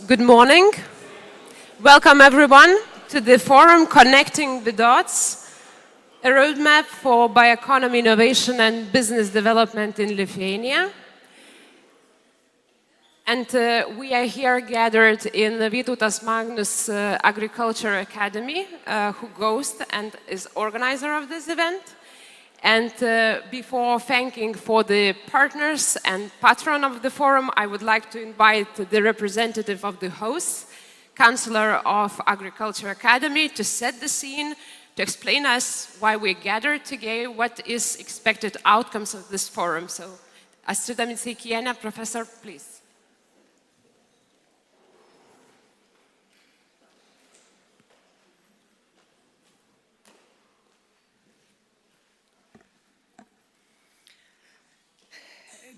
Good morning. Welcome everyone to the forum Connecting the Dots, a roadmap for bioeconomy innovation and business development in Lithuania. And we are here gathered in the Vytautas Magnus Agriculture Academy, who hosts and is organizer of this event. And before thanking for the partners and patron of the forum, I would like to invite the representative of the hosts, Chancellor of Agriculture Academy, to set the scene, to explain us why we gathered today, what is expected outcomes of this forum. So, Astrida Mitseikienė, Professor, please.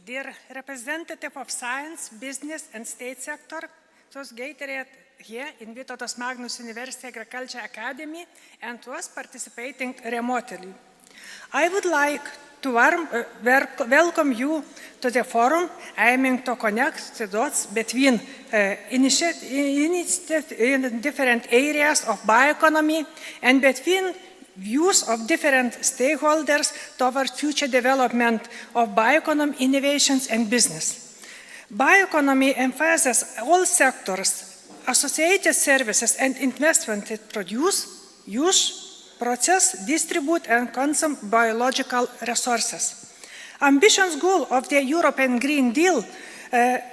Dear representative of science, business and state sector, those gathered here in Vytautas Magnus University Agriculture Academy and was participating remotely. I would like to welcome you to the forum aiming to connect the dots between initiatives in different areas of bioeconomy and between views of different stakeholders towards future development of bioeconomy innovations and business. Bioeconomy emphasizes all sectors, associated services and investment that produce, use, process, distribute and consume biological resources. Ambitious goal of the European Green Deal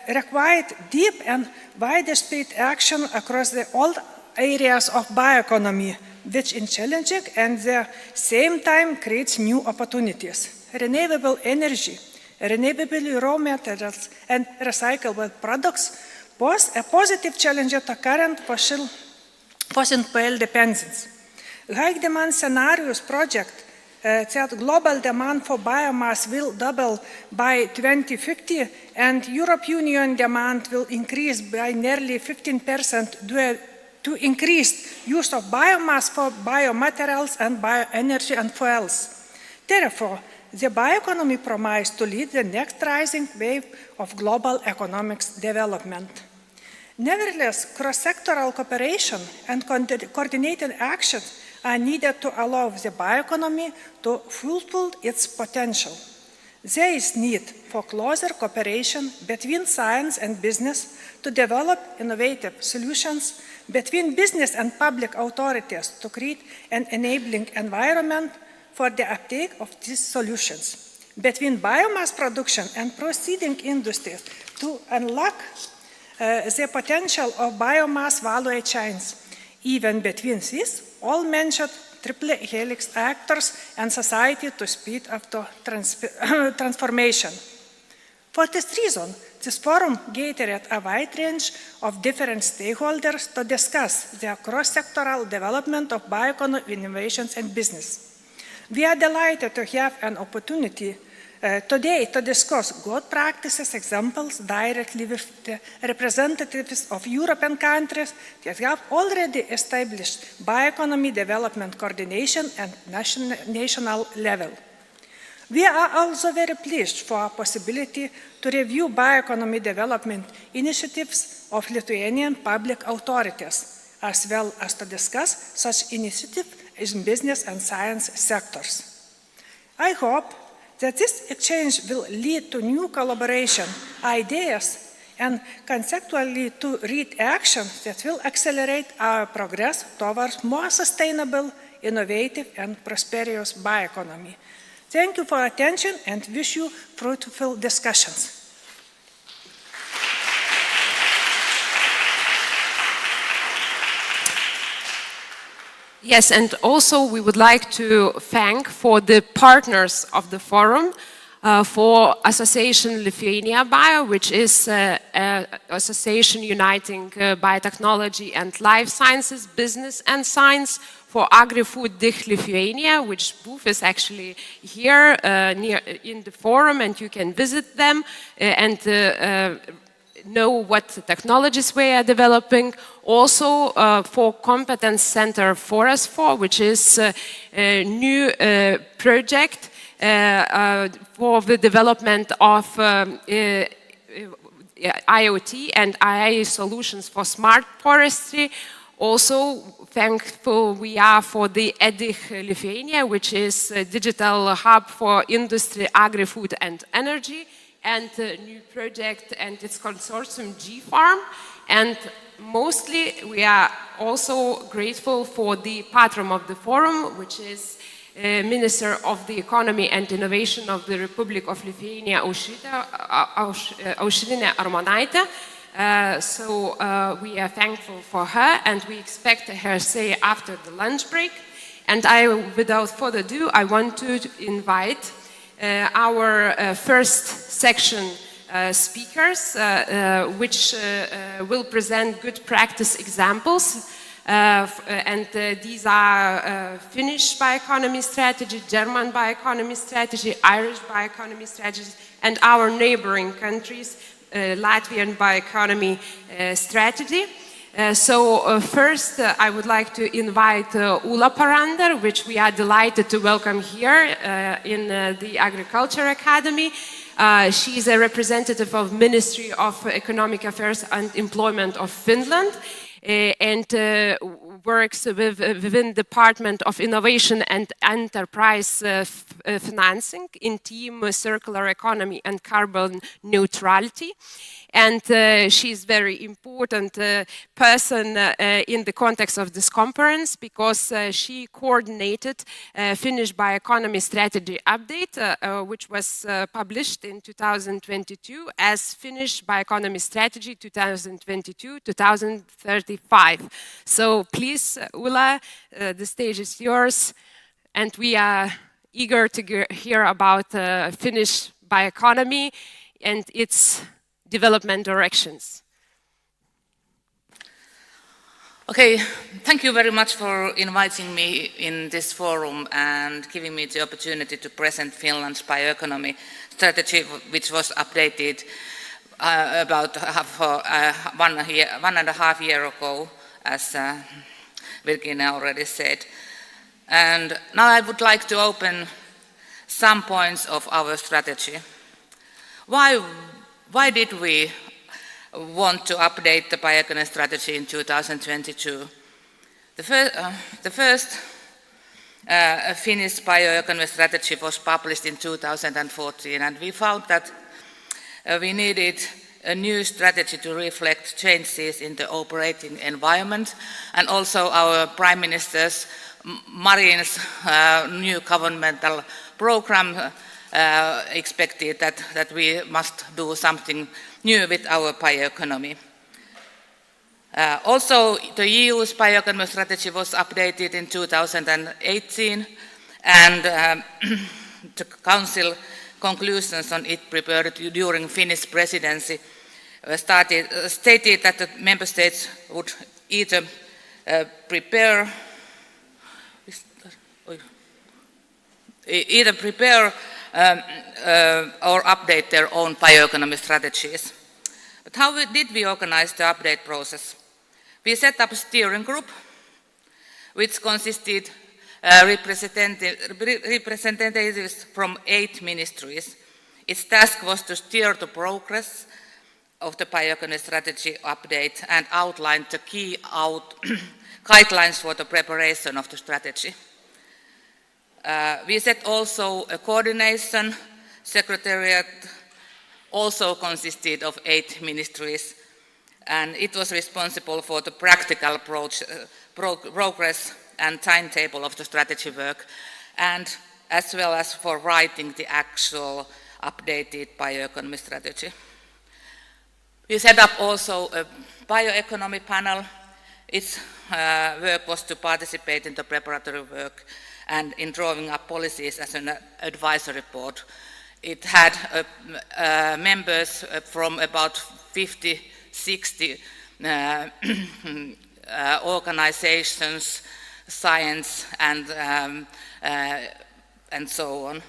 required deep and widespread action across all areas of bioeconomy, which is challenging and at the same time creates new opportunities. Renewable energy, renewable raw materials, and recyclable products pose a positive challenge to current fossil fuel dependence. High demand scenarios project that global demand for biomass will double by 2050 and European Union demand will increase by nearly 15% due to increased use of biomass for biomaterials and bioenergy and fuels. Therefore, the bioeconomy promises to lead the next rising wave of global economic development. Nevertheless, cross-sectoral cooperation and coordinated actions are needed to allow the bioeconomy to fulfill its potential. There is need for closer cooperation between science and business to develop innovative solutions, between business and public authorities to create an enabling environment for the uptake of these solutions, between biomass production and proceeding industries to unlock the potential of biomass value chains, even between these all mentioned triple helix actors and society to speed up the transformation. For this reason, this forum gathered a wide range of different stakeholders to discuss the cross-sectoral development of bioeconomy innovations and business. We are delighted to have an opportunity today to discuss good practices examples directly with the representatives of European countries that have already established bioeconomy development coordination at national level. We are also very pleased for our possibility to review bioeconomy development initiatives of Lithuanian public authorities, as well as to discuss such initiatives in business and science sectors. I hope that this exchange will lead to new collaboration, ideas, and conceptually to read actions that will accelerate our progress towards more sustainable, innovative, and prosperous bioeconomy. Thank you for your attention and wish you fruitful discussions. Yes, and also we would like to thank for the partners of the forum, for Association Lithuania Bio, which is an association uniting biotechnology and life sciences, business and science, for Agri-Food Dich Lithuania, which booth is actually here near in the forum, and you can visit them and know what technologies we are developing. Also for Competence Center Forest 4, which is a new project for the development of IoT and AI solutions for smart forestry. Also thankful we are for the EDIH Lithuania, which is a digital hub for industry, agri-food and energy, and a new project and its consortium G-Farm. And mostly we are also grateful for the patron of the forum, which is Minister of the Economy and Innovation of the Republic of Lithuania, Aušrinė Armonaitė. So we are thankful for her, and we expect her say after the lunch break. And without further ado, I want to invite our first section speakers, which will present good practice examples. These are Finnish bioeconomy strategy, German bioeconomy strategy, Irish bioeconomy strategies, and our neighboring countries, Latvian bioeconomy strategy. First, I would like to invite Ula Parander, which we are delighted to welcome here in the Agriculture Academy. She is a representative of Ministry of Economic Affairs and Employment of Finland, and works within Department of Innovation and Enterprise Financing in team Circular Economy and Carbon Neutrality. And she's a very important person in the context of this conference because she coordinated Finnish Bioeconomy Strategy Update, which was published in 2022 as Finnish Bioeconomy Strategy 2022-2035. So please, Ulla, the stage is yours, and we are eager to hear about Finnish bioeconomy and its development directions. Okay, thank you very much for inviting me in this forum and giving me the opportunity to present Finland's bioeconomy strategy, which was updated about 1.5 years ago, as Virginia already said. And now I would like to open some points of our strategy. Why did we want to update the bioeconomy strategy in 2022? The first Finnish bioeconomy strategy was published in 2014, and we found that we needed a new strategy to reflect changes in the operating environment, and also our Prime Minister's Marin's new governmental program expected that we must do something new with our bioeconomy. Also, the EU's bioeconomy strategy was updated in 2018, and the Council conclusions on it prepared during Finnish presidency stated that the member states would either prepare or update their own bioeconomy strategies. But how did we organize the update process? We set up a steering group which consisted representatives from 8 ministries. Its task was to steer the progress of the bioeconomy strategy update and outline the key guidelines for the preparation of the strategy. We set also a coordination secretariat, also consisted of 8 ministries, and it was responsible for the practical progress and timetable of the strategy work, and as well as for writing the actual updated bioeconomy strategy. We set up also a bioeconomy panel. Its work was to participate in the preparatory work and in drawing up policies as an advisory board. It had members from about 50, 60 organizations, science, and so on.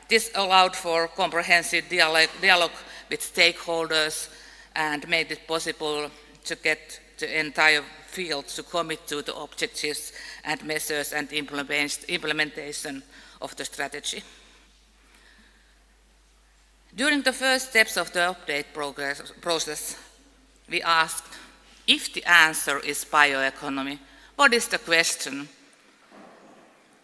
This allowed for comprehensive dialogue with stakeholders and made it possible to get the entire field to commit to the objectives and measures and implementation of the strategy. During the first steps of the update process, we asked, if the answer is bioeconomy, what is the question?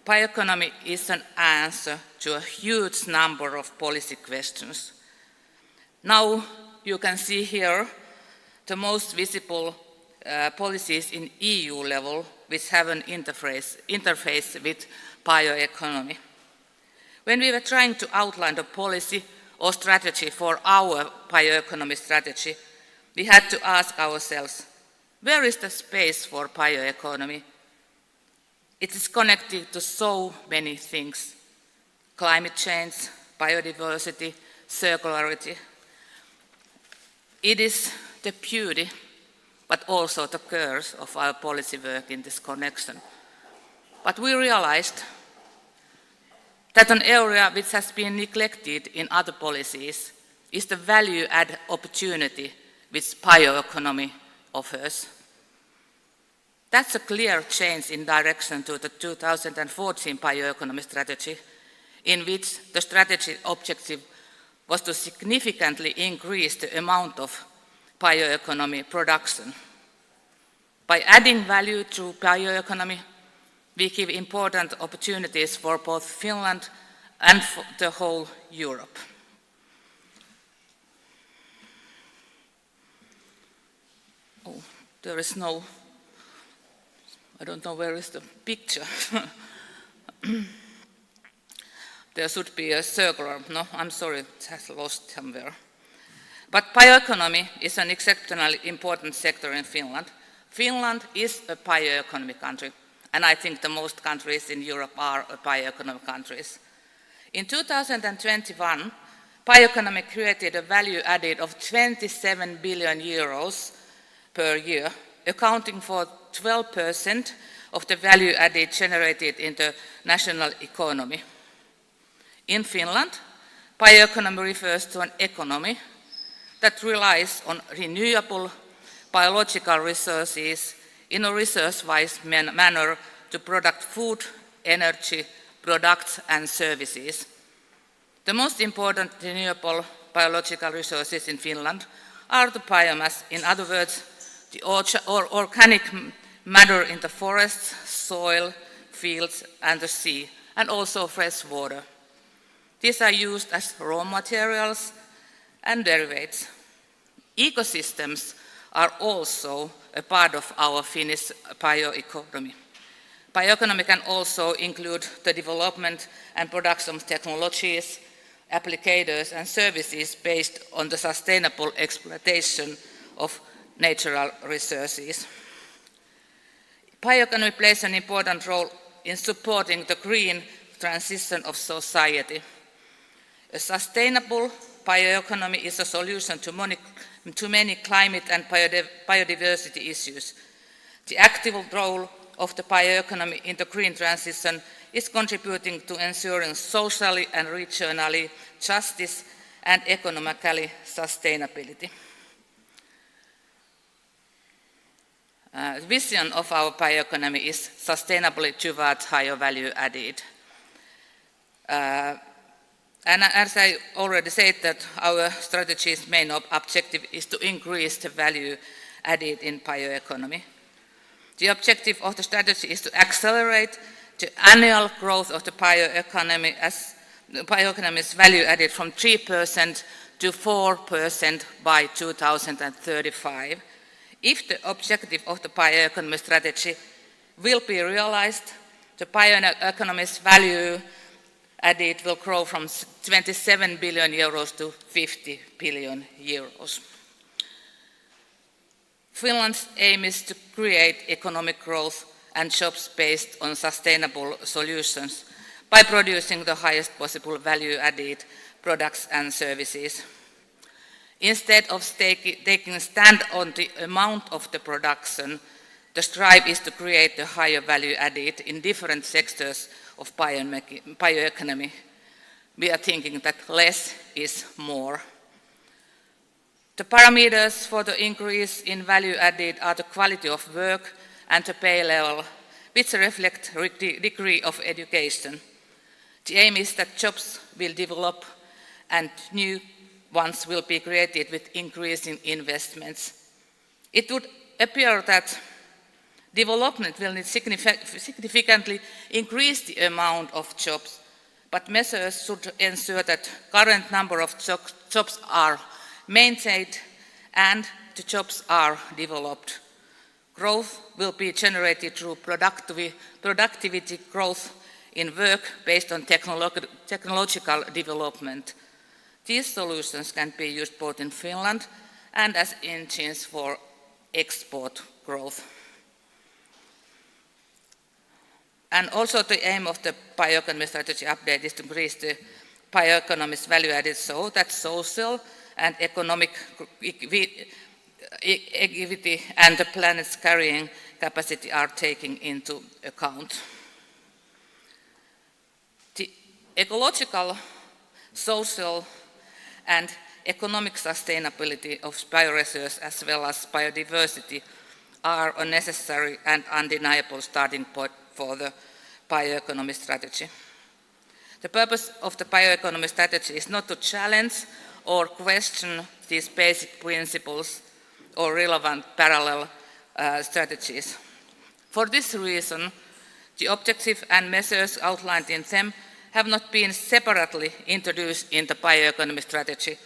Bioeconomy is an answer to a huge number of policy questions. Now you can see here the most visible policies in EU level which have an interface with bioeconomy. When we were trying to outline the policy or strategy for our bioeconomy strategy, we had to ask ourselves, where is the space for bioeconomy? It is connected to so many things: climate change, biodiversity, circularity. It is the beauty, but also the curse of our policy work in this connection. But we realized that an area which has been neglected in other policies is the value-add opportunity which bioeconomy offers. That's a clear change in direction to the 2014 bioeconomy strategy, in which the strategy objective was to significantly increase the amount of bioeconomy production. By adding value through bioeconomy, we give important opportunities for both Finland and for the whole Europe. Oh, there is no, I don't know where is the picture. There should be a circular, no, I'm sorry, it has lost somewhere. But bioeconomy is an exceptionally important sector in Finland. Finland is a bioeconomy country, and I think the most countries in Europe are bioeconomy countries. In 2021, bioeconomy created a value added of 27 billion euros per year, accounting for 12% of the value added generated in the national economy. In Finland, bioeconomy refers to an economy that relies on renewable biological resources in a resource-wise manner to produce food, energy, products and services. The most important renewable biological resources in Finland are the biomass, in other words, the organic matter in the forests, soil, fields and the sea, and also fresh water. These are used as raw materials and derivatives. Ecosystems are also a part of our Finnish bioeconomy. Bioeconomy can also include the development and production of technologies, applicators and services based on the sustainable exploitation of natural resources. Bioeconomy plays an important role in supporting the green transition of society. A sustainable bioeconomy is a solution to many climate and biodiversity issues. The active role of the bioeconomy in the green transition is contributing to ensuring socially and regionally justice and economically sustainability. The vision of our bioeconomy is sustainably towards higher value added. And as I already said, that our strategy's main objective is to increase the value added in bioeconomy. The objective of the strategy is to accelerate the annual growth of the bioeconomy as the bioeconomy's value added from 3% to 4% by 2035. If the objective of the bioeconomy strategy will be realized, the bioeconomy's value added will grow from 27 billion euros to 50 billion euros. Finland's aim is to create economic growth and jobs based on sustainable solutions by producing the highest possible value added products and services. Instead of taking a stand on the amount of the production, the strive is to create a higher value added in different sectors of bioeconomy. We are thinking that less is more. The parameters for the increase in value added are the quality of work and the pay level, which reflect the degree of education. The aim is that jobs will develop and new ones will be created with increasing investments. It would appear that development will need significantly increase the amount of jobs, but measures should ensure that current number of jobs are maintained and the jobs are developed. Growth will be generated through productivity growth in work based on technological development. These solutions can be used both in Finland and as engines for export growth. And also the aim of the bioeconomy strategy update is to increase the bioeconomy's value added so that social and economic equity and the planet's carrying capacity are taken into account. The ecological, social and economic sustainability of bioresources as well as biodiversity are a necessary and undeniable starting point for the bioeconomy strategy. The purpose of the bioeconomy strategy is not to challenge or question these basic principles or relevant parallel strategies. For this reason, the objectives and measures outlined in them have not been separately introduced in the bioeconomy strategy,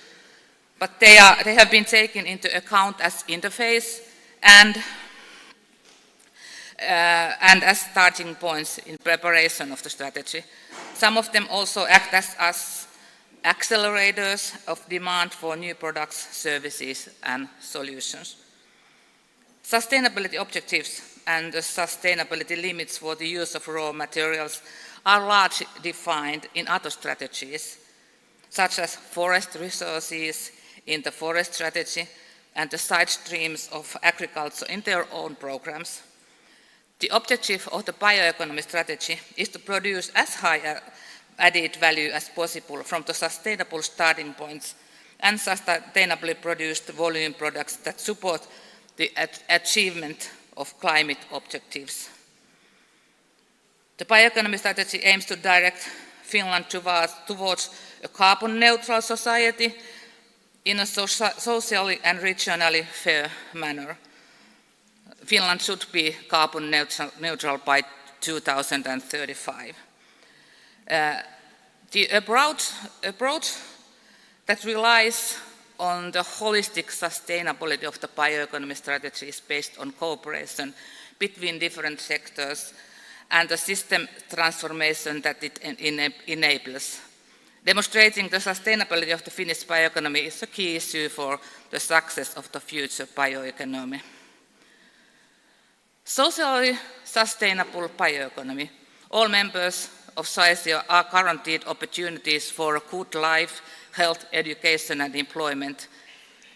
but they have been taken into account as interface and as starting points in preparation of the strategy. Some of them also act as accelerators of demand for new products, services, and solutions. Sustainability objectives and the sustainability limits for the use of raw materials are largely defined in other strategies, such as forest resources in the forest strategy and the side streams of agriculture in their own programs. The objective of the bioeconomy strategy is to produce as high added value as possible from the sustainable starting points and sustainably produced volume products that support the achievement of climate objectives. The bioeconomy strategy aims to direct Finland towards a carbon-neutral society in a socially and regionally fair manner. Finland should be carbon neutral by 2035. The approach that relies on the holistic sustainability of the bioeconomy strategy is based on cooperation between different sectors and the system transformation that it enables. Demonstrating the sustainability of the Finnish bioeconomy is a key issue for the success of the future bioeconomy. Socially sustainable bioeconomy. All members of society are guaranteed opportunities for a good life, health, education and employment.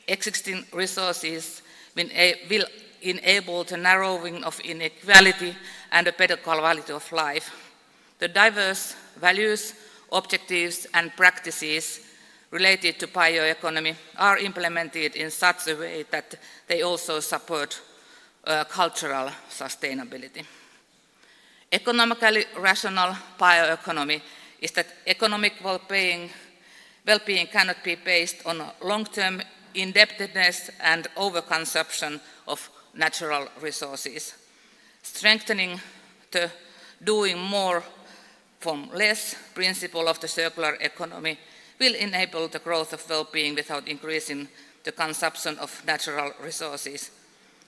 Existing resources will enable the narrowing of inequality and a better quality of life. The diverse values, objectives and practices related to bioeconomy are implemented in such a way that they also support cultural sustainability. Economically rational bioeconomy is that economic well-being cannot be based on long-term indebtedness and overconsumption of natural resources. Strengthening the doing more from less principle of the circular economy will enable the growth of well-being without increasing the consumption of natural resources.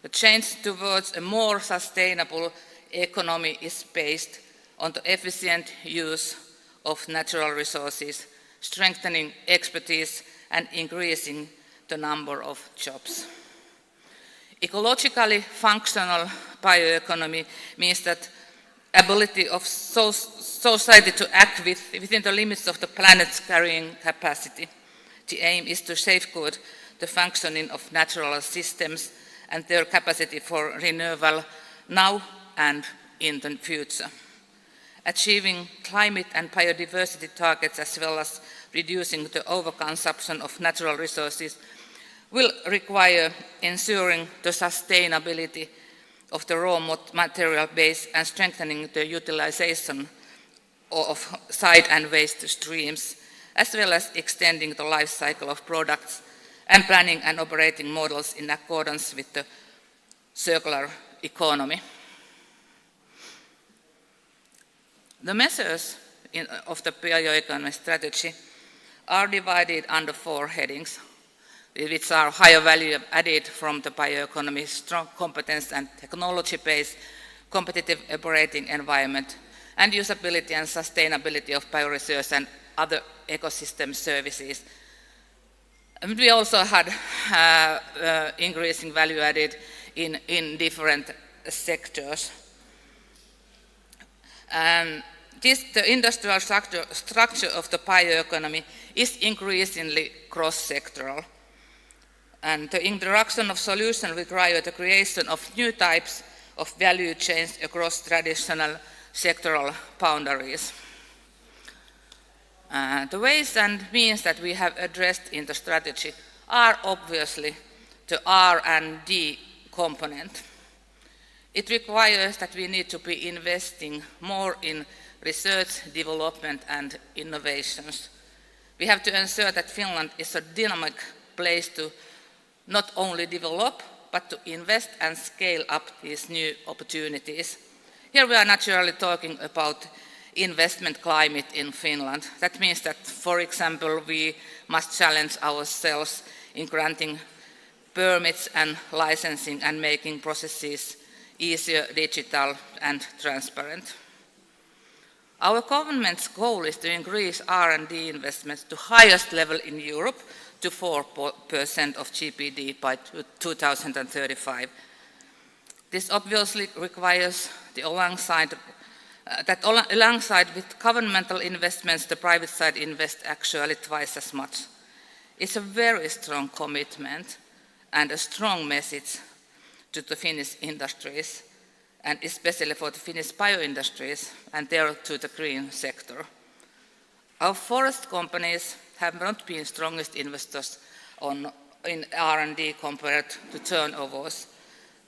The change towards a more sustainable economy is based on the efficient use of natural resources, strengthening expertise and increasing the number of jobs. Ecologically functional bioeconomy means that ability of society to act within the limits of the planet's carrying capacity. The aim is to safeguard the functioning of natural systems and their capacity for renewal now and in the future. Achieving climate and biodiversity targets as well as reducing the overconsumption of natural resources will require ensuring the sustainability of the raw material base and strengthening the utilization of side and waste streams as well as extending the life cycle of products and planning and operating models in accordance with the circular economy. The measures of the bioeconomy strategy are divided under 4 headings, which are higher value added from the bioeconomy, strong competence and technology-based, competitive operating environment, and usability and sustainability of bioresource and other ecosystem services. And we also had increasing value added in different sectors. And the industrial structure of the bioeconomy is increasingly cross-sectoral. And the introduction of solutions requires the creation of new types of value chains across traditional sectoral boundaries. The ways and means that we have addressed in the strategy are obviously the R&D component. It requires that we need to be investing more in research, development, and innovations. We have to ensure that Finland is a dynamic place to not only develop, but to invest and scale up these new opportunities. Here we are naturally talking about investment climate in Finland. That means that, for example, we must challenge ourselves in granting permits and licensing and making processes easier, digital, and transparent. Our government's goal is to increase R&D investments to highest level in Europe to 4% of GDP by 2035. This obviously requires that alongside with governmental investments, the private side invests actually twice as much. It's a very strong commitment and a strong message to the Finnish industries, and especially for the Finnish bioindustries and there to the green sector. Our forest companies have not been strongest investors in R&D compared to turnovers.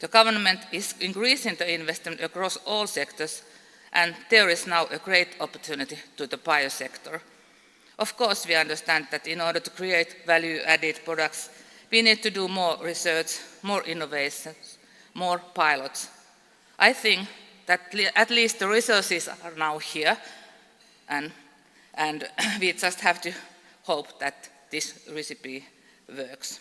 The government is increasing the investment across all sectors, and there is now a great opportunity to the biosector. Of course, we understand that in order to create value-added products, we need to do more research, more innovations, more pilots. I think that at least the resources are now here, and we just have to hope that this recipe works.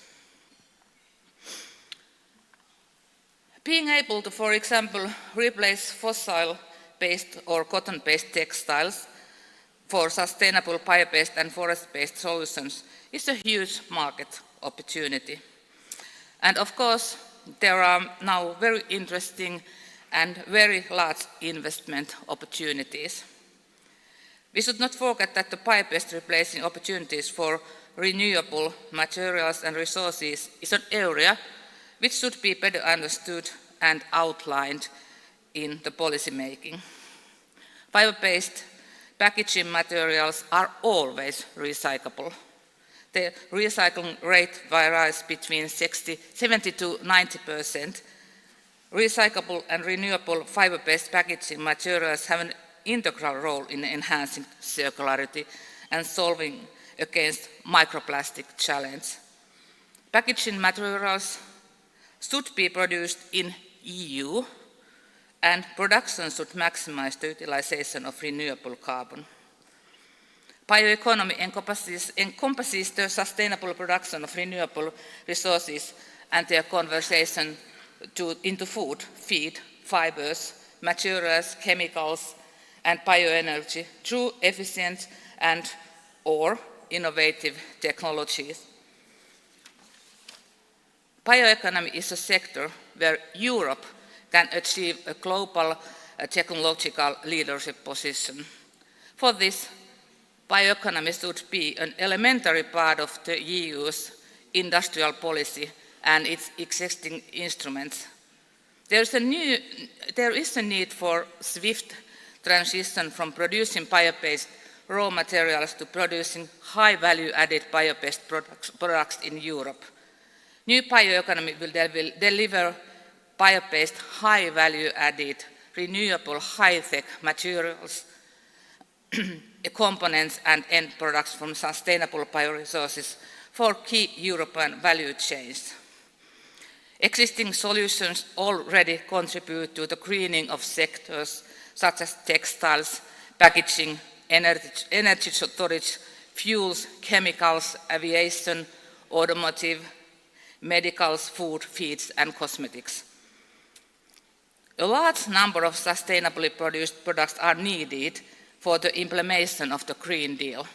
Being able to, for example, replace fossil-based or cotton-based textiles for sustainable bio-based and forest-based solutions is a huge market opportunity. And of course, there are now very interesting and very large investment opportunities. We should not forget that the bio-based replacing opportunities for renewable materials and resources is an area which should be better understood and outlined in the policy making. Bio-based packaging materials are always recyclable. The recycling rate varies between 70 to 90%. Recyclable and renewable fiber-based packaging materials have an integral role in enhancing circularity and solving against microplastic challenge. Packaging materials should be produced in EU, and production should maximize the utilization of renewable carbon. Bioeconomy encompasses the sustainable production of renewable resources and their conversion into food, feed, fibers, materials, chemicals, and bioenergy through efficient and or innovative technologies. Bioeconomy is a sector where Europe can achieve a global technological leadership position. For this, bioeconomy should be an elementary part of the EU's industrial policy and its existing instruments. There is a need for swift transition from producing bio-based raw materials to producing high value-added bio-based products in Europe. New bioeconomy will deliver bio-based high value-added renewable high-tech materials components and end products from sustainable bioresources for key European value chains. Existing solutions already contribute to the greening of sectors such as textiles, packaging, energy storage, fuels, chemicals, aviation, automotive, medicals, food, feeds, and cosmetics. A large number of sustainably produced products are needed for the implementation of the Green Deal.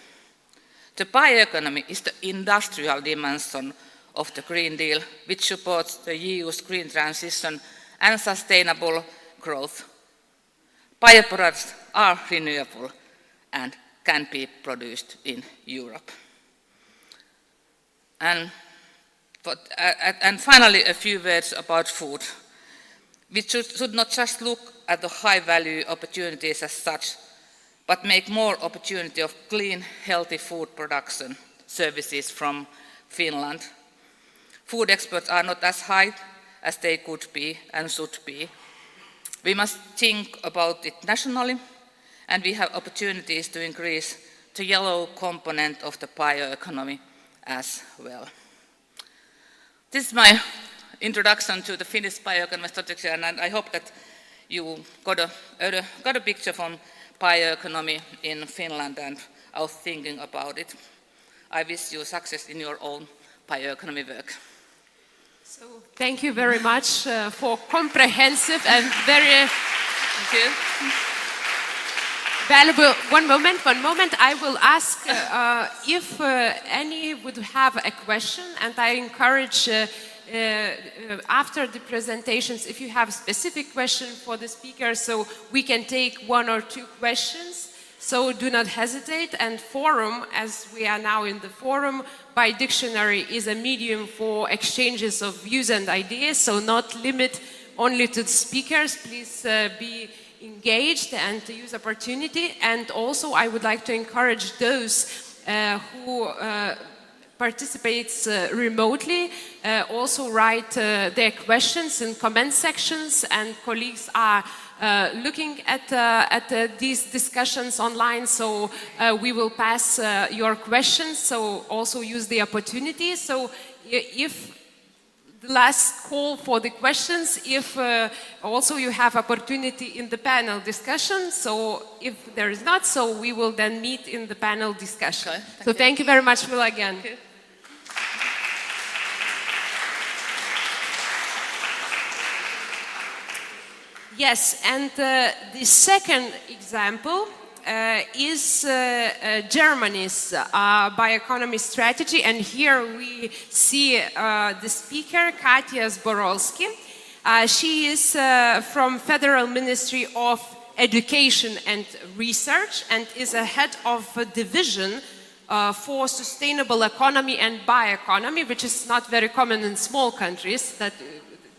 The bioeconomy is the industrial dimension of the Green Deal, which supports the EU's green transition and sustainable growth. Bioproducts are renewable and can be produced in Europe. And finally, a few words about food. We should not just look at the high-value opportunities as such, but make more opportunity of clean, healthy food production services from Finland. Food exports are not as high as they could be and should be. We must think about it nationally, and we have opportunities to increase the yellow component of the bioeconomy as well. This is my introduction to the Finnish bioeconomy strategy, and I hope that you got a picture from bioeconomy in Finland and our thinking about it. I wish you success in your own bioeconomy work. So thank you very much for comprehensive and very valuable. One moment. I will ask if any would have a question, and I encourage after the presentations, if you have a specific question for the speaker, so we can take 1 or 2 questions. So do not hesitate. And forum, as we are now in the forum, by dictionary is a medium for exchanges of views and ideas, so not limit only to the speakers. Please be engaged and to use opportunity. And also I would like to encourage those who participates remotely, also write their questions in comment sections, and colleagues are looking at these discussions online, so we will pass your questions, so also use the opportunity. So if the last call for the questions, if also you have opportunity in the panel discussion, so if there is not, so we will then meet in the panel discussion. Okay, so thank you very much, Will, again. Okay. Yes, and the second example is Germany's bioeconomy strategy, and here we see the speaker, Katja Zborowski. She is from Federal Ministry of Education and Research and is a head of a division for sustainable economy and bioeconomy, which is not very common in small countries, that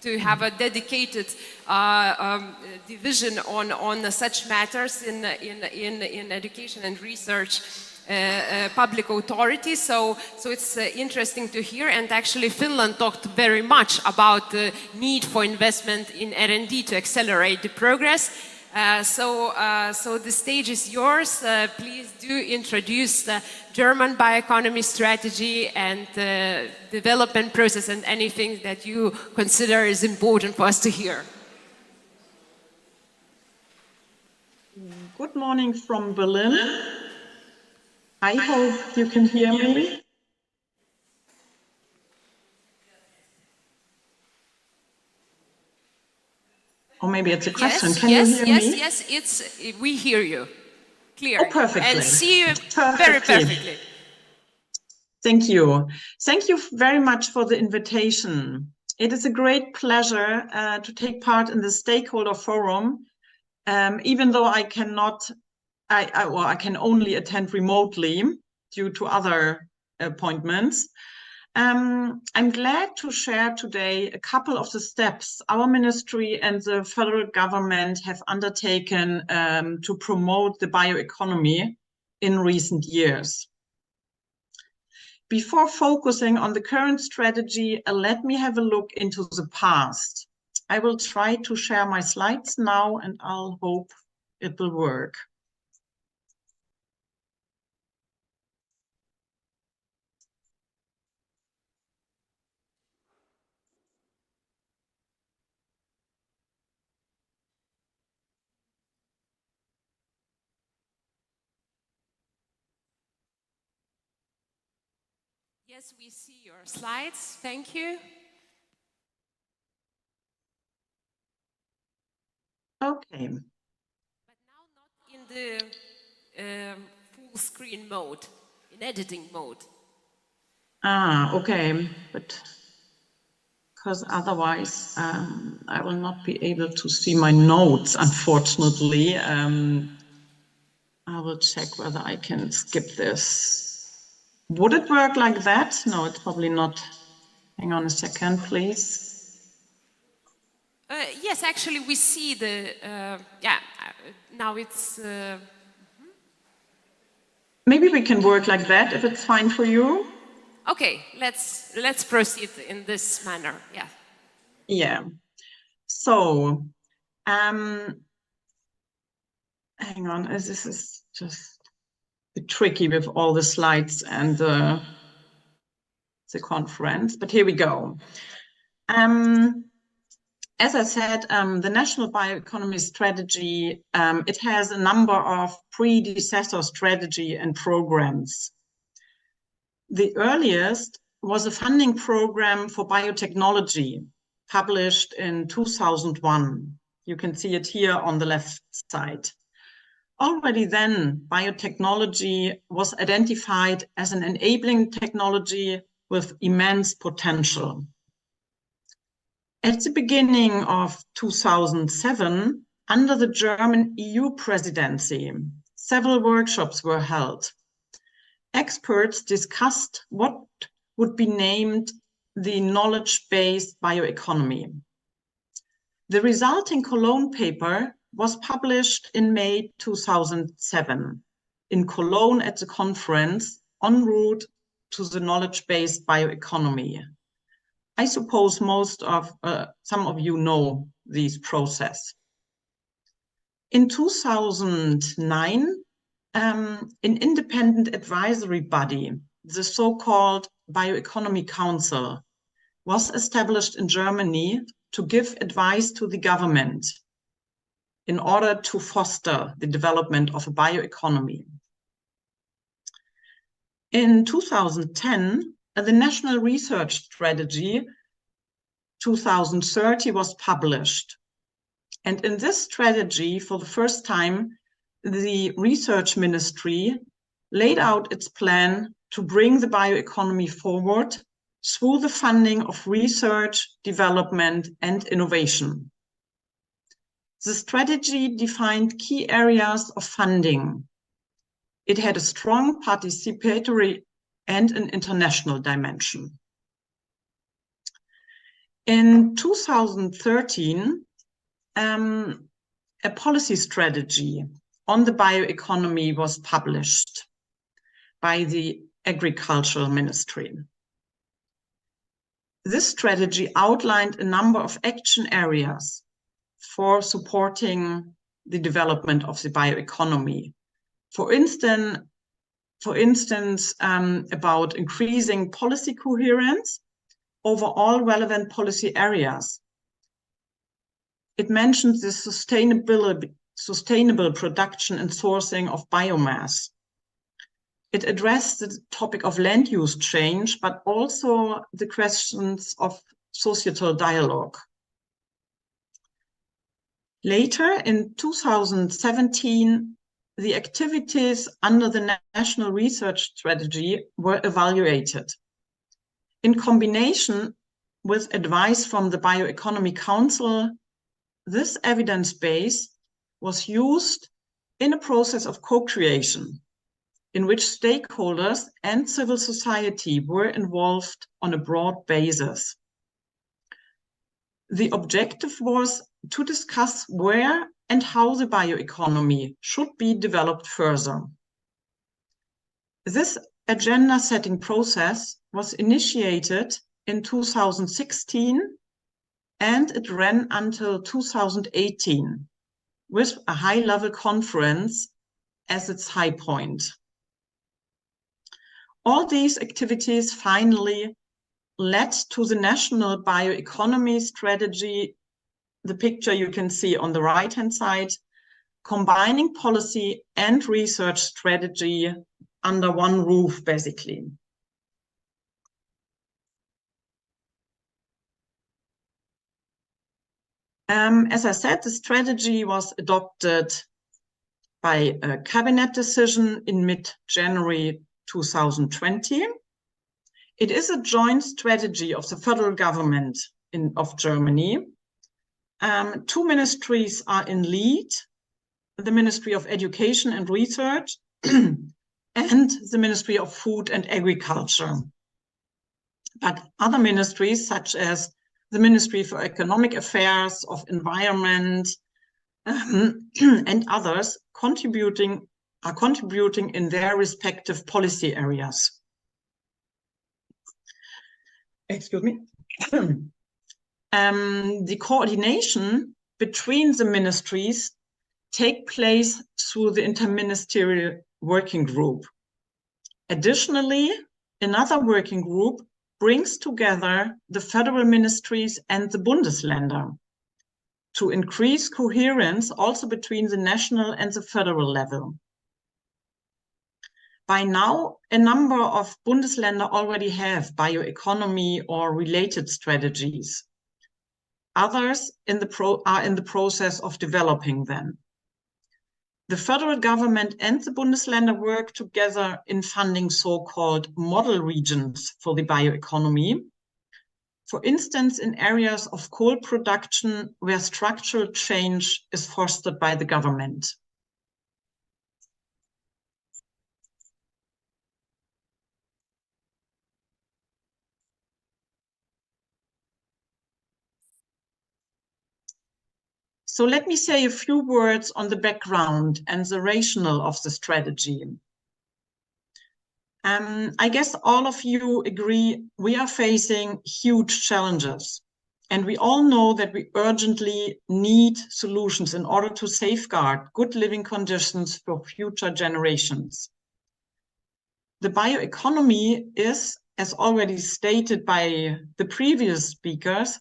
to have a dedicated division on such matters in education and research public authorities. So it's interesting to hear, and actually Finland talked very much about the need for investment in R&D to accelerate the progress. So the stage is yours. Please do introduce the German bioeconomy strategy and the development process and anything that you consider is important for us to hear. Good morning from Berlin. I hope you can hear me. Or maybe it's a question. Yes, can you hear me? Yes, we hear you. Clear. Oh, perfectly. And see you very perfectly. Thank you. Thank you very much for the invitation. It is a great pleasure to take part in the stakeholder forum, even though I cannot, I can only attend remotely due to other appointments. I'm glad to share today a couple of the steps our ministry and the federal government have undertaken to promote the bioeconomy in recent years. Before focusing on the current strategy, let me have a look into the past. I will try to share my slides now, and I'll hope it will work. Yes, we see your slides. Thank you. Okay. But now not in the full screen mode, in editing mode. Ah, okay. But because otherwise I will not be able to see my notes, unfortunately. I will check whether I can skip this. Would it work like that? No, it's probably not. Hang on a second, please. Yes, actually, we see the, now it's... Maybe we can work like that, if it's fine for you. Okay, let's proceed in this manner, yeah. Yeah. So, hang on, this is just a bit tricky with all the slides and the conference, but here we go. As I said, the National Bioeconomy Strategy, it has a number of predecessor strategy and programs. The earliest was a funding program for biotechnology, published in 2001. You can see it here on the left side. Already then, biotechnology was identified as an enabling technology with immense potential. At the beginning of 2007, under the German EU presidency, several workshops were held. Experts discussed what would be named the knowledge-based bioeconomy. The resulting Cologne paper was published in May 2007 in Cologne at the conference En route to the knowledge-based bioeconomy. I suppose some of you know this process. In 2009, an independent advisory body, the so-called Bioeconomy Council, was established in Germany to give advice to the government in order to foster the development of a bioeconomy. In 2010, the National Research Strategy 2030 was published. And in this strategy, for the first time, the Research Ministry laid out its plan to bring the bioeconomy forward through the funding of research, development, and innovation. The strategy defined key areas of funding. It had a strong participatory and an international dimension. In 2013, a policy strategy on the bioeconomy was published by the Agricultural Ministry. This strategy outlined a number of action areas for supporting the development of the bioeconomy. For instance, about increasing policy coherence over all relevant policy areas. It mentions the sustainable production and sourcing of biomass. It addressed the topic of land use change, but also the questions of societal dialogue. Later, in 2017, the activities under the National Research Strategy were evaluated. In combination with advice from the Bioeconomy Council, this evidence base was used in a process of co-creation, in which stakeholders and civil society were involved on a broad basis. The objective was to discuss where and how the bioeconomy should be developed further. This agenda-setting process was initiated in 2016 and it ran until 2018 with a high-level conference as its high point. All these activities finally led to the National Bioeconomy Strategy, the picture you can see on the right-hand side, combining policy and research strategy under one roof, basically. As I said, the strategy was adopted by a cabinet decision in mid-January 2020. It is a joint strategy of the federal government of Germany. Two ministries are in lead, the Ministry of Education and Research and the Ministry of Food and Agriculture. But other ministries, such as the Ministry for Economic Affairs, of Environment, and others, are contributing in their respective policy areas. Excuse me. The coordination between the ministries take place through the interministerial working group. Additionally, another working group brings together the federal ministries and the Bundesländer to increase coherence also between the national and the federal level. By now, a number of Bundesländer already have bioeconomy or related strategies. Others are in the process of developing them. The federal government and the Bundesländer work together in funding so-called model regions for the bioeconomy. For instance, in areas of coal production where structural change is fostered by the government. So let me say a few words on the background and the rationale of the strategy. I guess all of you agree we are facing huge challenges, and we all know that we urgently need solutions in order to safeguard good living conditions for future generations. The bioeconomy is, as already stated by the previous speakers,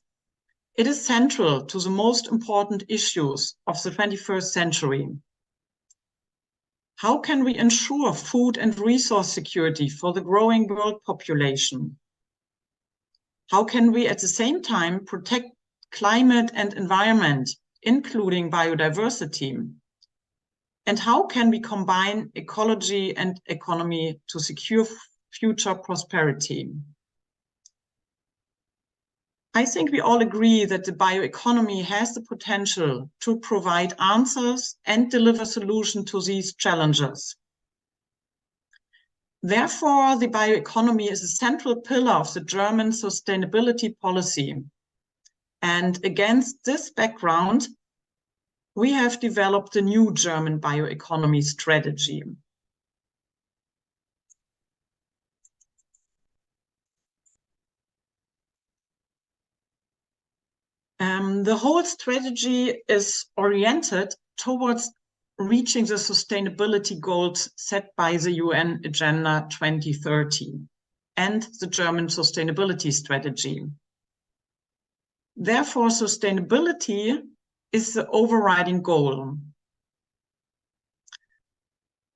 it is central to the most important issues of the 21st century. How can we ensure food and resource security for the growing world population? How can we at the same time protect climate and environment, including biodiversity? And how can we combine ecology and economy to secure future prosperity? I think we all agree that the bioeconomy has the potential to provide answers and deliver solutions to these challenges. Therefore, the bioeconomy is a central pillar of the German sustainability policy. And against this background, we have developed a new German bioeconomy strategy. The whole strategy is oriented towards reaching the sustainability goals set by the UN Agenda 2030 and the German sustainability strategy. Therefore, sustainability is the overriding goal.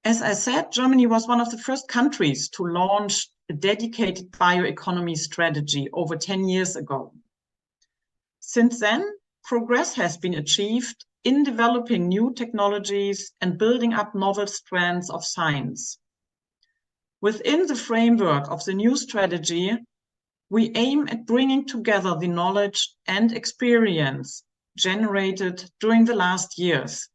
As I said, Germany was one of the first countries to launch a dedicated bioeconomy strategy over 10 years ago. Since then, progress has been achieved in developing new technologies and building up novel strands of science. Within the framework of the new strategy, we aim at bringing together the knowledge and experience generated during the last years.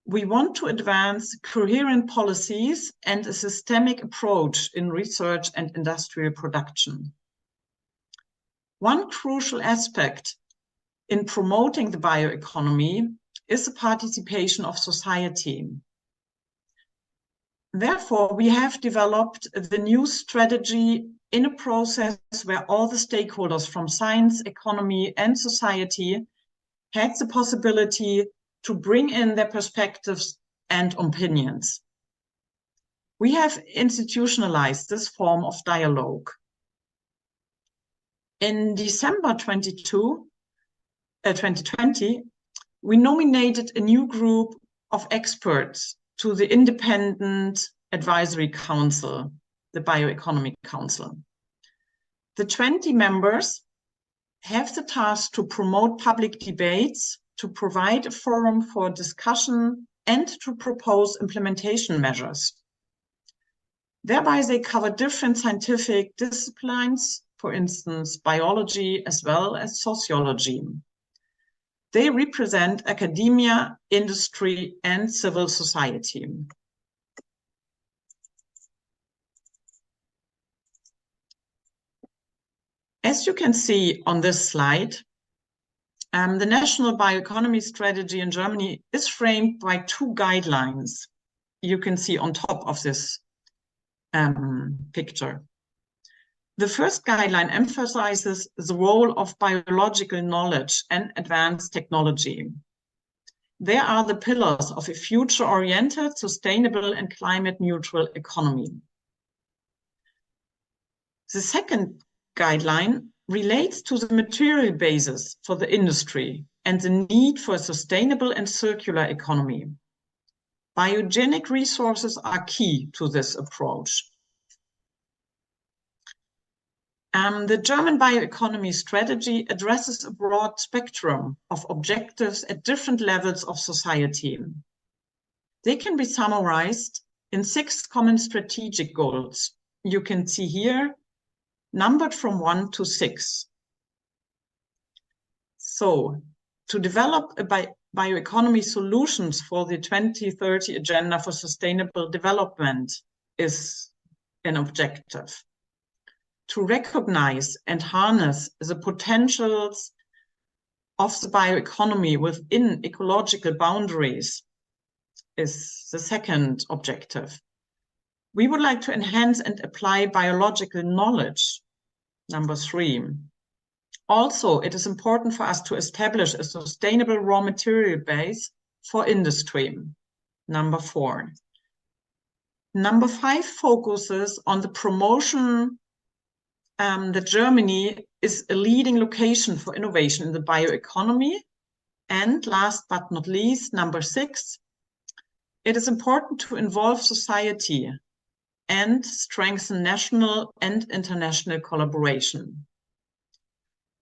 We want to advance coherent policies and a systemic approach in research and industrial production. One crucial aspect in promoting the bioeconomy is the participation of society. Therefore, we have developed the new strategy in a process where all the stakeholders from science, economy, and society had the possibility to bring in their perspectives and opinions. We have institutionalized this form of dialogue. In December 2020, we nominated a new group of experts to the Independent Advisory Council, the Bioeconomy Council. The 20 members have the task to promote public debates, to provide a forum for discussion, and to propose implementation measures. Thereby, they cover different scientific disciplines, for instance, biology as well as sociology. They represent academia, industry, and civil society. As you can see on this slide, the National Bioeconomy Strategy in Germany is framed by two guidelines you can see on top of this picture. The first guideline emphasizes the role of biological knowledge and advanced technology. They are the pillars of a future-oriented, sustainable, and climate-neutral economy. The second guideline relates to the material basis for the industry and the need for a sustainable and circular economy. Biogenic resources are key to this approach. The German bioeconomy strategy addresses a broad spectrum of objectives at different levels of society. They can be summarized in 6 common strategic goals. You can see here, numbered from 1 to 6. So, to develop a bioeconomy solutions for the 2030 Agenda for Sustainable Development is an objective. To recognize and harness the potentials of the bioeconomy within ecological boundaries is the second objective. We would like to enhance and apply biological knowledge, number 3. Also, it is important for us to establish a sustainable raw material base for industry, number 4. Number 5 focuses on the promotion that Germany is a leading location for innovation in the bioeconomy. And last but not least, number 6, it is important to involve society and strengthen national and international collaboration.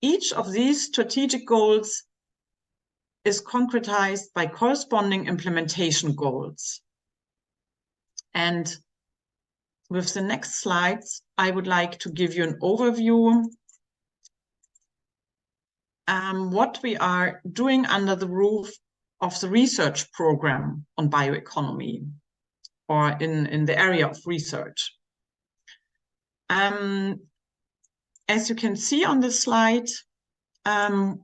Each of these strategic goals is concretized by corresponding implementation goals. And with the next slides, I would like to give you an overview what we are doing under the roof of the research program on bioeconomy, or in the area of research. As you can see on the slide, the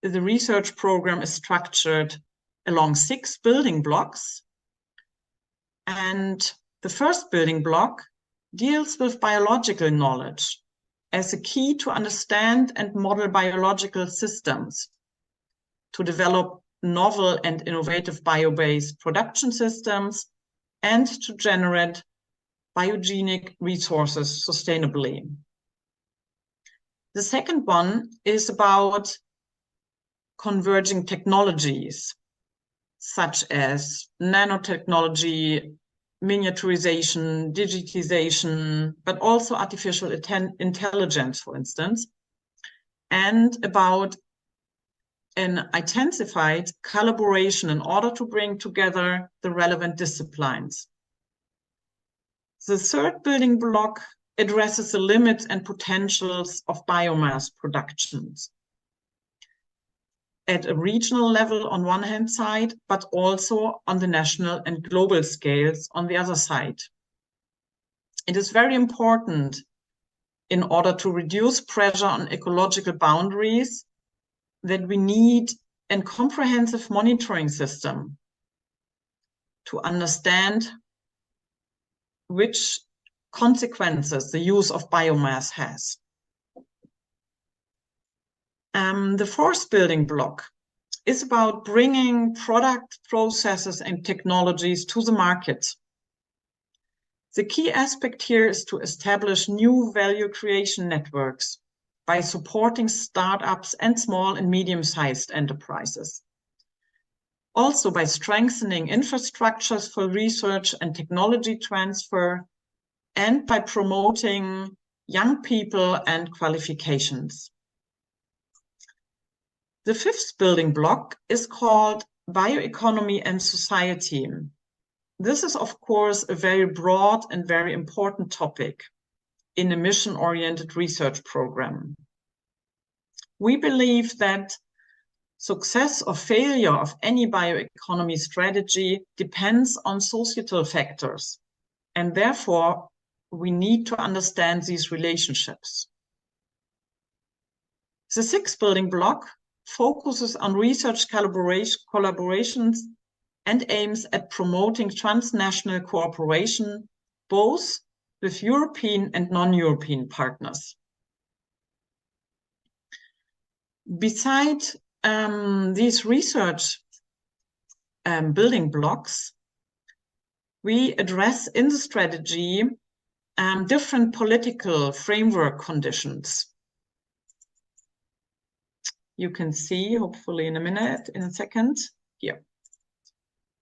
research program is structured along 6 building blocks. And the first building block deals with biological knowledge as a key to understand and model biological systems, to develop novel and innovative bio-based production systems, and to generate biogenic resources sustainably. The second one is about converging technologies, such as nanotechnology, miniaturization, digitization, but also artificial intelligence, for instance, and about an intensified collaboration in order to bring together the relevant disciplines. The third building block addresses the limits and potentials of biomass productions at a regional level on one hand side, but also on the national and global scales on the other side. It is very important in order to reduce pressure on ecological boundaries that we need a comprehensive monitoring system to understand which consequences the use of biomass has. The fourth building block is about bringing product, processes, and technologies to the market. The key aspect here is to establish new value creation networks by supporting startups and small and medium-sized enterprises. Also by strengthening infrastructures for research and technology transfer, and by promoting young people and qualifications. The fifth building block is called Bioeconomy and Society. This is, of course, a very broad and very important topic in a mission-oriented research program. We believe that success or failure of any bioeconomy strategy depends on societal factors, and therefore we need to understand these relationships. The sixth building block focuses on research collaborations and aims at promoting transnational cooperation, both with European and non-European partners. Besides these research building blocks, we address in the strategy different political framework conditions. You can see, hopefully in a second, here.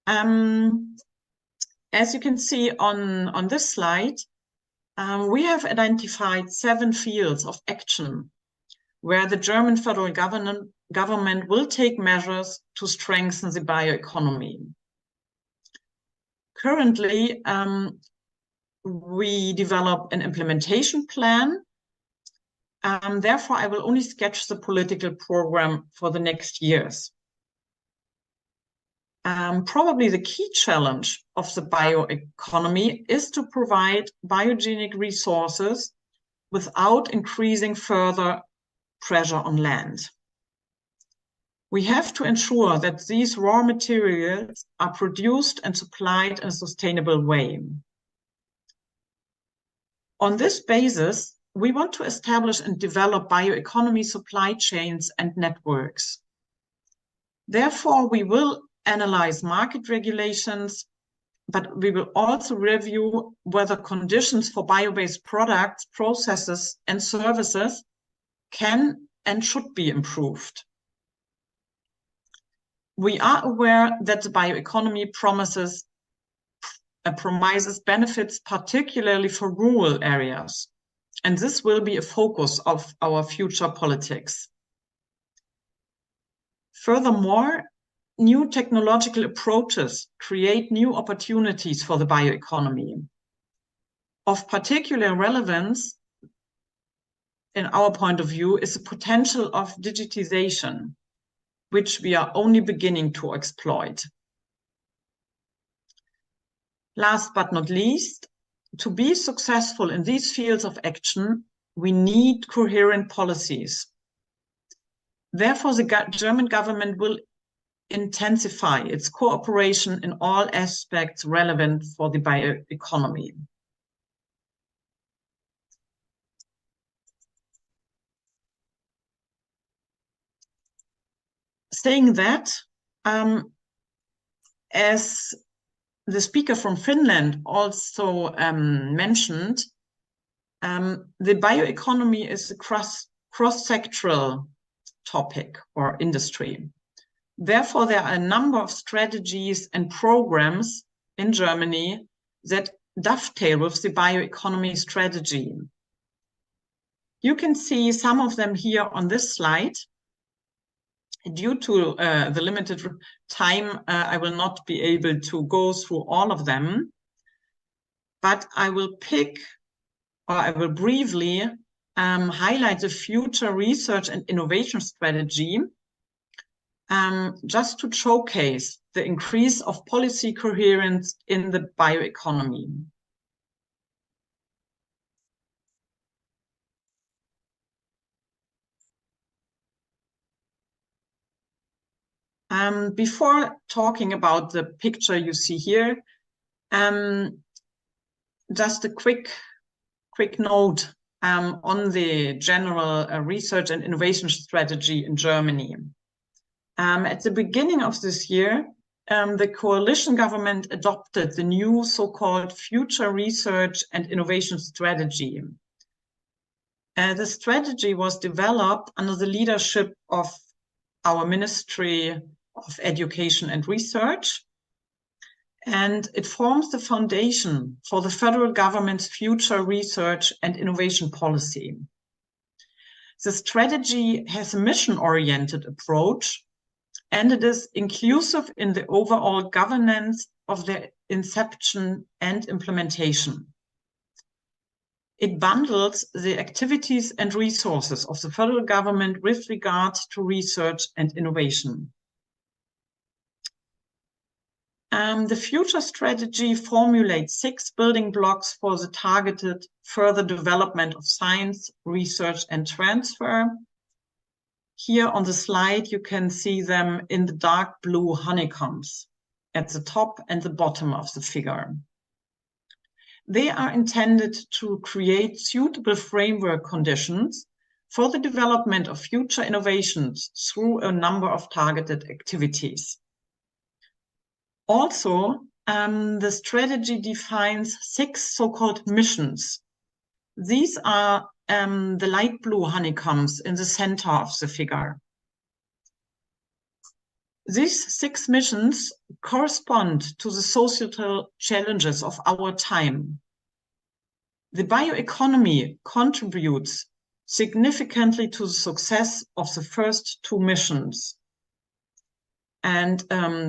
As you can see on this slide, we have identified 7 fields of action where the German federal government will take measures to strengthen the bioeconomy. Currently, we develop an implementation plan. Therefore, I will only sketch the political program for the next years. Probably the key challenge of the bioeconomy is to provide biogenic resources without increasing further pressure on land. We have to ensure that these raw materials are produced and supplied in a sustainable way. On this basis, we want to establish and develop bioeconomy supply chains and networks. Therefore, we will analyze market regulations, but we will also review whether conditions for bio-based products, processes, and services can and should be improved. We are aware that the bioeconomy promises benefits, particularly for rural areas, and this will be a focus of our future politics. Furthermore, new technological approaches create new opportunities for the bioeconomy. Of particular relevance, in our point of view, is the potential of digitization, which we are only beginning to exploit. Last but not least, to be successful in these fields of action, we need coherent policies. Therefore, the German government will intensify its cooperation in all aspects relevant for the bioeconomy. Saying that, as the speaker from Finland also mentioned, the bioeconomy is a cross-sectoral topic or industry. Therefore, there are a number of strategies and programs in Germany that dovetail with the bioeconomy strategy. You can see some of them here on this slide. Due to the limited time, I will not be able to go through all of them, but I will briefly highlight the future research and innovation strategy, just to showcase the increase of policy coherence in the bioeconomy. Before talking about the picture you see here, just a quick note on the general research and innovation strategy in Germany. At the beginning of this year, the coalition government adopted the new so-called Future Research and Innovation Strategy. The strategy was developed under the leadership of our Ministry of Education and Research, and it forms the foundation for the federal government's future research and innovation policy. The strategy has a mission-oriented approach, and it is inclusive in the overall governance of the inception and implementation. It bundles the activities and resources of the federal government with regard to research and innovation. The future strategy formulates 6 building blocks for the targeted further development of science, research, and transfer. Here on the slide, you can see them in the dark blue honeycombs at the top and the bottom of the figure. They are intended to create suitable framework conditions for the development of future innovations through a number of targeted activities. Also, the strategy defines 6 so-called missions. These are the light blue honeycombs in the center of the figure. These 6 missions correspond to the societal challenges of our time. The bioeconomy contributes significantly to the success of the first 2 missions. And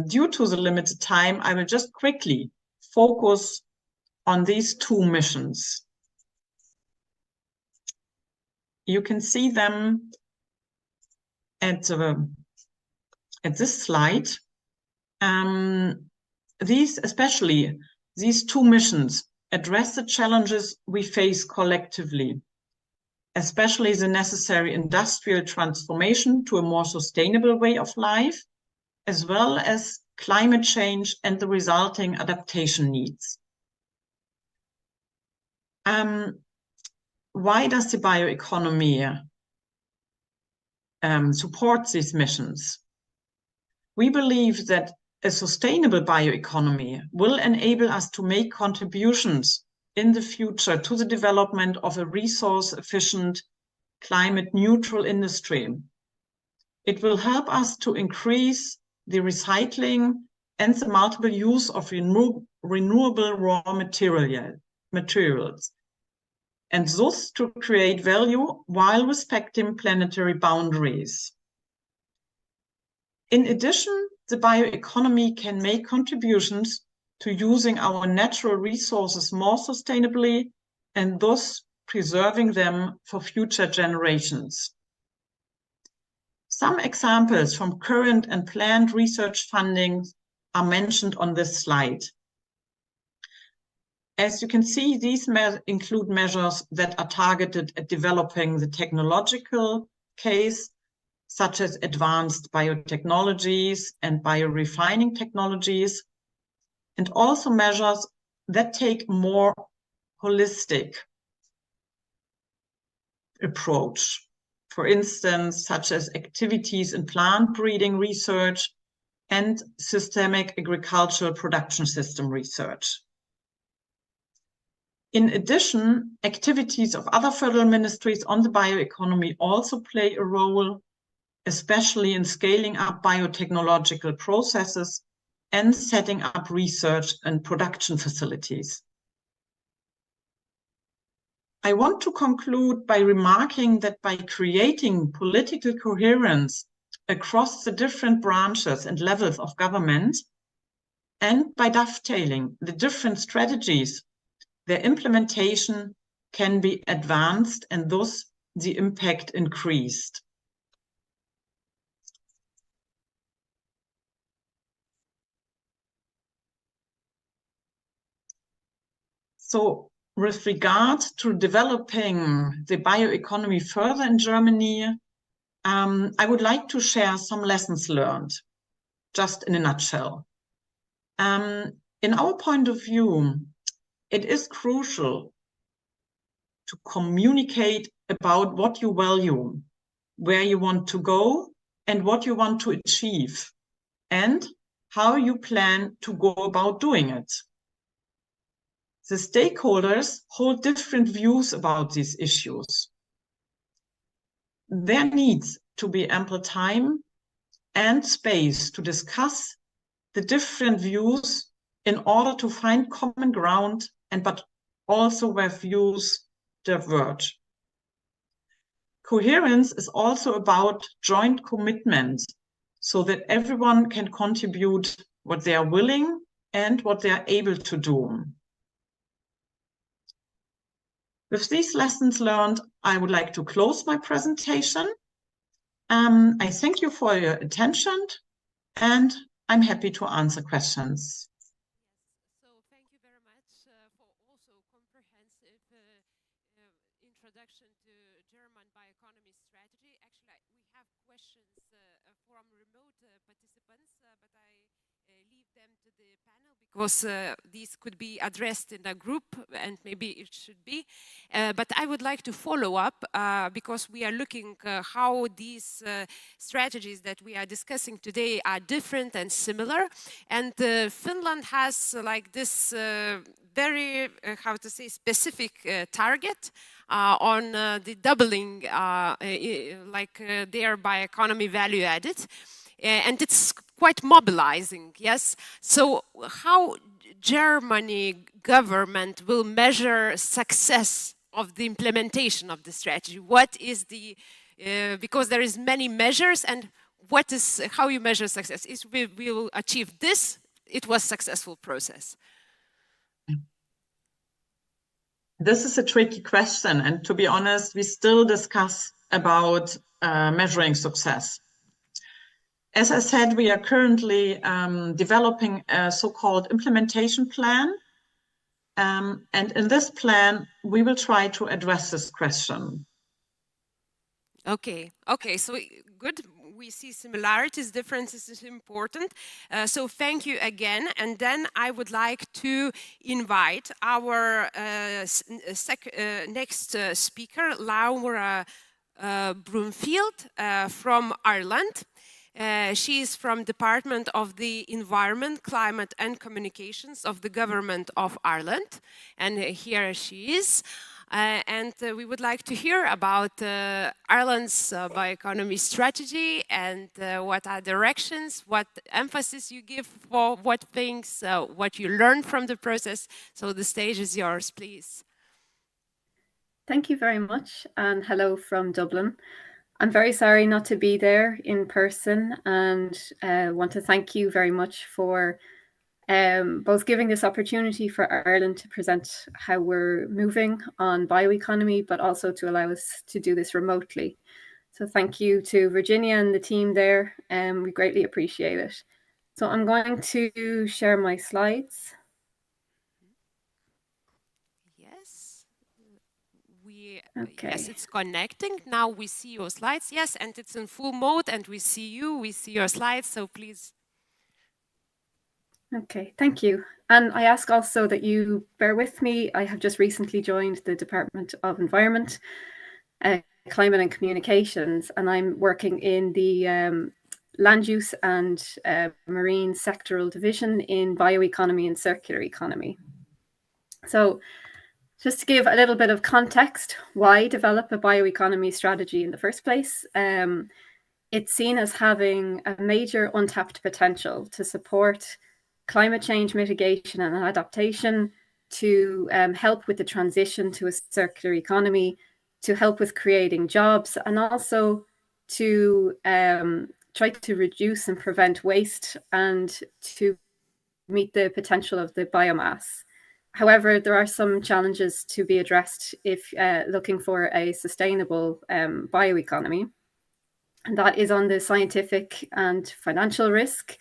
due to the limited time, I will just quickly focus on these 2 missions. You can see them at this slide. Especially these 2 missions address the challenges we face collectively, especially the necessary industrial transformation to a more sustainable way of life, as well as climate change and the resulting adaptation needs. Why does the bioeconomy support these missions? We believe that a sustainable bioeconomy will enable us to make contributions in the future to the development of a resource-efficient, climate-neutral industry. It will help us to increase the recycling and the multiple use of renewable raw materials, and thus to create value while respecting planetary boundaries. In addition, the bioeconomy can make contributions to using our natural resources more sustainably and thus preserving them for future generations. Some examples from current and planned research funding are mentioned on this slide. As you can see, these include measures that are targeted at developing the technological case, such as advanced biotechnologies and biorefining technologies, and also measures that take a more holistic approach. For instance, such as activities in plant breeding research and systemic agricultural production system research. In addition, activities of other federal ministries on the bioeconomy also play a role, especially in scaling up biotechnological processes and setting up research and production facilities. I want to conclude by remarking that by creating political coherence across the different branches and levels of government, and by dovetailing the different strategies, their implementation can be advanced and thus the impact increased. So, with regard to developing the bioeconomy further in Germany, I would like to share some lessons learned, just in a nutshell. In our point of view, it is crucial to communicate about what you value, where you want to go, and what you want to achieve, and how you plan to go about doing it. The stakeholders hold different views about these issues. There needs to be ample time and space to discuss the different views in order to find common ground, but also where views diverge. Coherence is also about joint commitment, so that everyone can contribute what they are willing and what they are able to do. With these lessons learned, I would like to close my presentation. I thank you for your attention, and I'm happy to answer questions. So thank you very much for also comprehensive introduction to German bioeconomy strategy. Actually, we have questions from remote participants, but I leave them to the panel because these could be addressed in a group, and maybe it should be. But I would like to follow up because we are looking how these strategies that we are discussing today are different and similar. And Finland has like this very, how to say, specific target on the doubling their bioeconomy value added. And it's quite mobilizing, yes? So how Germany government will measure success of the implementation of the strategy? What is the, because there is many measures, and what is, how you measure success? Is we will achieve this, it was successful process. This is a tricky question, and to be honest, we still discuss about measuring success. As I said, we are currently developing a so-called implementation plan. And in this plan, we will try to address this question. Okay, so good. We see similarities, differences is important. So thank you again. And then I would like to invite our next speaker, Laura Broomfield from Ireland. She is from Department of the Environment, Climate and Communications of the Government of Ireland. And here she is. And we would like to hear about Ireland's bioeconomy strategy and what are directions, what emphasis you give for what things, what you learned from the process. So the stage is yours, please. Thank you very much, and hello from Dublin. I'm very sorry not to be there in person, and want to thank you very much for both giving this opportunity for Ireland to present how we're moving on bioeconomy, but also to allow us to do this remotely. So thank you to Virginia and the team there, and we greatly appreciate it. So I'm going to share my slides. Yes. Okay. Yes, it's connecting. Now we see your slides. Yes, and it's in full mode, and we see you, we see your slides, so please. Okay, thank you. And I ask also that you bear with me. I have just recently joined the Department of Environment, Climate and Communications, and I'm working in the Land Use and Marine Sectoral Division in Bioeconomy and Circular Economy. So just to give a little bit of context, why develop a bioeconomy strategy in the first place? It's seen as having a major untapped potential to support climate change mitigation and adaptation, to help with the transition to a circular economy, to help with creating jobs, and also to try to reduce and prevent waste and to meet the potential of the biomass. However, there are some challenges to be addressed if looking for a sustainable bioeconomy, and that is on the scientific and financial risk.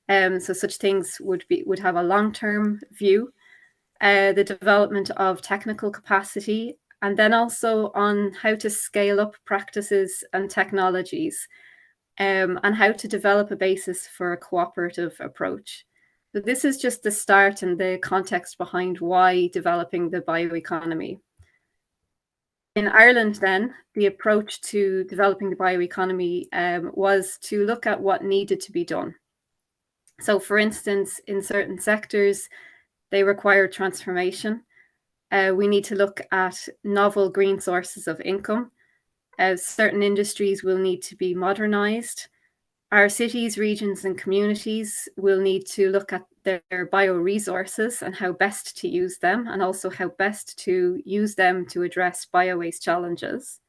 So such things would have a long-term view, the development of technical capacity, and then also on how to scale up practices and technologies, and how to develop a basis for a cooperative approach. So this is just the start and the context behind why developing the bioeconomy. In Ireland, then, the approach to developing the bioeconomy was to look at what needed to be done. So, for instance, in certain sectors, they require transformation. We need to look at novel green sources of income. Certain industries will need to be modernized. Our cities, regions, and communities will need to look at their bioresources and how best to use them, and also how best to use them to address biowaste challenges.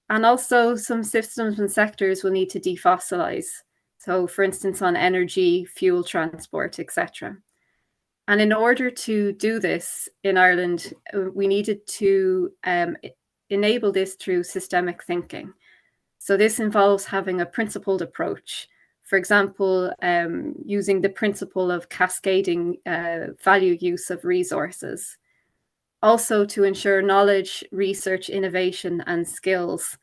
And also some systems and sectors will need to defossilize. So for instance, on energy, fuel transport, etc. And in order to do this in Ireland, we needed to enable this through systemic thinking. So this involves having a principled approach. For example, using the principle of cascading value use of resources. Also to ensure knowledge, research, innovation, and skills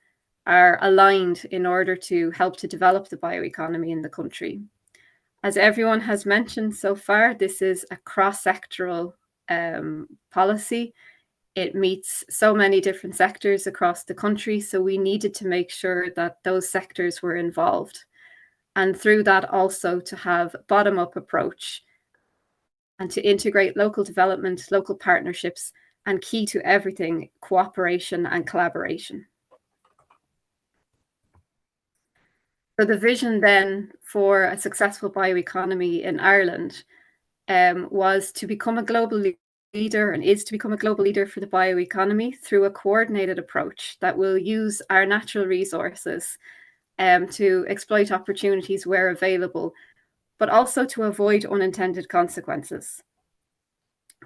are aligned in order to help to develop the bioeconomy in the country. As everyone has mentioned so far, this is a cross-sectoral policy. It meets so many different sectors across the country, so we needed to make sure that those sectors were involved. And through that also to have a bottom-up approach and to integrate local development, local partnerships, and key to everything, cooperation and collaboration. So the vision then for a successful bioeconomy in Ireland was to become a global leader, and is to become a global leader for the bioeconomy through a coordinated approach that will use our natural resources to exploit opportunities where available, but also to avoid unintended consequences.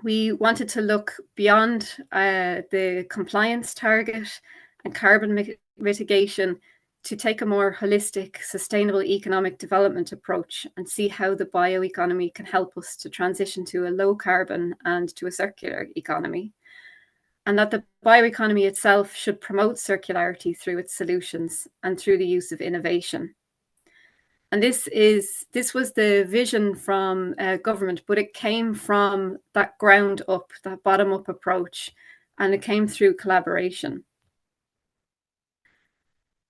We wanted to look beyond the compliance target and carbon mitigation to take a more holistic, sustainable economic development approach and see how the bioeconomy can help us to transition to a low carbon and to a circular economy. And that the bioeconomy itself should promote circularity through its solutions and through the use of innovation. And this was the vision from government, but it came from that ground up, that bottom up approach, and it came through collaboration.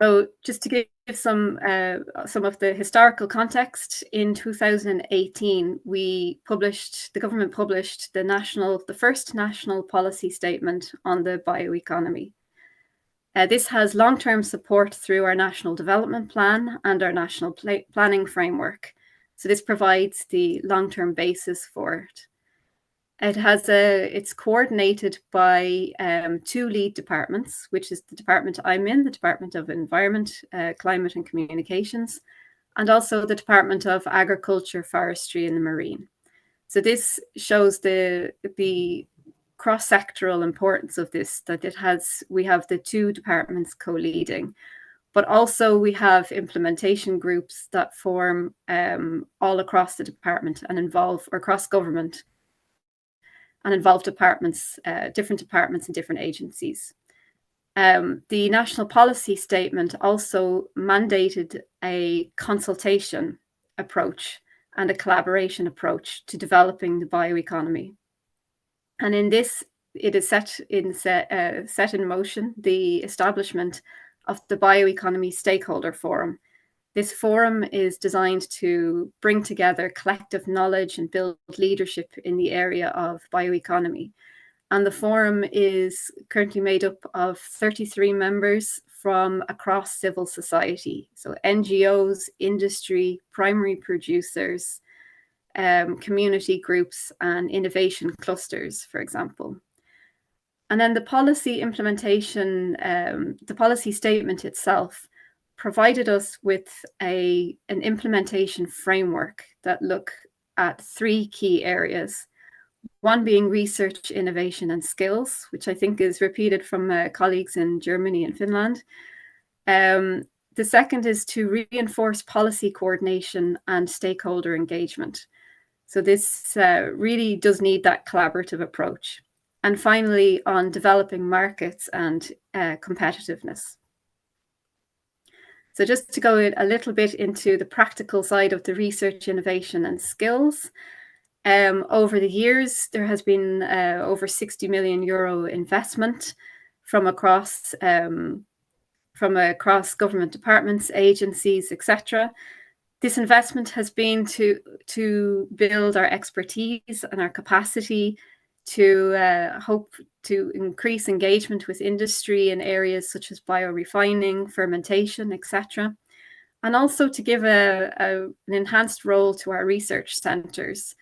So just to give some of the historical context, in 2018, the government published the first national policy statement on the bioeconomy. This has long-term support through our National Development Plan and our National Planning Framework. So this provides the long-term basis for it. It's coordinated by two lead departments, which is the department I'm in, the Department of Environment, Climate and Communications, and also the Department of Agriculture, Forestry and Marine. So this shows the cross-sectoral importance of this, that we have the two departments co-leading, but also we have implementation groups that form all across the department and across government and involve departments, different departments and different agencies. The national policy statement also mandated a consultation approach and a collaboration approach to developing the bioeconomy. And in this, it is set in motion the establishment of the Bioeconomy Stakeholder Forum. This forum is designed to bring together collective knowledge and build leadership in the area of bioeconomy. And the forum is currently made up of 33 members from across civil society. So NGOs, industry, primary producers, community groups and innovation clusters, for example. And then the policy implementation, the policy statement itself provided us with an implementation framework that look at three key areas. One being research, innovation and skills, which I think is repeated from colleagues in Germany and Finland. The second is to reinforce policy coordination and stakeholder engagement. So this really does need that collaborative approach. And finally, on developing markets and competitiveness. So just to go a little bit into the practical side of the research, innovation and skills. Over the years, there has been over 60 million euro investment from across government departments, agencies, etc. This investment has been to build our expertise and our capacity to hope to increase engagement with industry in areas such as biorefining, fermentation, etc. And also to give an enhanced role to our research centres,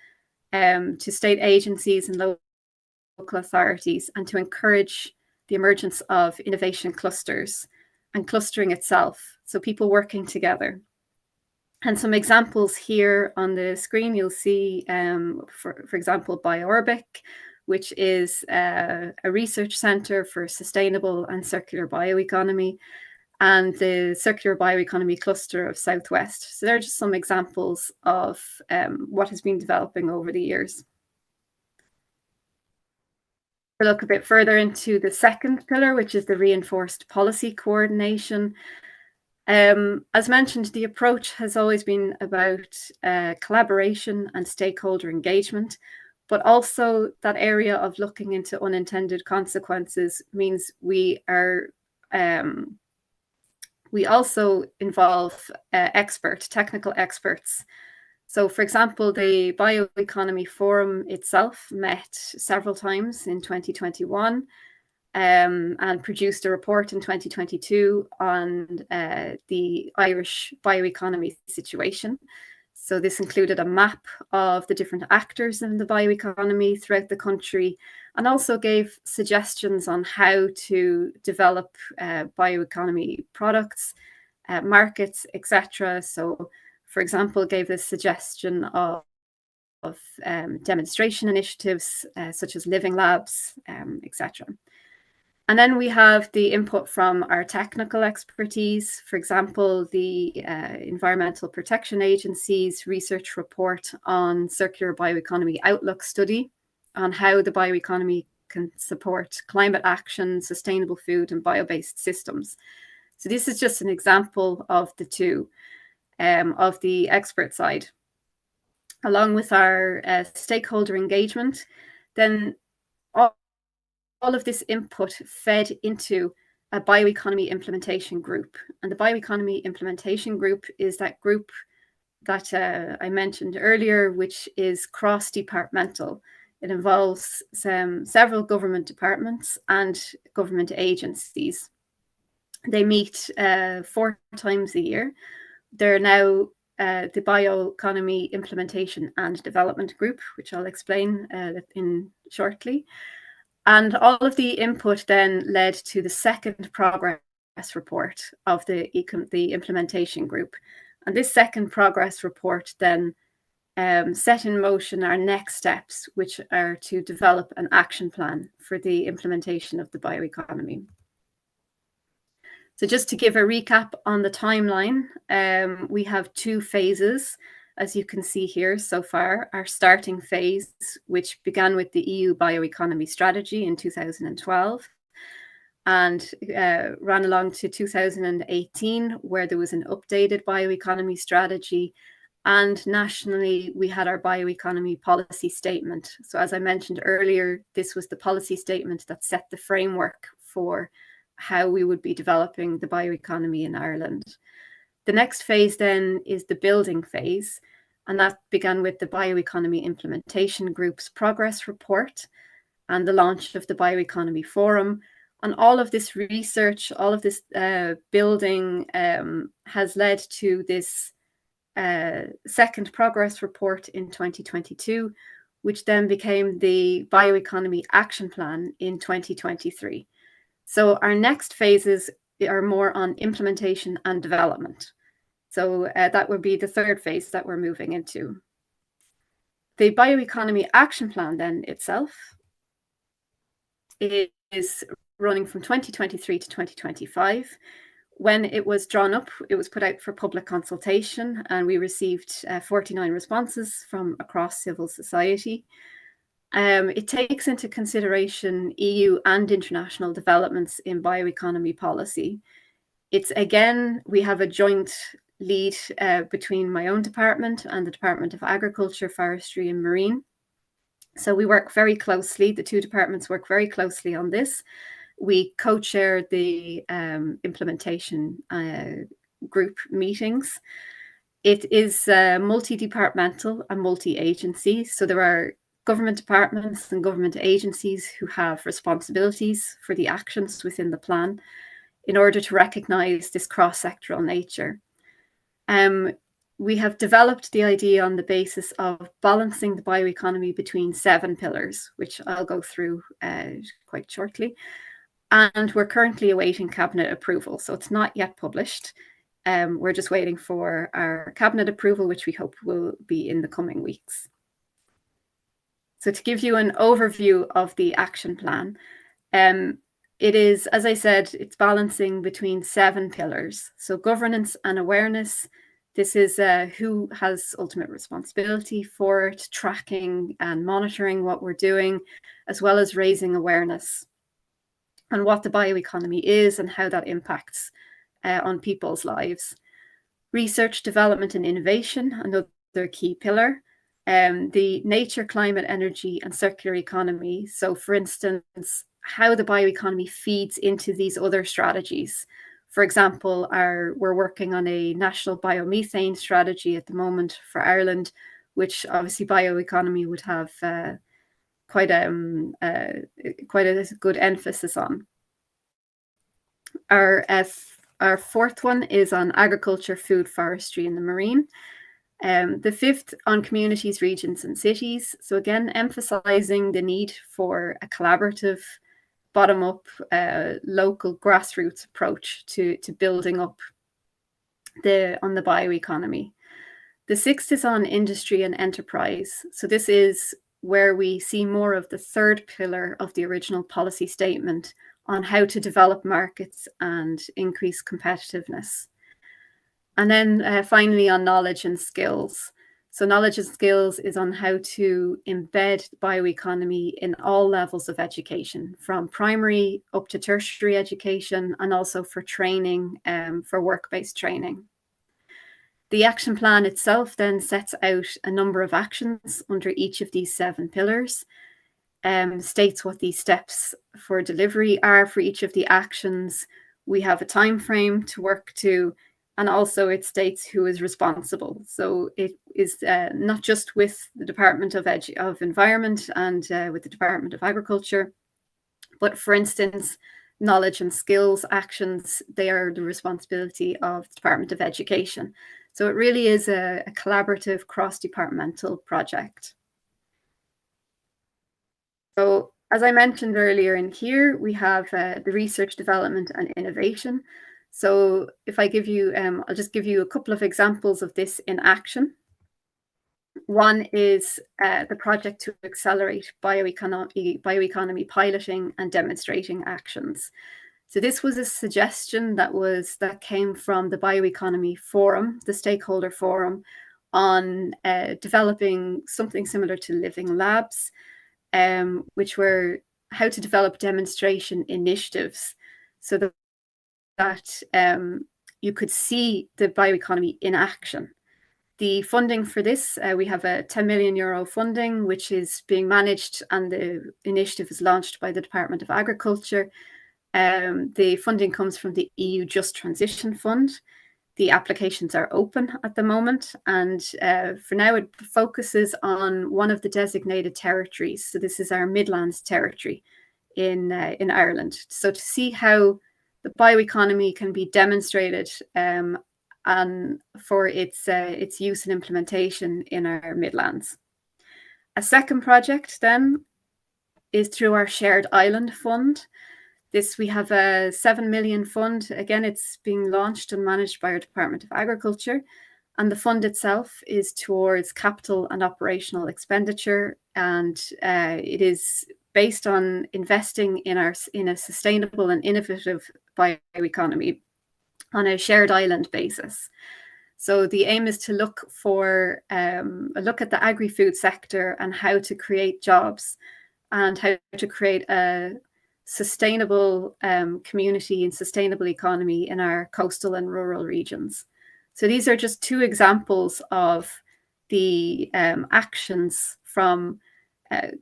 to state agencies and local authorities, and to encourage the emergence of innovation clusters and clustering itself. So people working together. And some examples here on the screen, you'll see, for example, Bioorbic, which is a research center for sustainable and circular bioeconomy, and the Circular Bioeconomy Cluster of Southwest. So they're just some examples of what has been developing over the years. We'll look a bit further into the second pillar, which is the reinforced policy coordination. As mentioned, the approach has always been about collaboration and stakeholder engagement, but also that area of looking into unintended consequences means we also involve technical experts. So, for example, the Bioeconomy Forum itself met several times in 2021 and produced a report in 2022 on the Irish bioeconomy situation. So this included a map of the different actors in the bioeconomy throughout the country, and also gave suggestions on how to develop bioeconomy products, markets, etc. So, for example, gave the suggestion of demonstration initiatives such as living labs, etc. And then we have the input from our technical expertise. For example, the Environmental Protection Agency's research report on circular bioeconomy outlook study on how the bioeconomy can support climate action, sustainable food, and bio-based systems. So this is just an example of the two, of the expert side. Along with our stakeholder engagement, then all of this input fed into a bioeconomy implementation group. And the bioeconomy implementation group is that group that I mentioned earlier, which is cross-departmental. It involves several government departments and government agencies. They meet 4 times a year. They're now the Bioeconomy Implementation and Development Group, which I'll explain in shortly. And all of the input then led to the second progress report of the implementation group. And this second progress report then set in motion our next steps, which are to develop an action plan for the implementation of the bioeconomy. So just to give a recap on the timeline, we have 2 phases, as you can see here so far. Our starting phase, which began with the EU Bioeconomy Strategy in 2012 and ran along to 2018, where there was an updated bioeconomy strategy. And nationally, we had our bioeconomy policy statement. So as I mentioned earlier, this was the policy statement that set the framework for how we would be developing the bioeconomy in Ireland. The next phase then is the building phase, and that began with the Bioeconomy Implementation Group's progress report and the launch of the Bioeconomy Forum. And all of this research, all of this building has led to this second progress report in 2022, which then became the Bioeconomy Action Plan in 2023. So our next phases are more on implementation and development. So that would be the third phase that we're moving into. The Bioeconomy Action Plan then itself is running from 2023 to 2025. When it was drawn up, it was put out for public consultation, and we received 49 responses from across civil society. It takes into consideration EU and international developments in bioeconomy policy. It's again, we have a joint lead between my own department and the Department of Agriculture, Forestry and Marine. So we work very closely, the 2 departments work very closely on this. We co-chair the implementation group meetings. It is multi-departmental and multi-agency. So there are government departments and government agencies who have responsibilities for the actions within the plan in order to recognise this cross-sectoral nature. We have developed the idea on the basis of balancing the bioeconomy between 7 pillars, which I'll go through quite shortly. And we're currently awaiting cabinet approval, so it's not yet published. We're just waiting for our cabinet approval, which we hope will be in the coming weeks. So to give you an overview of the action plan, it is, as I said, it's balancing between 7 pillars. So governance and awareness. This is who has ultimate responsibility for it, tracking and monitoring what we're doing, as well as raising awareness on what the bioeconomy is and how that impacts on people's lives. Research, development, and innovation, another key pillar. The nature, climate, energy, and circular economy. So, for instance, how the bioeconomy feeds into these other strategies. For example, we're working on a national biomethane strategy at the moment for Ireland, which obviously bioeconomy would have quite a good emphasis on. Our fourth one is on agriculture, food, forestry, and the marine. The fifth on communities, regions, and cities. So again, emphasizing the need for a collaborative, bottom-up, local grassroots approach to building up on the bioeconomy. The sixth is on industry and enterprise. So this is where we see more of the third pillar of the original policy statement on how to develop markets and increase competitiveness. And then finally on knowledge and skills. So knowledge and skills is on how to embed bioeconomy in all levels of education, from primary up to tertiary education, and also for training, for work-based training. The action plan itself then sets out a number of actions under each of these 7 pillars, states what these steps for delivery are for each of the actions. We have a time frame to work to, and also it states who is responsible. So it is not just with the Department of Environment and with the Department of Agriculture, but for instance, knowledge and skills actions, they are the responsibility of the Department of Education. So it really is a collaborative cross-departmental project. So as I mentioned earlier in here, we have the research, development, and innovation. So if I give you, I'll just give you a couple of examples of this in action. One is the project to accelerate bioeconomy piloting and demonstrating actions. So this was a suggestion that came from the Bioeconomy Forum, the stakeholder forum, on developing something similar to living labs, which were how to develop demonstration initiatives so that you could see the bioeconomy in action. The funding for this, we have a 10 million euro funding, which is being managed, and the initiative is launched by the Department of Agriculture. The funding comes from the EU Just Transition Fund. The applications are open at the moment, and for now it focuses on one of the designated territories. So this is our Midlands territory in Ireland. So to see how the bioeconomy can be demonstrated and for its use and implementation in our Midlands. A second project then is through our Shared Island Fund. This, we have a 7 million fund. Again, it's being launched and managed by our Department of Agriculture. And the fund itself is towards capital and operational expenditure. And it is based on investing in a sustainable and innovative bioeconomy on a shared island basis. So the aim is to look at the agri-food sector and how to create jobs and how to create a sustainable community and sustainable economy in our coastal and rural regions. So these are just 2 examples of the actions from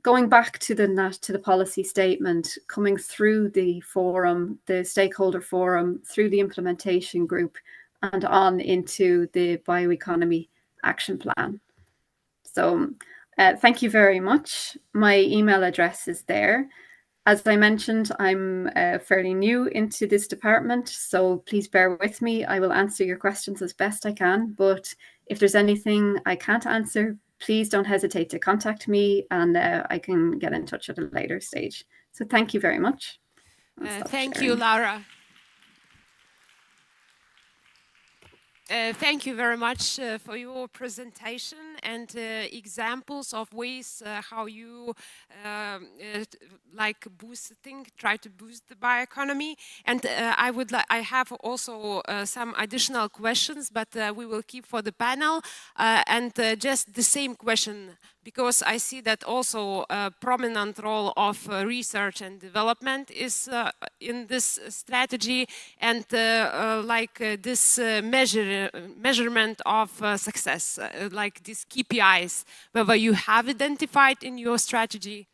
going back to the policy statement, coming through the forum, the stakeholder forum, through the implementation group, and on into the bioeconomy action plan. So thank you very much. My email address is there. As I mentioned, I'm fairly new into this department, so please bear with me. I will answer your questions as best I can, but if there's anything I can't answer, please don't hesitate to contact me, and I can get in touch at a later stage. So thank you very much. Thank you, Laura. Thank you very much for your presentation and examples of ways how you try to boost the bioeconomy. And I have also some additional questions, but we will keep for the panel. And just the same question, because I see that also a prominent role of research and development is in this strategy, and this measurement of success, like these KPIs, whether you have identified in your strategy.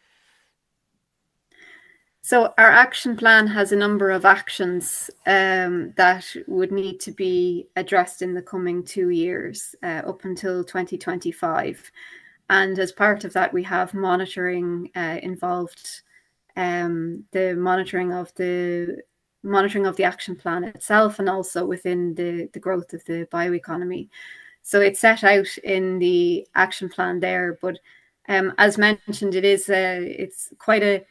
So our action plan has a number of actions that would need to be addressed in the coming 2 years, up until 2025. And as part of that, we have monitoring involved, the monitoring of the action plan itself, and also within the growth of the bioeconomy. So it's set out in the action plan there, but as mentioned, it's quite a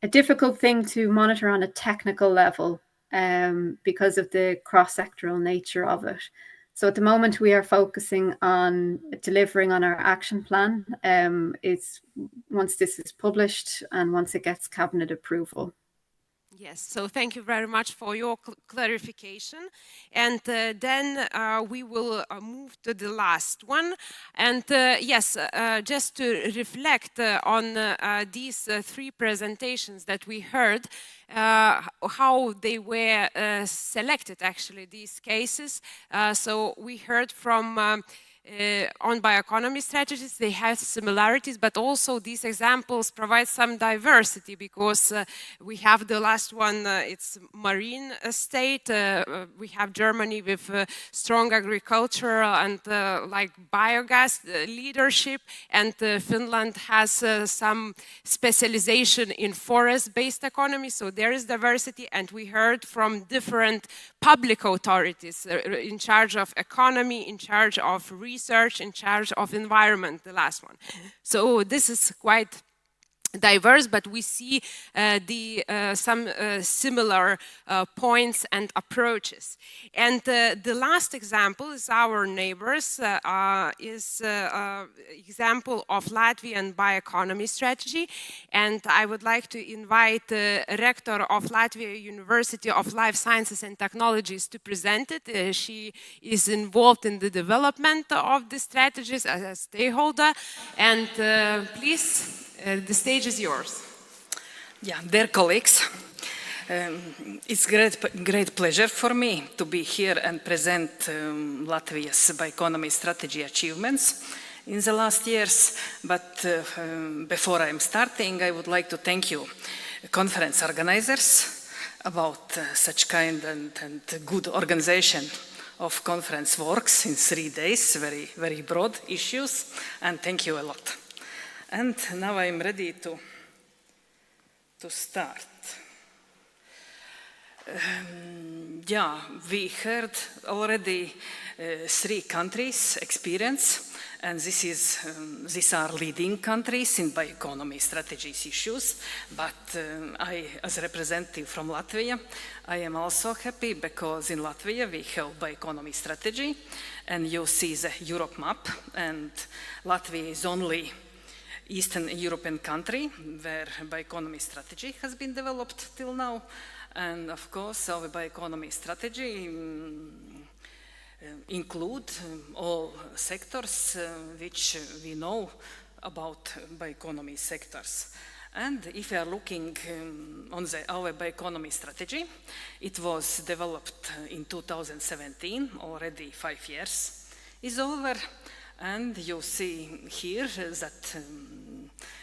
difficult thing to monitor on a technical level because of the cross-sectoral nature of it. So at the moment, we are focusing on delivering on our action plan. It's once this is published and once it gets cabinet approval. Yes, so thank you very much for your clarification. And then we will move to the last one. And yes, just to reflect on these 3 presentations that we heard, how they were selected, actually, these cases. So we heard from on bioeconomy strategies, they have similarities, but also these examples provide some diversity, because we have the last one, it's marine state, we have Germany with strong agriculture and like biogas leadership, and Finland has some specialization in forest-based economy, so there is diversity. And we heard from different public authorities in charge of economy, in charge of research, in charge of environment, the last one. So this is quite diverse, but we see some similar points and approaches. And the last example is our neighbors, is example of Latvian bioeconomy strategy. And I would like to invite the rector of Latvia University of Life Sciences and Technologies to present it. She is involved in the development of the strategies as a stakeholder. And please, the stage is yours. Yeah, dear colleagues, it's great pleasure for me to be here and present Latvia's bioeconomy strategy achievements in the last years. But before I'm starting, I would like to thank you, conference organizers, about such kind and good organization of conference works in 3 days, very broad issues, and thank you a lot. And now I'm ready to start. Yeah, we heard already 3 countries' experience, and these are leading countries in bioeconomy strategies issues. But I, as a representative from Latvia, I am also happy because in Latvia we have bioeconomy strategy, and you see the Europe map, and Latvia is only Eastern European country where bioeconomy strategy has been developed till now. And of course, our bioeconomy strategy include all sectors which we know about bioeconomy sectors. And if we are looking on our bioeconomy strategy, it was developed in 2017, already 5 years is over. And you see here that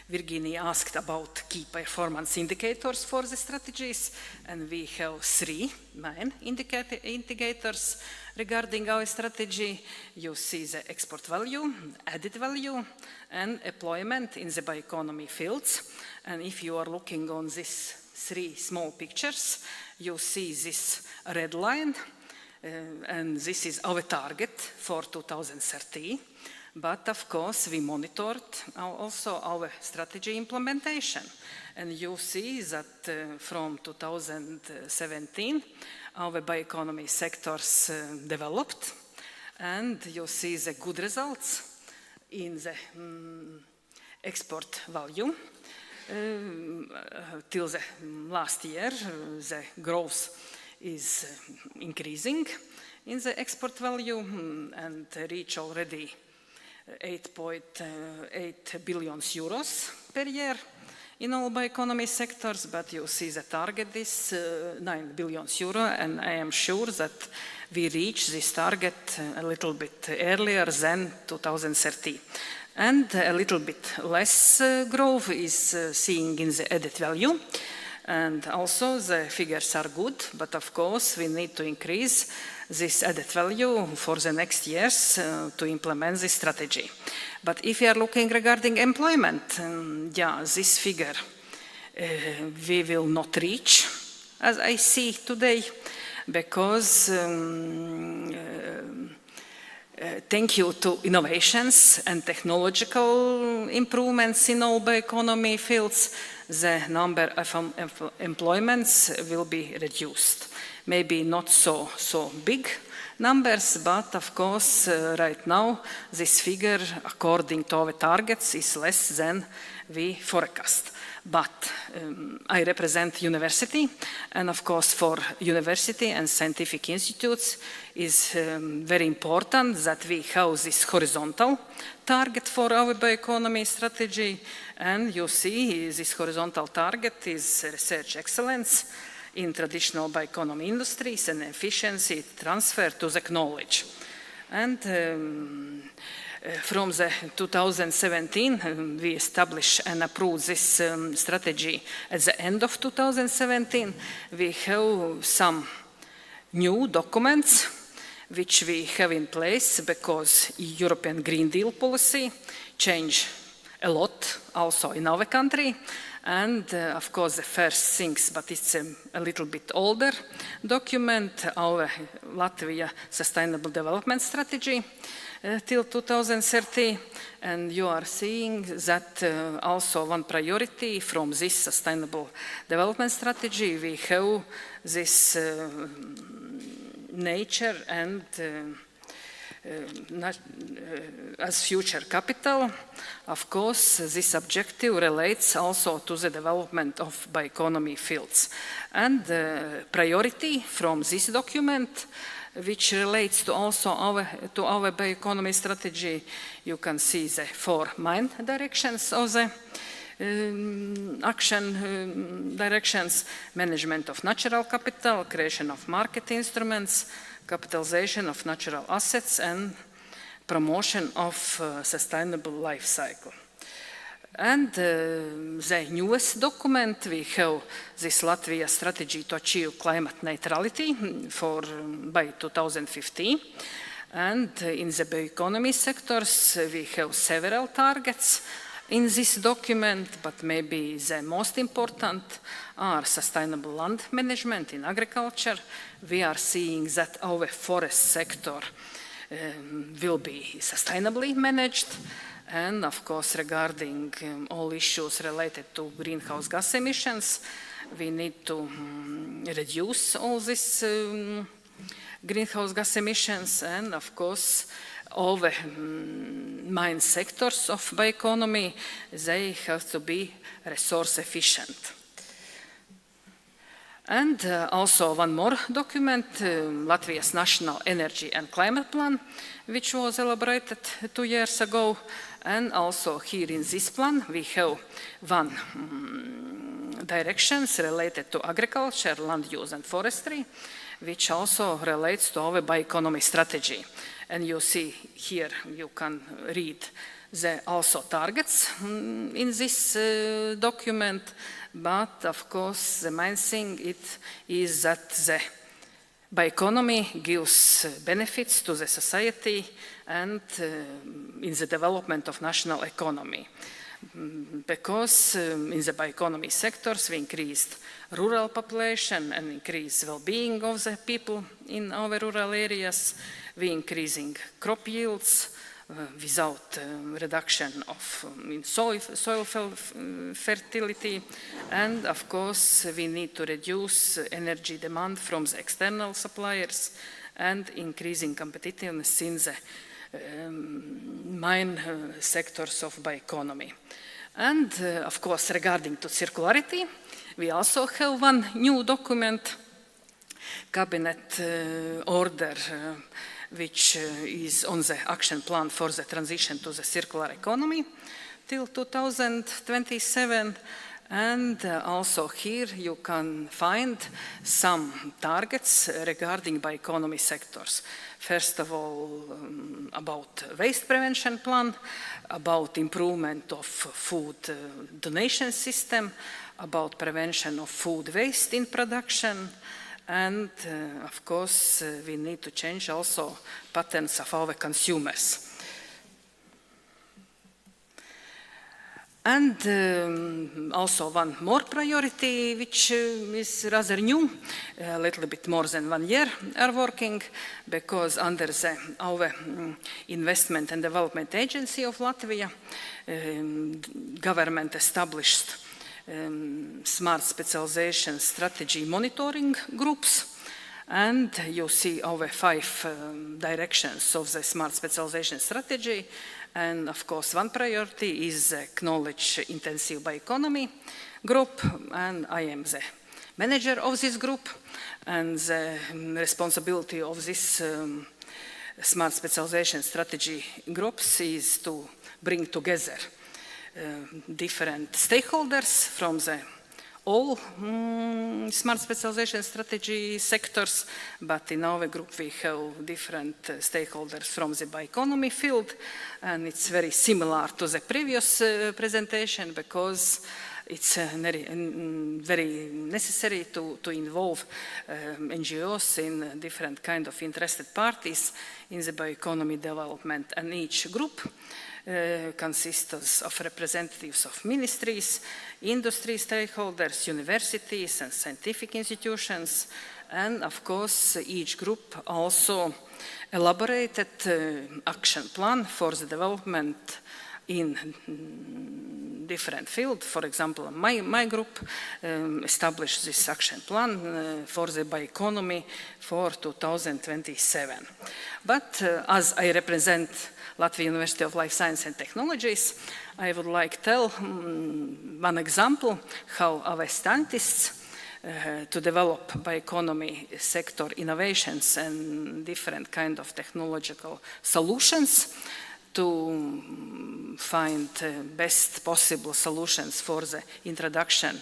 Virginia asked about key performance indicators for the strategies, and we have 3 main indicators regarding our strategy. You see the export value, added value, and employment in the bioeconomy fields. And if you are looking on these 3 small pictures, you see this red line, and this is our target for 2030. But of course, we monitored also our strategy implementation. And you see that from 2017, our bioeconomy sectors developed, and you see the good results in the export value. Till the last year, the growth is increasing in the export value and reach already 8.8 billion euros per year in all bioeconomy sectors, but you see the target is 9 billion euro, and I am sure that we reach this target a little bit earlier than 2030. And a little bit less growth is seeing in the added value. And also the figures are good, but of course we need to increase this added value for the next years to implement this strategy. But if you are looking regarding employment, this figure we will not reach, as I see today, because thank you to innovations and technological improvements in all bioeconomy fields, the number of employments will be reduced. Maybe not so big numbers, but of course right now this figure according to our targets is less than we forecast. But I represent university, and of course for university and scientific institutes is very important that we have this horizontal target for our bioeconomy strategy, and you see this horizontal target is research excellence in traditional bioeconomy industries and efficiency transfer to the knowledge. And from the 2017, we established and approved this strategy at the end of 2017. We have some new documents which we have in place because European Green Deal policy changed a lot also in our country. And of course the first things, but it's a little bit older document, our Latvia Sustainable Development Strategy till 2030, and you are seeing that also one priority from this Sustainable Development Strategy, we have this nature and as future capital. Of course, this objective relates also to the development of bioeconomy fields. And priority from this document, which relates to also our bioeconomy strategy, you can see the 4 main directions of the action directions: management of natural capital, creation of market instruments, capitalization of natural assets, and promotion of sustainable life cycle. And the newest document, we have this Latvia strategy to achieve climate neutrality by 2050. And in the bioeconomy sectors, we have several targets in this document, but maybe the most important are sustainable land management in agriculture. We are seeing that our forest sector will be sustainably managed. And of course, regarding all issues related to greenhouse gas emissions, we need to reduce all these greenhouse gas emissions. And of course, all the main sectors of bioeconomy, they have to be resource efficient. And also one more document, Latvia's National Energy and Climate Plan, which was elaborated 2 years ago. And also here in this plan, we have one directions related to agriculture, land use and forestry, which also relates to our bioeconomy strategy. And you see here, you can read the also targets in this document, but of course the main thing is that the bioeconomy gives benefits to the society and in the development of national economy. Because in the bioeconomy sectors we increased rural population and increased well-being of the people in our rural areas, we increasing crop yields, without reduction of in soil fertility, and of course we need to reduce energy demand from the external suppliers and increasing competitiveness in the main sectors of bioeconomy. And of course, regarding to circularity, we also have one new document, cabinet order, which is on the action plan for the transition to the circular economy till 2027. And also here you can find some targets regarding bioeconomy sectors. First of all, about waste prevention plan, about improvement of food donation system, about prevention of food waste in production, and of course we need to change also patterns of our consumers. And also one more priority, which is rather new, a little bit more than 1 year are working, because under our Investment and Development Agency of Latvia, government established smart specialization strategy monitoring groups. And you see our 5 directions of the smart specialization strategy. And of course, one priority is knowledge intensive bioeconomy group, and I am the manager of this group. And the responsibility of this smart specialization strategy groups is to bring together different stakeholders from the all smart specialization strategy sectors, but in our group we have different stakeholders from the bioeconomy field, and it's very similar to the previous presentation, because it's very necessary to involve NGOs in different kind of interested parties in the bioeconomy development, and each group consists of representatives of ministries, industry stakeholders, universities and scientific institutions, and of course each group also elaborated action plan for the development in different fields. For example, my group established this action plan for the bioeconomy for 2027. But as I represent Latvia University of Life Science and Technologies, I would like to tell one example how our scientists to develop bioeconomy sector innovations and different kind of technological solutions to find best possible solutions for the introduction.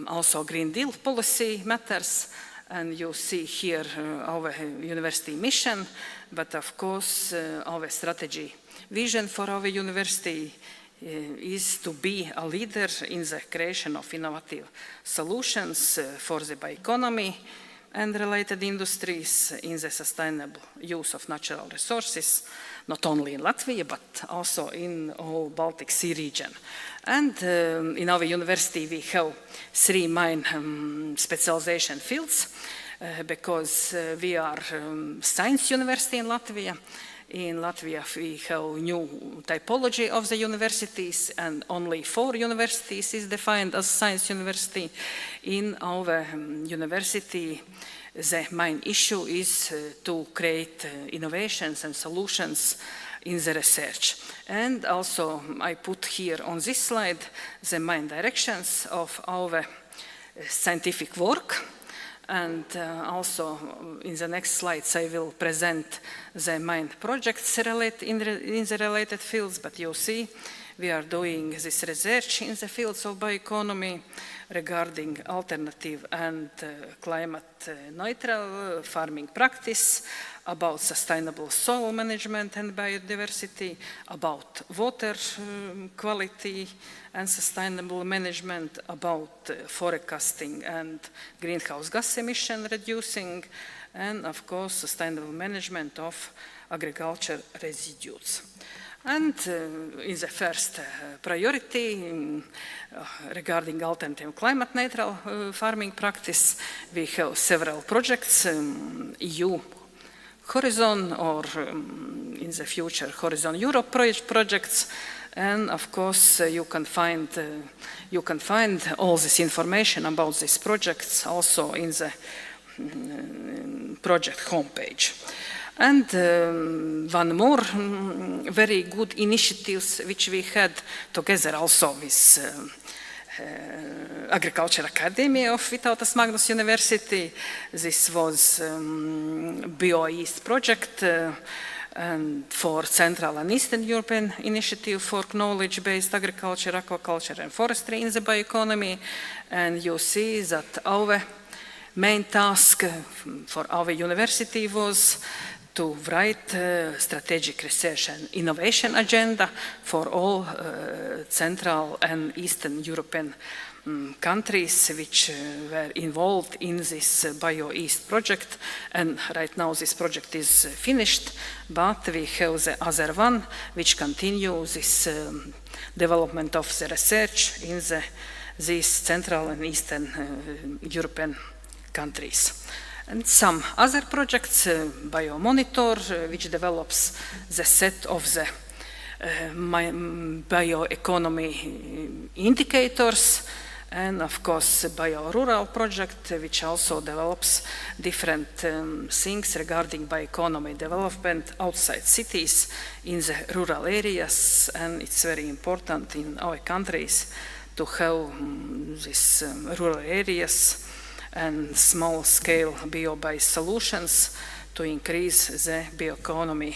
Also Green Deal policy matters, and you see here our university mission, but of course our strategy vision for our university is to be a leader in the creation of innovative solutions for the bioeconomy and related industries in the sustainable use of natural resources, not only in Latvia, but also in all Baltic Sea region. And in our university we have 3 main specialization fields, because we are science university in Latvia. In Latvia we have new typology of the universities, and only 4 universities is defined as science university. In our university the main issue is to create innovations and solutions in the research. And also I put here on this slide the main directions of our scientific work. And also in the next slides I will present the main projects in the related fields, but you'll see we are doing this research in the fields of bioeconomy regarding alternative and climate neutral farming practice, about sustainable soil management and biodiversity, about water quality and sustainable management, about forecasting and greenhouse gas emission reducing, and of course sustainable management of agriculture residues. And in the first priority regarding alternative climate neutral farming practice, we have several projects, EU Horizon or in the future Horizon Europe projects. And of course, you can find all this information about these projects also in the project homepage. And one more very good initiatives which we had together also with Agriculture Academy of Vytautas Magnus University. This was BioEast project and for Central and Eastern European Initiative for Knowledge-Based Agriculture, Aquaculture and Forestry in the Bioeconomy. And you see that our main task for our university was to write strategic research and innovation agenda for all Central and Eastern European countries which were involved in this BioEast project. And right now this project is finished, but we have the other one which continues this development of the research in these Central and Eastern European countries. And some other projects, Biomonitor, which develops the set of the bioeconomy indicators, and of course Bio-Rural project, which also develops different things regarding bioeconomy development outside cities in the rural areas. And it's very important in our countries to have these rural areas and small-scale bio-based solutions to increase the bioeconomy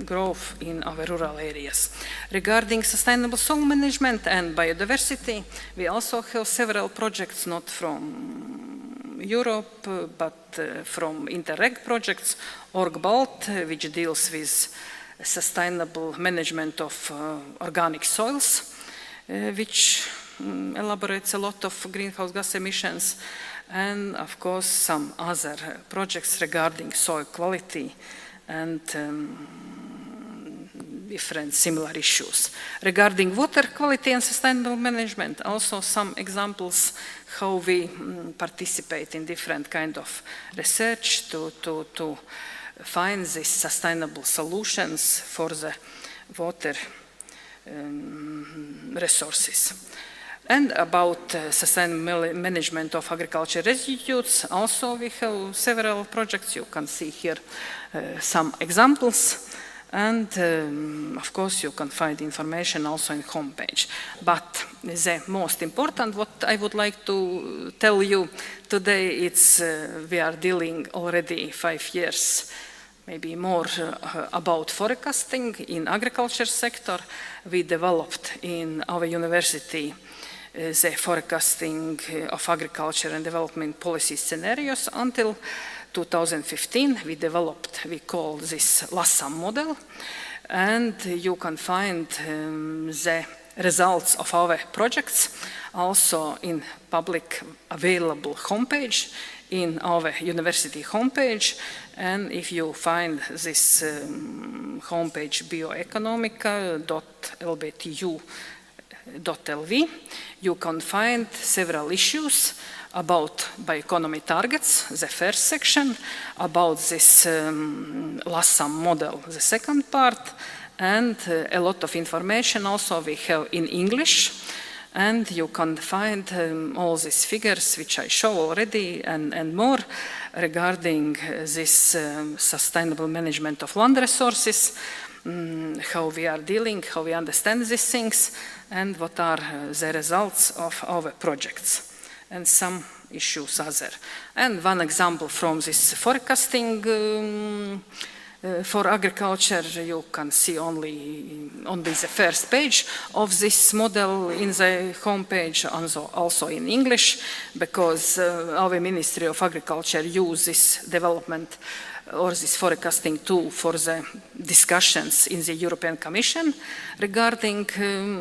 growth in our rural areas. Regarding sustainable soil management and biodiversity, we also have several projects, not from Europe, but from Interreg projects, Org-Balt, which deals with sustainable management of organic soils, which elaborates a lot of greenhouse gas emissions, and of course some other projects regarding soil quality and different similar issues. Regarding water quality and sustainable management, also some examples how we participate in different kind of research to find these sustainable solutions for the water resources. And about sustainable management of agriculture residues, also we have several projects. You can see here some examples. And of course you can find information also in homepage. But the most important, what I would like to tell you today, it's we are dealing already 5 years, maybe more, about forecasting in agriculture sector. We developed in our university the forecasting of agriculture and development policy scenarios until 2015. We developed, we call this LASAM model, and you can find the results of our projects also in public available homepage, in our university homepage. And if you find this homepage bioeconomica.lbtu.lv, you can find several issues about bioeconomy targets, the first section, about this LASAM model, the second part, and a lot of information also we have in English. And you can find all these figures which I show already and more regarding this sustainable management of land resources, how we are dealing, how we understand these things, and what are the results of our projects, and some issues other. And one example from this forecasting for agriculture, you can see only the first page of this model in the homepage, also in English, because our Ministry of Agriculture uses this development or this forecasting tool for the discussions in the European Commission regarding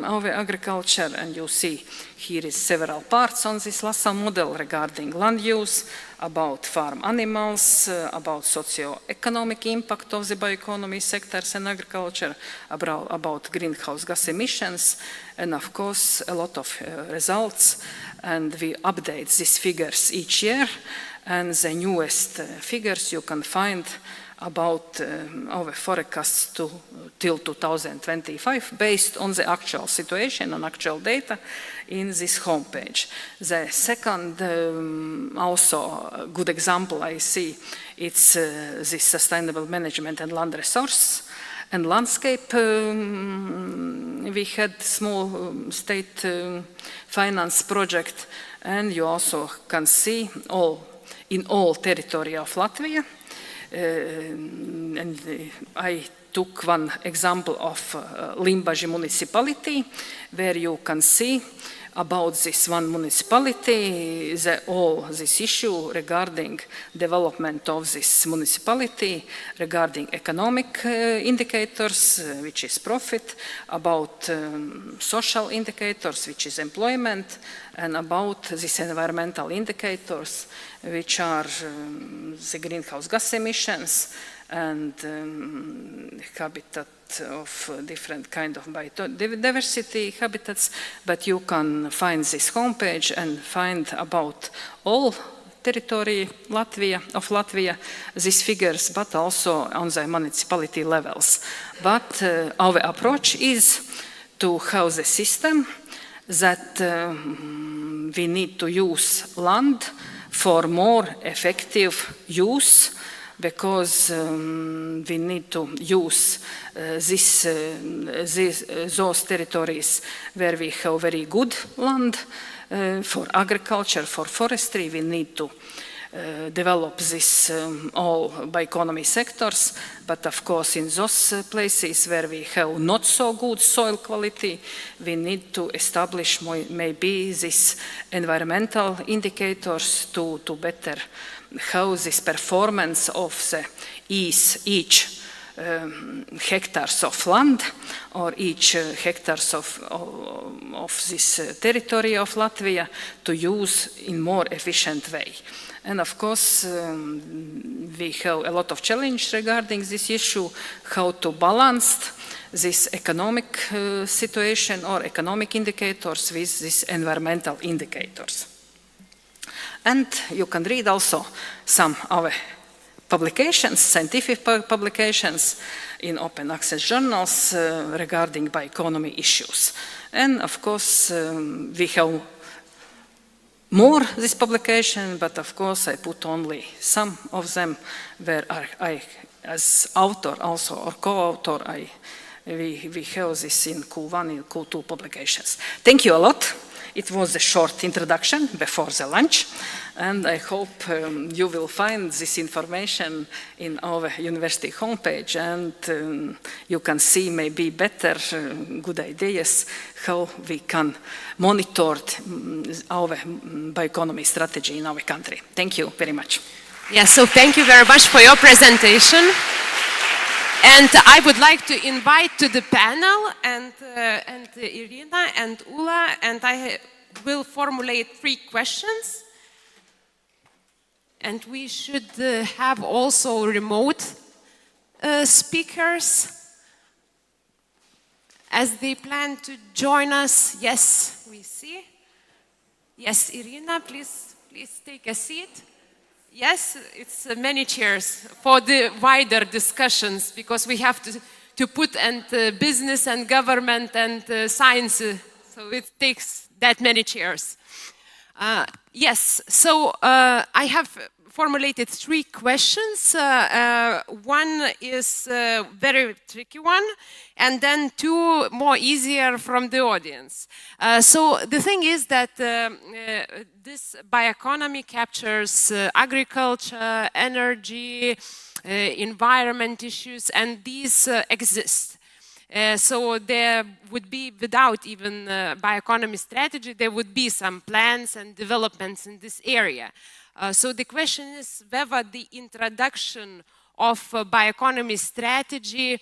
our agriculture. And you see here is several parts on this LASAM model regarding land use, about farm animals, about socio-economic impact of the bioeconomy sectors and agriculture, about greenhouse gas emissions, and of course a lot of results. And we update these figures each year. And the newest figures you can find about our forecasts till 2025 based on the actual situation and actual data in this homepage. The second also good example I see, it's this sustainable management and land resource and landscape. We had small state finance project, and you also can see in all territory of Latvia. And I took one example of Limbaži municipality, where you can see about this one municipality, all this issue regarding development of this municipality, regarding economic indicators, which is profit, about social indicators, which is employment, and about these environmental indicators, which are the greenhouse gas emissions and habitat of different kind of biodiversity habitats. But you can find this homepage and find about all territory of Latvia, these figures, but also on the municipality levels. But our approach is to have the system that we need to use land for more effective use, because we need to use those territories where we have very good land for agriculture, for forestry. We need to develop this all bioeconomy sectors, but of course in those places where we have not so good soil quality, we need to establish maybe these environmental indicators to better how this performance of each hectares of land or each hectares of this territory of Latvia to use in more efficient way. And of course, we have a lot of challenge regarding this issue, how to balance this economic situation or economic indicators with these environmental indicators. And you can read also some of our publications, scientific publications in open access journals regarding bioeconomy issues. And of course, we have more this publication, but of course I put only some of them where I, as author also or co-author, we have this in Q1 and Q2 publications. Thank you a lot. It was a short introduction before the lunch, and I hope you will find this information in our university homepage, and you can see maybe better good ideas how we can monitor our bioeconomy strategy in our country. Thank you very much. Yes, so thank you very much for your presentation. And I would like to invite to the panel and Irina and Ula, and I will formulate 3 questions. And we should have also remote speakers as they plan to join us. Yes, we see. Yes, Irina, please take a seat. Yes, it's many chairs for the wider discussions, because we have to put business and government and science, so it takes that many chairs. Yes, so I have formulated 3 questions. One is a very tricky one, and then 2 more easier from the audience. So the thing is that this bioeconomy captures agriculture, energy, environment issues, and these exist. So there would be, without even bioeconomy strategy, there would be some plans and developments in this area. So the question is whether the introduction of bioeconomy strategy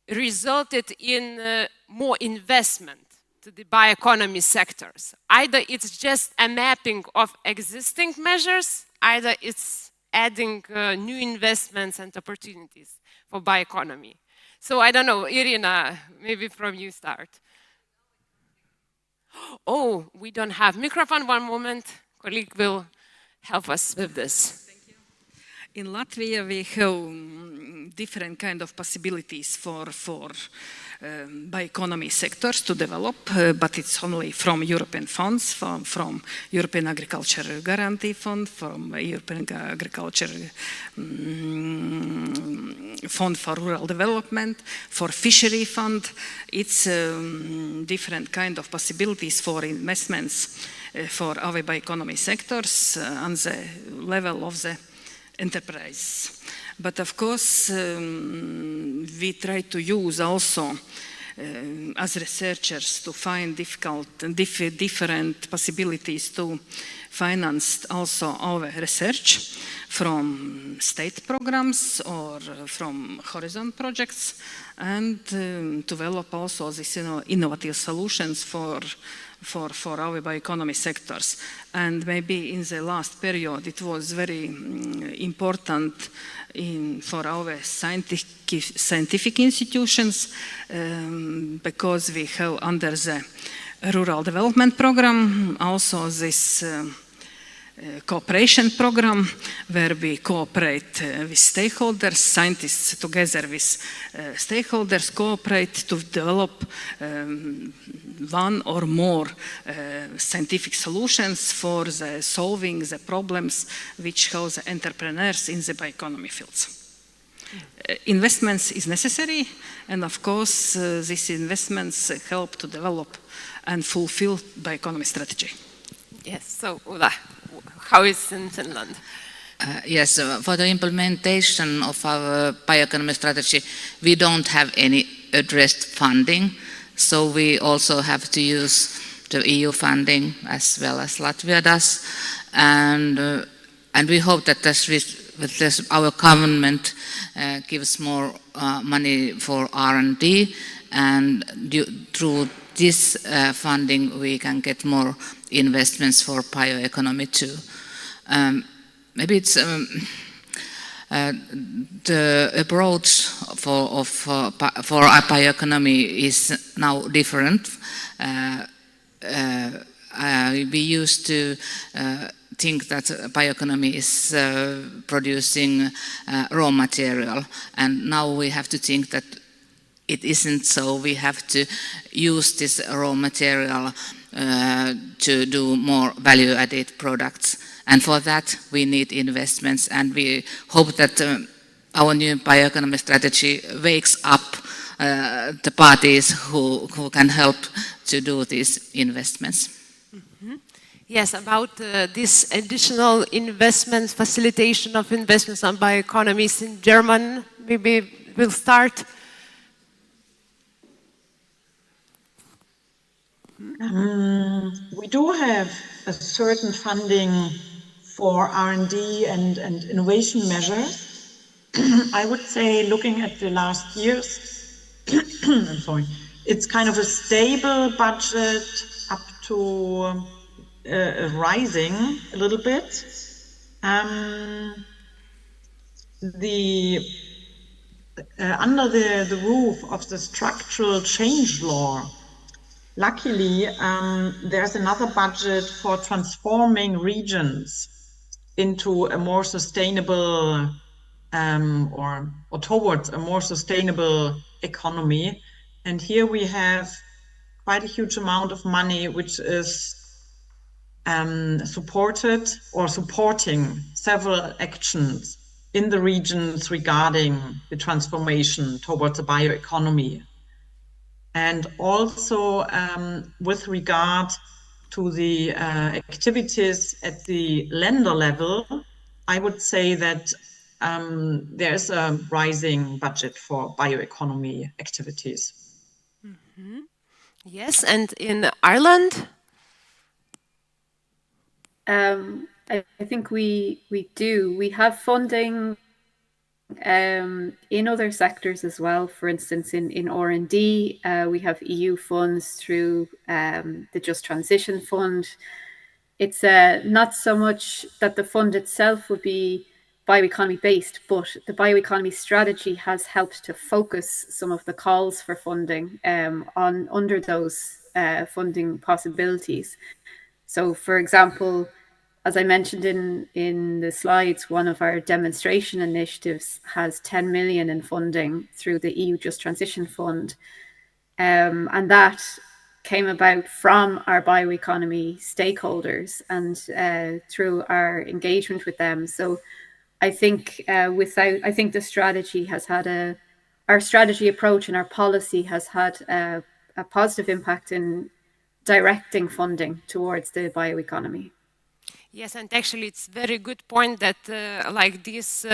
resulted in more investment to the bioeconomy sectors. Either it's just a mapping of existing measures, either it's adding new investments and opportunities for bioeconomy. So I don't know, Irina, maybe from you start. Oh, we don't have microphone. One moment, colleague will help us with this. Thank you. In Latvia, we have different kind of possibilities for bioeconomy sectors to develop, but it's only from European funds, from European Agriculture Guarantee Fund, from European Agriculture Fund for Rural Development, for Fishery Fund. It's different kind of possibilities for investments for our bioeconomy sectors on the level of the enterprise. But of course, we try to use also as researchers to find different possibilities to finance also our research from state programs or from Horizon projects, and develop also these innovative solutions for our bioeconomy sectors. And maybe in the last period it was very important for our scientific institutions, because we have under the rural development program also this cooperation program where we cooperate with stakeholders, scientists together with stakeholders cooperate to develop one or more scientific solutions for solving the problems which have the entrepreneurs in the bioeconomy fields. Investments is necessary, and of course these investments help to develop and fulfill bioeconomy strategy. Yes, so Ulla, how is in Finland? Yes, for the implementation of our bioeconomy strategy, we don't have any addressed funding, so we also have to use the EU funding as well as Latvia does, and we hope that with this, our government gives more money for R&D, and through this funding we can get more investments for bioeconomy too. Maybe it's the approach for our bioeconomy is now different. We used to think that bioeconomy is producing raw material, and now we have to think that it isn't so. We have to use this raw material to do more value-added products, and for that we need investments, and we hope that our new bioeconomy strategy wakes up the parties who can help to do these investments. Mm-hmm. Yes, about this additional investments, facilitation of investments on bioeconomies in German, maybe we'll start. We do have a certain funding for R&D and innovation measures. I would say, looking at the last years, I'm sorry, it's kind of a stable budget up to rising a little bit. Under the roof of the structural change law, luckily, there's another budget for transforming regions into a more sustainable or towards a more sustainable economy. And here we have quite a huge amount of money which is supported or supporting several actions in the regions regarding the transformation towards a bioeconomy. And also with regard to the activities at the Länder level, I would say that there's a rising budget for bioeconomy activities. Mm-hmm. Yes, and in Ireland? I think we do. We have funding in other sectors as well. For instance, in R&D, we have EU funds through the Just Transition Fund. It's not so much that the fund itself would be bioeconomy based, but the bioeconomy strategy has helped to focus some of the calls for funding under those funding possibilities. So, for example, as I mentioned in the slides, one of our demonstration initiatives has 10 million in funding through the EU Just Transition Fund. And that came about from our bioeconomy stakeholders and through our engagement with them. So I think I think the strategy has had our strategy approach and our policy has had a positive impact in directing funding towards the bioeconomy. Yes, and actually it's very good point that like this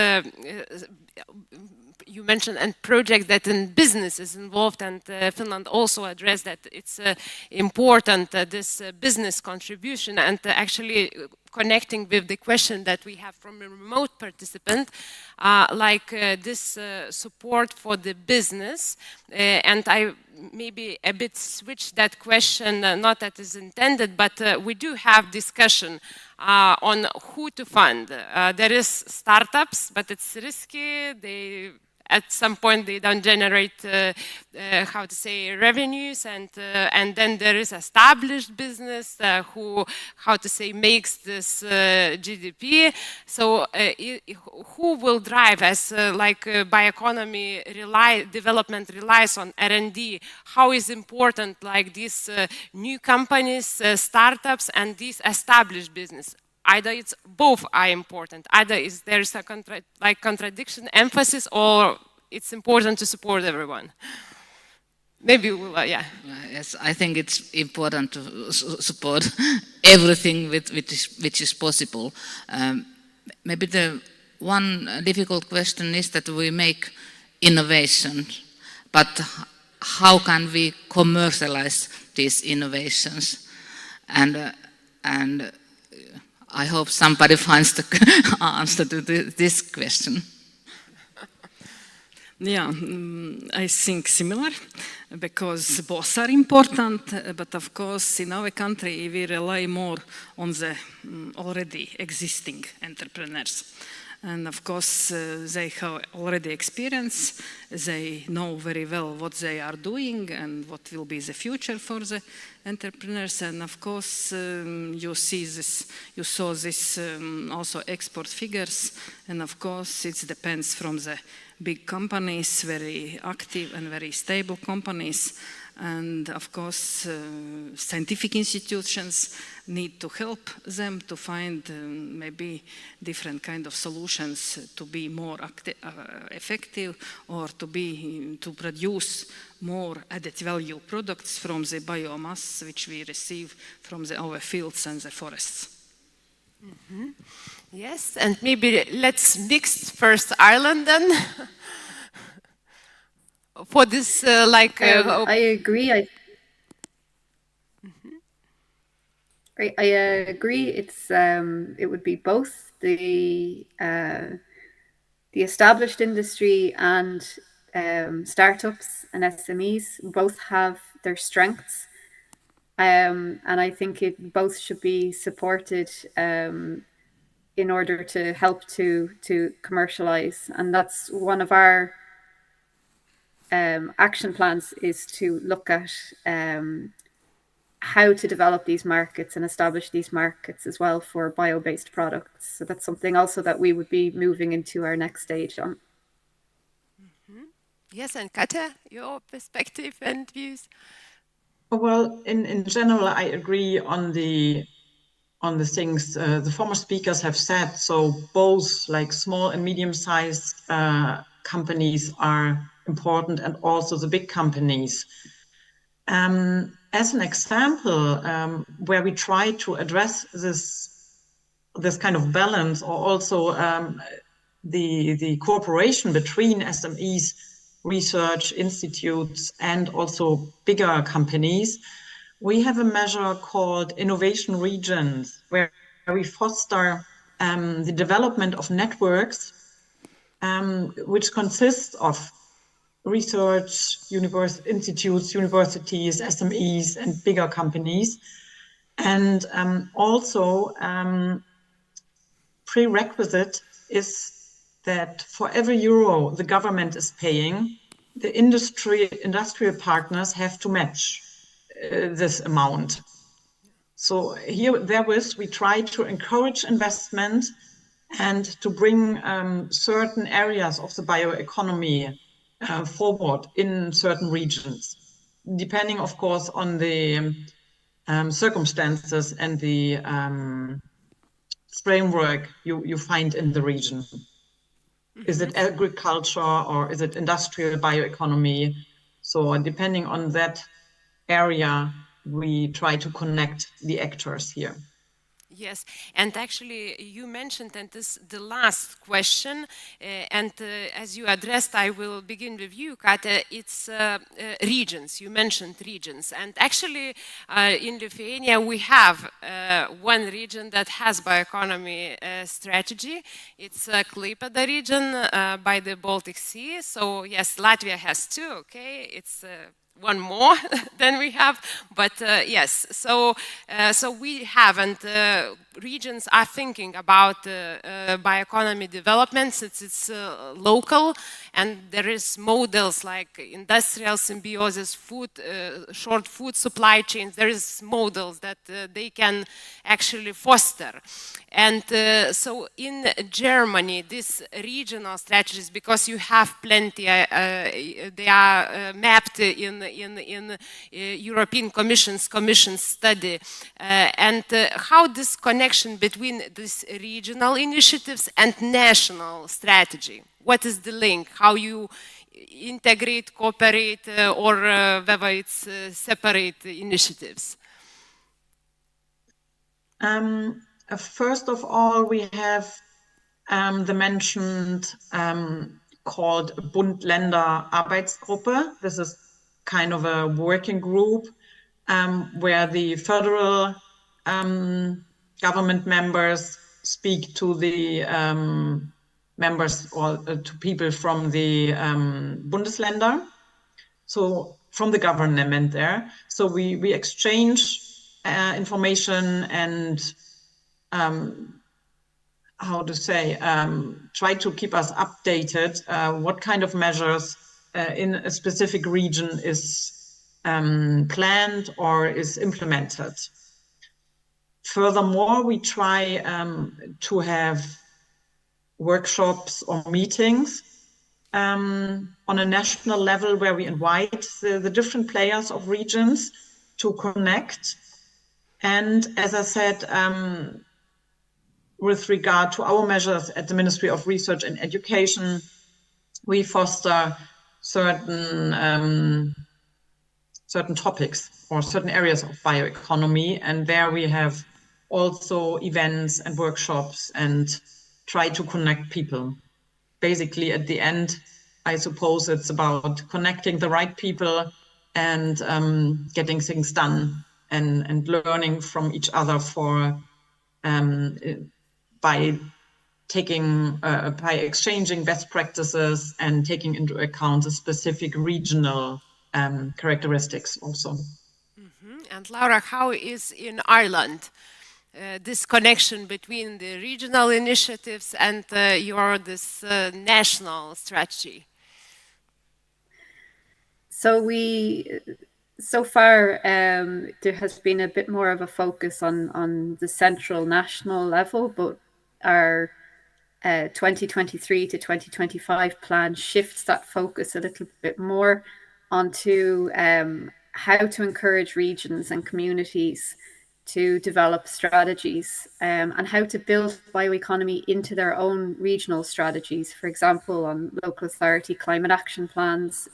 you mentioned and project that in business is involved, and Finland also addressed that it's important this business contribution, and actually connecting with the question that we have from a remote participant, this support for the business, and I maybe a bit switch that question, not that is intended, but we do have discussion on who to fund. There is startups, but it's risky. At some point they don't generate how to say revenues, and then there is established business who how to say makes this GDP. So who will drive as bioeconomy development relies on R&D? How is important like these new companies, startups, and these established business? Either it's both are important. Either there's a contradiction, emphasis, or it's important to support everyone. Maybe we'll, yeah. Yes, I think it's important to support everything which is possible. Maybe the one difficult question is that we make innovation, but how can we commercialize these innovations? And I hope somebody finds the answer to this question. Yeah, I think similar, because both are important, but of course in our country we rely more on the already existing entrepreneurs. And of course they have already experience, they know very well what they are doing and what will be the future for the entrepreneurs. And of course you saw this also export figures, and of course it depends from the big companies, very active and very stable companies. And of course, scientific institutions need to help them to find maybe different kind of solutions to be more effective, or to produce more added value products from the biomass which we receive from our fields and the forests. Mm-hmm. Yes, and maybe let's mix first Ireland then. For this, I agree. I agree. It would be both the established industry and startups and SMEs both have their strengths, and I think both should be supported in order to help to commercialize. And that's one of our action plans, is to look at how to develop these markets and establish these markets as well for bio-based products. So that's something also that we would be moving into our next stage on. Mm-hmm. Yes, and Katja, your perspective and views? Well, in general, I agree on the things the former speakers have said. So both like small and medium-sized companies are important, and also the big companies. As an example, where we try to address this kind of balance, or also the cooperation between SMEs, research institutes, and also bigger companies, we have a measure called innovation regions, where we foster the development of networks, which consists of research, institutes, universities, SMEs, and bigger companies. And also prerequisite is that for every euro the government is paying, the industrial partners have to match this amount. So here, therewith, we try to encourage investment and to bring certain areas of the bioeconomy forward in certain regions, depending, of course, on the circumstances and the framework you find in the region. Is it agriculture or is it industrial bioeconomy? So depending on that area, we try to connect the actors here. Yes, and actually you mentioned, and this the last question, and as you addressed, I will begin with you, Katja, it's regions. You mentioned regions, and actually in Lithuania we have one region that has bioeconomy strategy. It's Klaipėda region by the Baltic Sea. So yes, Latvia has two, okay, it's one more than we have, but yes, so we have, and regions are thinking about bioeconomy development since it's local, and there is models like industrial symbiosis, food, short food supply chains. There is models that they can actually foster, and so in Germany, these regional strategies, because you have plenty, they are mapped in European Commission's study, and how this connection between these regional initiatives and national strategy. What is the link? How you integrate, cooperate, or whether it's separate initiatives? First of all, we have the mentioned called Bund-Länder-Arbeitsgruppe. This is kind of a working group where the federal government members speak to the members or to people from the Bundesländer, so from the government there. So we exchange information and how to say, try to keep us updated what kind of measures in a specific region is planned or is implemented. Furthermore, we try to have workshops or meetings on a national level where we invite the different players of regions to connect. And as I said, with regard to our measures at the Ministry of Research and Education, we foster certain topics or certain areas of bioeconomy, and there we have also events and workshops and try to connect people. Basically, at the end, I suppose it's about connecting the right people and getting things done and learning from each other by exchanging best practices and taking into account the specific regional characteristics also. Mm-hmm. And Laura, how is in Ireland this connection between the regional initiatives and this national strategy? So far, there has been a bit more of a focus on the central national level, but our 2023 to 2025 plan shifts that focus a little bit more onto how to encourage regions and communities to develop strategies and how to build bioeconomy into their own regional strategies, for example, on local authority climate action plans,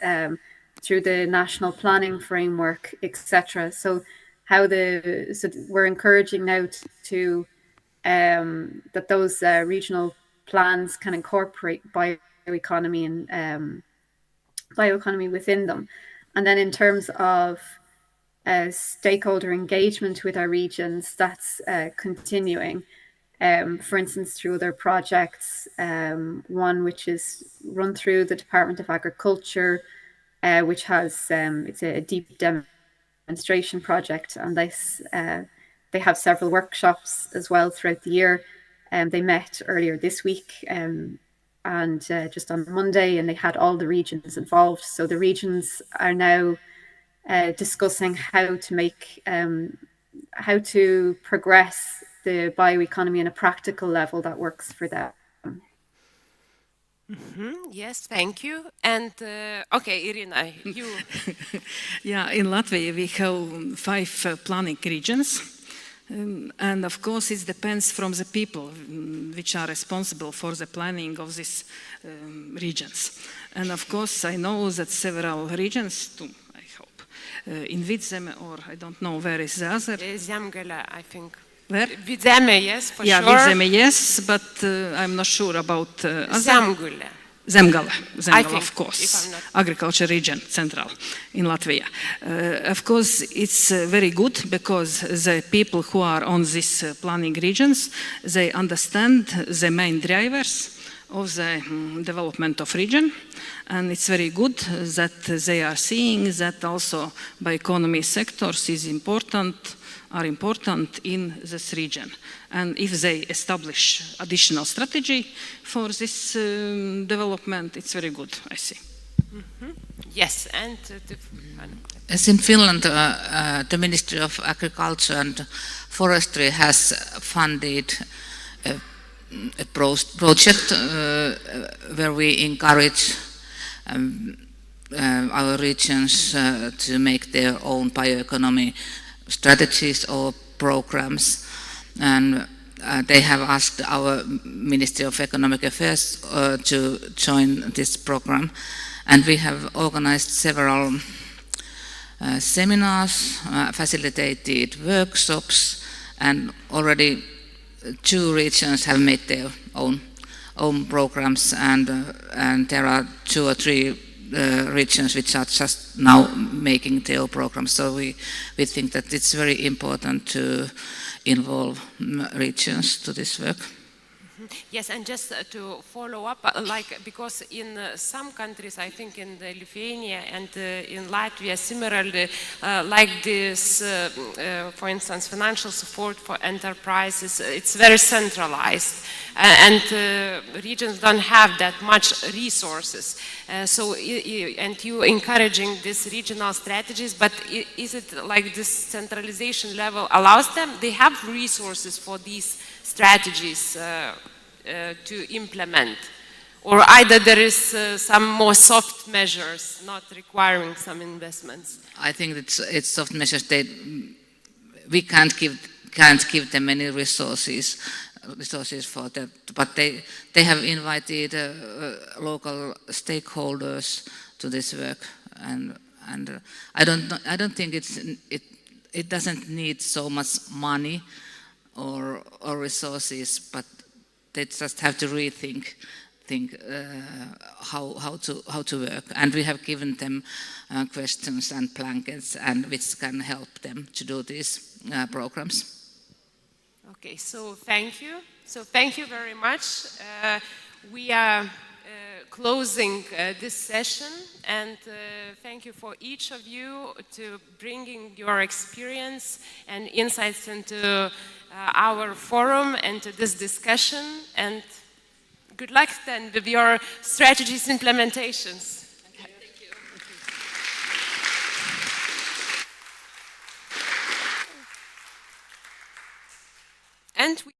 through the national planning framework, etc. So we're encouraging now to that those regional plans can incorporate bioeconomy and bioeconomy within them. And then in terms of stakeholder engagement with our regions, that's continuing. For instance, through other projects, one which is run through the Department of Agriculture, which has it's a deep demonstration project, and they have several workshops as well throughout the year. They met earlier this week and just on Monday, and they had all the regions involved. So the regions are now discussing how to make how to progress the bioeconomy on a practical level that works for them. Yes, thank you. And okay, Irina, you. Yeah, in Latvia we have 5 planning regions. And of course it depends from the people which are responsible for the planning of these regions. And of course I know that several regions too, I hope, in Vidzeme, or I don't know where is the other. Zemgale, I think. Where? Vidzeme, yes, for Yeah, sure. Vidzeme, yes, but I'm not sure about other. Zemgale. Zemgale, of course, not... agriculture region, central in Latvia. Of course, it's very good because the people who are on these planning regions, they understand the main drivers of the development of region, and it's very good that they are seeing that also bioeconomy sectors are important in this region. And if they establish additional strategy for this development, it's very good, I see. Yes, and as in Finland, the Ministry of Agriculture and Forestry has funded a project where we encourage our regions to make their own bioeconomy strategies or programs, and they have asked our Ministry of Economic Affairs to join this program, and we have organized several seminars, facilitated workshops, and already 2 regions have made their own programs, and there are 2 or 3 regions which are just now making their programs. So we think that it's very important to involve regions to this work. Yes, and just to follow up, because in some countries, I think in Lithuania and in Latvia, similarly, like this, for instance, financial support for enterprises, it's very centralized, and regions don't have that much resources. And you encouraging these regional strategies, but is it like this centralization level allows them? They have resources for these strategies to implement, or either there is some more soft measures not requiring some investments? I think it's soft measures. We can't give them any resources for that, but they have invited local stakeholders to this work, and I don't think it doesn't need so much money or resources, but they just have to rethink how to work, and we have given them questions and blankets, and which can help them to do these programs. Okay, so thank you. So thank you very much. We are closing this session, and thank you for each of you to bringing your experience and insights into our forum and to this discussion, and good luck then with your strategies implementations. Thank you. And we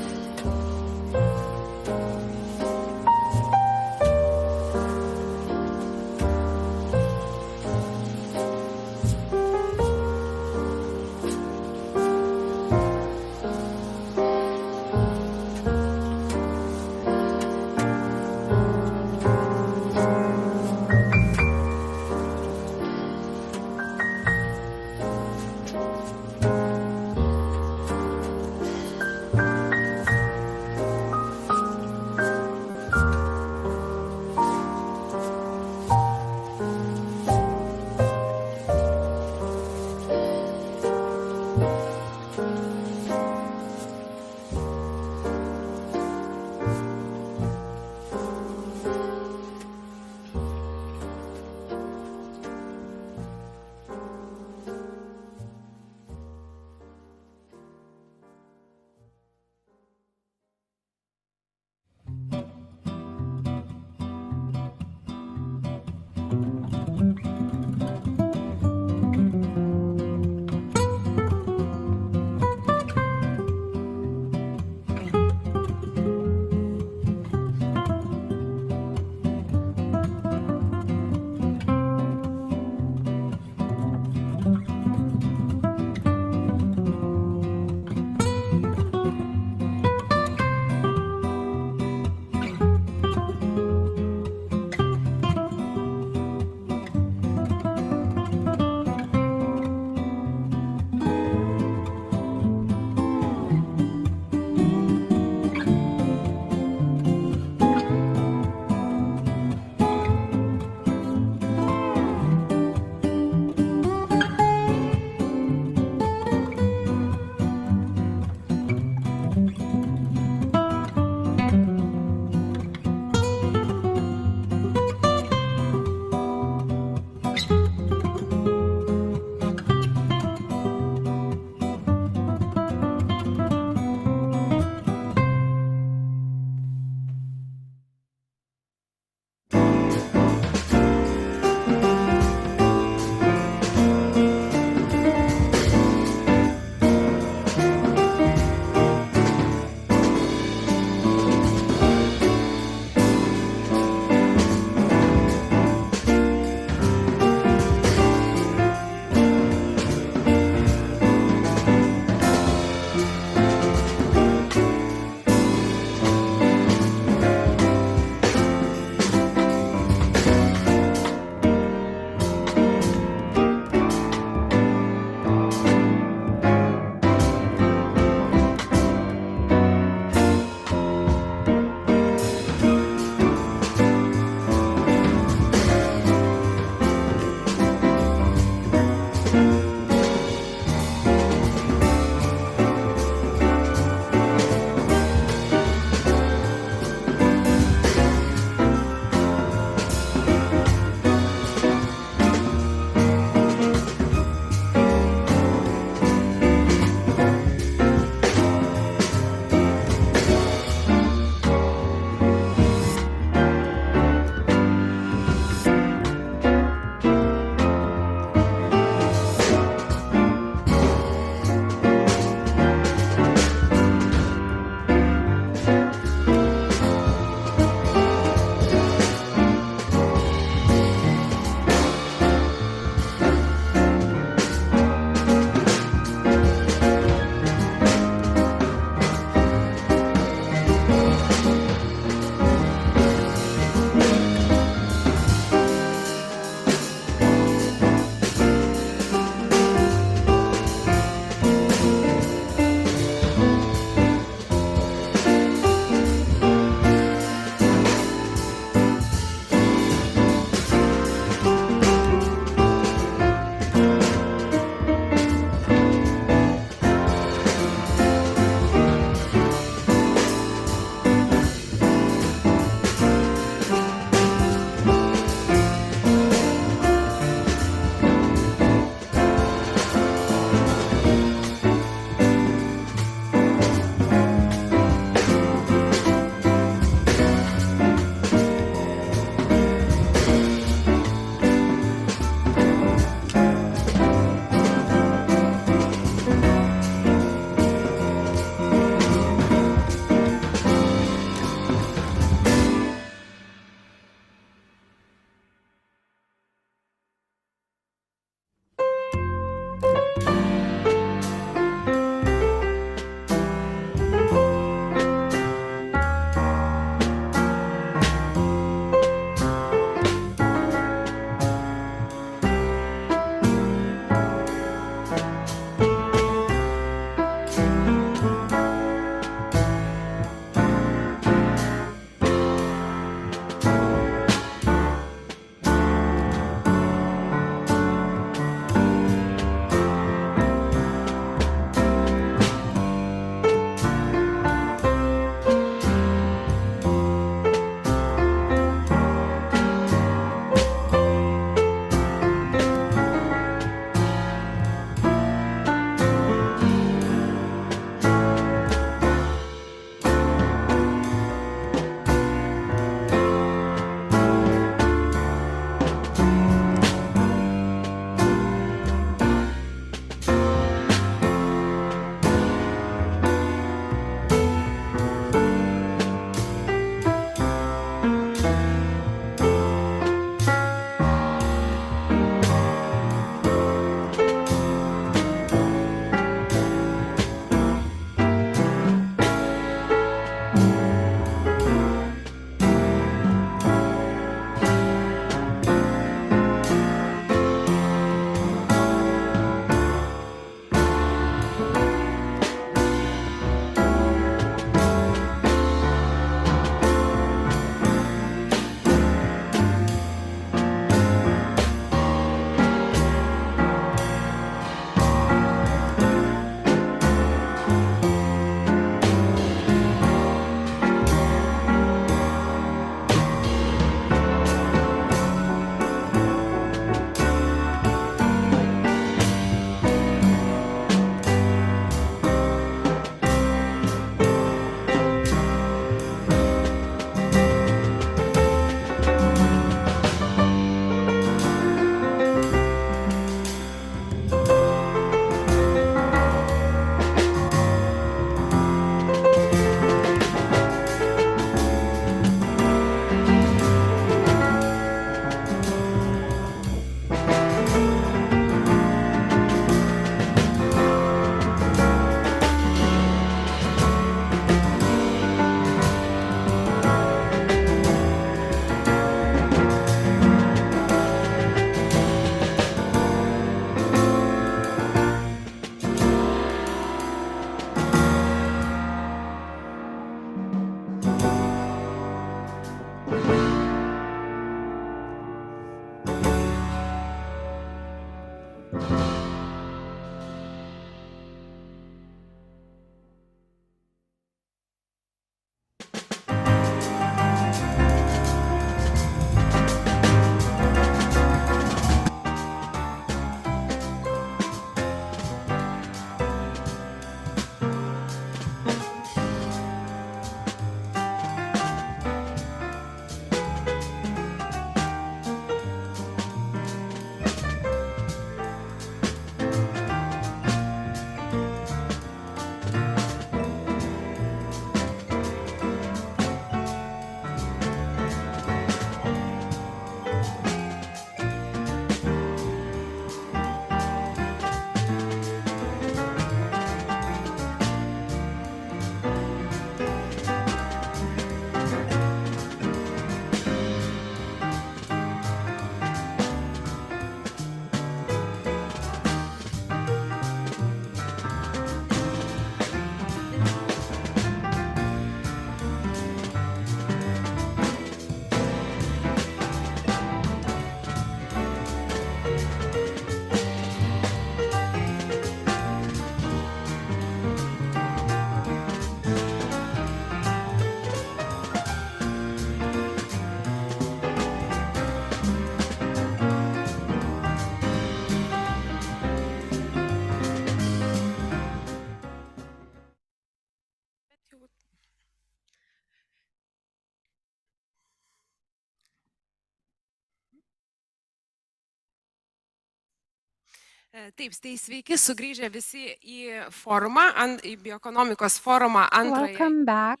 Taip, tai sveiki sugrįžę visi į forumą, į bioekonomikos forumą antrąją. Welcome back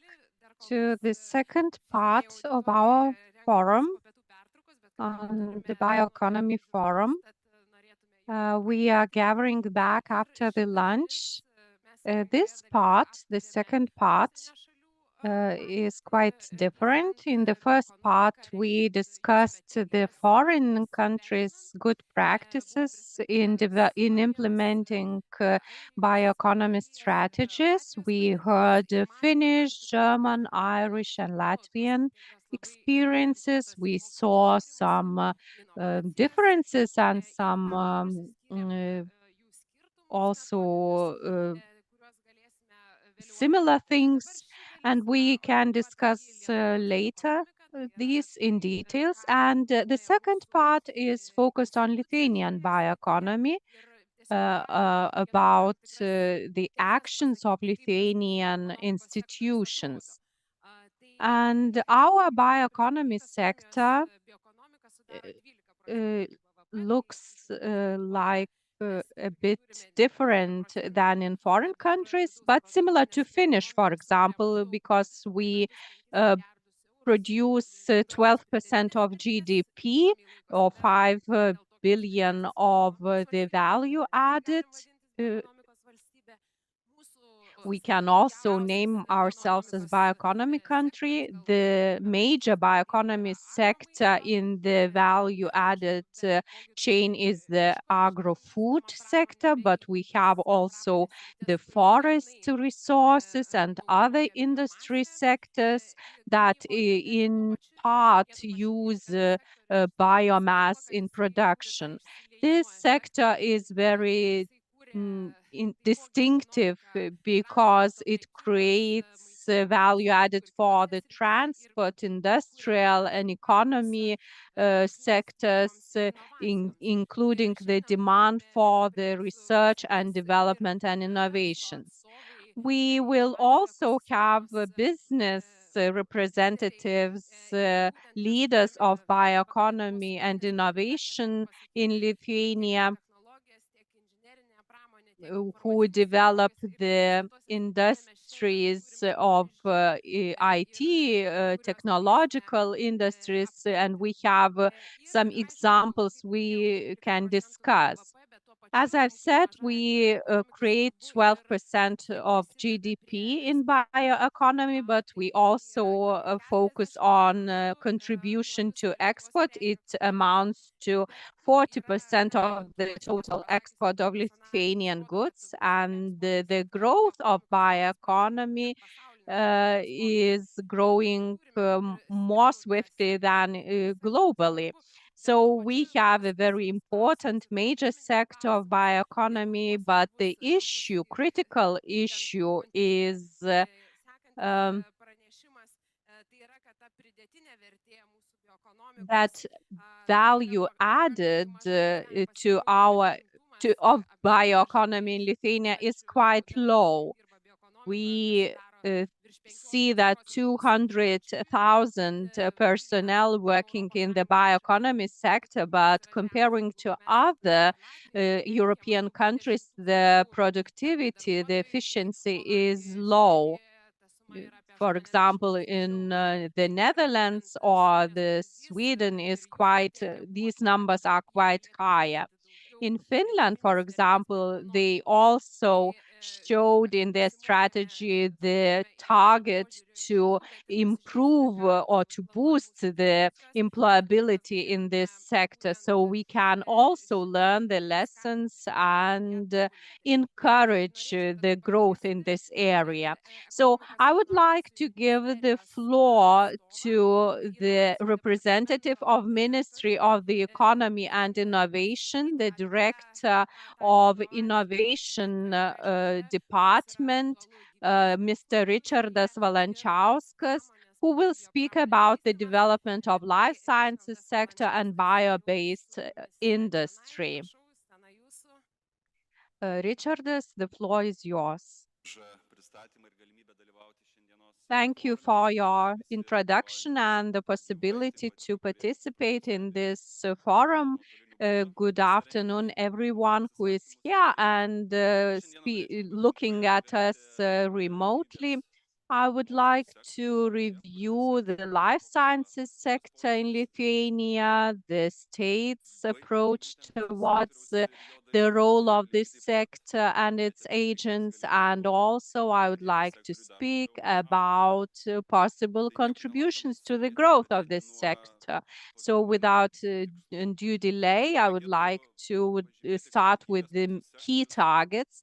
to the second part of our forum on the Bioeconomy Forum. We are gathering back after the lunch. This part, the second part, is quite different. In the first part, we discussed the foreign countries' good practices in implementing bioeconomy strategies. We heard Finnish, German, Irish, and Latvian experiences. We saw some differences and some also similar things, and we can discuss later these in details. And the second part is focused on Lithuanian bioeconomy, about the actions of Lithuanian institutions. And our bioeconomy sector looks like a bit different than in foreign countries, but similar to Finnish, for example, because we produce 12% of GDP or 5 billion of the value added. We can also name ourselves as bioeconomy country. The major bioeconomy sector in the value added chain is the agro-food sector, but we have also the forest resources and other industry sectors that in part use biomass in production. This sector is very distinctive because it creates value added for the transport, industrial, and economy sectors, including the demand for the research and development and innovations. We will also have business representatives, leaders of bioeconomy and innovation in Lithuania, who develop the industries of IT, technological industries, and we have some examples we can discuss. As I've said, we create 12% of GDP in bioeconomy, but we also focus on contribution to export. It amounts to 40% of the total export of Lithuanian goods, and the growth of bioeconomy is growing more swiftly than globally. So we have a very important major sector of bioeconomy, but the issue, critical issue is that value added of bioeconomy in Lithuania is quite low. We see that 200,000 personnel working in the bioeconomy sector, but comparing to other European countries, the productivity, the efficiency is low. For example, in the Netherlands or the Sweden these numbers are quite higher. In Finland, for example, they also showed in their strategy the target to improve or to boost the employability in this sector. So we can also learn the lessons and encourage the growth in this area. So I would like to give the floor to the representative of Ministry of the Economy and Innovation, the Director of Innovation Department, Mr. Richardas Valančiauskas, who will speak about the development of life sciences sector and bio-based industry. Richardas, the floor is yours. Thank you for your introduction and the possibility to participate in this forum. Good afternoon, everyone who is here and looking at us remotely. I would like to review the life sciences sector in Lithuania, the state's approach towards the role of this sector and its agents, and also I would like to speak about possible contributions to the growth of this sector. So without undue delay, I would like to start with the key targets.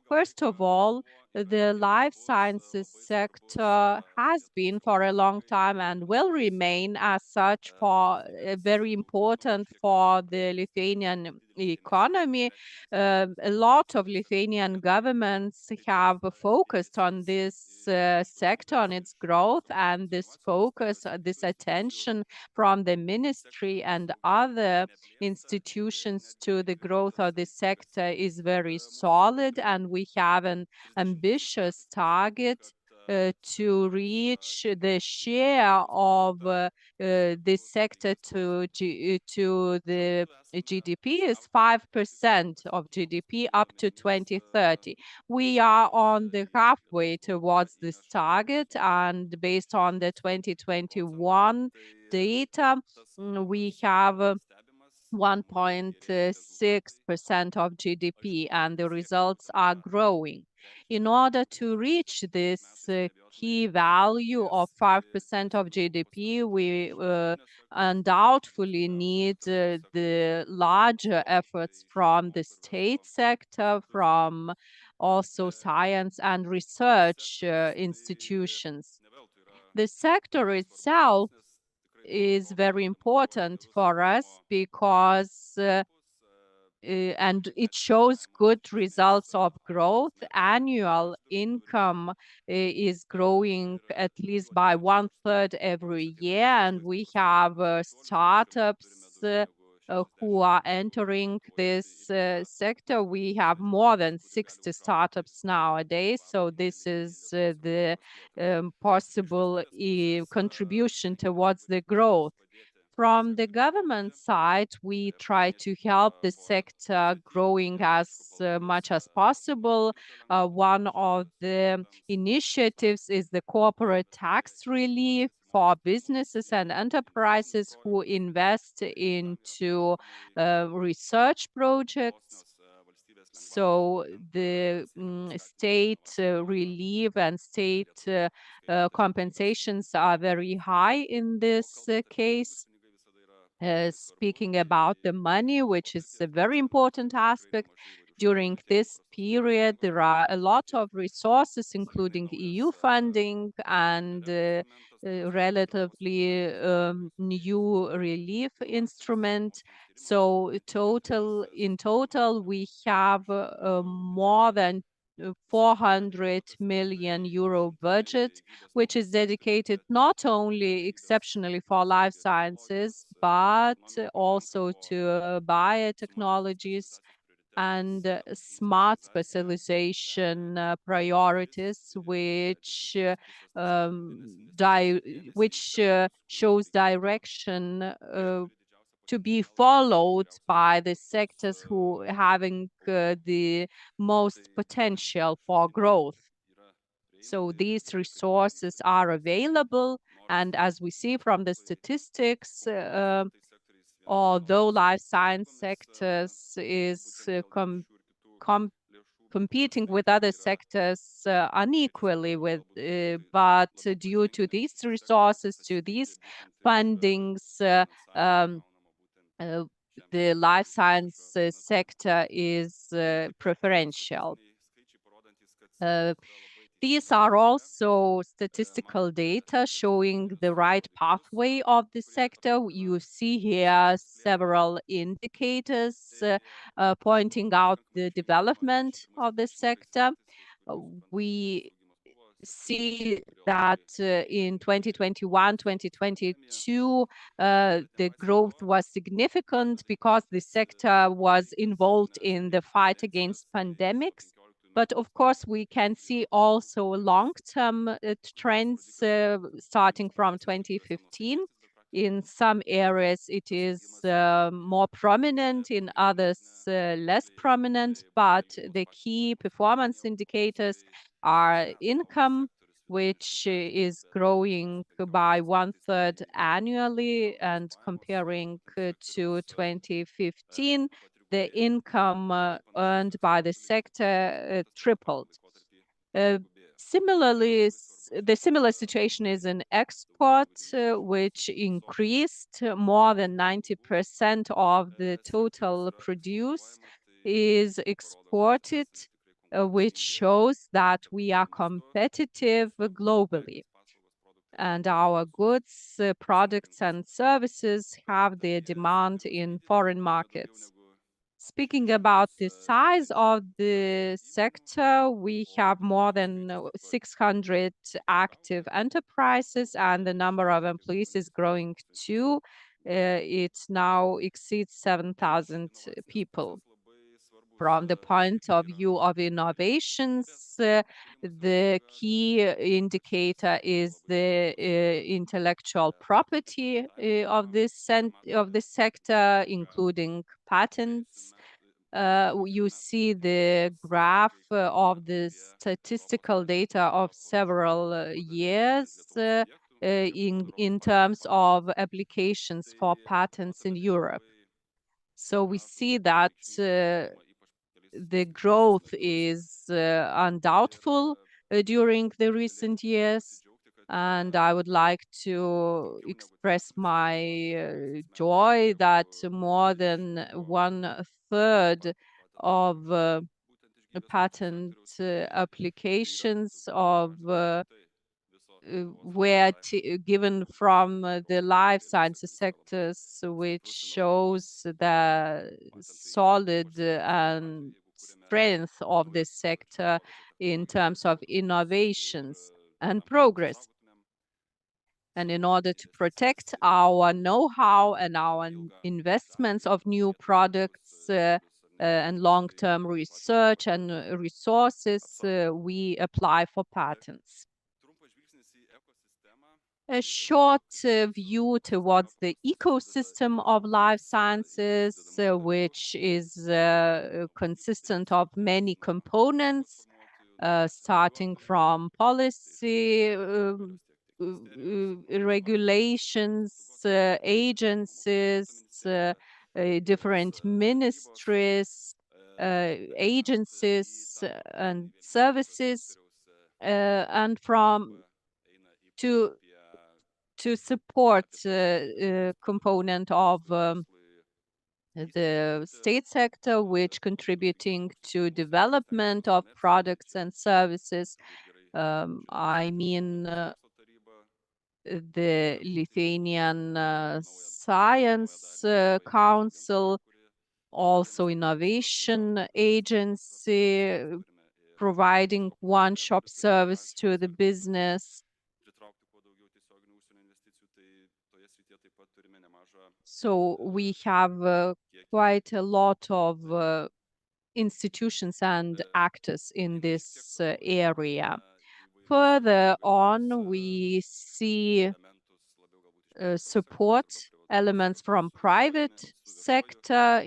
First of all, the life sciences sector has been for a long time and will remain as such for very important for the Lithuanian economy. A lot of Lithuanian governments have focused on this sector, on its growth, and this focus, this attention from the ministry and other institutions to the growth of this sector is very solid, and we have an ambitious target to reach the share of this sector to the GDP is 5% of GDP up to 2030. We are on the halfway towards this target, and based on the 2021 data, we have 1.6% of GDP, and the results are growing. In order to reach this key value of 5% of GDP, we undoubtedly need the larger efforts from the state sector, from also science and research institutions. The sector itself is very important for us because and it shows good results of growth. Annual income is growing at least by 1/3 every year, and we have startups who are entering this sector. We have more than 60 startups nowadays, so this is the possible contribution towards the growth. From the government side, we try to help the sector growing as much as possible. One of the initiatives is the corporate tax relief for businesses and enterprises who invest into research projects. So the state relief and state compensations are very high in this case. Speaking about the money, which is a very important aspect, during this period, there are a lot of resources, including EU funding and relatively new relief instrument. So in total, we have more than 400 million euro budget, which is dedicated not only exceptionally for life sciences, but also to biotechnologies and smart specialization priorities, which shows direction to be followed by the sectors who having the most potential for growth. So these resources are available, and as we see from the statistics, although life science sectors is competing with other sectors unequally but due to these resources, to these fundings, the life science sector is preferential. These are also statistical data showing the right pathway of the sector. You see here several indicators pointing out the development of the sector. We see that in 2021, 2022, the growth was significant because the sector was involved in the fight against pandemics. But of course, we can see also long-term trends starting from 2015. In some areas, it is more prominent, in others, less prominent, but the key performance indicators are income, which is growing by 1/3 annually, and comparing to 2015, the income earned by the sector tripled. Similarly, the similar situation is in export, which increased more than 90% of the total produce is exported, which shows that we are competitive globally. And our goods, products and services have their demand in foreign markets. Speaking about the size of the sector, we have more than 600 active enterprises, and the number of employees is growing too. It now exceeds 7,000 people. From the point of view of innovations, the key indicator is the intellectual property of this sector, including patents. You see the graph of the statistical data of several years in terms of applications for patents in Europe. So we see that the growth is undoubtful during the recent years, and I would like to express my joy that more than 1/3 of patent applications were given from the life sciences sectors, which shows the solid and strength of this sector in terms of innovations and progress. And in order to protect our know-how and our investments of new products and long-term research and resources, we apply for patents. A short view towards the ecosystem of life sciences, which is consistent of many components, starting from policy, regulations, agencies, different ministries, agencies and services, and to support component of the state sector, which contributing to development of products and services. I mean, the Lithuanian Science Council, also Innovation Agency, providing one-shop service to the business. So we have quite a lot of institutions and actors in this area. Further on, we see support elements from private sector,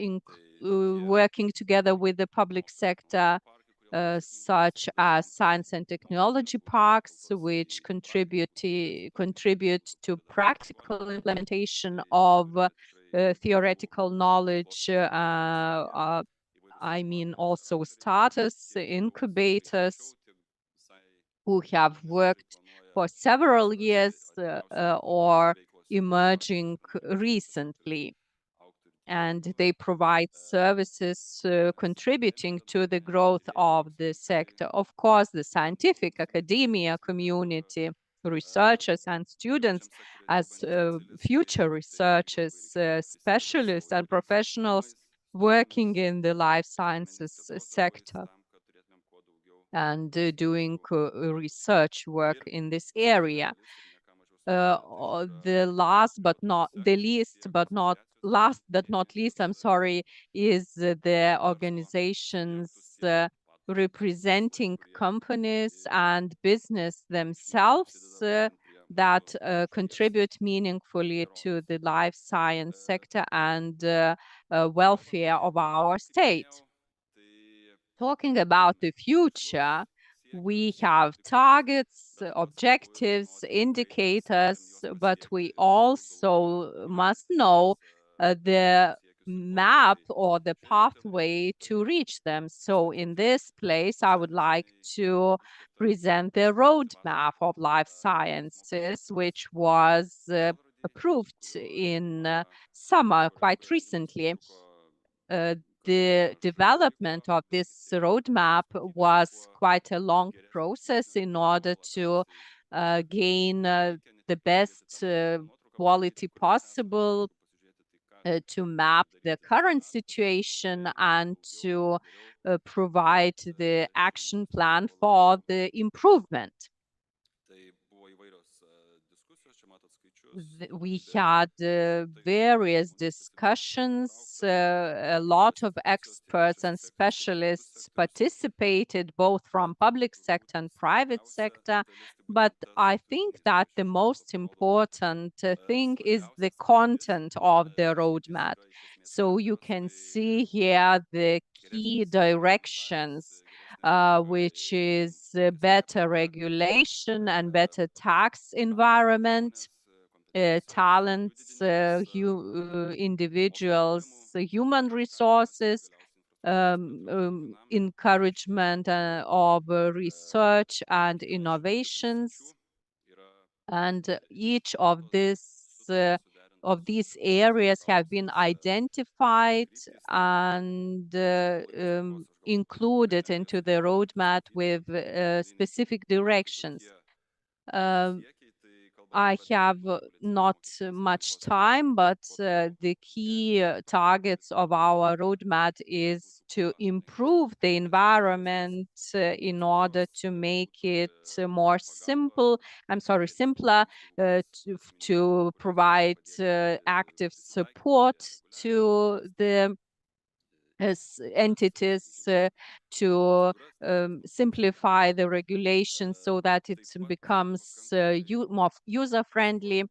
working together with the public sector, such as science and technology parks, which contribute to practical implementation of theoretical knowledge. I mean, also starters, incubators, who have worked for several years or emerging recently. And they provide services contributing to the growth of the sector. Of course, the scientific academia community, researchers and students as future researchers, specialists and professionals working in the life sciences sector and doing research work in this area. The last but not least, I'm sorry, is the organizations representing companies and business themselves that contribute meaningfully to the life science sector and welfare of our state. Talking about the future, we have targets, objectives, indicators, but we also must know the map or the pathway to reach them. So in this place, I would like to present the roadmap of life sciences, which was approved in summer quite recently. The development of this roadmap was quite a long process in order to gain the best quality possible, to map the current situation and to provide the action plan for the improvement. We had various discussions. A lot of experts and specialists participated, both from public sector and private sector. But I think that the most important thing is the content of the roadmap. So you can see here the key directions, which is better regulation and better tax environment, talents, individuals, human resources, encouragement of research and innovations. And each of these areas have been identified and included into the roadmap with specific directions. I have not much time, but the key targets of our roadmap is to improve the environment in order to make it more simpler, to provide active support to the entities, to simplify the regulations so that it becomes more user-friendly.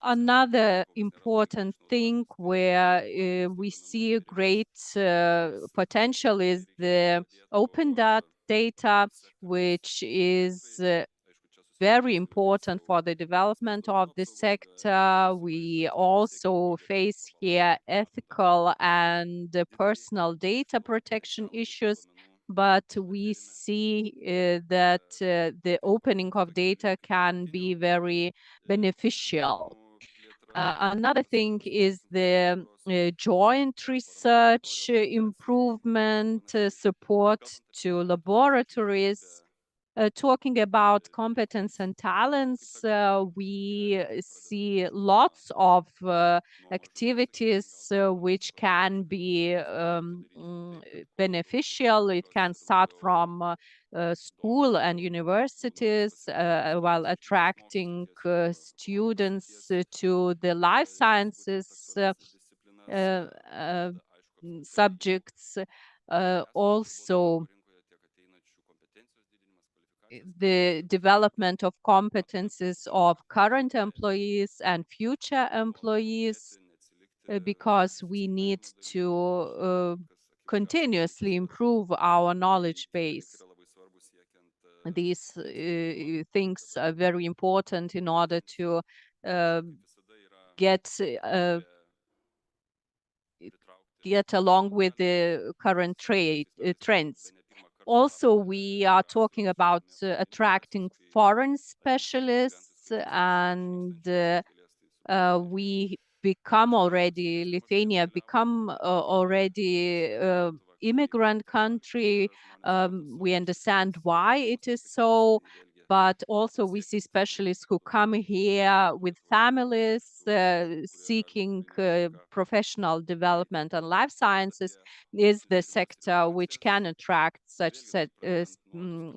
Another important thing where we see a great potential is the open data, which is very important for the development of the sector. We also face here ethical and personal data protection issues, but we see that the opening of data can be very beneficial. Another thing is the joint research improvement, support to laboratories. Talking about competence and talents, we see lots of activities which can be beneficial. It can start from school and universities, while attracting students to the life sciences subjects. Also, the development of competences of current employees and future employees, because we need to continuously improve our knowledge base. These things are very important in order to get along with the current trends. Also, we are talking about attracting foreign specialists, and Lithuania become already immigrant country. We understand why it is so, but also we see specialists who come here with families seeking professional development, and life sciences is the sector which can attract such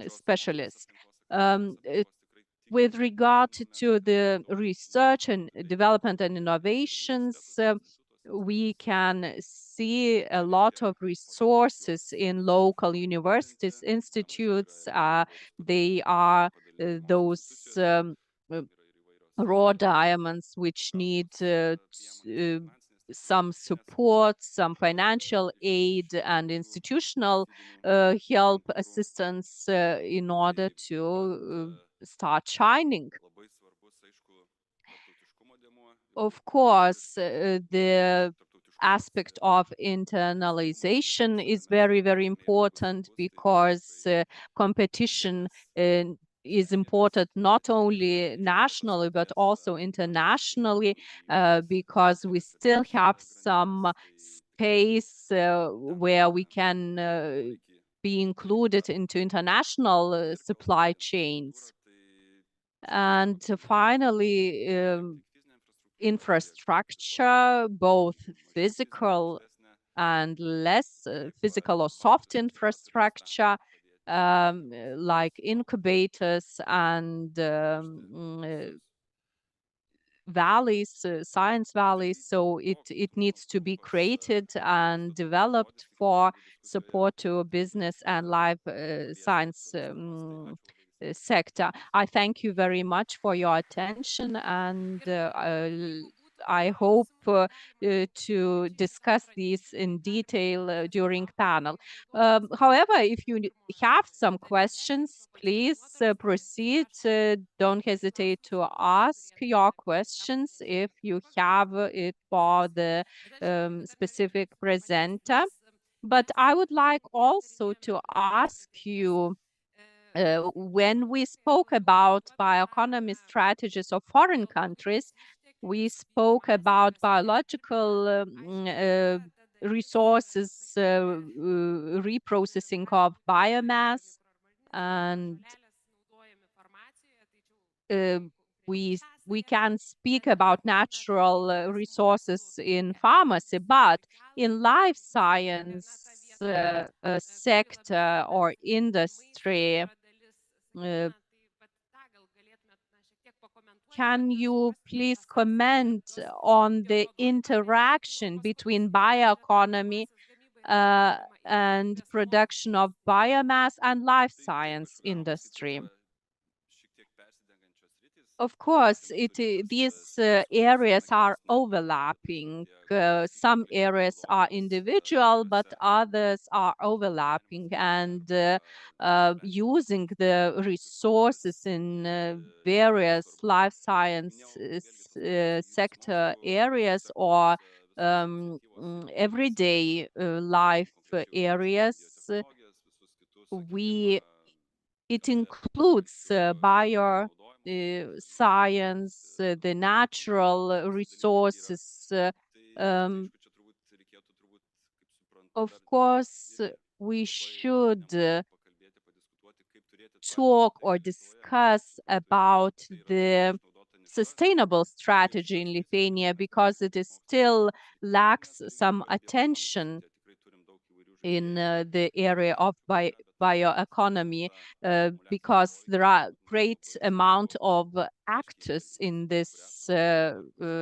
specialists. With regard to the research and development and innovations, we can see a lot of resources in local universities, institutes. They are those raw diamonds which need some support, some financial aid and institutional help, assistance in order to start shining. Of course, the aspect of internalization is very, very important, because competition is important not only nationally but also internationally, because we still have some space where we can be included into international supply chains. And finally, infrastructure, both physical and less physical or soft infrastructure, like incubators and valleys, science valleys. So it needs to be created and developed for support to business and life science sector. I thank you very much for your attention, and I hope to discuss these in detail during panel. However, if you have some questions, please proceed. Don't hesitate to ask your questions if you have it for the specific presenter. But I would like also to ask you, when we spoke about bioeconomy strategies of foreign countries, we spoke about biological resources, reprocessing of biomass, and we can speak about natural resources in pharmacy, but in life science sector or industry, can you please comment on the interaction between bioeconomy and production of biomass and life science industry? Of course, these areas are overlapping. Some areas are individual, but others are overlapping, and using the resources in various life science sector areas or everyday life areas. It includes bio science, the natural resources, of course, we should talk or discuss about the sustainable strategy in Lithuania, because it is still lacks some attention in the area of bioeconomy, because there are great amount of actors in this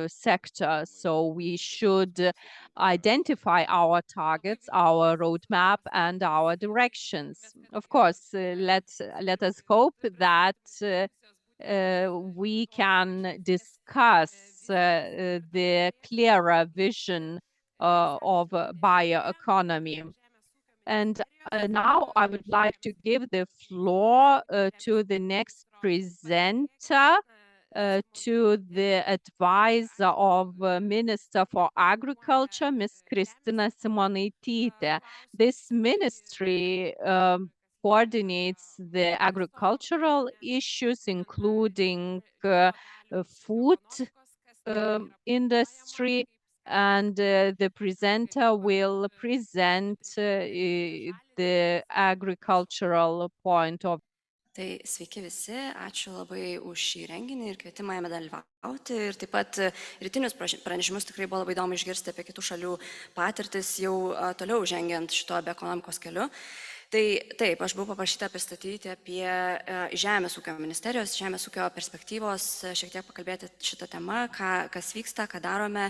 sector. So we should identify our targets, our roadmap, and our directions. Of course, let us hope that we can discuss the clearer vision of bioeconomy. And now I would like to give the floor to the next presenter, to the advisor of Minister for Agriculture, Ms. Kristina Simonaitytė. This ministry coordinates the agricultural issues, including food industry, and the presenter will present the agricultural point of. Tai sveiki visi, ačiū labai už šį renginį ir kvietimą jame dalyvauti. Ir taip pat rytinius pranešimus tikrai buvo labai įdomu išgirsti apie kitų šalių patirtis jau toliau žengiant šito bioekonomikos keliu. Tai taip, aš buvau paprašyta pristatyti apie Žemės ūkio ministerijos, žemės ūkio perspektyvos, šiek tiek pakalbėti šitą temą, kas vyksta, ką darome,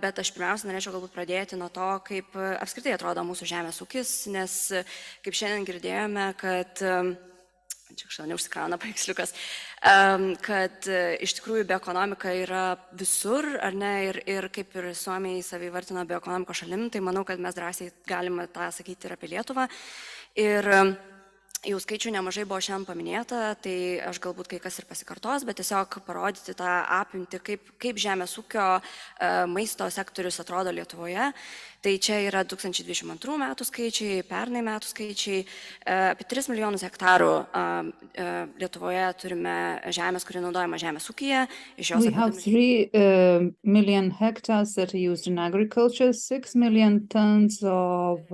bet aš pirmiausia norėčiau galbūt pradėti nuo to, kaip apskritai atrodo mūsų žemės ūkis, nes kaip šiandien girdėjome, kad čia kažkaip neužsikrauna paveiksliukas, kad iš tikrųjų bioekonomika yra visur, ar ne, ir kaip ir Suomiai save įvartino bioekonomikos šalim, tai manau, kad mes drąsiai galime tą sakyti ir apie Lietuvą. Ir jau skaičių nemažai buvo šiandien paminėta, tai aš galbūt kai kas ir pasikartos, bet tiesiog parodyti tą apimtį, kaip žemės ūkio maisto sektorius atrodo Lietuvoje. Tai čia yra 2022 metų skaičiai, pernai metų skaičiai, apie 3 milijonus hektarų Lietuvoje turime žemės, kuri naudojama žemės ūkyje. We have 3 million hectares that are used in agriculture, 6 million tons of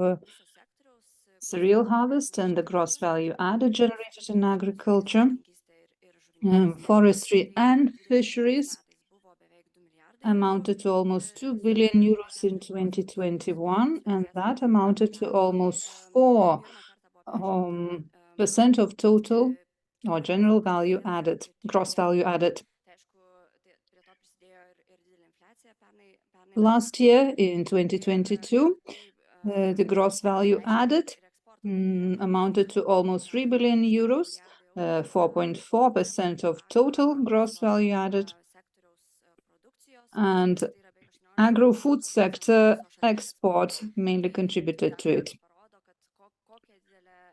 cereal harvest and the gross value added generated in agriculture, forestry and fisheries amounted to almost 2 billion euros in 2021, and that amounted to almost 4% of total or general value added, gross value added. Last year, in 2022, the gross value added amounted to almost 3 billion euros, 4.4% of total gross value added. And agro-food sector export mainly contributed to it.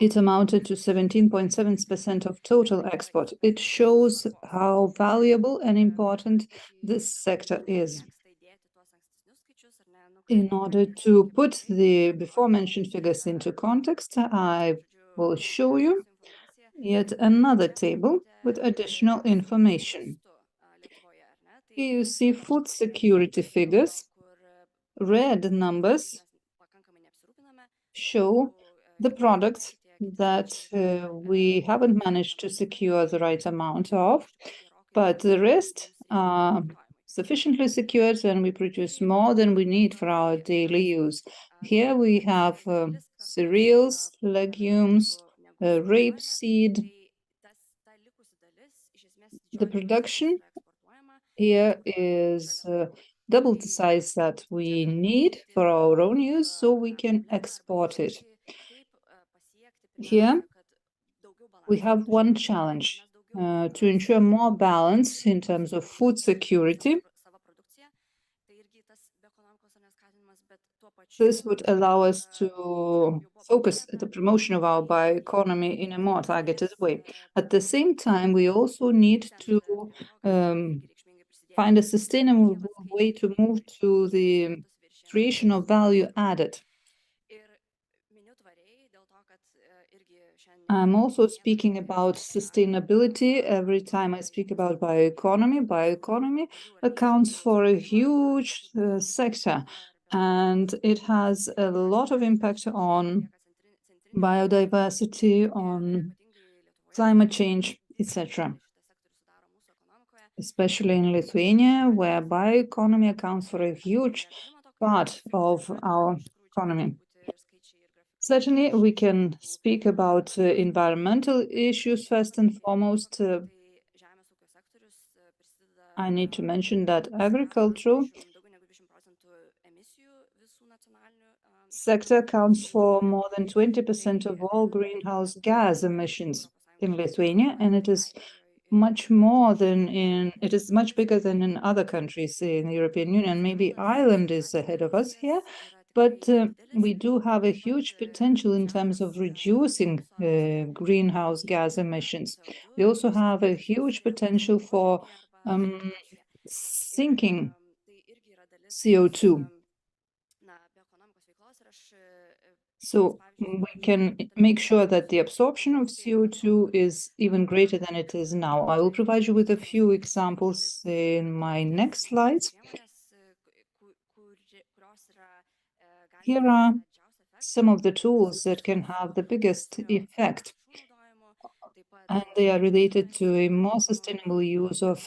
It amounted to 17.7% of total export. It shows how valuable and important this sector is. In order to put the before-mentioned figures into context, I will show you yet another table with additional information. Here you see food security figures. Red numbers show the products that we haven't managed to secure the right amount of, but the rest are sufficiently secured and we produce more than we need for our daily use. Here we have cereals, legumes, rapeseed. The production here is double the size that we need for our own use, so we can export it. Here we have one challenge, to ensure more balance in terms of food security. This would allow us to focus the promotion of our bioeconomy in a more targeted way. At the same time, we also need to find a sustainable way to move to the creation of value added. I'm also speaking about sustainability every time I speak about bioeconomy. Bioeconomy accounts for a huge sector. and it has a lot of impact on biodiversity, on climate change, etc. Especially in Lithuania, where bioeconomy accounts for a huge part of our economy. Certainly, we can speak about environmental issues first and foremost. I need to mention that agricultural sector accounts for more than 20% of all greenhouse gas emissions in Lithuania, and it is much bigger than in other countries in the European Union. Maybe Ireland is ahead of us here, but we do have a huge potential in terms of reducing greenhouse gas emissions. We also have a huge potential for sinking CO2. So we can make sure that the absorption of CO2 is even greater than it is now. I will provide you with a few examples in my next slides. Here are some of the tools that can have the biggest effect, and they are related to a more sustainable use of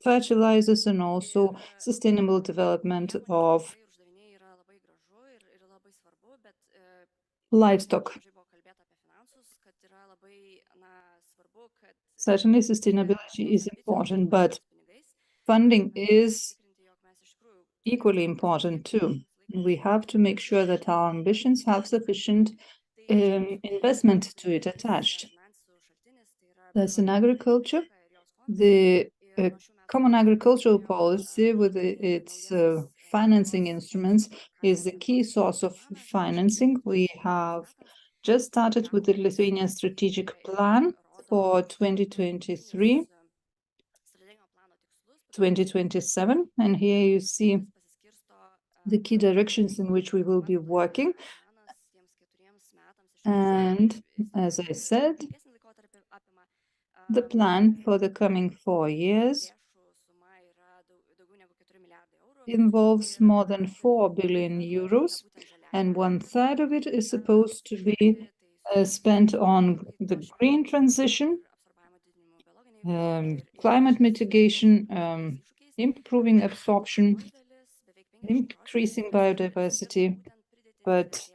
fertilizers and also sustainable development of livestock. Certainly, sustainability is important, but funding is equally important too. We have to make sure that our ambitions have sufficient investment to it attached. Thus, in agriculture, the common agricultural policy with its financing instruments is the key source of financing. We have just started with the Lithuania strategic plan for 2023-2027, and here you see the key directions in which we will be working. And as I said, the plan for the coming 4 years involves more than 4 billion euros, and 1/3 of it is supposed to be spent on the green transition, climate mitigation, improving absorption, increasing biodiversity, but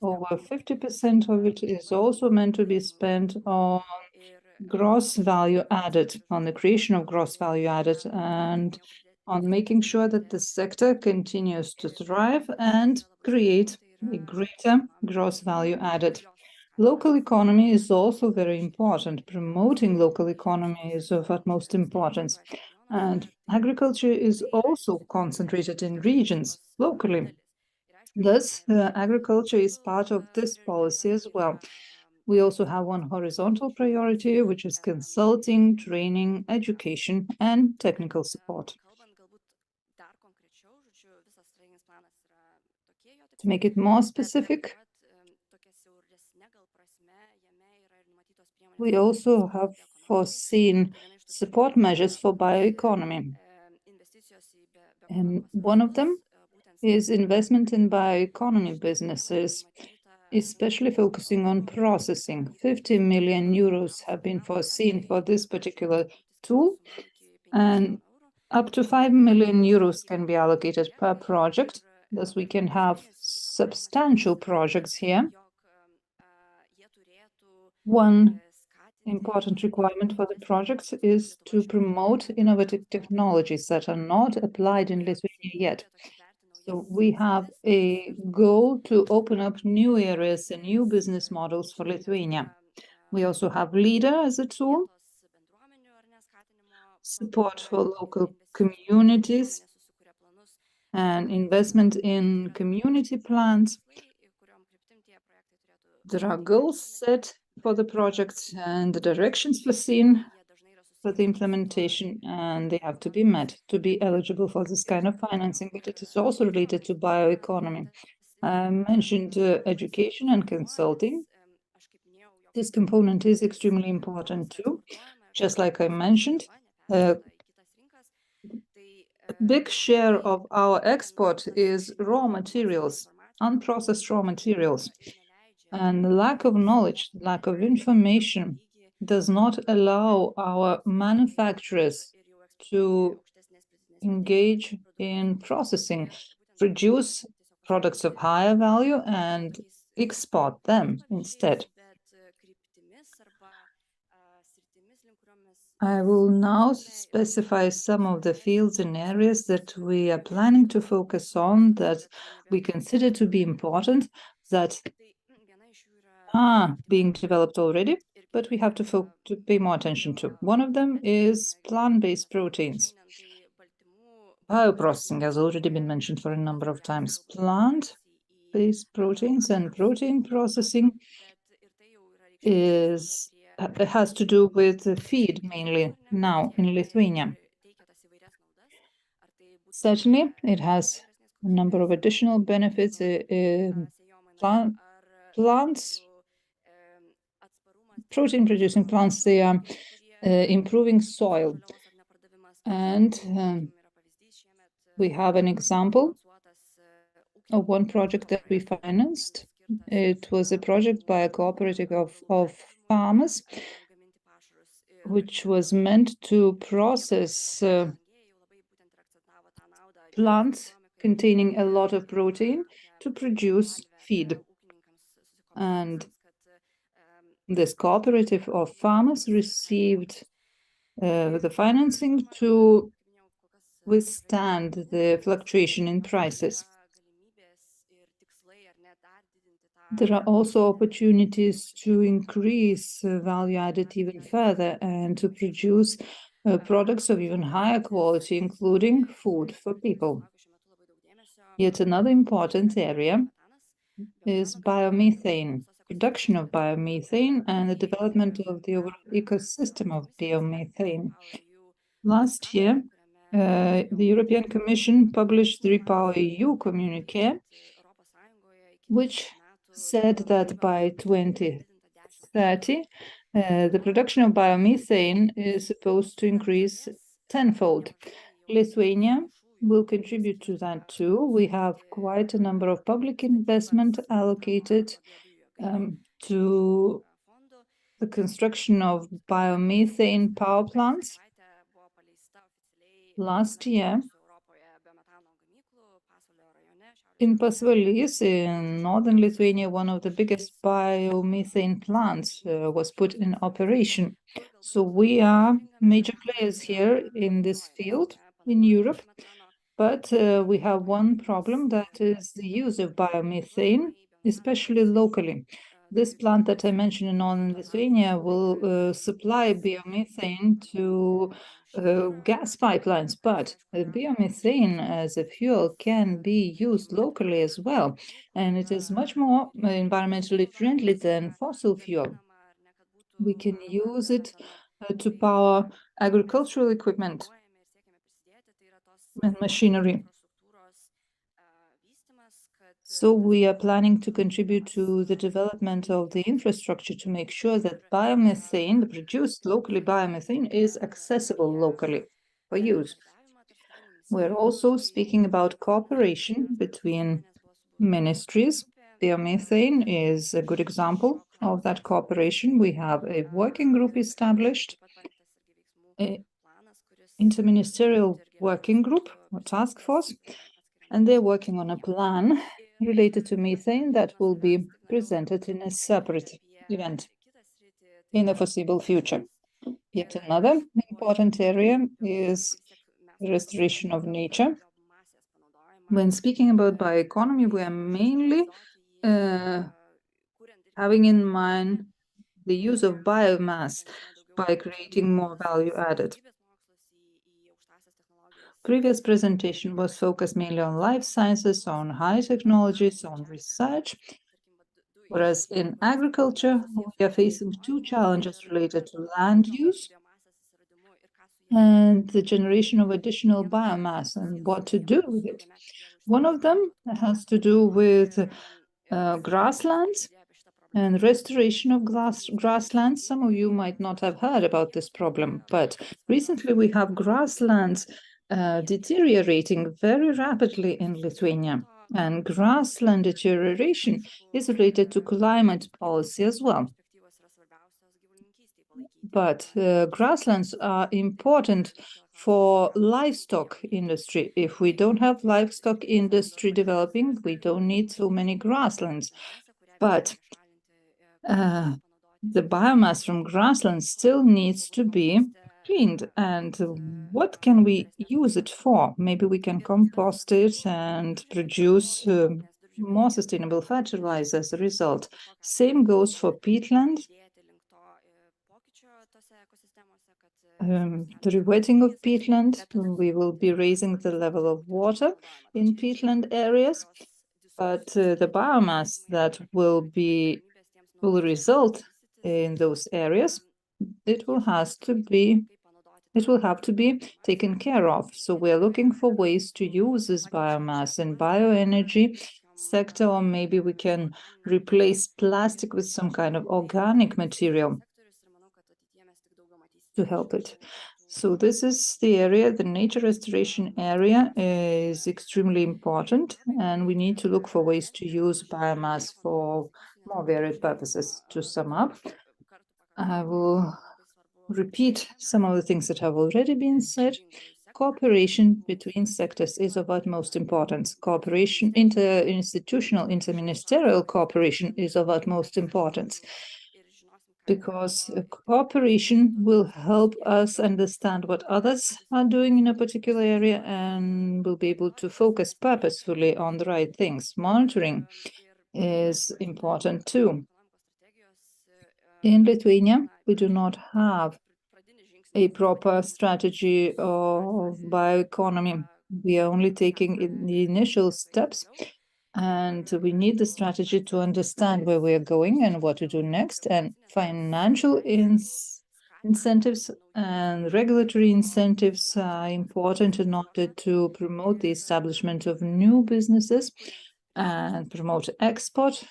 over 50% of it is also meant to be spent on gross value added, on the creation of gross value added, and on making sure that the sector continues to thrive and create a greater gross value added. Local economy is also very important. Promoting local economy is of utmost importance. And agriculture is also concentrated in regions locally. Thus, agriculture is part of this policy as well. We also have one horizontal priority, which is consulting, training, education, and technical support. To make it more specific, we also have foreseen support measures for bioeconomy. And one of them is investment in bioeconomy businesses, especially focusing on processing. 50 million euros have been foreseen for this particular tool, and up to 5 million euros can be allocated per project. Thus, we can have substantial projects here. One important requirement for the projects is to promote innovative technologies that are not applied in Lithuania yet. So we have a goal to open up new areas and new business models for Lithuania. We also have LEADER as a tool, support for local communities, and investment in community plans. There are goals set for the projects and the directions foreseen for the implementation, and they have to be met to be eligible for this kind of financing, but it is also related to bioeconomy. I mentioned education and consulting. This component is extremely important too. Just like I mentioned, A big share of our export is raw materials, unprocessed raw materials. And the lack of knowledge, lack of information does not allow our manufacturers to engage in processing, produce products of higher value and export them instead. I will now specify some of the fields and areas that we are planning to focus on, that we consider to be important, that are being developed already, but we have to pay more attention to. One of them is plant-based proteins. Bioprocessing has already been mentioned for a number of times. Plant-based proteins and protein processing has to do with the feed mainly now in Lithuania. Certainly, it has a number of additional benefits. Plants, protein-producing plants, they are improving soil. And we have an example of one project that we financed. It was a project by a cooperative of farmers, which was meant to process plants containing a lot of protein to produce feed. And this cooperative of farmers received the financing to withstand the fluctuation in prices. There are also opportunities to increase value added even further and to produce products of even higher quality, including food for people. Yet another important area is biomethane, production of biomethane and the development of the overall ecosystem of biomethane. Last year, the European Commission published the REPowerEU communique, which said that by 2030, the production of biomethane is supposed to increase tenfold. Lithuania will contribute to that too. We have quite a number of public investment allocated to the construction of biomethane power plants. Last year, in Pasvalys, in northern Lithuania, one of the biggest biomethane plants was put in operation. So we are major players here in this field in Europe, but we have one problem, that is the use of biomethane, especially locally. This plant that I mentioned in northern Lithuania will supply biomethane to gas pipelines, but biomethane as a fuel can be used locally as well, and it is much more environmentally friendly than fossil fuel. We can use it to power agricultural equipment and machinery. So we are planning to contribute to the development of the infrastructure to make sure that biomethane, the produced locally biomethane, is accessible locally for use. We're also speaking about cooperation between ministries. Biomethane is a good example of that cooperation. We have a working group established, an interministerial working group or task force, and they're working on a plan related to methane that will be presented in a separate event in the foreseeable future. Yet another important area is restoration of nature. When speaking about bioeconomy, we are mainly having in mind the use of biomass by creating more value added. Previous presentation was focused mainly on life sciences, on high technologies, on research, whereas in agriculture, we are facing two challenges related to land use and the generation of additional biomass and what to do with it. One of them has to do with grasslands and restoration of grasslands. Some of you might not have heard about this problem, but recently we have grasslands deteriorating very rapidly in Lithuania, and grassland deterioration is related to climate policy as well. But grasslands are important for livestock industry. If we don't have livestock industry developing, we don't need so many grasslands. But the biomass from grasslands still needs to be cleaned. And what can we use it for? Maybe we can compost it and produce more sustainable fertilizer as a result. Same goes for peatland. The rewetting of peatland, we will be raising the level of water in peatland areas, but the biomass that will result in those areas, it will have to be taken care of. So we're looking for ways to use this biomass in bioenergy sector, or maybe we can replace plastic with some kind of organic material to help it. So this is the area, the nature restoration area is extremely important, and we need to look for ways to use biomass for more varied purposes. To sum up, I will repeat some of the things that have already been said. Cooperation between sectors is of utmost importance. Cooperation, interinstitutional, interministerial cooperation is of utmost importance, because cooperation will help us understand what others are doing in a particular area and will be able to focus purposefully on the right things. Monitoring is important too. In Lithuania, we do not have a proper strategy of bioeconomy. We are only taking the initial steps, and we need the strategy to understand where we are going and what to do next. And financial incentives and regulatory incentives are important in order to promote the establishment of new businesses and promote export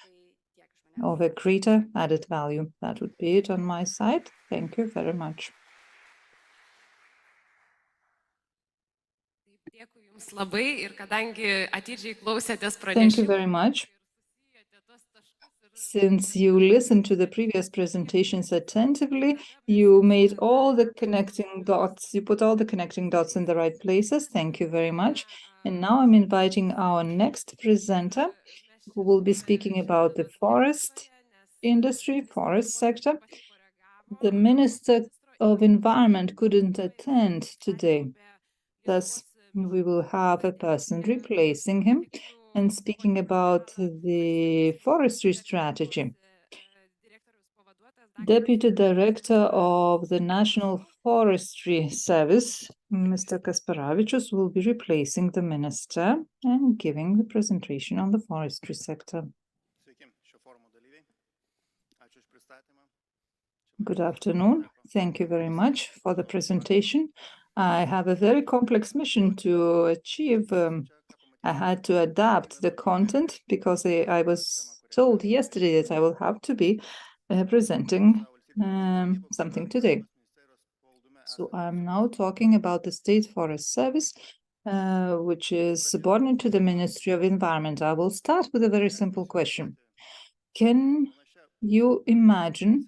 of a greater added value. That would be it on my side. Thank you very much. Thank you very much. Since you listened to the previous presentations attentively, you made all the connecting dots, you put all the connecting dots in the right places. Thank you very much. And now I'm inviting our next presenter, who will be speaking about the forest industry, forest sector. The Minister of Environment couldn't attend today. Thus, we will have a person replacing him and speaking about the forestry strategy. Deputy Director of the National Forestry Service, Mr. Kasparavičius, will be replacing the minister and giving the presentation on the forestry sector. Good afternoon. Thank you very much for the presentation. I have a very complex mission to achieve. I had to adapt the content because I was told yesterday that I will have to be presenting something today. So I'm now talking about the State Forest Service, which is subordinate to the Ministry of Environment. I will start with a very simple question. Can you imagine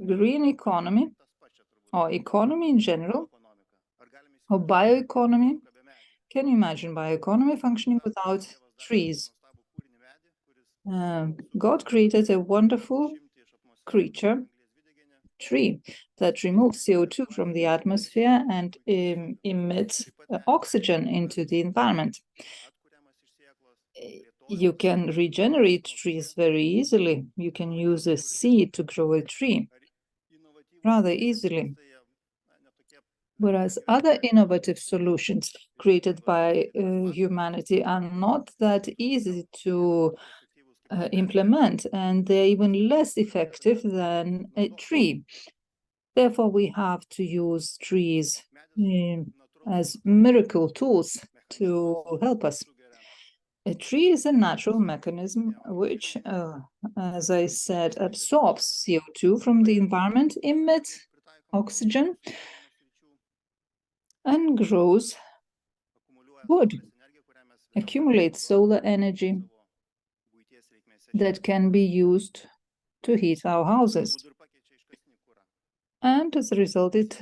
green economy, or economy in general, or bioeconomy? Can you imagine bioeconomy functioning without trees? God created a wonderful creature, tree, that removes CO2 from the atmosphere and emits oxygen into the environment. You can regenerate trees very easily. You can use a seed to grow a tree rather easily. Whereas other innovative solutions created by humanity are not that easy to implement, and they're even less effective than a tree. Therefore, we have to use trees as miracle tools to help us. A tree is a natural mechanism which, as I said, absorbs CO2 from the environment, emits oxygen, and grows wood, accumulates solar energy that can be used to heat our houses. And as a result, it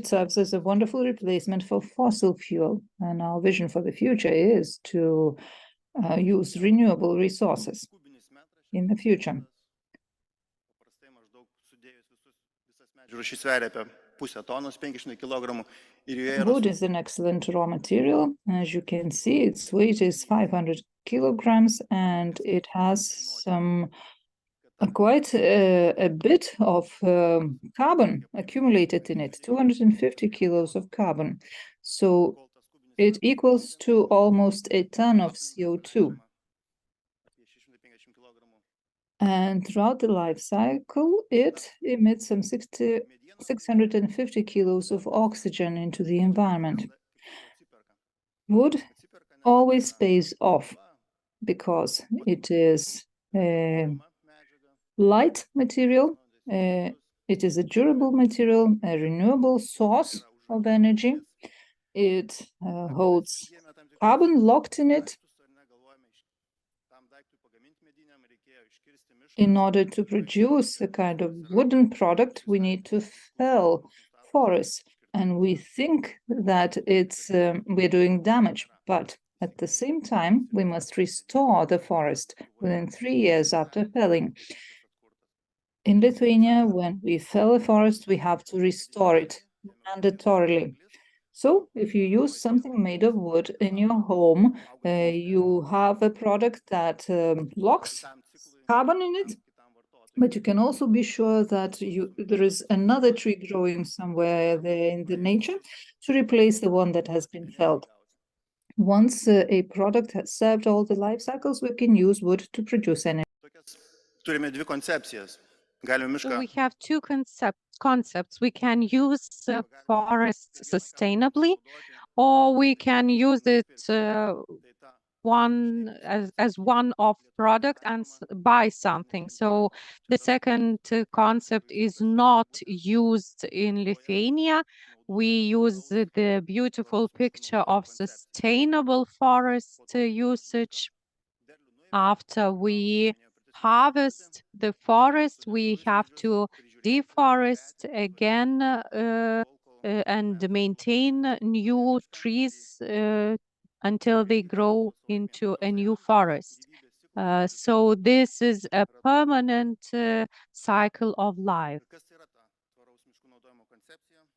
serves as a wonderful replacement for fossil fuel. And our vision for the future is to use renewable resources in the future. Wood is an excellent raw material. As you can see, its weight is 500 kilograms, and it has some quite a bit of carbon accumulated in it, 250 kilos of carbon. So it equals to almost a ton of CO2. And throughout the life cycle, it emits some 650 kilos of oxygen into the environment. Wood always pays off because it is a light material, it is a durable material, a renewable source of energy. It holds carbon locked in it. In order to produce a kind of wooden product, we need to fell forests, and we think that we're doing damage, but at the same time, we must restore the forest within 3 years after felling. In Lithuania, when we fell a forest, we have to restore it mandatorily. So if you use something made of wood in your home, you have a product that locks carbon in it, but you can also be sure that there is another tree growing somewhere there in the nature to replace the one that has been felled. Once a product has served all the life cycles, we can use wood to produce energy. So we have two concepts. We can use forests sustainably, or we can use it as one-off product and buy something. So the second concept is not used in Lithuania. We use the beautiful picture of sustainable forest usage. After we harvest the forest, we have to deforest again and maintain new trees until they grow into a new forest. So this is a permanent cycle of life.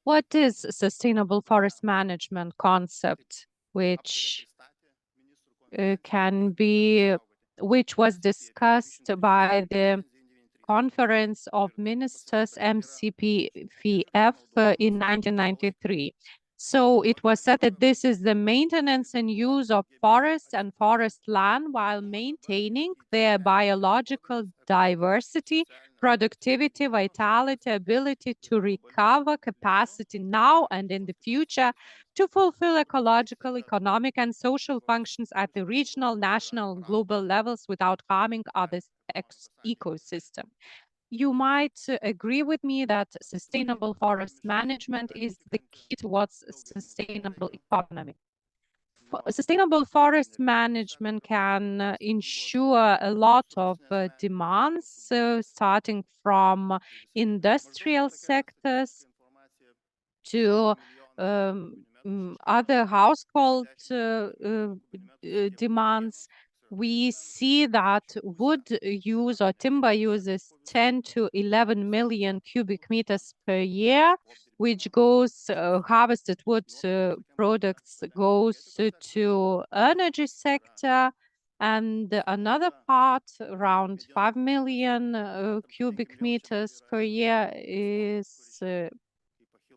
What is sustainable forest management concept, which which was discussed by the Conference of Ministers MCPVF in 1993. So it was said that this is the maintenance and use of forests and forest land while maintaining their biological diversity, productivity, vitality, ability to recover capacity now and in the future, to fulfill ecological, economic, and social functions at the regional, national, and global levels without harming other ecosystem. You might agree with me that sustainable forest management is the key towards sustainable economy. Sustainable forest management can ensure a lot of demands, starting from industrial sectors to other household demands. We see that wood use or timber uses 10 to 11 million cubic meters per year, which goes, harvested wood products goes to energy sector, and another part, around 5 million cubic meters per year, is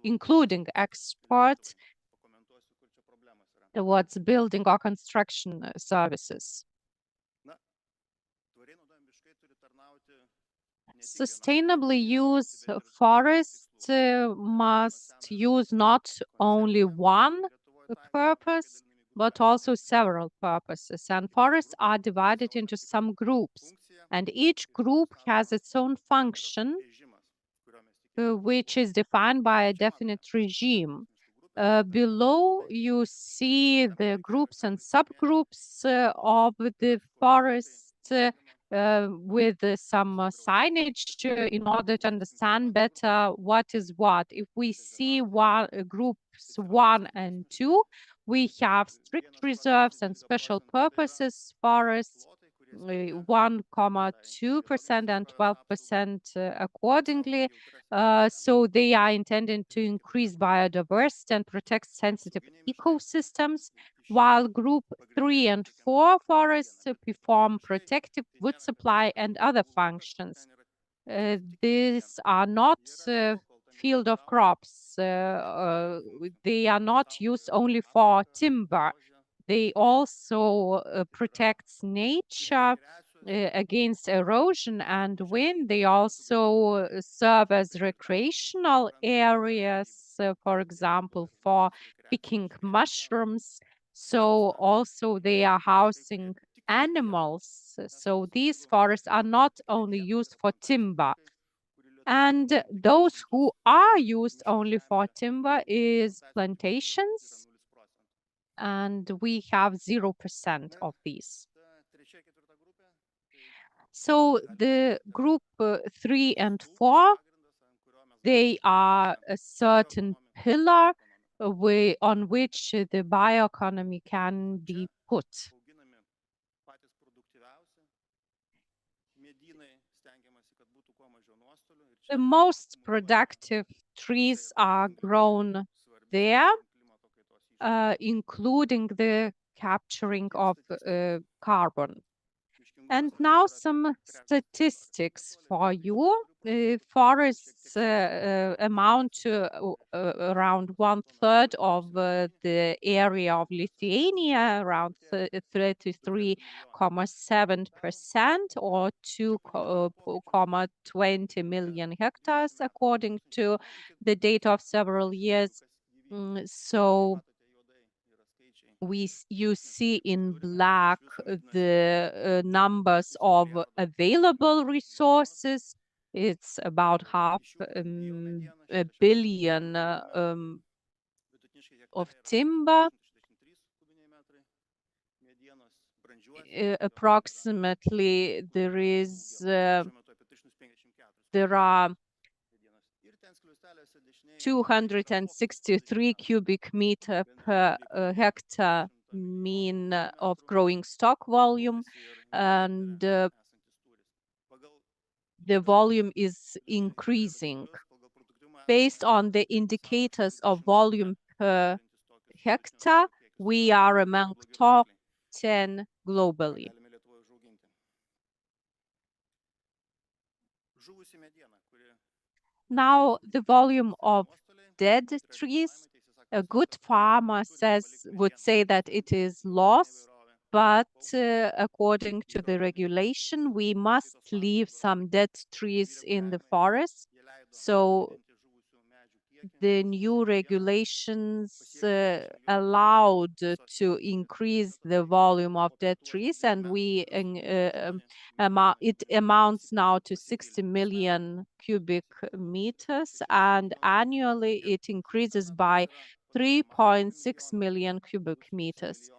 including export towards building or construction services. Sustainably use forests must use not only one purpose, but also several purposes. And forests are divided into some groups, and each group has its own function, which is defined by a definite regime. Below, you see the groups and subgroups of the forest with some signage in order to understand better what is what. If we see groups 1 and 2, we have strict reserves and special purposes forests, 1,2% and 12% accordingly. So they are intended to increase biodiversity and protect sensitive ecosystems, while group 3 and 4 forests perform protective wood supply and other functions. These are not field of crops. They are not used only for timber. They also protects nature against erosion and wind. They also serve as recreational areas, for example, for picking mushrooms. So also they are housing animals. So these forests are not only used for timber. And those who are used only for timber is plantations, and we have 0% of these. So the group 3 and 4, they are a certain pillar on which the bioeconomy can be put. The most productive trees are grown there, including the capturing of carbon. And now some statistics for you. Forests amount to around 1/3 of the area of Lithuania, around 33.7%, or 2,20 million hectares, according to the data of several years. So you see in black the numbers of available resources. It's about half a billion of timber. Approximately there are 263 cubic meter per hectare mean of growing stock volume, and the volume is increasing. Based on the indicators of volume per hectare, we are among top 10 globally. Now, the volume of dead trees, a good farmer would say that it is loss, but according to the regulation, we must leave some dead trees in the forest. So the new regulations allowed to increase the volume of dead trees, and it amounts now to 60 million cubic meters, and annually it increases by 3.6 million cubic meters.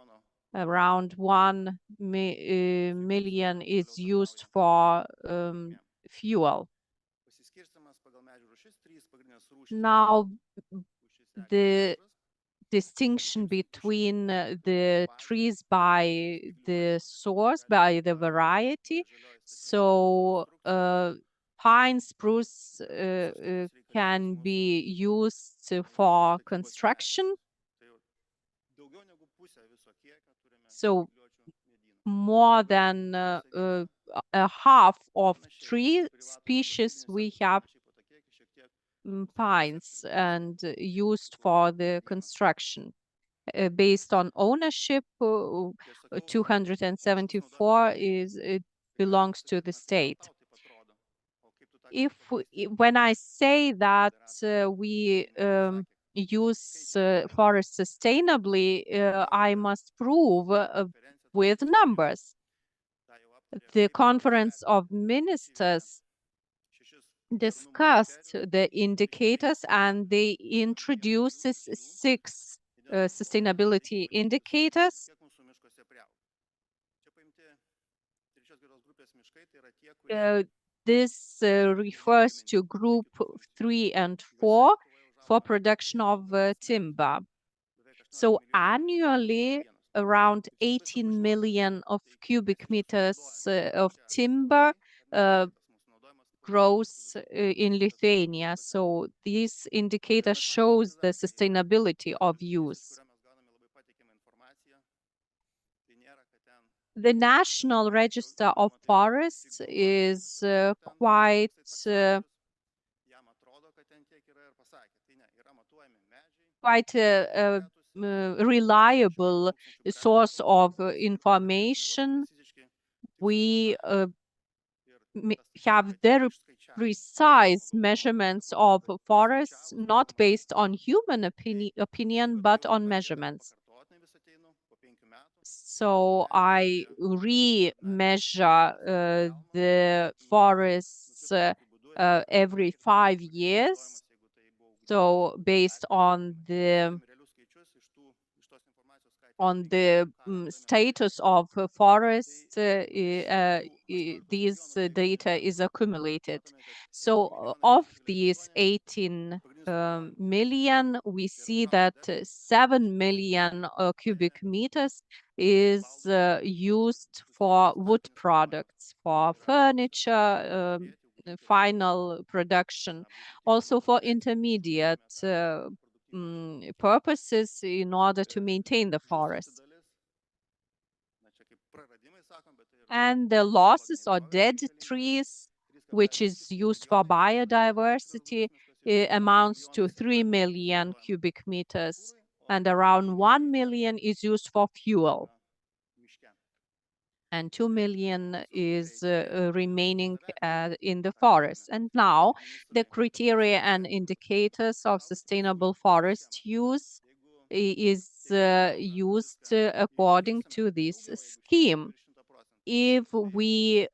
Around 1 million is used for fuel. Now, the distinction between the trees by the source, by the variety. So pine spruce can be used for construction. So more than a half of tree species we have pines and used for the construction. Based on ownership, 274 it belongs to the state. When I say that we use forests sustainably, I must prove with numbers. The Conference of Ministers discussed the indicators, and they introduces 6 sustainability indicators. This refers to group 3 and 4 for production of timber. So annually, around 18 million of cubic meters of timber grows in Lithuania. So this indicator shows the sustainability of use. The National Register of Forests is quite a reliable source of information. We have very precise measurements of forests, not based on human opinion, but on measurements. So I re-measure the forests every 5 years. So based on the status of forests, these data is accumulated. So of these 18 million, we see that 7 million cubic meters is used for wood products, for furniture, final production, also for intermediate purposes in order to maintain the forest. And the losses or dead trees, which is used for biodiversity, amounts to 3 million cubic meters, and around 1 million is used for fuel. And 2 million is remaining in the forest. And now the criteria and indicators of sustainable forest use is used according to this scheme. If we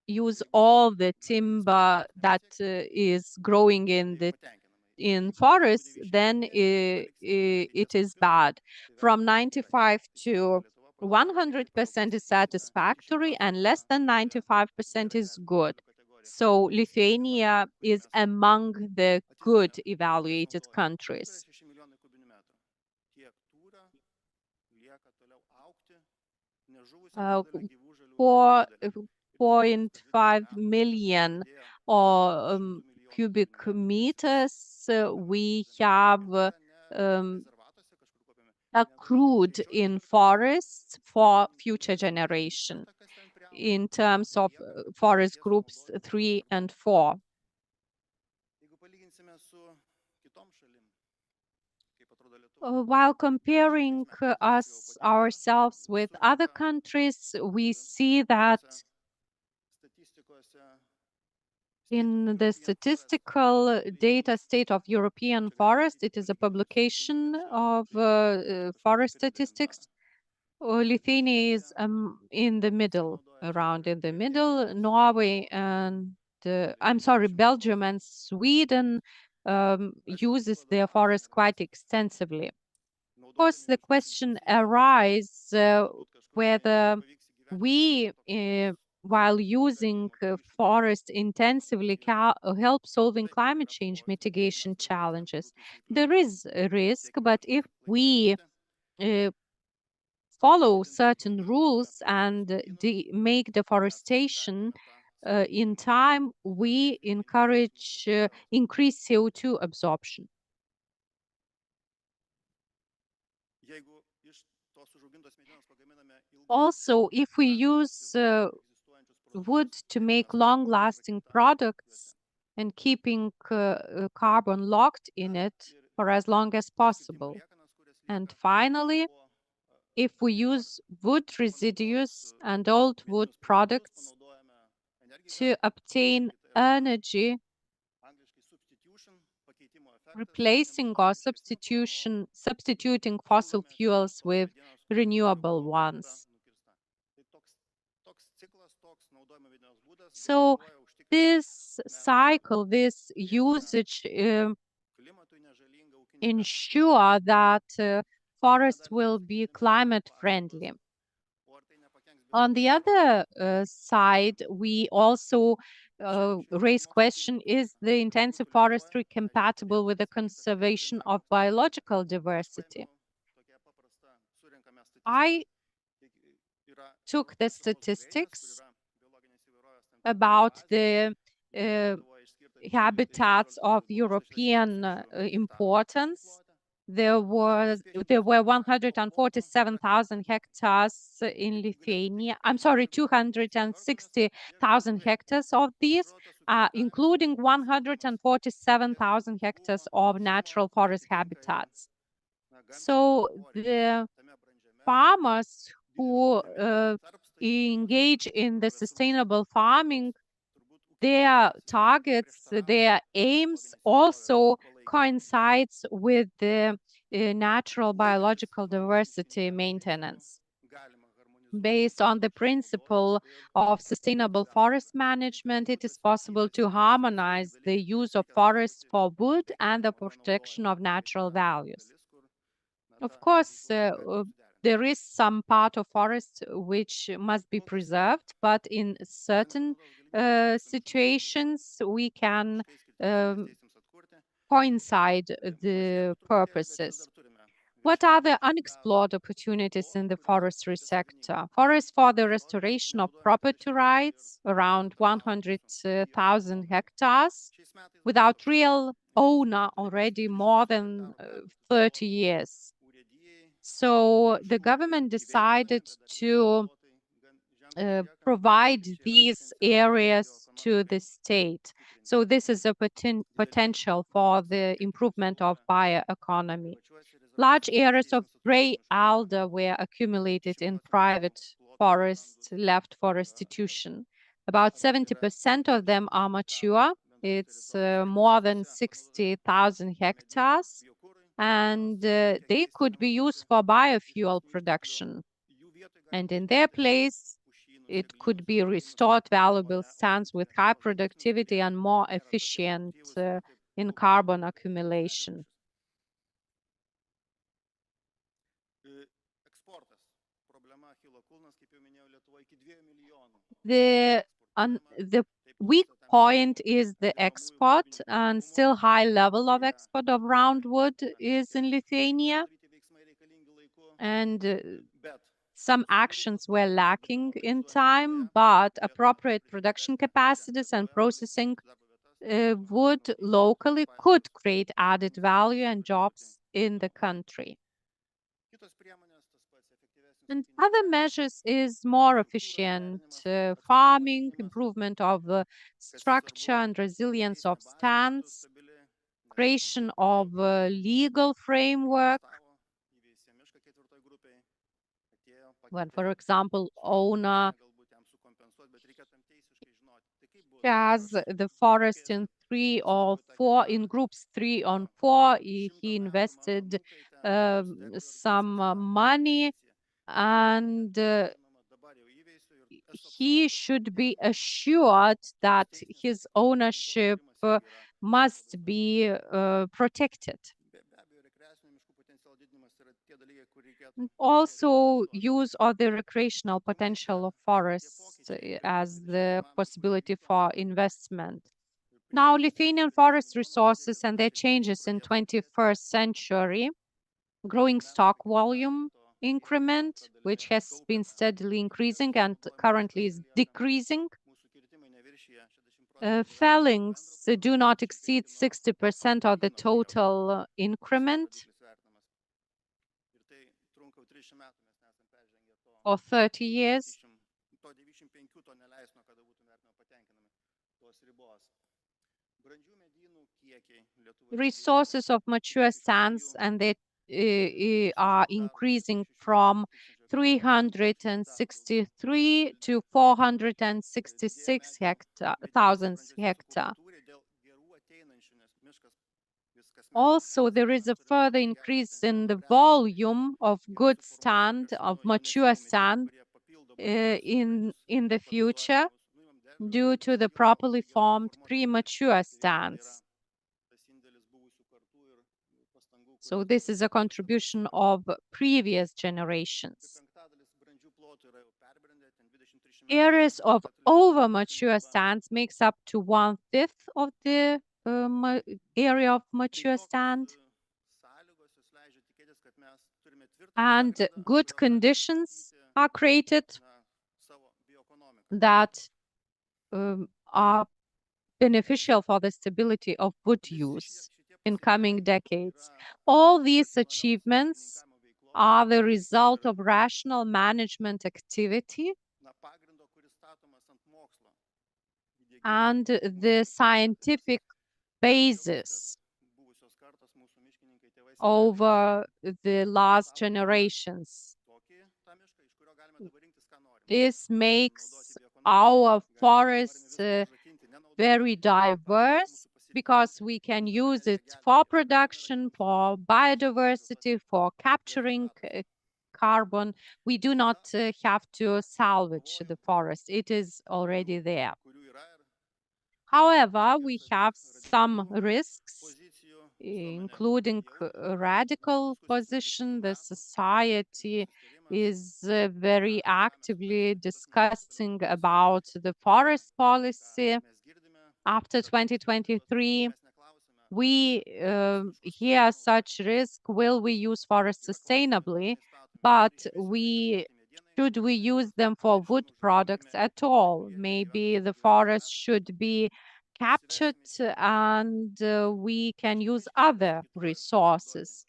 use all the timber that is growing in forests, then it is bad. From 95 to 100% is satisfactory, and less than 95% is good. So Lithuania is among the good evaluated countries. 4.5 million cubic meters we have accrued in forests for future generation in terms of forest groups 3 and 4. While comparing ourselves with other countries, we see that in the statistical data state of European forest, it is a publication of forest statistics. Lithuania is in the middle, around in the middle. Norway and Belgium and Sweden uses their forests quite extensively. Of course, the question arises whether we, while using forest intensively, help solving climate change mitigation challenges. There is a risk, but if we follow certain rules and make deforestation in time, we encourage increased CO2 absorption. Also, if we use wood to make long-lasting products and keeping carbon locked in it for as long as possible. And finally, if we use wood residues and old wood products to obtain energy, replacing or substituting fossil fuels with renewable ones. So this cycle, this usage ensure that forests will be climate friendly. On the other side, we also raise question, is the intensive forestry compatible with the conservation of biological diversity? I took the statistics about the habitats of European importance. There were 147,000 hectares in Lithuania. I'm sorry, 260,000 hectares of these, including 147,000 hectares of natural forest habitats. So the farmers who engage in the sustainable farming, their targets, their aims also coincides with the natural biological diversity maintenance. Based on the principle of sustainable forest management, it is possible to harmonize the use of forests for wood and the protection of natural values. Of course, there is some part of forest which must be preserved, but in certain situations we can coincide the purposes. What are the unexplored opportunities in the forestry sector? Forests for the restoration of property rights, around 100,000 hectares, without real owner already more than 30 years. So the government decided to provide these areas to the state. So this is a potential for the improvement of bioeconomy. Large areas of grey alder were accumulated in private forests left for restitution. About 70% of them are mature. It's more than 60,000 hectares, and they could be used for biofuel production. And in their place, it could be restored valuable stands with high productivity and more efficient in carbon accumulation. The weak point is the export, and still high level of export of roundwood is in Lithuania. And some actions were lacking in time, but appropriate production capacities and processing wood locally could create added value and jobs in the country. And other measures is more efficient farming, improvement of the structure and resilience of stands, creation of a legal framework. When, for example, owner has the forest in groups 3 or 4, he invested some money, and he should be assured that his ownership must be protected. Also, use of the recreational potential of forests as the possibility for investment. Now, Lithuanian forest resources and their changes in 21st century, growing stock volume increment, which has been steadily increasing and currently is decreasing. Fellings do not exceed 60% of the total increment for 30 years. Resources of mature stands and they are increasing from 363 to 466,000 hectares. Also, there is a further increase in the volume of good stand, of mature stand in the future. due to the properly formed premature stands. So this is a contribution of previous generations. Areas of over-mature stands makes up to 1/5 of the area of mature stand. And good conditions are created that are beneficial for the stability of wood use in coming decades. All these achievements are the result of rational management activity and the scientific basis over the last generations. This makes our forests very diverse because we can use it for production, for biodiversity, for capturing carbon. We do not have to salvage the forest. It is already there. However, we have some risks, including a radical position. The society is very actively discussing about the forest policy. After 2023, we hear such risk. Will we use forests sustainably? But should we use them for wood products at all? Maybe the forest should be captured and we can use other resources.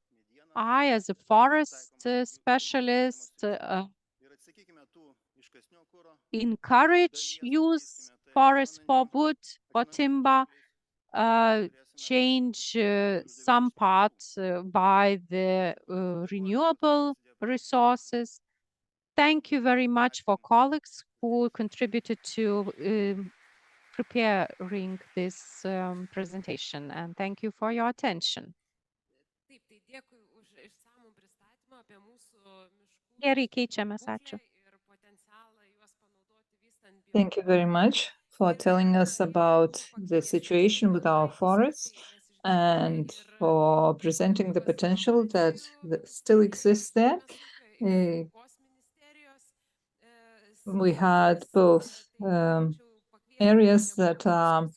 I, as a forest specialist, encourage use forest for wood, for timber, change some parts by the renewable resources. Thank you very much for colleagues who contributed to preparing this presentation, and thank you for your attention. Gerai, keičiamės, ačiū. Thank you very much for telling us about the situation with our forests and for presenting the potential that still exists there. We had both areas that are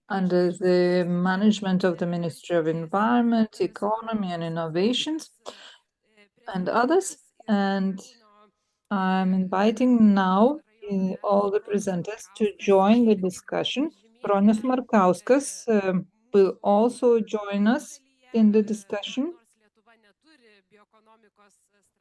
under the management of the Ministry of Environment, Economy and Innovations and others. And I'm inviting now all the presenters to join the discussion. Bronius Markauskas will also join us in the discussion.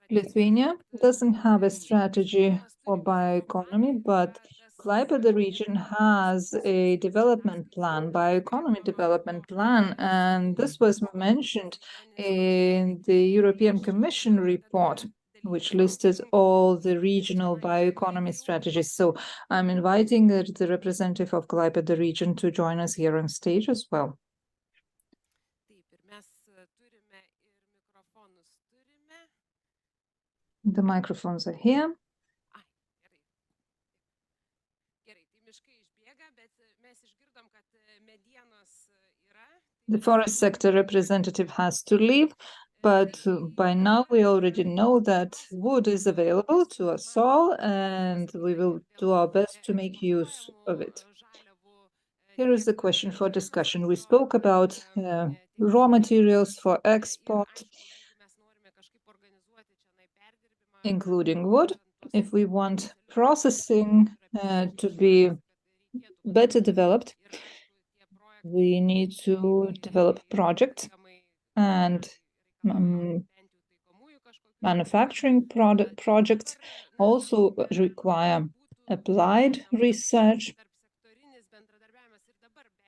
Lithuania doesn't have a strategy for bioeconomy, but Klaipėda region has a development plan, bioeconomy development plan, and this was mentioned in the European Commission report, which listed all the regional bioeconomy strategies. So I'm inviting the representative of Klaipėda region to join us here on stage as well. The microphones are here. The forest sector representative has to leave, but by now we already know that wood is available to us all, and we will do our best to make use of it. Here is the question for discussion. We spoke about raw materials for export, including wood. If we want processing to be better developed, we need to develop projects, and manufacturing projects also require applied research.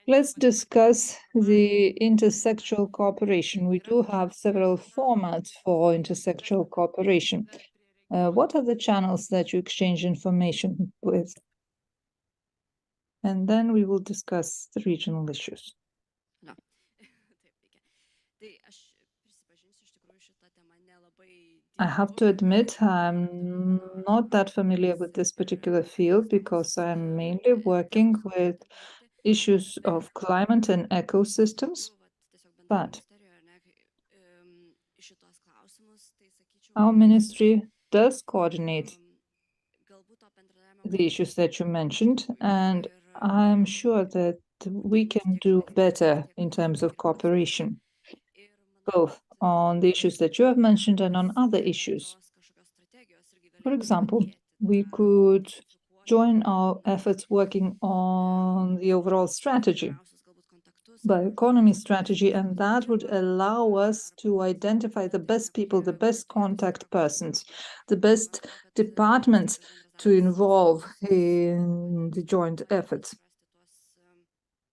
Let's discuss the intersectoral cooperation. We do have several formats for intersectoral cooperation. What are the channels that you exchange information with? And then we will discuss the regional issues. I have to admit, I'm not that familiar with this particular field because I'm mainly working with issues of climate and ecosystems. But our ministry does coordinate the issues that you mentioned, and I'm sure that we can do better in terms of cooperation, both on the issues that you have mentioned and on other issues. For example, we could join our efforts working on the overall strategy, bioeconomy strategy, and that would allow us to identify the best people, the best contact persons, the best departments to involve in the joint efforts.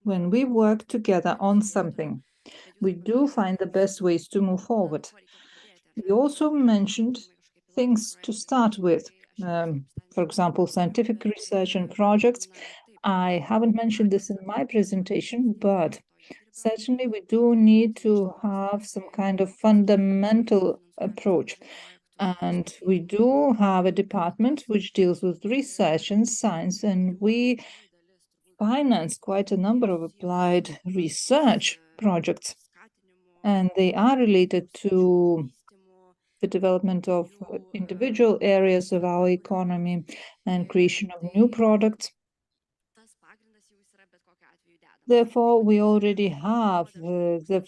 When we work together on something, we do find the best ways to move forward. You also mentioned things to start with, for example, scientific research and projects. I haven't mentioned this in my presentation, but certainly we do need to have some kind of fundamental approach. And we do have a department which deals with research and science, and we finance quite a number of applied research projects. And they are related to the development of individual areas of our economy and creation of new products. Therefore, we already have the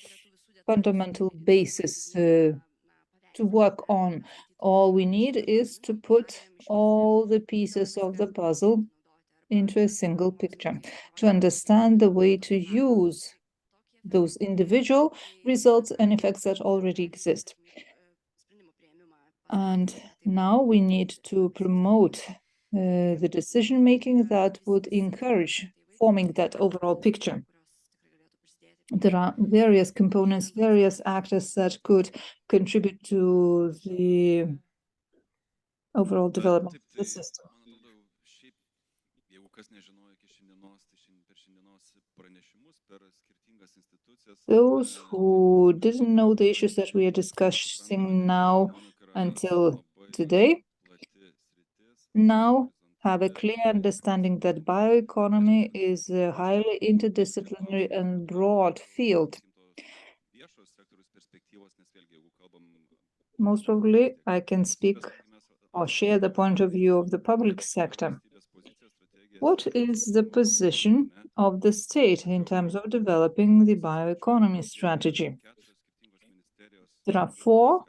fundamental basis to work on. All we need is to put all the pieces of the puzzle into a single picture, to understand the way to use those individual results and effects that already exist. And now we need to promote the decision-making that would encourage forming that overall picture. There are various components, various actors that could contribute to the overall development of the system. Those who didn't know the issues that we are discussing now until today now have a clear understanding that bioeconomy is a highly interdisciplinary and broad field. Most probably, I can speak or share the point of view of the public sector. What is the position of the state in terms of developing the bioeconomy strategy? There are 4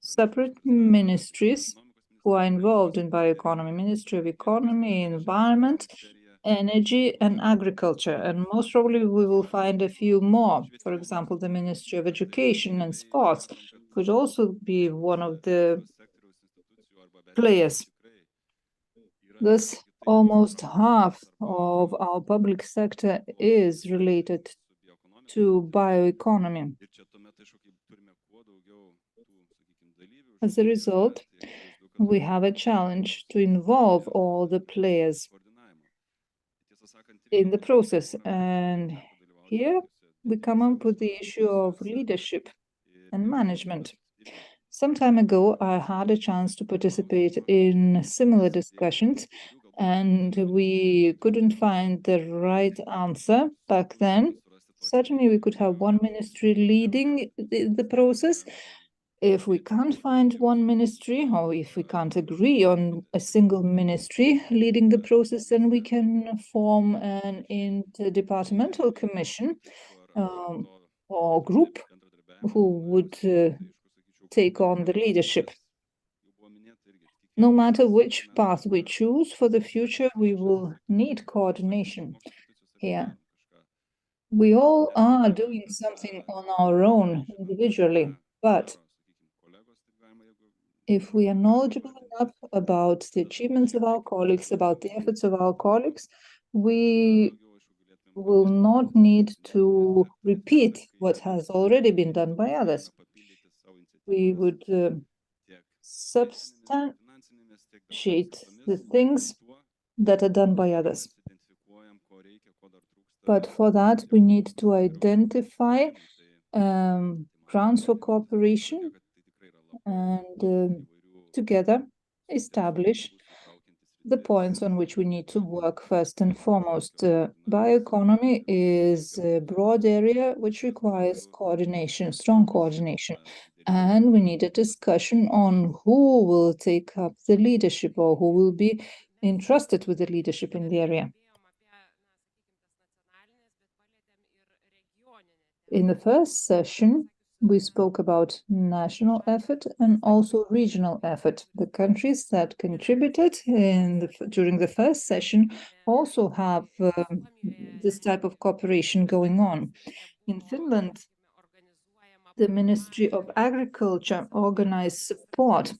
separate ministries who are involved in bioeconomy: Ministry of Economy, Environment, Energy, and Agriculture. And most probably we will find a few more. For example, the Ministry of Education and Sports could also be one of the players. Thus, almost half of our public sector is related to bioeconomy. As a result, we have a challenge to involve all the players in the process. And here we come up with the issue of leadership and management. Some time ago, I had a chance to participate in similar discussions, and we couldn't find the right answer back then. Certainly, we could have one ministry leading the process. If we can't find one ministry, or if we can't agree on a single ministry leading the process, then we can form an interdepartmental commission or group who would take on the leadership. No matter which path we choose for the future, we will need coordination here. We all are doing something on our own individually, but if we are knowledgeable enough about the achievements of our colleagues, about the efforts of our colleagues, we will not need to repeat what has already been done by others. We would substantiate the things that are done by others. But for that, we need to identify grounds for cooperation and together establish the points on which we need to work first and foremost. Bioeconomy is a broad area which requires coordination, strong coordination. And we need a discussion on who will take up the leadership or who will be entrusted with the leadership in the area. In the first session, we spoke about national effort and also regional effort. The countries that contributed during the first session also have this type of cooperation going on. In Finland, the Ministry of Agriculture organized support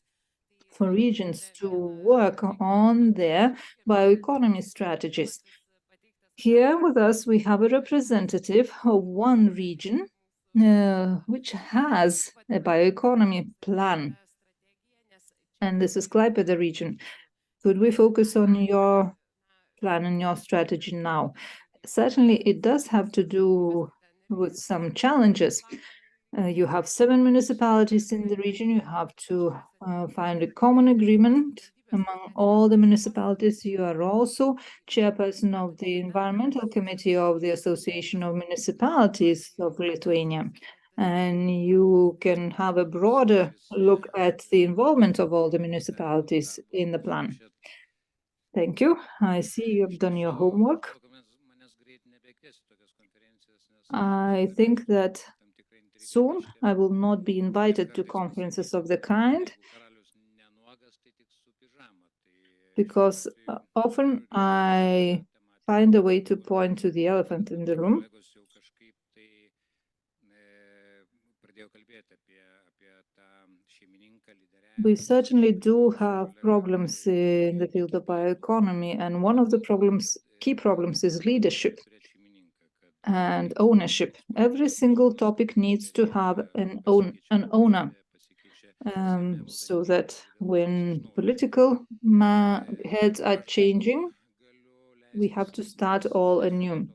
for regions to work on their bioeconomy strategies. Here with us, we have a representative of one region which has a bioeconomy plan. And this is Klaipėda region. Could we focus on your plan and your strategy now? Certainly, it does have to do with some challenges. You have 7 municipalities in the region. You have to find a common agreement among all the municipalities. You are also chairperson of the Environmental Committee of the Association of Municipalities of Lithuania. And you can have a broader look at the involvement of all the municipalities in the plan. Thank you. I see you have done your homework. I think that soon I will not be invited to conferences of the kind, because often I find a way to point to the elephant in the room. We certainly do have problems in the field of bioeconomy, and one of the key problems is leadership and ownership. Every single topic needs to have an owner, so that when political heads are changing, we have to start all anew.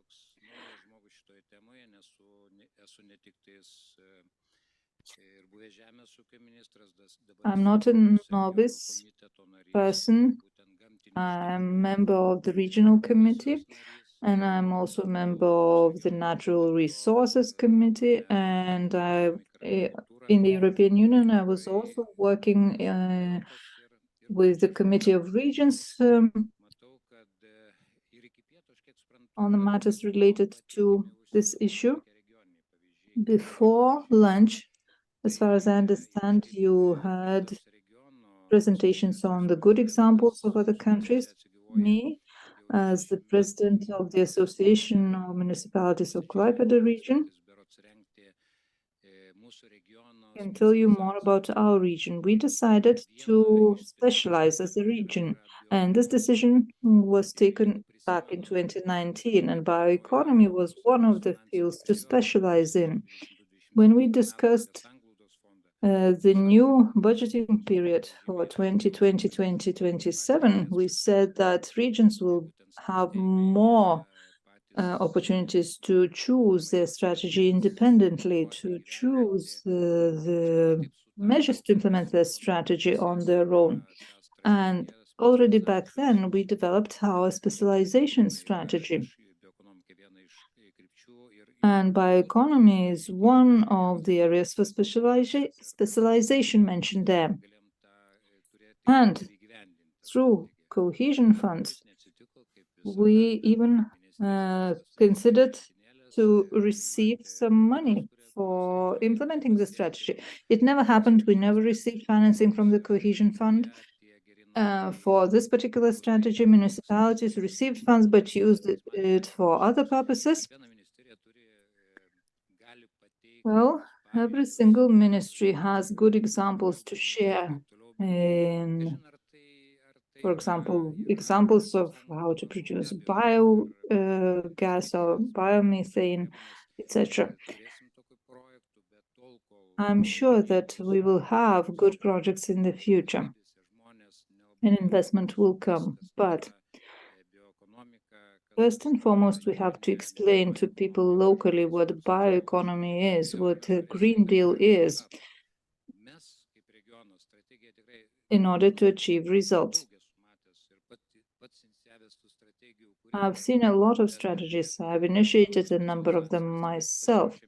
I'm not a novice person. I'm a member of the regional committee, and I'm also a member of the Natural Resources Committee, and in the European Union, I was also working with the Committee of Regions on the matters related to this issue. Before lunch, as far as I understand, you had presentations on the good examples of other countries. Me, as the president of the Association of Municipalities of Klaipėda region, can tell you more about our region. We decided to specialize as a region, and this decision was taken back in 2019, and bioeconomy was one of the fields to specialize in. When we discussed the new budgeting period for 2020-2027, we said that regions will have more opportunities to choose their strategy independently, to choose the measures to implement their strategy on their own. And already back then, we developed our specialization strategy. And bioeconomy is one of the areas for specialization mentioned there. And through cohesion funds, we even considered to receive some money for implementing the strategy. It never happened. We never received financing from the cohesion fund. For this particular strategy, municipalities received funds but used it for other purposes. Well, every single ministry has good examples to share in, for example, examples of how to produce biogas or biomethane, etc. I'm sure that we will have good projects in the future, and investment will come, but first and foremost, we have to explain to people locally what bioeconomy is, what a Green Deal is. in order to achieve results. I've seen a lot of strategies. I've initiated a number of them myself.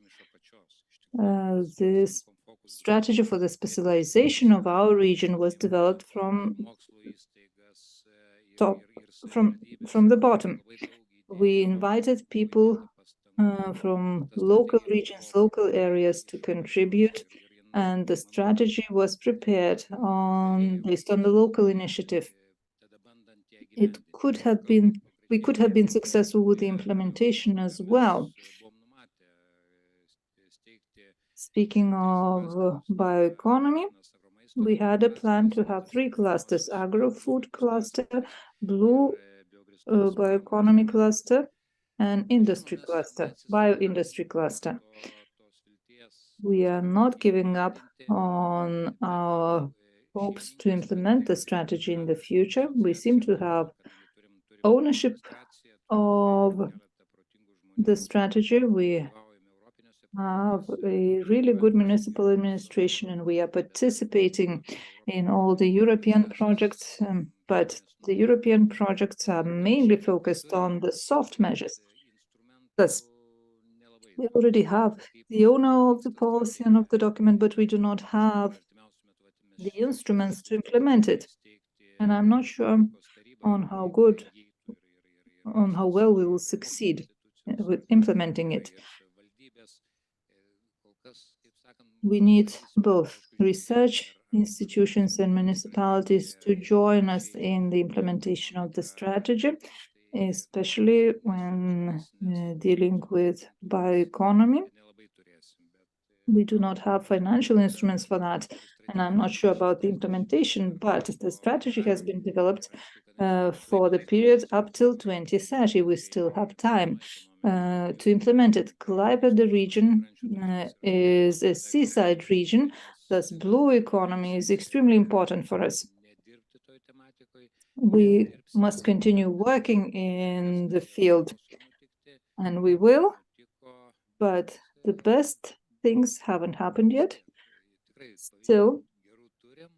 This strategy for the specialization of our region was developed from the bottom. We invited people from local regions, local areas to contribute, and the strategy was prepared based on the local initiative. We could have been successful with the implementation as well. Speaking of bioeconomy, we had a plan to have 3 clusters: agro-food cluster, blue bioeconomy cluster, and industry cluster, bioindustry cluster. We are not giving up on our hopes to implement the strategy in the future. We seem to have ownership of the strategy. We have a really good municipal administration, and we are participating in all the European projects, but the European projects are mainly focused on the soft measures. Thus, we already have the owner of the policy and of the document, but we do not have the instruments to implement it. And I'm not sure on how well we will succeed with implementing it. We need both research institutions and municipalities to join us in the implementation of the strategy, especially when dealing with bioeconomy. We do not have financial instruments for that, and I'm not sure about the implementation, but the strategy has been developed for the period up till 2030. We still have time to implement it. Klaipėda region is a seaside region, thus blue economy is extremely important for us. We must continue working in the field, and we will, but the best things haven't happened yet. Still,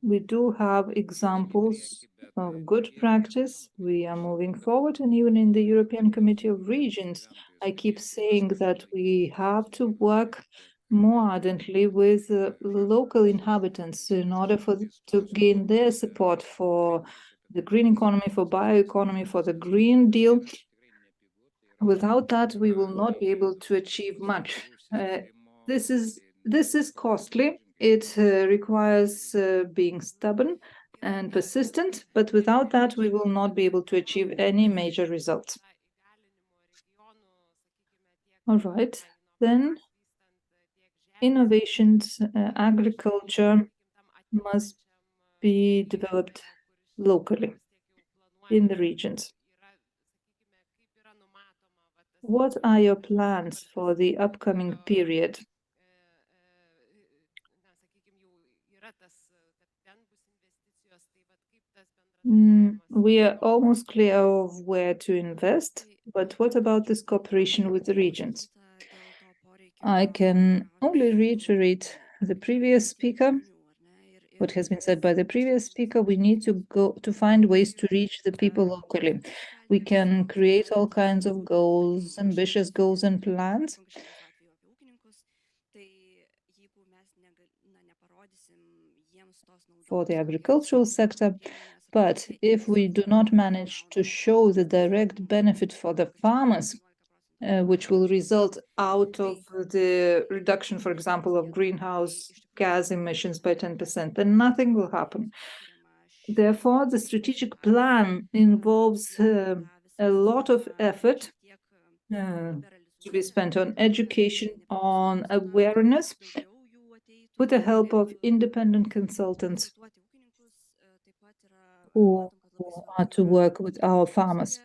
we do have examples of good practice. We are moving forward, and even in the European Committee of Regions, I keep saying that we have to work more ardently with local inhabitants in order to gain their support for the green economy, for bioeconomy, for the Green Deal. Without that, we will not be able to achieve much. This is costly. It requires being stubborn and persistent, but without that, we will not be able to achieve any major results. All right, then innovations, agriculture must be developed locally in the regions. What are your plans for the upcoming period? We are almost clear of where to invest, but what about this cooperation with the regions? I can only reiterate the previous speaker. What has been said by the previous speaker, we need to find ways to reach the people locally. We can create all kinds of goals, ambitious goals and plans. For the agricultural sector, but if we do not manage to show the direct benefit for the farmers, which will result out of the reduction, for example, of greenhouse gas emissions by 10%, then nothing will happen. Therefore, the strategic plan involves a lot of effort to be spent on education, on awareness, with the help of independent consultants who are to work with our farmers.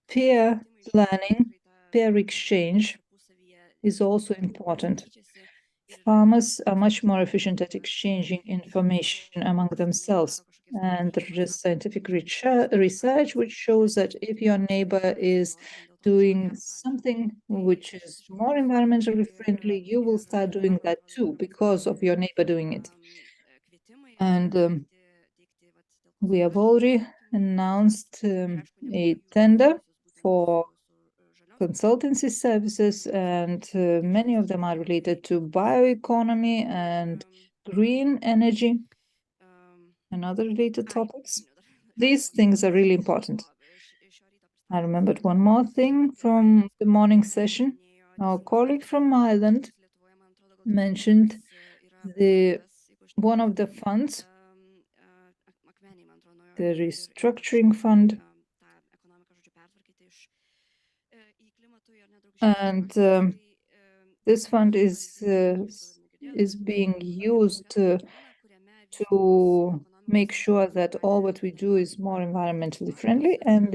Peer learning, peer exchange is also important. Farmers are much more efficient at exchanging information among themselves, and there is scientific research which shows that if your neighbor is doing something which is more environmentally friendly, you will start doing that too because of your neighbor doing it. And we have already announced a tender for consultancy services, and many of them are related to bioeconomy and green energy and other related topics. These things are really important. I remembered one more thing from the morning session. Our colleague from Ireland mentioned one of the funds, the restructuring fund, and this fund is being used to make sure that all what we do is more environmentally friendly. And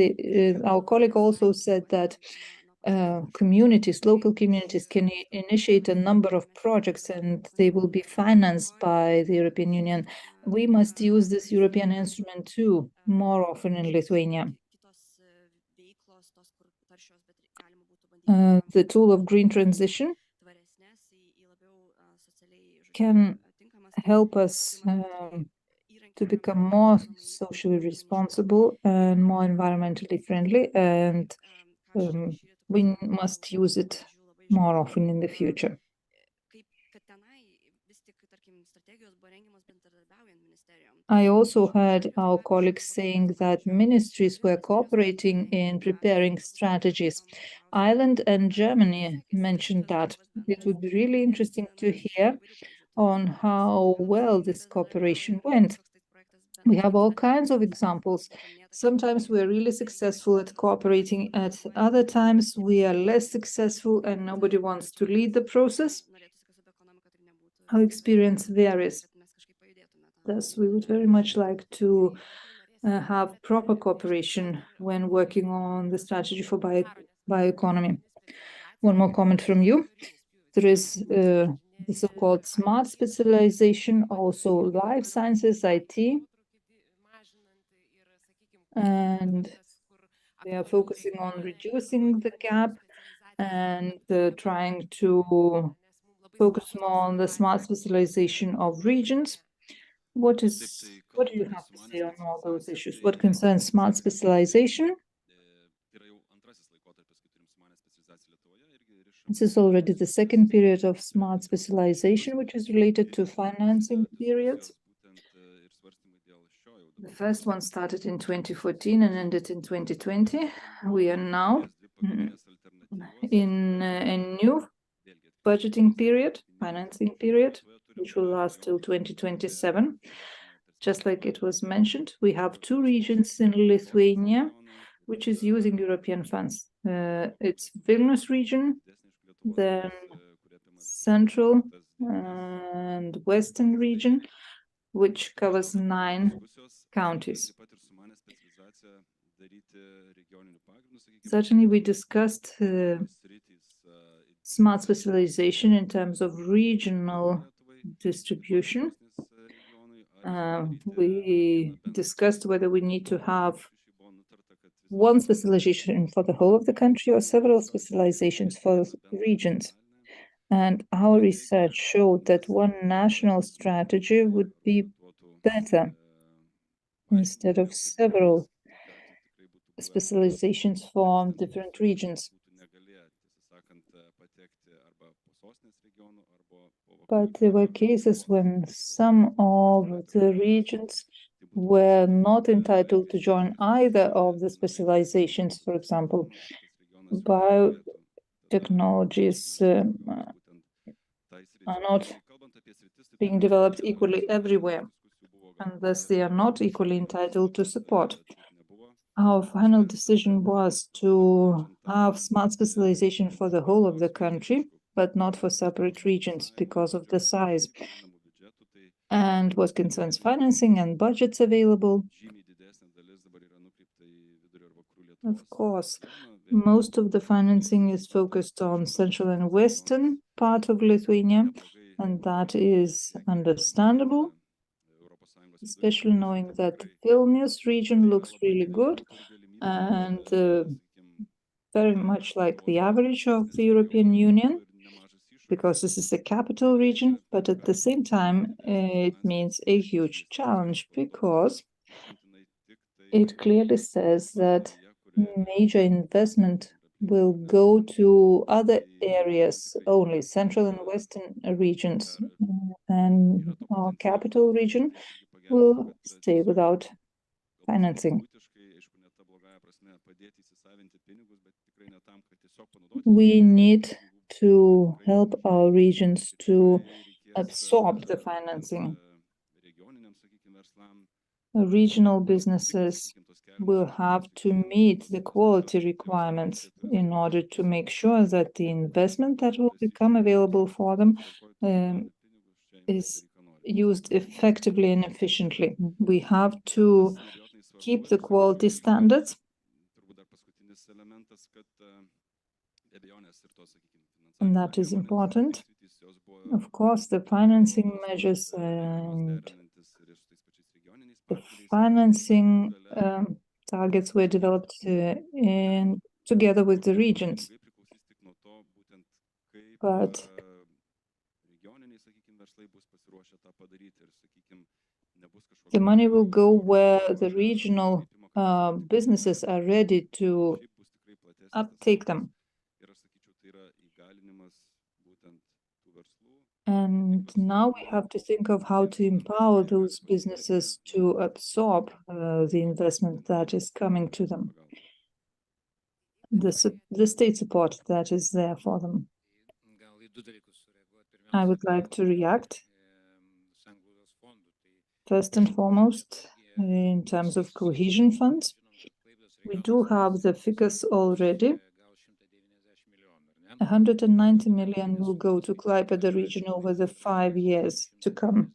our colleague also said that communities, local communities, can initiate a number of projects and they will be financed by the European Union. We must use this European instrument too more often in Lithuania. The tool of green transition can help us to become more socially responsible and more environmentally friendly, and we must use it more often in the future. I also heard our colleagues saying that ministries were cooperating in preparing strategies. Ireland and Germany mentioned that. It would be really interesting to hear on how well this cooperation went. We have all kinds of examples. Sometimes we're really successful at cooperating, at other times we are less successful and nobody wants to lead the process. Our experience varies. Thus, we would very much like to have proper cooperation when working on the strategy for bioeconomy. One more comment from you. There is the so-called smart specialization, also life sciences, IT, and we are focusing on reducing the gap and trying to focus more on the smart specialization of regions. What do you have to say on all those issues? What concerns smart specialization? This is already the second period of smart specialization, which is related to financing periods. The first one started in 2014 and ended in 2020. We are now in a new budgeting period, financing period, which will last till 2027. Just like it was mentioned, we have two regions in Lithuania, which is using European funds. It's Vilnius region, then central and western region, which covers 9 counties. Certainly, we discussed smart specialization in terms of regional distribution. We discussed whether we need to have one specialization for the whole of the country or several specializations for regions. And our research showed that one national strategy would be better instead of several specializations for different regions. But there were cases when some of the regions were not entitled to join either of the specializations. For example, biotechnologies are not being developed equally everywhere, and thus they are not equally entitled to support. Our final decision was to have smart specialization for the whole of the country, but not for separate regions because of the size. And what concerns financing and budgets available, of course, most of the financing is focused on central and western part of Lithuania, and that is understandable, especially knowing that the Vilnius region looks really good, and very much like the average of the European Union, because this is a capital region, but at the same time, it means a huge challenge because it clearly says that major investment will go to other areas only, central and western regions, and our capital region will stay without financing. We need to help our regions to absorb the financing. Regional businesses will have to meet the quality requirements in order to make sure that the investment that will become available for them is used effectively and efficiently. We have to keep the quality standards. And that is important. Of course, the financing measures and the financing targets were developed together with the regions. But the money will go where the regional businesses are ready to uptake them. And now we have to think of how to empower those businesses to absorb the investment that is coming to them, the state support that is there for them. I would like to react. First and foremost, in terms of cohesion funds, we do have the figures already. 190 million will go to Klaipėda region over the 5 years to come.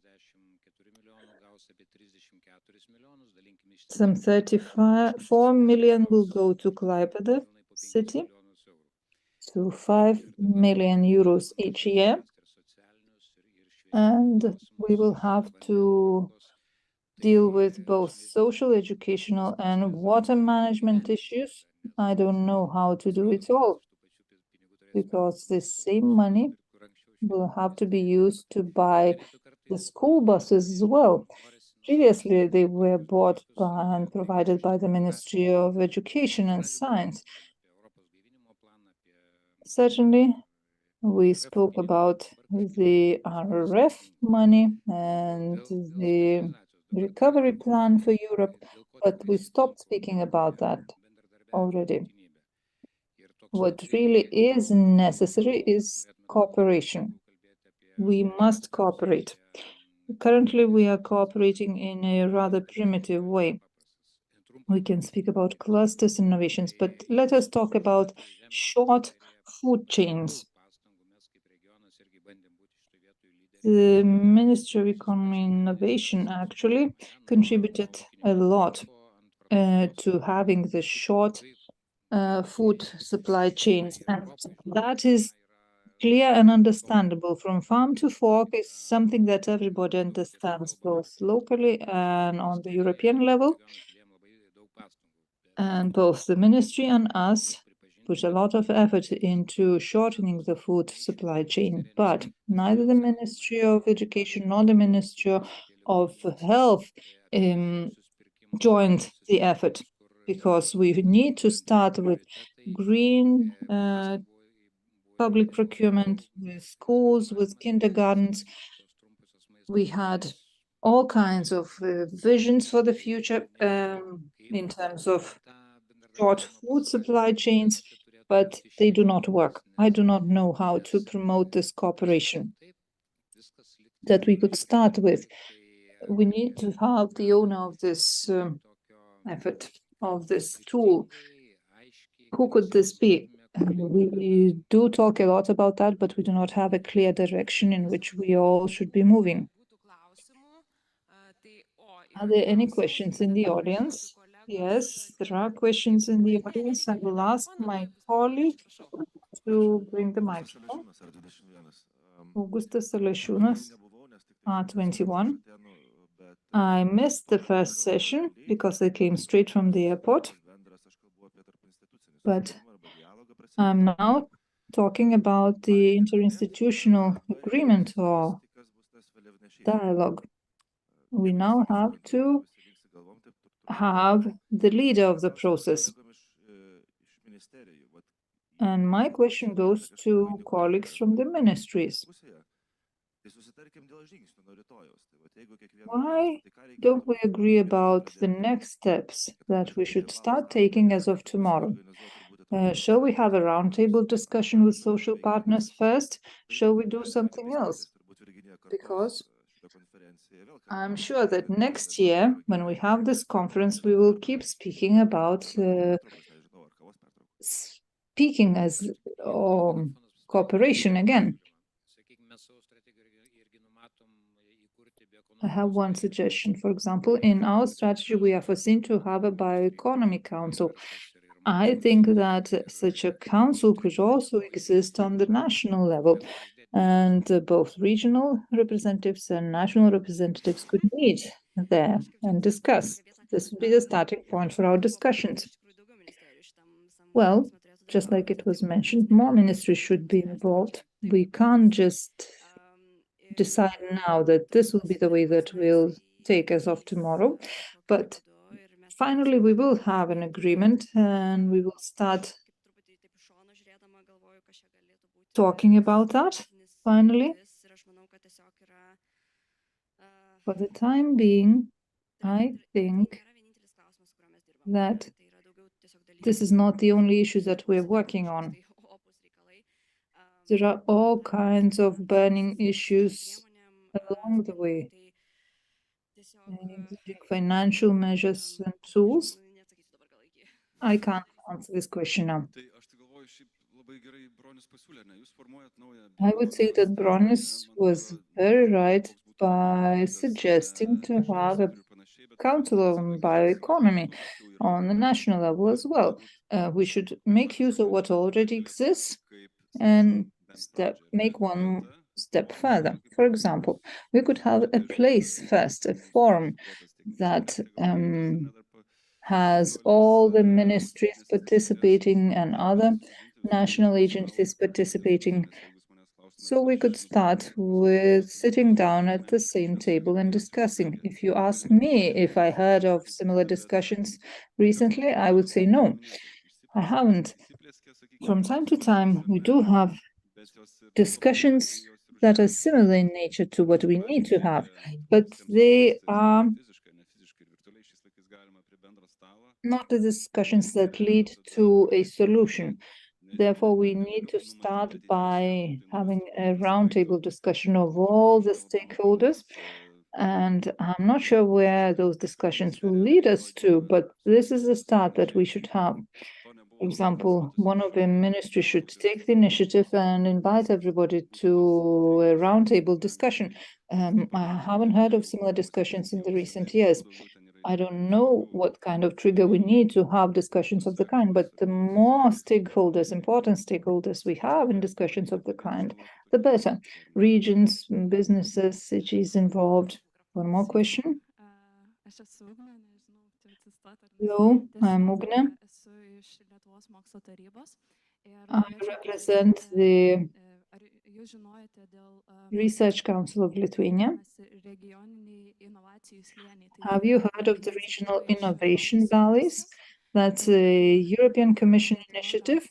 Some 34 million will go to Klaipėda city, so 5 million euros each year. And we will have to deal with both social, educational, and water management issues. I don't know how to do it all, because the same money will have to be used to buy the school buses as well. Previously, they were bought by and provided by the Ministry of Education and Science. Certainly, we spoke about the RRF money and the recovery plan for Europe, but we stopped speaking about that already. What really is necessary is cooperation. We must cooperate. Currently, we are cooperating in a rather primitive way. We can speak about clusters, innovations, but let us talk about short food chains. The Ministry of Economy and Innovation actually contributed a lot to having the short food supply chains, and that is clear and understandable. From farm to fork is something that everybody understands, both locally and on the European level. And both the ministry and us put a lot of effort into shortening the food supply chain, but neither the Ministry of Education nor the Ministry of Health joined the effort, because we need to start with green public procurement, with schools, with kindergartens. We had all kinds of visions for the future in terms of short food supply chains, but they do not work. I do not know how to promote this cooperation that we could start with. We need to have the owner of this effort, of this tool. Who could this be? We do talk a lot about that, but we do not have a clear direction in which we all should be moving. Are there any questions in the audience? Yes, there are questions in the audience. I will ask my colleague to bring the microphone. Augustas Aleshunas, R21. I missed the first session because I came straight from the airport. But I'm now talking about the interinstitutional agreement or dialogue. We now have to have the leader of the process. And my question goes to colleagues from the ministries. Why don't we agree about the next steps that we should start taking as of tomorrow? Shall we have a roundtable discussion with social partners first? Shall we do something else? Because I'm sure that next year, when we have this conference, we will keep speaking about speaking as cooperation again. I have one suggestion. For example, in our strategy, we are foreseen to have a bioeconomy council. I think that such a council could also exist on the national level, and both regional representatives and national representatives could meet there and discuss. This would be the starting point for our discussions. Well, just like it was mentioned, more ministries should be involved. We can't just decide now that this will be the way that we'll take as of tomorrow, but finally we will have an agreement and we will start talking about that finally. For the time being, I think that this is not the only issue that we're working on. There are all kinds of burning issues along the way, including financial measures and tools. I can't answer this question now. I would say that Bronis was very right by suggesting to have a Council on Bioeconomy on the national level as well. We should make use of what already exists and make one step further. For example, we could have a place first, a forum that has all the ministries participating and other national agencies participating. So we could start with sitting down at the same table and discussing. If you ask me if I heard of similar discussions recently, I would say no, I haven't. From time to time, we do have discussions that are similar in nature to what we need to have, but they are not the discussions that lead to a solution. Therefore, we need to start by having a roundtable discussion of all the stakeholders. And I'm not sure where those discussions will lead us to, but this is the start that we should have. For example, one of the ministries should take the initiative and invite everybody to a roundtable discussion. I haven't heard of similar discussions in the recent years. I don't know what kind of trigger we need to have discussions of the kind, but the more stakeholders, important stakeholders we have in discussions of the kind, the better. Regions, businesses, cities involved. One more question. Hello, I'm Ugne. I represent the Research Council of Lithuania. Have you heard of the Regional Innovation Valleys? That's a European Commission initiative,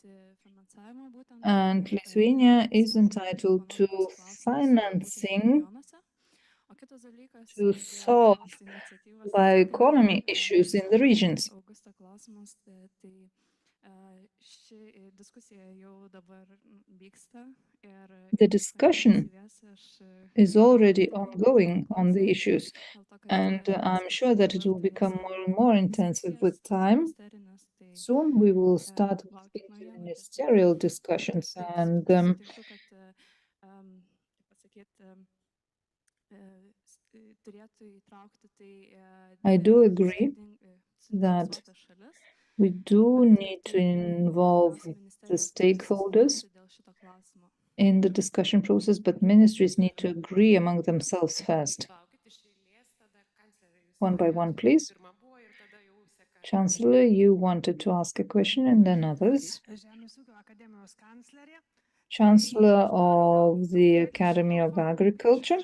and Lithuania is entitled to financing to solve bioeconomy issues in the regions. The discussion is already ongoing on the issues, and I'm sure that it will become more and more intensive with time. Soon we will start with interministerial discussions, and I do agree that we do need to involve the stakeholders in the discussion process, but ministries need to agree among themselves first. One by one, please. Chancellor, you wanted to ask a question, and then others. Chancellor of the Academy of Agriculture,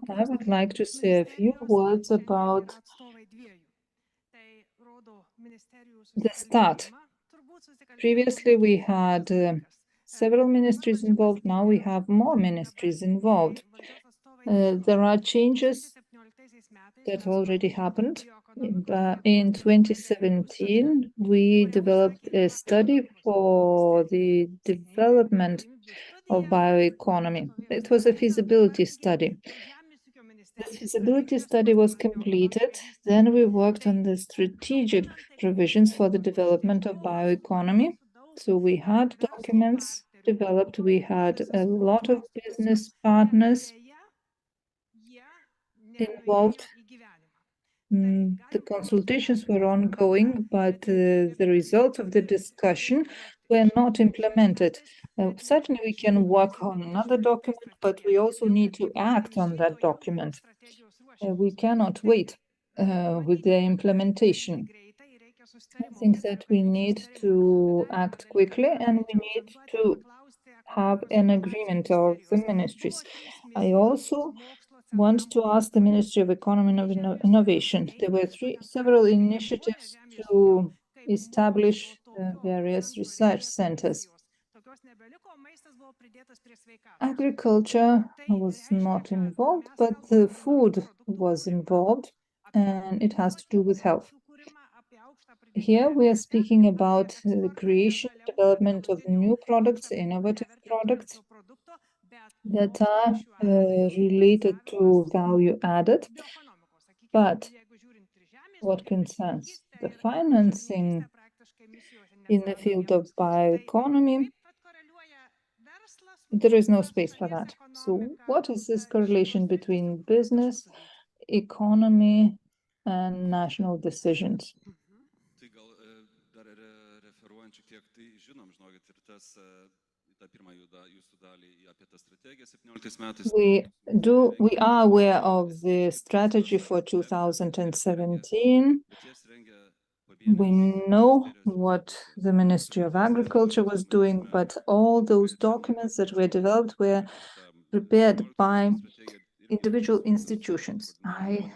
I would like to say a few words about the start. Previously, we had several ministries involved. Now we have more ministries involved. There are changes that already happened. In 2017, we developed a study for the development of bioeconomy. It was a feasibility study. The feasibility study was completed. Then we worked on the strategic provisions for the development of bioeconomy. So we had documents developed. We had a lot of business partners involved. The consultations were ongoing, but the results of the discussion were not implemented. Certainly, we can work on another document, but we also need to act on that document. We cannot wait with the implementation. I think that we need to act quickly, and we need to have an agreement of the ministries. I also want to ask the Ministry of Economy and Innovation. There were several initiatives to establish various research centers. Agriculture was not involved, but the food was involved, and it has to do with health. Here we are speaking about the creation, development of new products, innovative products that are related to value added. But what concerns the financing in the field of bioeconomy, there is no space for that. So what is this correlation between business, economy, and national decisions? We are aware of the strategy for 2017. We know what the Ministry of Agriculture was doing, but all those documents that were developed were prepared by individual institutions. I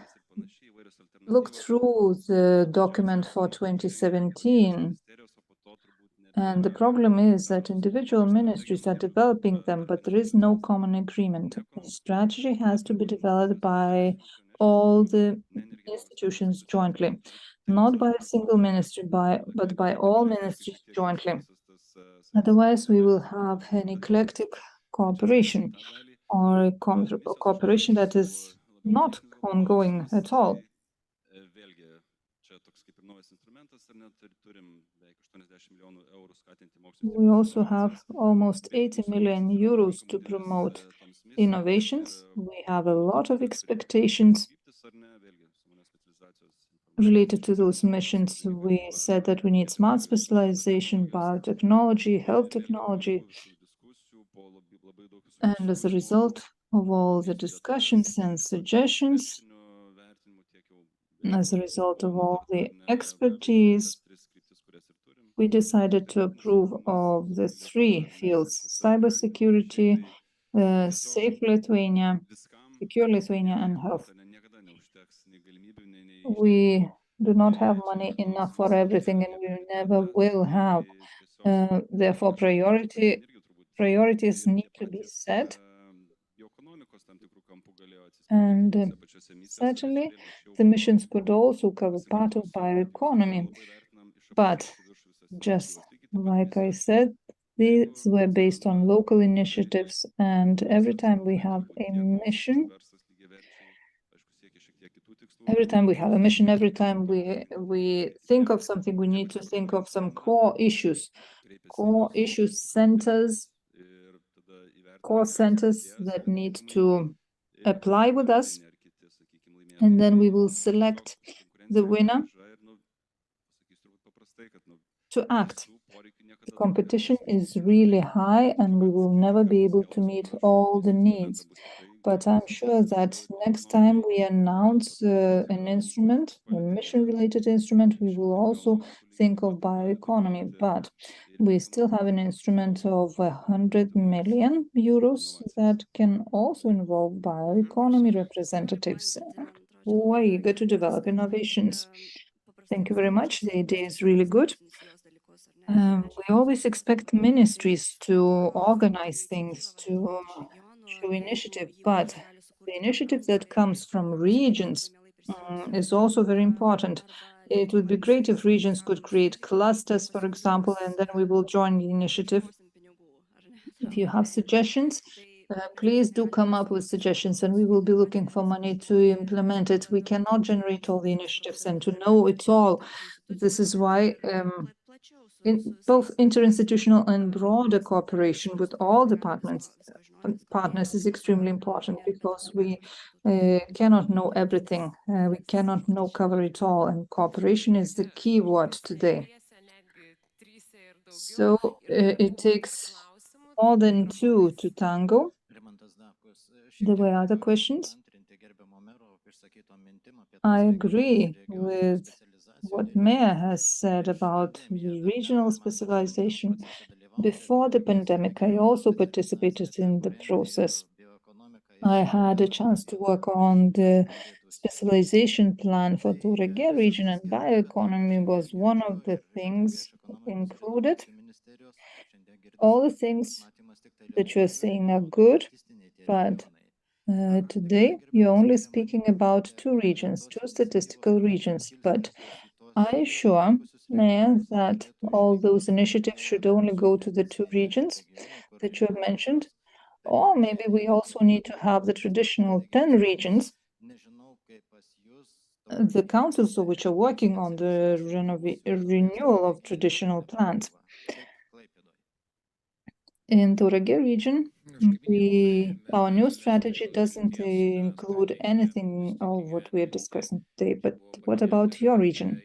looked through the document for 2017, and the problem is that individual ministries are developing them, but there is no common agreement. The strategy has to be developed by all the institutions jointly, not by a single ministry, but by all ministries jointly. Otherwise, we will have an eclectic cooperation, or a cooperation that is not ongoing at all. We also have almost 80 million euros to promote innovations. We have a lot of expectations related to those missions. We said that we need smart specialization, biotechnology, health technology. And as a result of all the discussions and suggestions, as a result of all the expertise, we decided to approve of the three fields: cybersecurity, safe Lithuania, secure Lithuania, and health. We do not have money enough for everything, and we never will have. Therefore, priorities need to be set. And certainly, the missions could also cover part of bioeconomy. But just like I said, these were based on local initiatives, and every time we have a mission, every time we think of something, we need to think of some core issues centers, core centers that need to apply with us, and then we will select the winner to act. The competition is really high and we will never be able to meet all the needs. But I'm sure that next time we announce an instrument, a mission-related instrument, we will also think of bioeconomy. But we still have an instrument of 100 million euros that can also involve bioeconomy representatives who are eager to develop innovations. Thank you very much. The idea is really good. We always expect ministries to organize things, to show initiative, but the initiative that comes from regions is also very important. It would be great if regions could create clusters, for example, and then we will join the initiative. If you have suggestions, please do come up with suggestions and we will be looking for money to implement it. We cannot generate all the initiatives and to know it all. This is why in both interinstitutional and broader cooperation with all departments partners is extremely important, because we cannot know everything, we cannot cover it all, and cooperation is the key word today. So it takes more than two to tango. There were other questions. I agree with what Mayor has said about regional specialization. Before the pandemic, I also participated in the process. I had a chance to work on the specialization plan for Tauragė region, and bioeconomy was one of the things included. All the things that you're saying are good, but today you're only speaking about two regions, two statistical regions, but I assure Mayor that all those initiatives should only go to the two regions that you have mentioned, or maybe we also need to have the traditional 10 regions, the councils of which are working on the renewal of traditional plans. In Tauragė region, our new strategy doesn't include anything of what we are discussing today, but what about your region?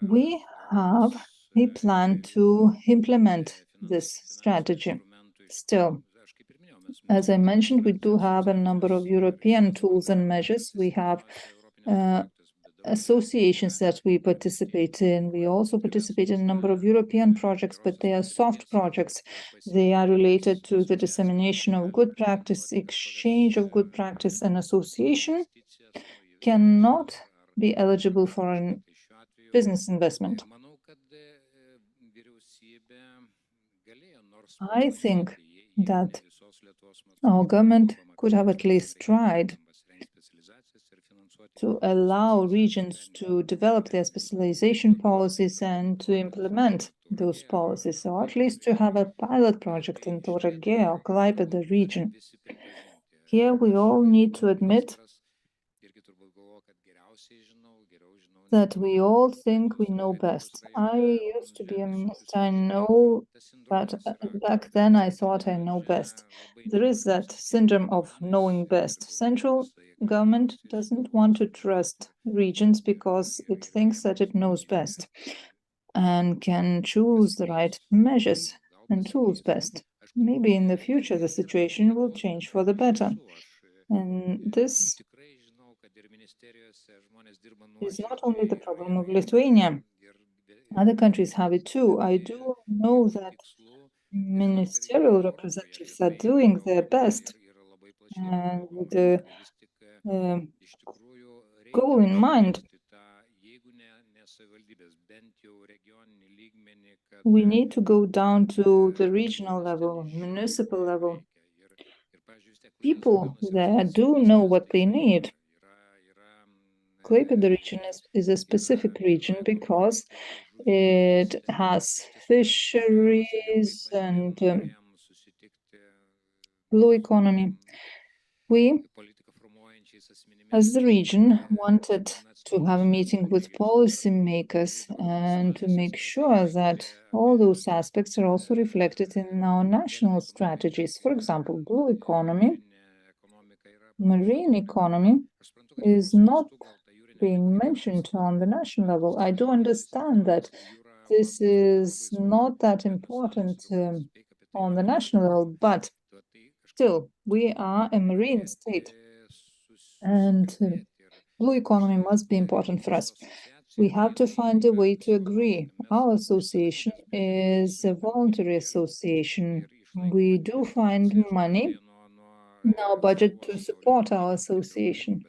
We have a plan to implement this strategy. Still, as I mentioned, we do have a number of European tools and measures. We have associations that we participate in. We also participate in a number of European projects, but they are soft projects. They are related to the dissemination of good practice, exchange of good practice, and association cannot be eligible for a business investment. I think that our government could have at least tried to allow regions to develop their specialization policies and to implement those policies, or at least to have a pilot project in Tauragė or Klaipėda region. Here we all need to admit that we all think we know best. I used to be a minister, I know, but back then I thought I know best. There is that syndrome of knowing best. Central government doesn't want to trust regions because it thinks that it knows best and can choose the right measures and tools best. Maybe in the future the situation will change for the better. And this is not only the problem of Lithuania. Other countries have it too. I do know that ministerial representatives are doing their best and with the goal in mind. We need to go down to the regional level, municipal level. People there do know what they need. Klaipėda region is a specific region because it has fisheries and blue economy. We, as the region, wanted to have a meeting with policymakers and to make sure that all those aspects are also reflected in our national strategies. For example, blue economy, marine economy is not being mentioned on the national level. I do understand that this is not that important on the national level, but still, we are a marine state, and blue economy must be important for us. We have to find a way to agree. Our association is a voluntary association. We do find money in our budget to support our association.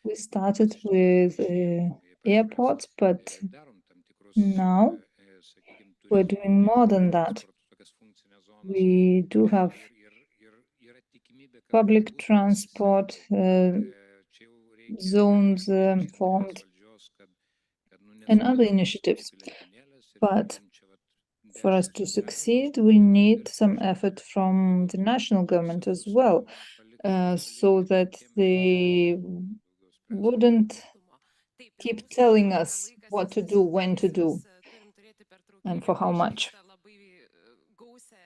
We started with airports, but now we're doing more than that. We do have public transport zones formed and other initiatives. But for us to succeed, we need some effort from the national government as well, so that they wouldn't keep telling us what to do, when to do, and for how much.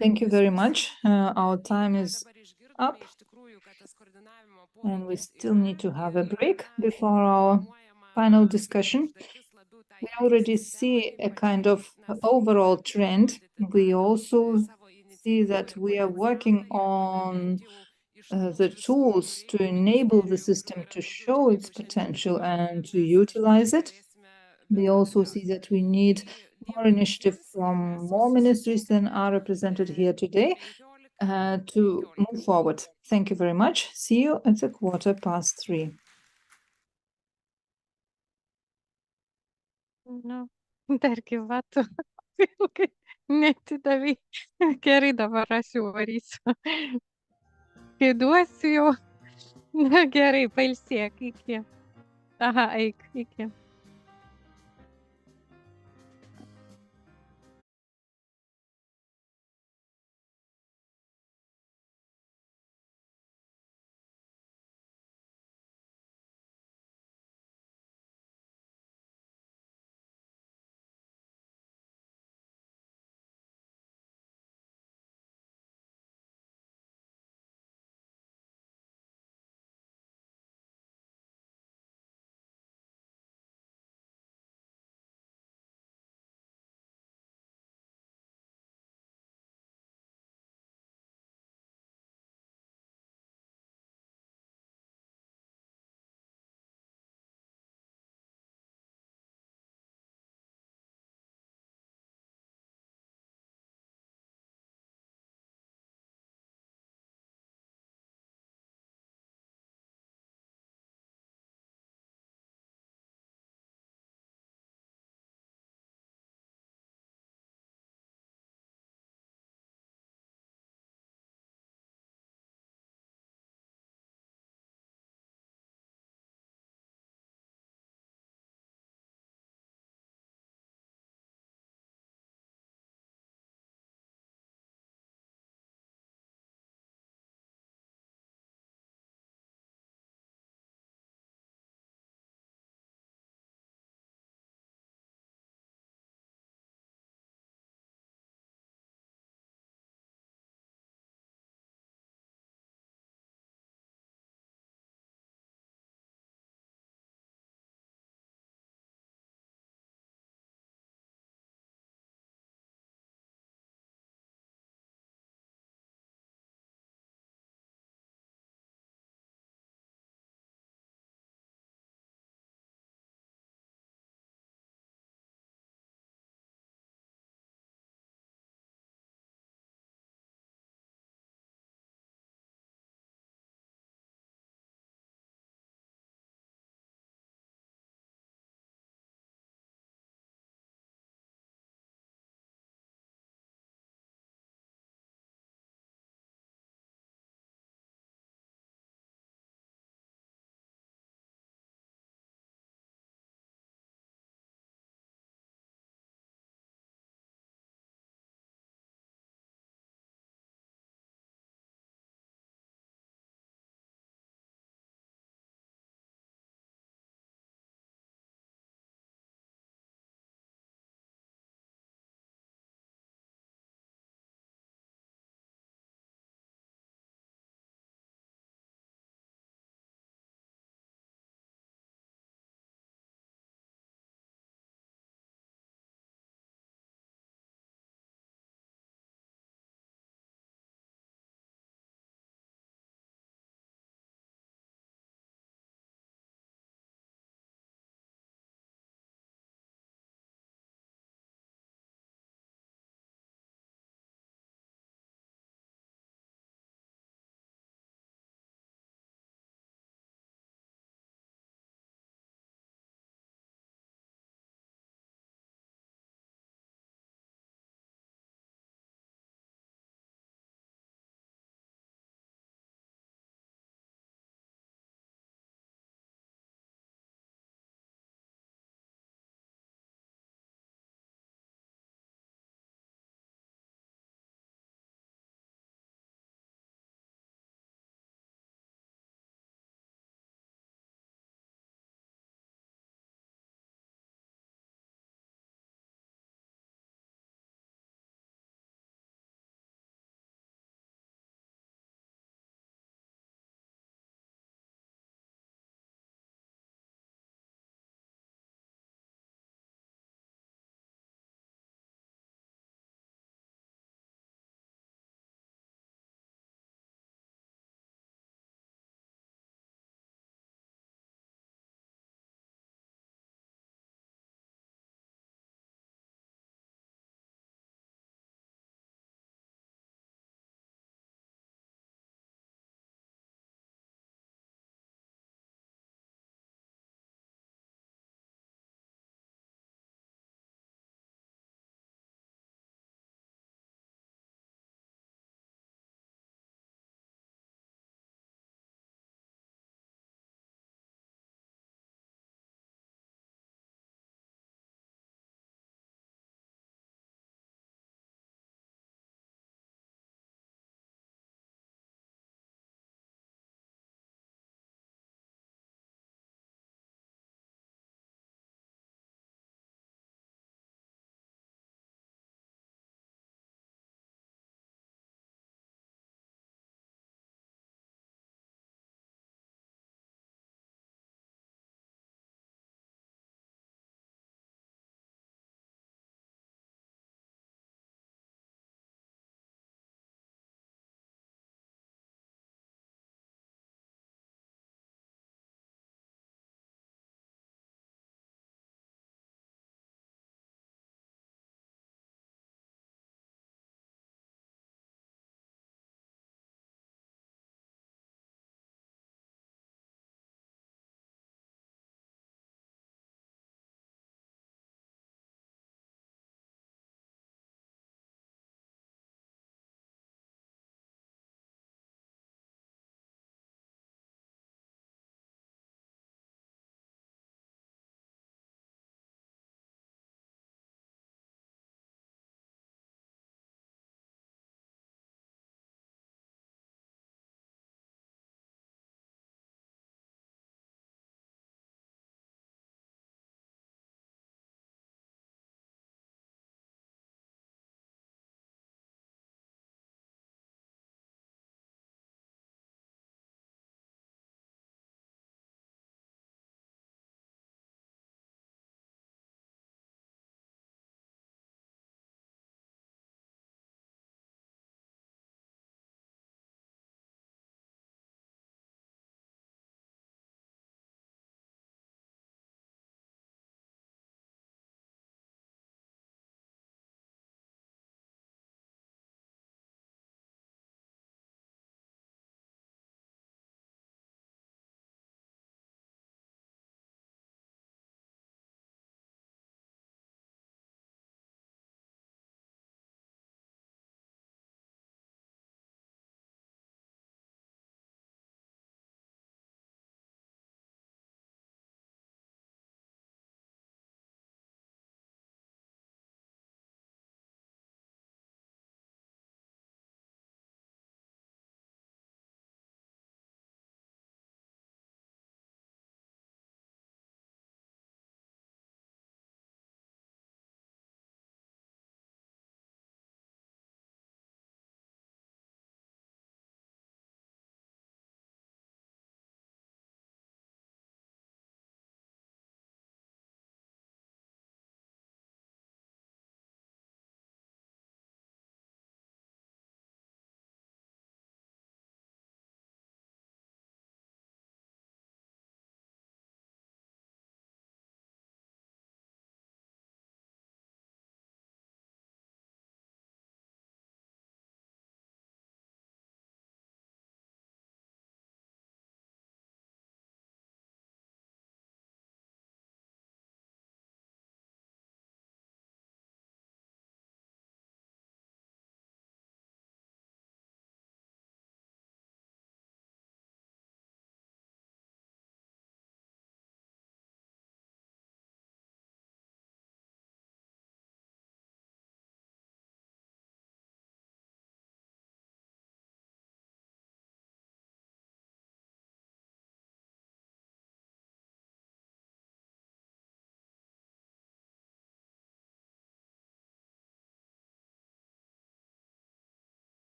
Thank you very much. Our time is up, and we still need to have a break before our final discussion. We already see a kind of overall trend. We also see that we are working on the tools to enable the system to show its potential and to utilize it. We also see that we need more initiative from more ministries than are represented here today to move forward. Thank you very much. See you at 3:15. Nu, dar gyvatų. Ilgai neatidavei. Gerai, dabar aš jau varysiu. Kai duosiu jau. Na gerai, pailsėk. Iki. Aha, eik. Iki.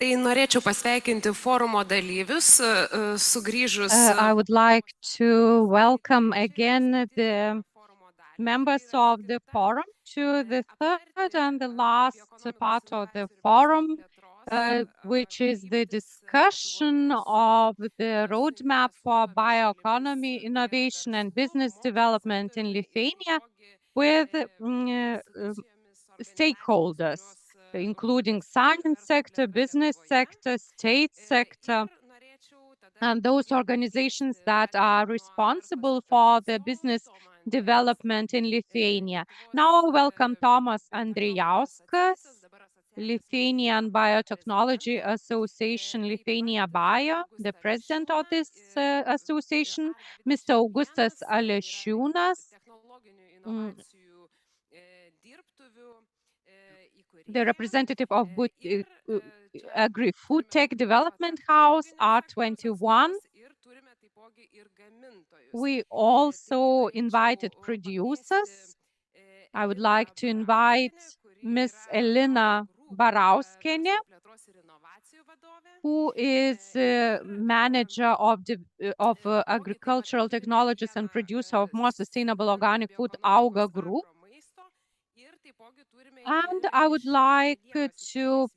Tai norėčiau pasveikinti forumo dalyvius, sugrįžus. I would like to welcome again the members of the forum to the third and the last part of the forum, which is the discussion of the roadmap for bioeconomy, innovation and business development in Lithuania with stakeholders, including science sector, business sector, state sector, and those organizations that are responsible for the business development in Lithuania. Now I welcome Tomas Andrijauskas, Lithuanian Biotechnology Association, Lithuania Bio, the president of this association, Mr. Augustas Alešiūnas, the representative of Agri-Food Tech Development House, R21. We also invited producers. I would like to invite Ms. Elina Barauskienė, who is manager of agricultural technologies and producer of more sustainable organic food Auga Group. And I would like to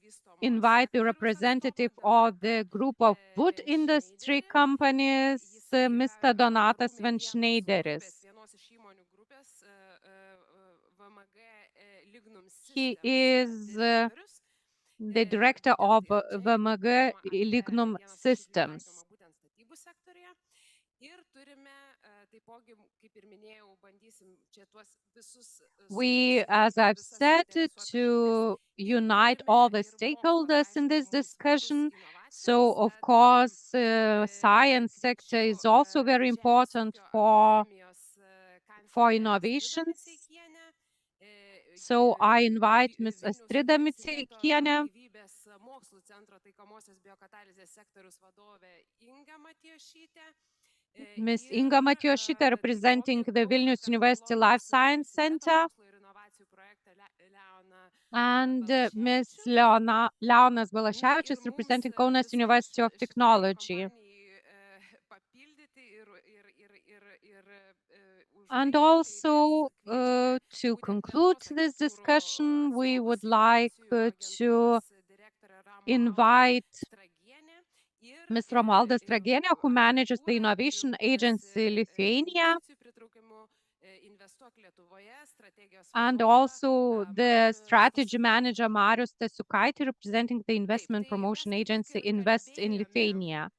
invite the representative of the group of wood industry companies, Mr. Donatas Venšneideris. He is the director of VMG Lignum Systems. We, as I've said, to unite all the stakeholders in this discussion. So, of course, science sector is also very important for innovations. So I invite Ms. Astrida Miceikienė, Ms. Inga Matjošytė, representing the Vilnius University Life Science Center, and Ms. Leonas Balaševičius, representing Kaunas University of Technology. And also, to conclude this discussion, we would like to invite Ms. Romualda Stragienė, who manages the Innovation Agency Lithuania, and also the strategy manager Marius Stasiukaitė, representing the investment promotion agency Invest in Lithuania.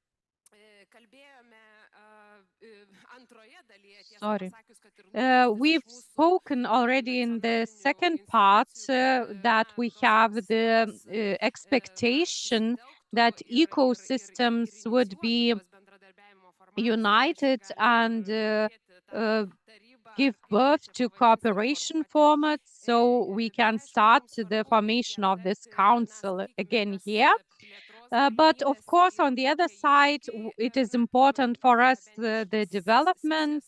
Sorry. We've spoken already in the second part that we have the expectation that ecosystems would be united and give birth to cooperation formats, so we can start the formation of this council again here. But of course, on the other side, it is important for us the development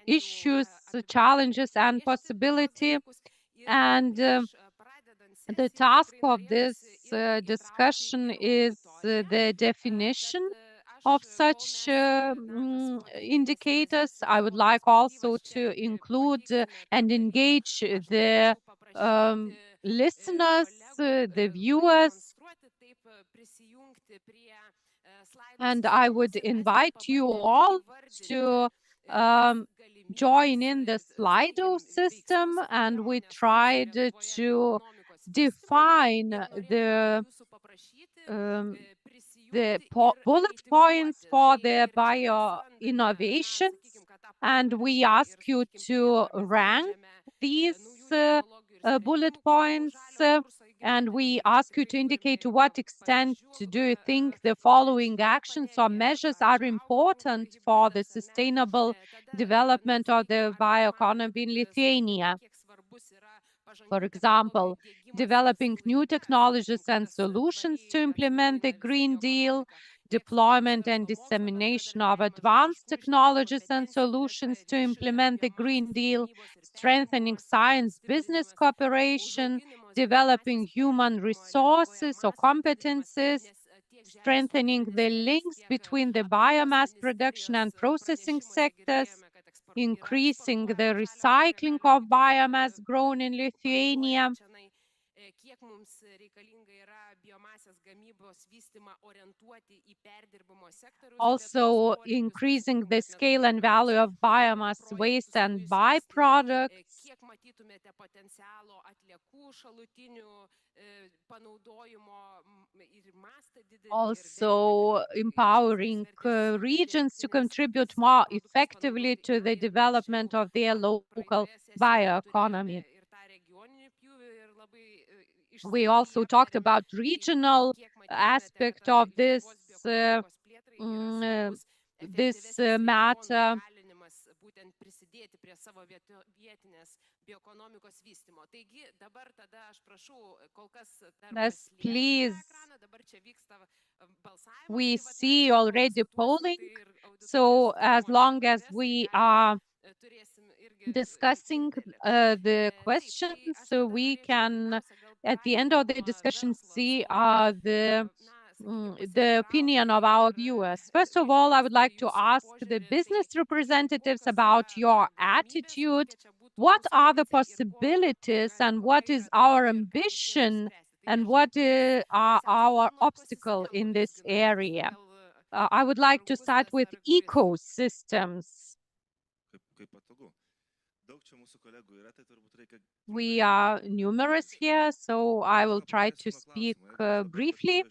issues, challenges, and possibility. And the task of this discussion is the definition of such indicators. I would like also to include and engage the listeners, the viewers, and I would invite you all to join in the Slido system, and we tried to define the bullet points for the bio innovations, and we ask you to rank these bullet points, and we ask you to indicate to what extent do you think the following actions or measures are important for the sustainable development of the bioeconomy in Lithuania. For example, developing new technologies and solutions to implement the Green Deal, deployment and dissemination of advanced technologies and solutions to implement the Green Deal, strengthening science-business cooperation, developing human resources or competences, strengthening the links between the biomass production and processing sectors, increasing the recycling of biomass grown in Lithuania, kiek mums reikalinga yra biomasės gamybos vystymą orientuoti į perdirbimo sektoriaus also increasing the scale and value of biomass waste and byproducts, kiek matytumėte potencialo atliekų šalutinių panaudojimo ir mastą didinti. also empowering regions to contribute more effectively to the development of their local bioeconomy. We also talked about regional aspect of this matter. Būtent prisidėti prie savo vietinės bioekonomikos vystymo. Taigi dabar tada aš prašau, kol kas Yes, please. dabar čia vyksta balsavimas. We see already polling, so as long as we are discussing the questions, so we can, at the end of the discussion, see the opinion of our viewers. First of all, I would like to ask the business representatives about your attitude. What are the possibilities and what is our ambition and what are our obstacles in this area? I would like to start with ecosystems. We are numerous here, so I will try to speak briefly.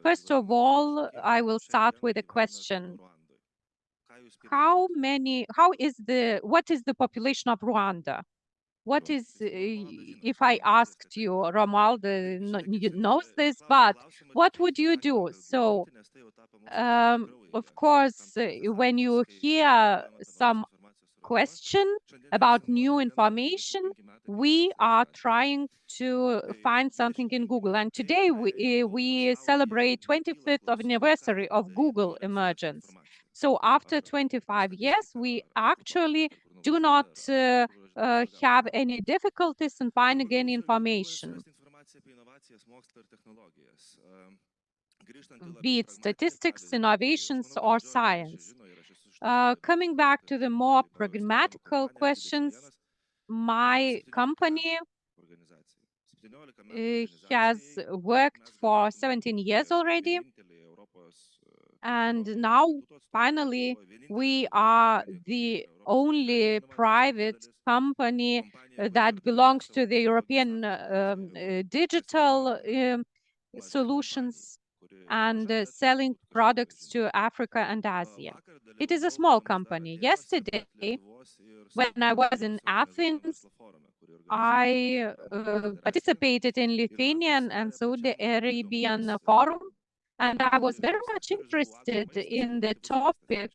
First of all, I will start with a question. What is the population of Rwanda? What is, if I asked you, Romuald knows this, but what would you do? So, of course, when you hear some question about new information, we are trying to find something in Google. And today we celebrate 25th anniversary of Google emergence. So after 25 years, we actually do not have any difficulties in finding any information, be it statistics, innovations, or science. Coming back to the more pragmatical questions, my company has worked for 17 years already, and now finally we are the only private company that belongs to the European digital solutions and selling products to Africa and Asia. It is a small company. Yesterday, when I was in Athens, I participated in Lithuanian and Saudi Arabian forum, and I was very much interested in the topic,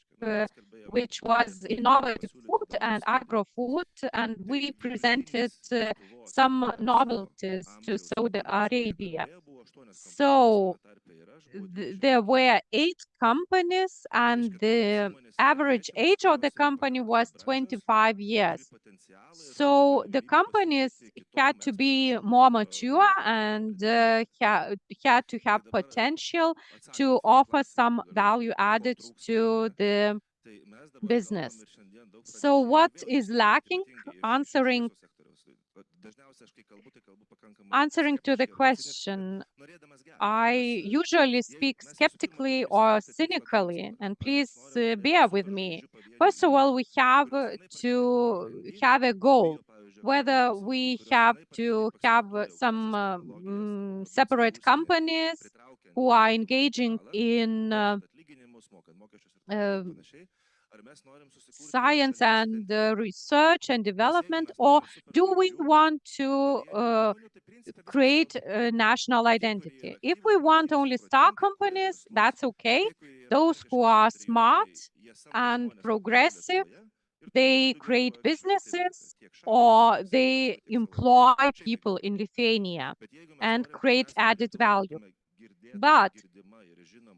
which was innovative food and agro-food, and we presented some novelties to Saudi Arabia. So there were 8 companies, and the average age of the company was 25 years. So the companies had to be more mature and had to have potential to offer some value added to the business. So what is lacking? Answering to the question, I usually speak skeptically or cynically, and please bear with me. First of all, we have to have a goal, whether we have to have some separate companies who are engaging in science and research and development, or do we want to create a national identity? If we want only star companies, that's okay. Those who are smart and progressive, they create businesses or they employ people in Lithuania and create added value. But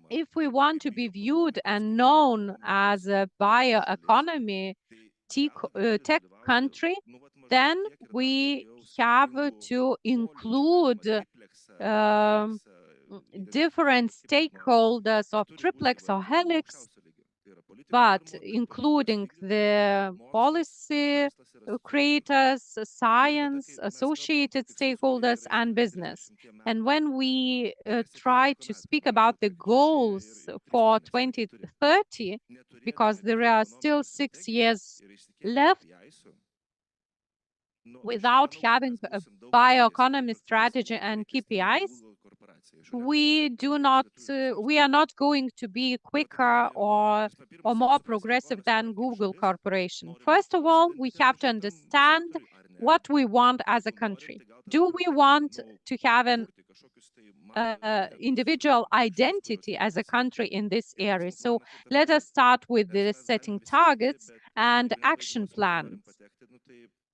if we want to be viewed and known as a bioeconomy tech country, then we have to include different stakeholders of triplex or helix, but including the policy creators, science, associated stakeholders, and business. And when we try to speak about the goals for 2030, because there are still 6 years left, without having a bioeconomy strategy and KPIs, we are not going to be quicker or more progressive than Google Corporation. First of all, we have to understand what we want as a country. Do we want to have an individual identity as a country in this area? So let us start with the setting targets and action plans.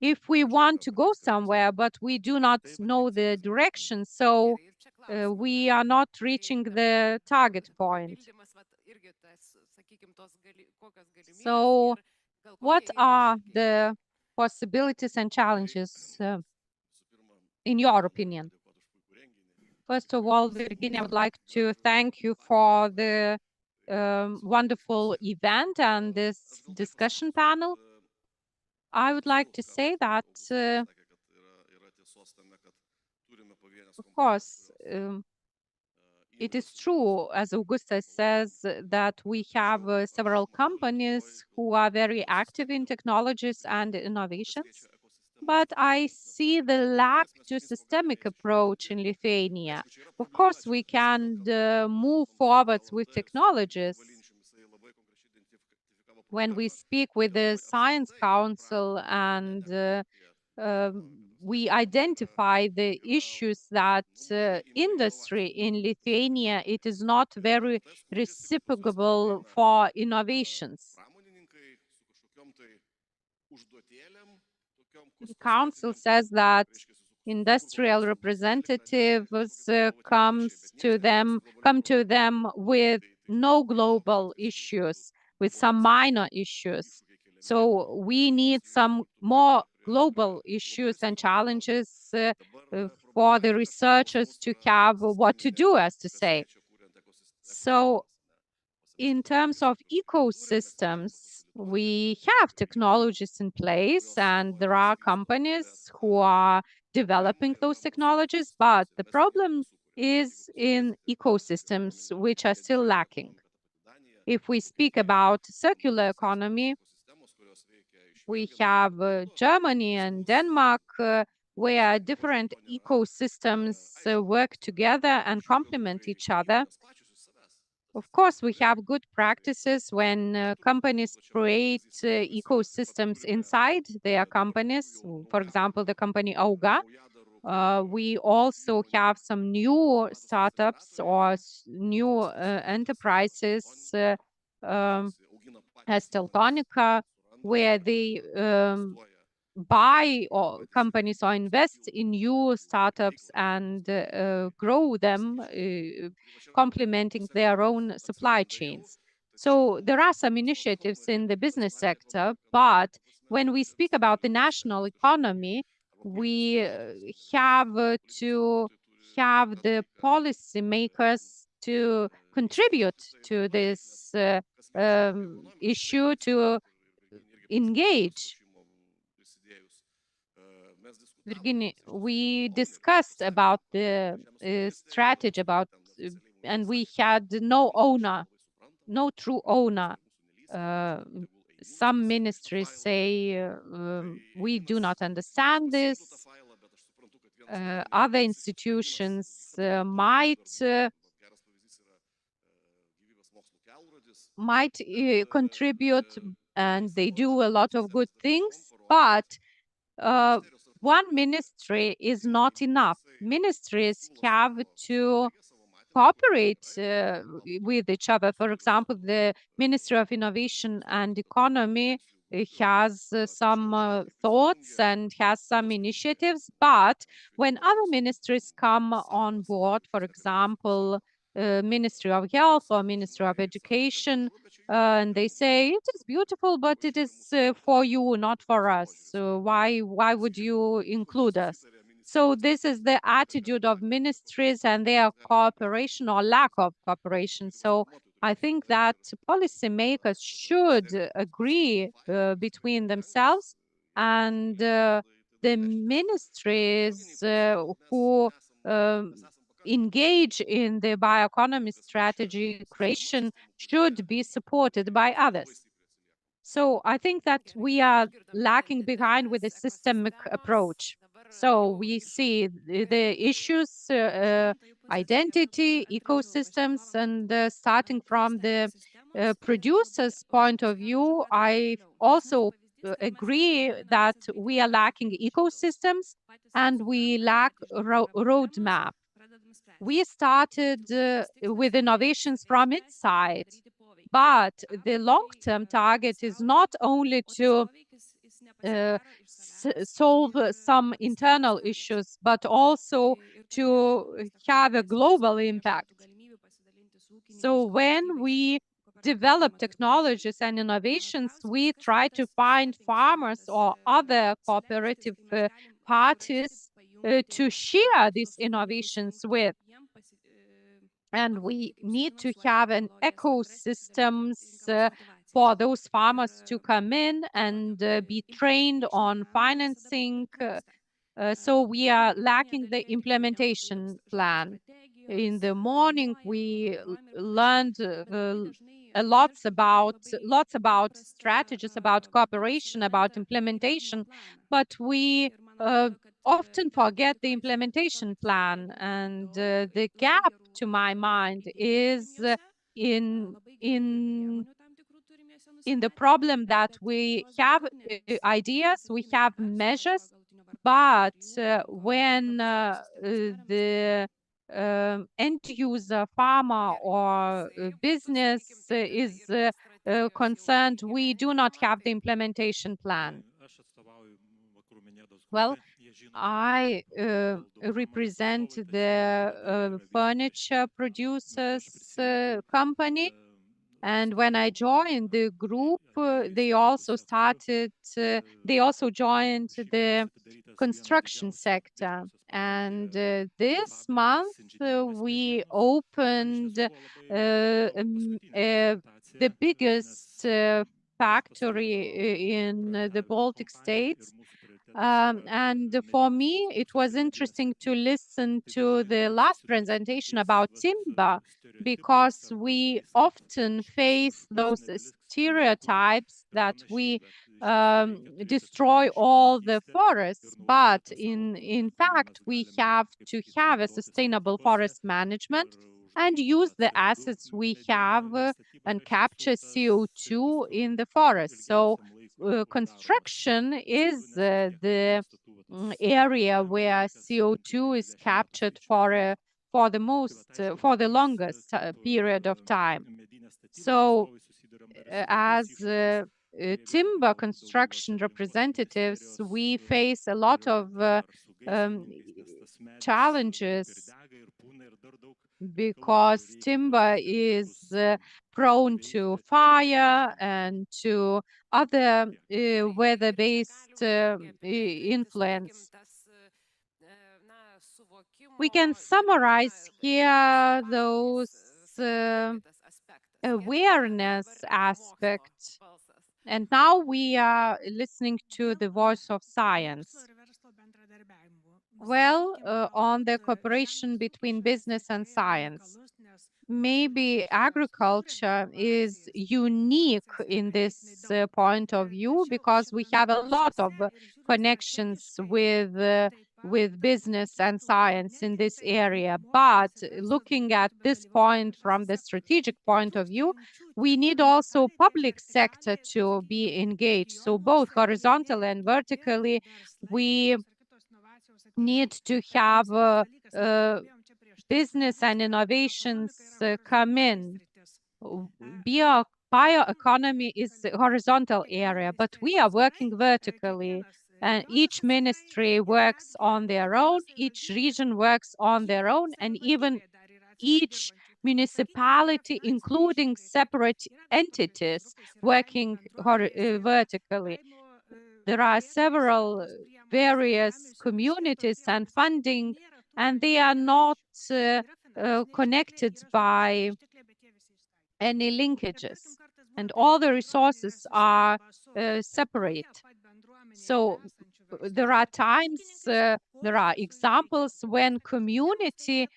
If we want to go somewhere, but we do not know the direction, so we are not reaching the target point. So what are the possibilities and challenges in your opinion? First of all, Virginia, I would like to thank you for the wonderful event and this discussion panel. I would like to say that, of course, it is true, as Augusta says, that we have several companies who are very active in technologies and innovations. But I see the lack to systemic approach in Lithuania. Of course, we can move forwards with technologies. When we speak with the Science Council and we identify the issues that industry in Lithuania, it is not very reciprocable for innovations. The council says that industrial representatives come to them with no global issues, with some minor issues. So we need some more global issues and challenges for the researchers to have what to do, as to say. So in terms of ecosystems, we have technologies in place and there are companies who are developing those technologies, but the problem is in ecosystems which are still lacking. If we speak about circular economy, we have Germany and Denmark, where different ecosystems work together and complement each other. Of course, we have good practices when companies create ecosystems inside their companies. For example, the company Auga. We also have some new startups or new enterprises as Teltonika, where they buy or companies or invest in new startups and grow them, complementing their own supply chains. So there are some initiatives in the business sector, but when we speak about the national economy, we have to have the policymakers to contribute to this issue, to engage. Virginia, we discussed about the strategy about, and we had no owner, no true owner. Some ministries say we do not understand this. Other institutions might contribute, and they do a lot of good things, but one ministry is not enough. Ministries have to cooperate with each other. For example, the Ministry of Innovation and Economy has some thoughts and has some initiatives, but when other ministries come on board, for example, Ministry of Health or Ministry of Education, and they say it is beautiful, but it is for you, not for us. So why would you include us? So this is the attitude of ministries and their cooperation or lack of cooperation. So I think that policymakers should agree between themselves, and the ministries who engage in the bioeconomy strategy creation should be supported by others. So I think that we are lacking behind with a systemic approach. So we see the issues, identity, ecosystems, and starting from the producer's point of view, I also agree that we are lacking ecosystems and we lack roadmap. We started with innovations from inside, but the long-term target is not only to solve some internal issues, but also to have a global impact. So when we develop technologies and innovations, we try to find farmers or other cooperative parties to share these innovations with. And we need to have an ecosystems for those farmers to come in and be trained on financing. So we are lacking the implementation plan. In the morning, we learned lots about strategies, about cooperation, about implementation, but we often forget the implementation plan. And the gap, to my mind, is in the problem that we have ideas, we have measures, but when the end user, farmer, or business is concerned, we do not have the implementation plan. Well, I represent the furniture producers company. And when I joined the group, they also joined the construction sector. And this month, we opened the biggest factory in the Baltic states. And for me, it was interesting to listen to the last presentation about timber, because we often face those stereotypes that we destroy all the forests, but in fact, we have to have a sustainable forest management and use the assets we have and capture CO2 in the forest. So construction is the area where CO2 is captured for the longest period of time. So as timber construction representatives, we face a lot of challenges, because timber is prone to fire and to other weather-based influence. We can summarize here those awareness aspects. And now we are listening to the voice of science. Well, on the cooperation between business and science. Maybe agriculture is unique in this point of view, because we have a lot of connections with business and science in this area. But looking at this point from the strategic point of view, we need also public sector to be engaged. So both horizontally and vertically, we need to have business and innovations come in. Bioeconomy is a horizontal area, but we are working vertically. And each ministry works on their own, each region works on their own, and even each municipality, including separate entities working vertically. There are several various communities and funding, and they are not connected by any linkages, and all the resources are separate. So there are times, there are examples when community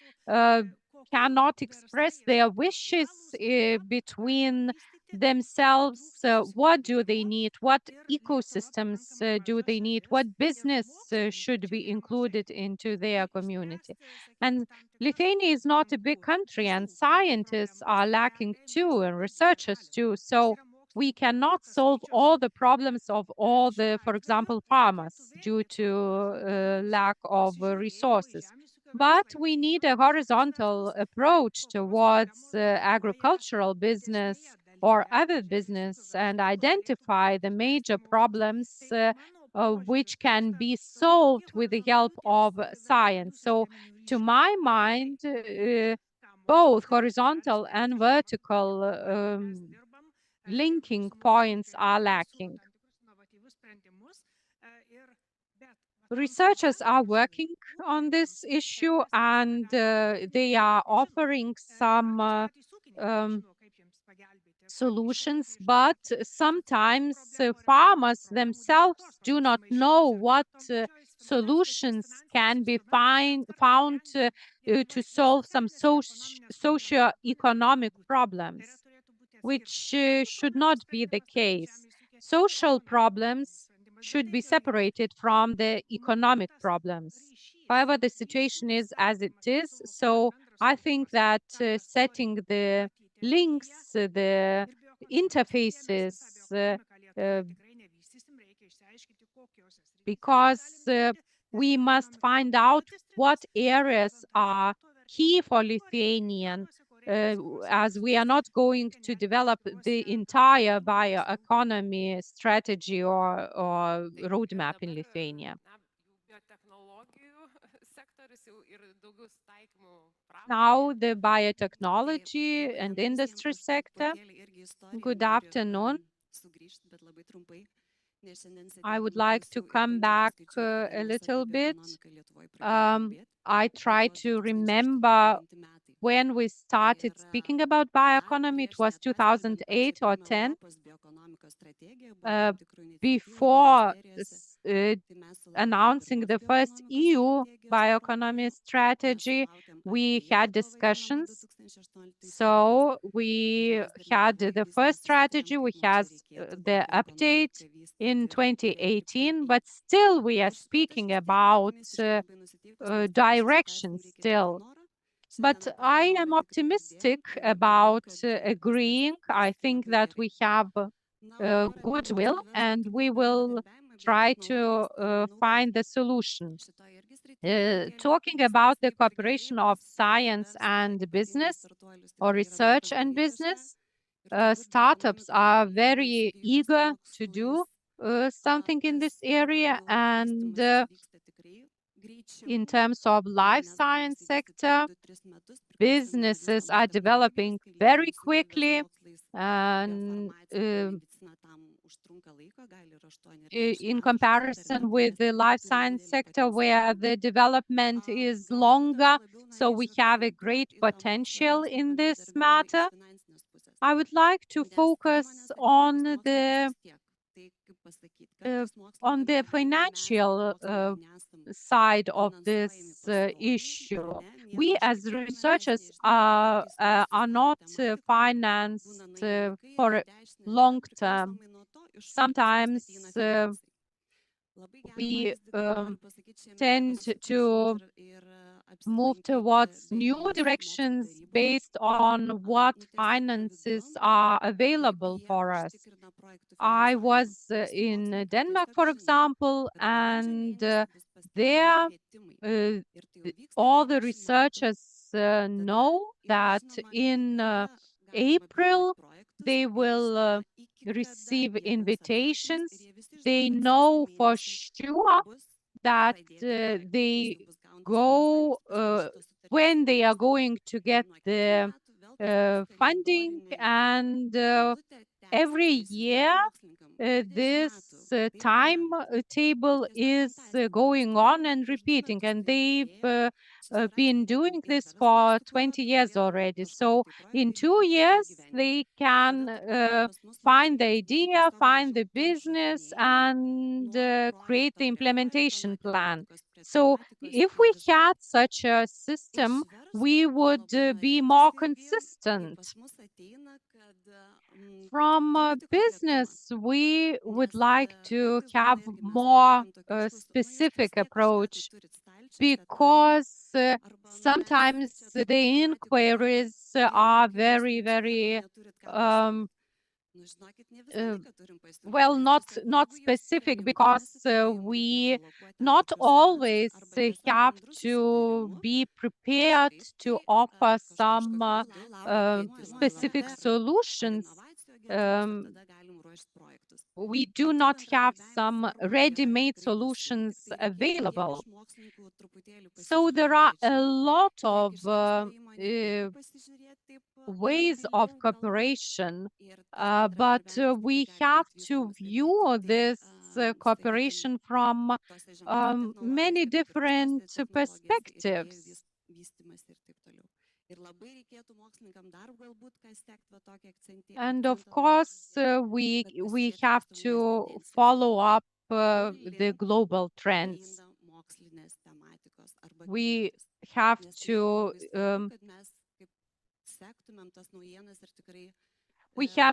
cannot express their wishes between themselves. What do they need? What ecosystems do they need? What business should be included into their community? And Lithuania is not a big country, and scientists are lacking too, and researchers too. So we cannot solve all the problems of all the, for example, farmers due to lack of resources. But we need a horizontal approach towards agricultural business or other business and identify the major problems which can be solved with the help of science. So to my mind, both horizontal and vertical linking points are lacking. Researchers are working on this issue, and they are offering some solutions, but sometimes farmers themselves do not know what solutions can be found to solve some socio-economic problems, which should not be the case. Social problems should be separated from the economic problems. However, the situation is as it is, so I think that setting the links, the interfaces, because we must find out what areas are key for Lithuanian, as we are not going to develop the entire bioeconomy strategy or roadmap in Lithuania. Now the biotechnology and industry sector. Good afternoon. I would like to come back a little bit. I try to remember when we started speaking about bioeconomy. It was 2008 or 10. Before announcing the first EU bioeconomy strategy, we had discussions. So we had the first strategy, we had the update in 2018, but still we are speaking about direction still. But I am optimistic about agreeing. I think that we have goodwill, and we will try to find the solution. Talking about the cooperation of science and business, or research and business, startups are very eager to do something in this area, and in terms of life science sector, businesses are developing very quickly, and in comparison with the life science sector, where the development is longer, so we have a great potential in this matter. I would like to focus on the financial side of this issue. We as researchers are not financed for a long term. Sometimes we tend to move towards new directions based on what finances are available for us. I was in Denmark, for example, and there all the researchers know that in April they will receive invitations. They know for sure that they go when they are going to get the funding, and every year this timetable is going on and repeating, and they've been doing this for 20 years already. So in 2 years, they can find the idea, find the business, and create the implementation plan. So if we had such a system, we would be more consistent. From business, we would like to have more specific approach, because sometimes the inquiries are very, very well, not specific, because we not always have to be prepared to offer some specific solutions. We do not have some ready-made solutions available. So there are a lot of ways of cooperation, but we have to view this cooperation from many different perspectives. And of course, we have to follow up the global trends. We have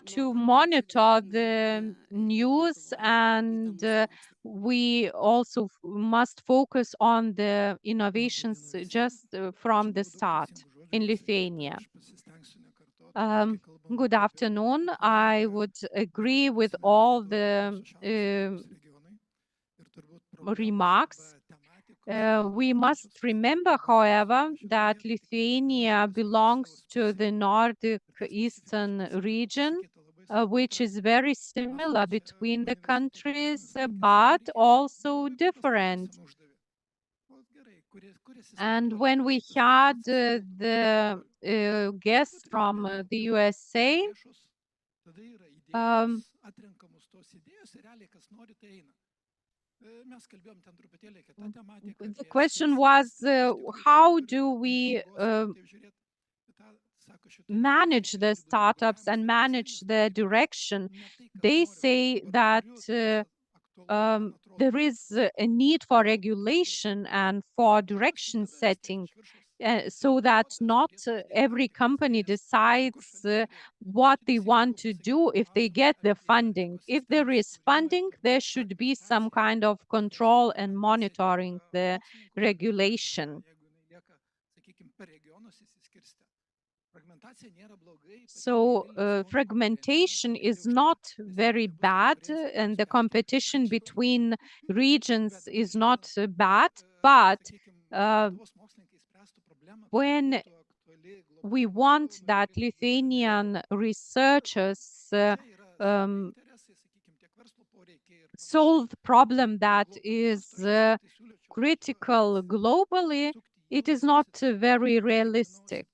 to monitor the news, and we also must focus on the innovations just from the start in Lithuania. Good afternoon. I would agree with all the remarks. We must remember, however, that Lithuania belongs to the Nordic Eastern region, which is very similar between the countries, but also different. And when we had the guests from the USA, the question was, how do we manage the startups and manage the direction? They say that there is a need for regulation and for direction setting, so that not every company decides what they want to do if they get the funding. If there is funding, there should be some kind of control and monitoring the regulation. So fragmentation is not very bad, and the competition between regions is not bad, but when we want that Lithuanian researchers solve the problem that is critical globally, it is not very realistic.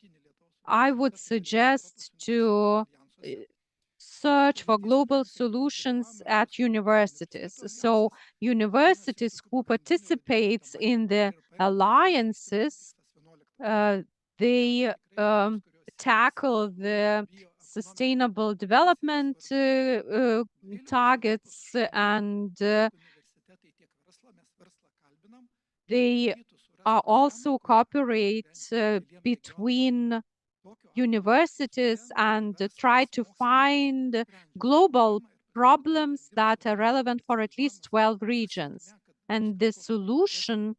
I would suggest to search for global solutions at universities. So universities who participates in the alliances, they tackle the sustainable development targets, and they are also cooperate between universities and try to find global problems that are relevant for at least 12 regions. And the solution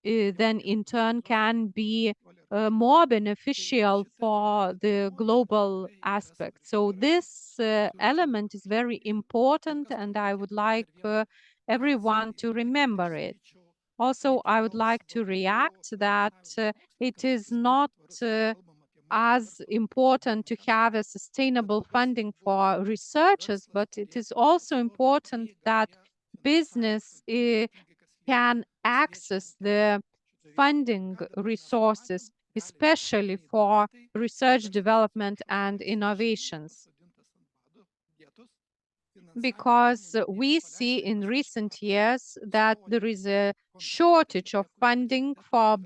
then in turn can be more beneficial for the global aspect. So this element is very important, and I would like everyone to remember it. Also, I would like to react that it is not as important to have a sustainable funding for researchers, but it is also important that business can access the funding resources. especially for research, development, and innovations. Because we see in recent years that there is a shortage of funding for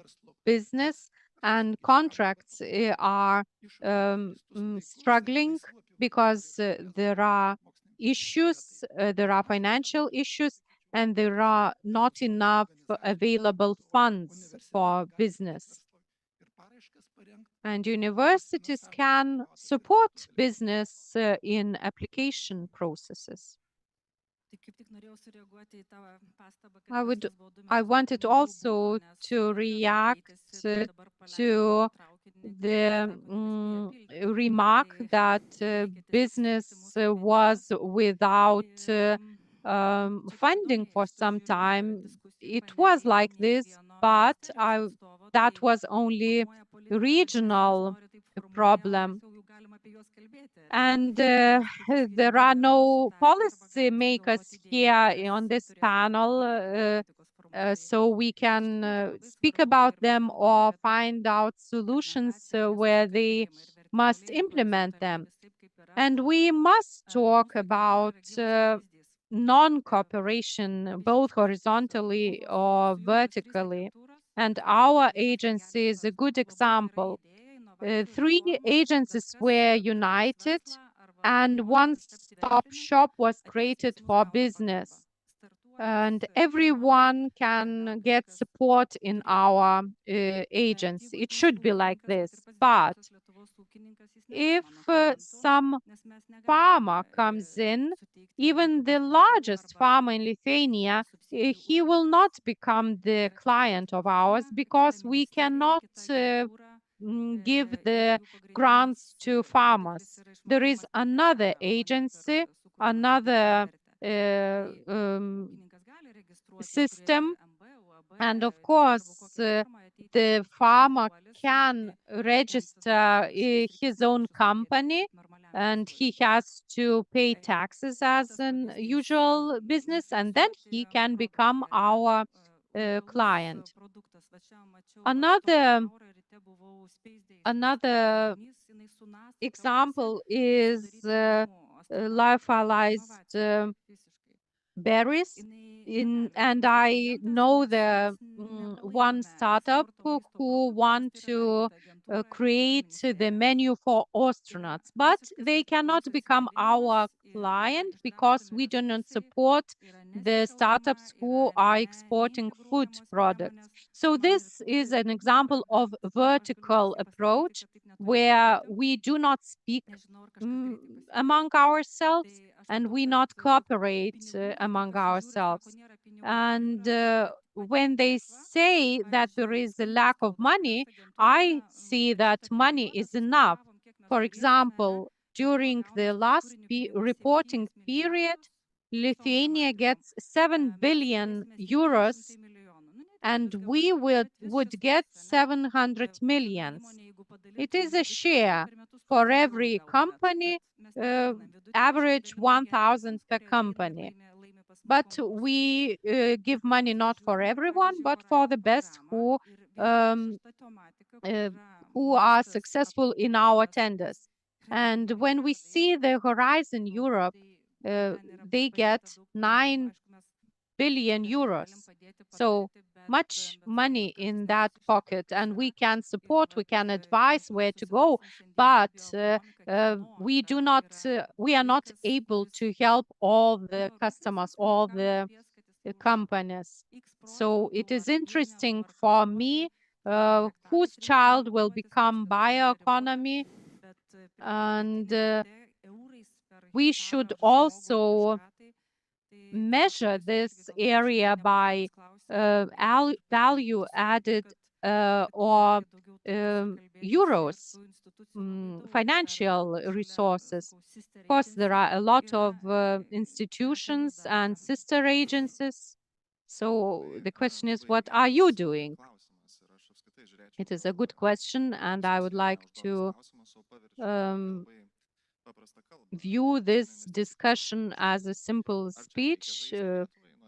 business, and contracts are struggling because there are issues, there are financial issues, and there are not enough available funds for business. And universities can support business in application processes. I wanted also to react to the remark that business was without funding for some time. It was like this, but that was only regional problem. And there are no policy makers here on this panel, so we can speak about them or find out solutions where they must implement them. And we must talk about non-cooperation, both horizontally or vertically. And our agency is a good example. Three agencies were united, and one-stop shop was created for business. And everyone can get support in our agency. It should be like this. But if some farmer comes in, even the largest farmer in Lithuania, he will not become the client of ours because we cannot give the grants to farmers. There is another agency, another system, and of course, the farmer can register his own company, and he has to pay taxes as an usual business, and then he can become our client. Another example is lyophilized berries. And I know the one startup who want to create the menu for astronauts, but they cannot become our client because we do not support the startups who are exporting food products. So this is an example of vertical approach where we do not speak among ourselves, and we not cooperate among ourselves. And when they say that there is a lack of money, I see that money is enough. For example, during the last reporting period, Lithuania gets 7 billion euros, and we would get 700 millions. It is a share for every company, average 1,000 per company. But we give money not for everyone, but for the best who are successful in our tenders. And when we see the Horizon Europe, they get 9 billion euros. So much money in that pocket, and we can support, we can advise where to go, but we are not able to help all the customers, all the companies. So it is interesting for me whose child will become bioeconomy, and we should also measure this area by value added or euros, financial resources. Of course, there are a lot of institutions and sister agencies. So the question is, what are you doing? It is a good question, and I would like to view this discussion as a simple speech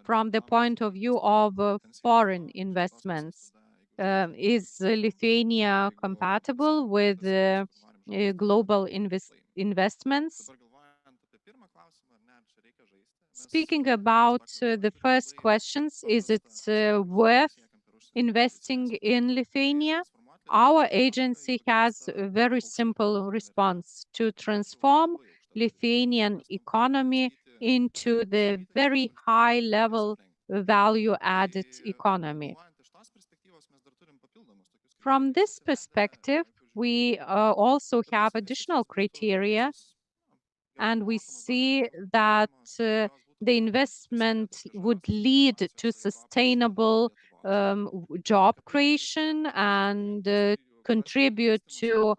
from the point of view of foreign investments. Is Lithuania compatible with global investments? Speaking about the first questions, is it worth investing in Lithuania? Our agency has a very simple response: to transform Lithuanian economy into the very high level value added economy. From this perspective, we also have additional criteria, and we see that the investment would lead to sustainable job creation and contribute to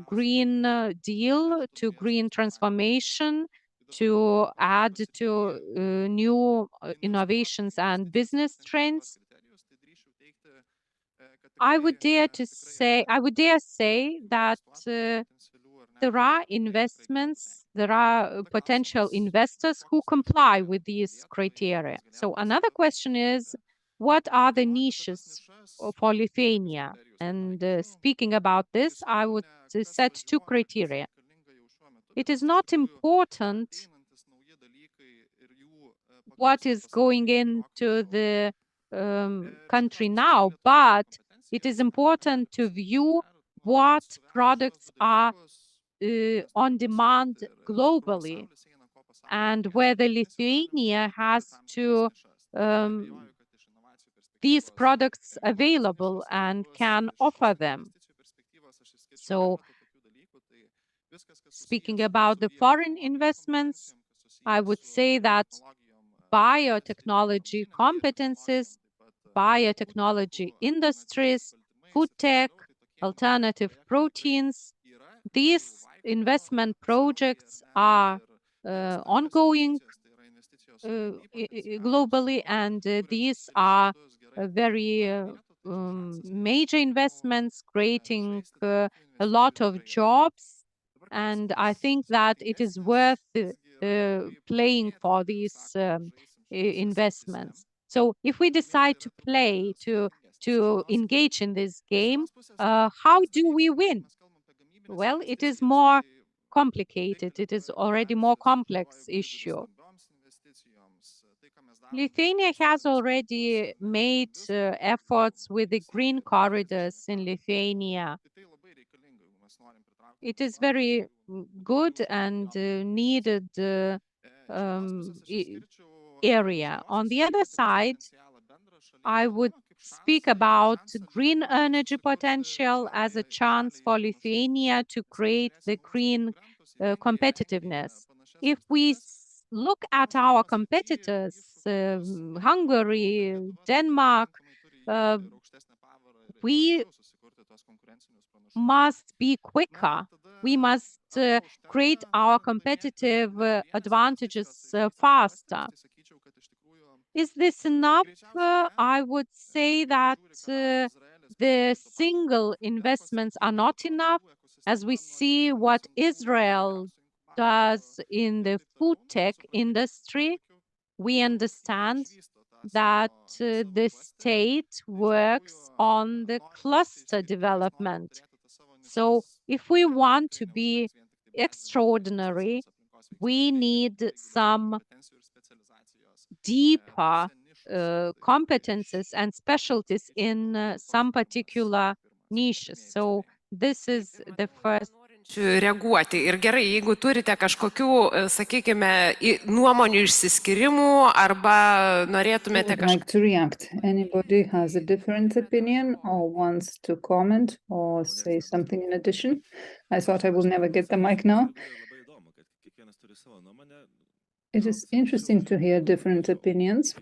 Green Deal, to green transformation, to add to new innovations and business trends. I would dare say that there are investments, there are potential investors who comply with these criteria. So another question is, what are the niches for Lithuania? And speaking about this, I would set two criteria. It is not important what is going into the country now, but it is important to view what products are on demand globally, and whether Lithuania has to these products available and can offer them. So, speaking about the foreign investments, I would say that biotechnology competencies, biotechnology industries, food tech, alternative proteins, these investment projects are ongoing globally, and these are very major investments creating a lot of jobs, and I think that it is worth playing for these investments. So if we decide to play, to engage in this game, how do we win? Well, it is more complicated. It is already more complex issue. Lithuania has already made efforts with the green corridors in Lithuania. It is very good and needed area. On the other side, I would speak about green energy potential as a chance for Lithuania to create the green competitiveness. If we look at our competitors, Hungary, Denmark, we must be quicker. We must create our competitive advantages faster. Is this enough? I would say that the single investments are not enough. As we see what Israel does in the food tech industry, we understand that the state works on the cluster development. So if we want to be extraordinary, we need some deeper competences and specialties in some particular niches. So this is the first. Reaguoti. Ir gerai, jeigu turite kažkokių, sakykime, nuomonių išsiskyrimų arba norėtumėte Would like to react. Anybody has a different opinion or wants to comment or say something in addition? I thought I will never get the mic now. It is interesting to hear different opinions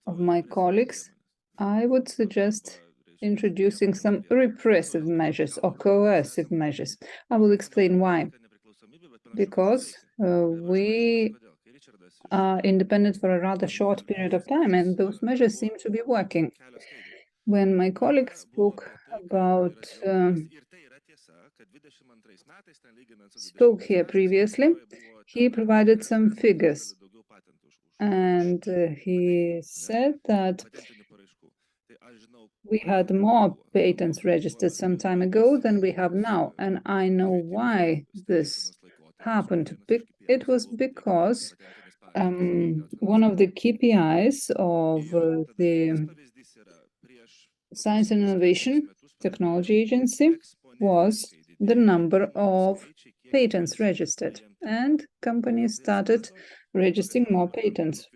of my colleagues. I would suggest introducing some repressive measures or coercive measures. I will explain why. Because we are independent for a rather short period of time, and those measures seem to be working. When my colleague spoke here previously, he provided some figures, and he said that We had more patents registered some time ago than we have now, and I know why this happened. It was because one of the KPIs of the Science and Innovation Technology Agency was the number of patents registered, and companies started registering more patents.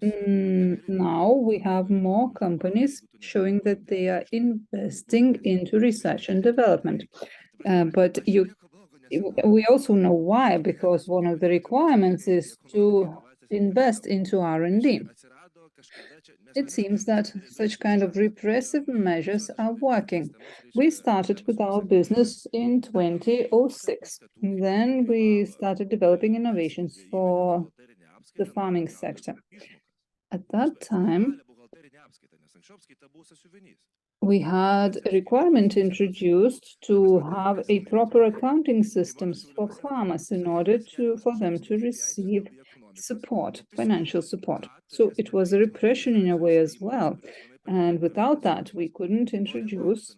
Now we have more companies showing that they are investing into research and development. But we also know why, because one of the requirements is to invest into R&D. It seems that such kind of repressive measures are working. We started with our business in 2006. Then we started developing innovations for the farming sector. At that time, we had a requirement introduced to have a proper accounting systems for farmers in order for them to receive support, financial support. So it was a repression in a way as well. And without that, we couldn't introduce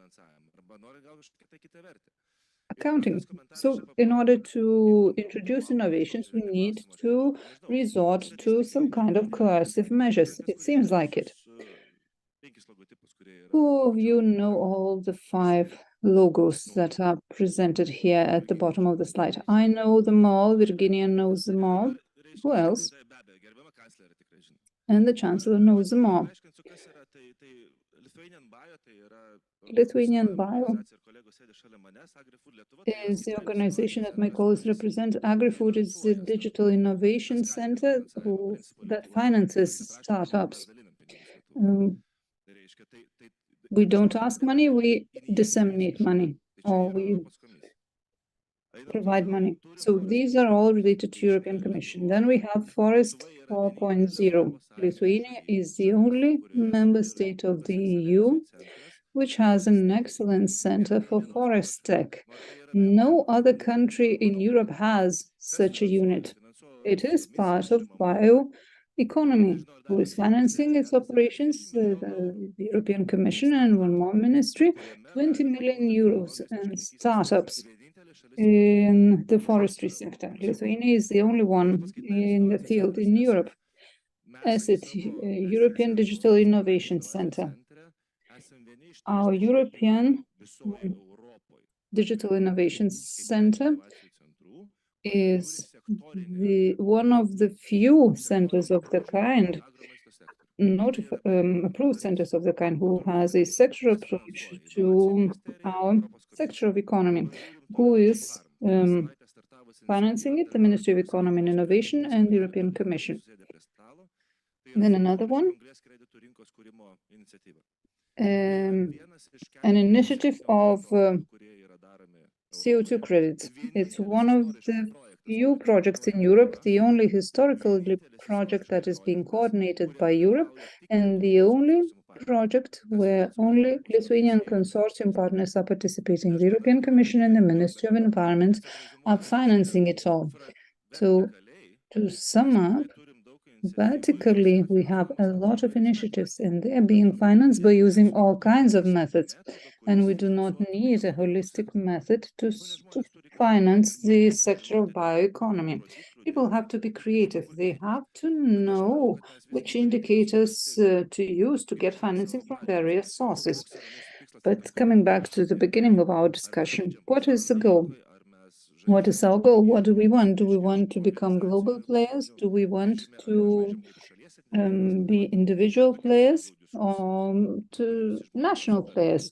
accounting. So in order to introduce innovations, we need to resort to some kind of coercive measures. It seems like it. Who of you know all the 5 logos that are presented here at the bottom of the slide? I know them all, Virginia knows them all. Who else? And the Chancellor knows them all. Lithuanian Bio is the organization that my colleagues represent. AgriFood is the digital innovation center that finances startups. We don't ask money, we disseminate money, or we provide money. So these are all related to European Commission. Then we have Forest 4.0. Lithuania is the only member state of the EU which has an excellent center for forest tech. No other country in Europe has such a unit. It is part of Bioeconomy, who is financing its operations, the European Commission and one more ministry, 20 million euros and startups in the forestry sector. Lithuania is the only one in the field in Europe. ASIT, European Digital Innovation Center. Our European Digital Innovation Center is one of the few centers of the kind, approved centers of the kind, who has a sectoral approach to our sector of economy. Who is financing it? The Ministry of Economy and Innovation and the European Commission. Then another one, an initiative of CO2 credits. It's one of the few projects in Europe, the only historical project that is being coordinated by Europe, and the only project where only Lithuanian consortium partners are participating. The European Commission and the Ministry of Environment are financing it all. So, to sum up, vertically, we have a lot of initiatives, and they are being financed by using all kinds of methods. And we do not need a holistic method to finance the sector of bioeconomy. People have to be creative. They have to know which indicators to use to get financing from various sources. But coming back to the beginning of our discussion, what is the goal? What is our goal? What do we want? Do we want to become global players? Do we want to be individual players or to national players?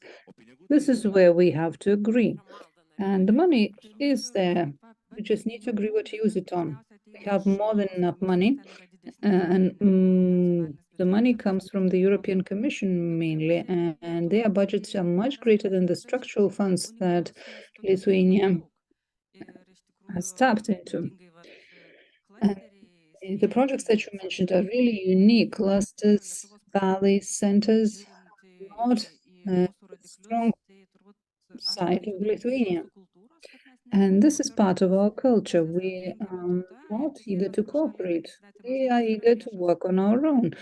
This is where we have to agree. And the money is there. We just need to agree what to use it on. We have more than enough money, and the money comes from the European Commission mainly, and their budgets are much greater than the structural funds that Lithuania has tapped into. And the projects that you mentioned are really unique. Clusters, valleys, centers, not a strong side of Lithuania. And this is part of our culture. We are not eager to cooperate. We are eager to work on our own.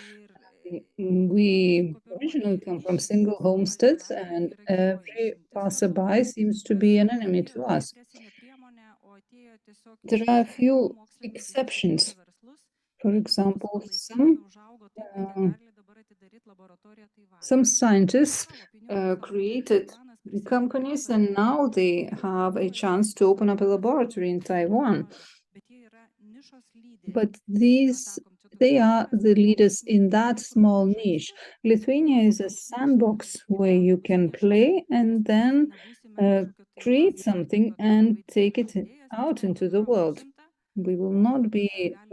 We originally come from single homesteads, and every passerby seems to be an enemy to us. There are a few exceptions. For example, some scientists created companies, and now they have a chance to open up a laboratory in Taiwan. But they are the leaders in that small niche. Lithuania is a sandbox where you can play and then create something and take it out into the world. We will not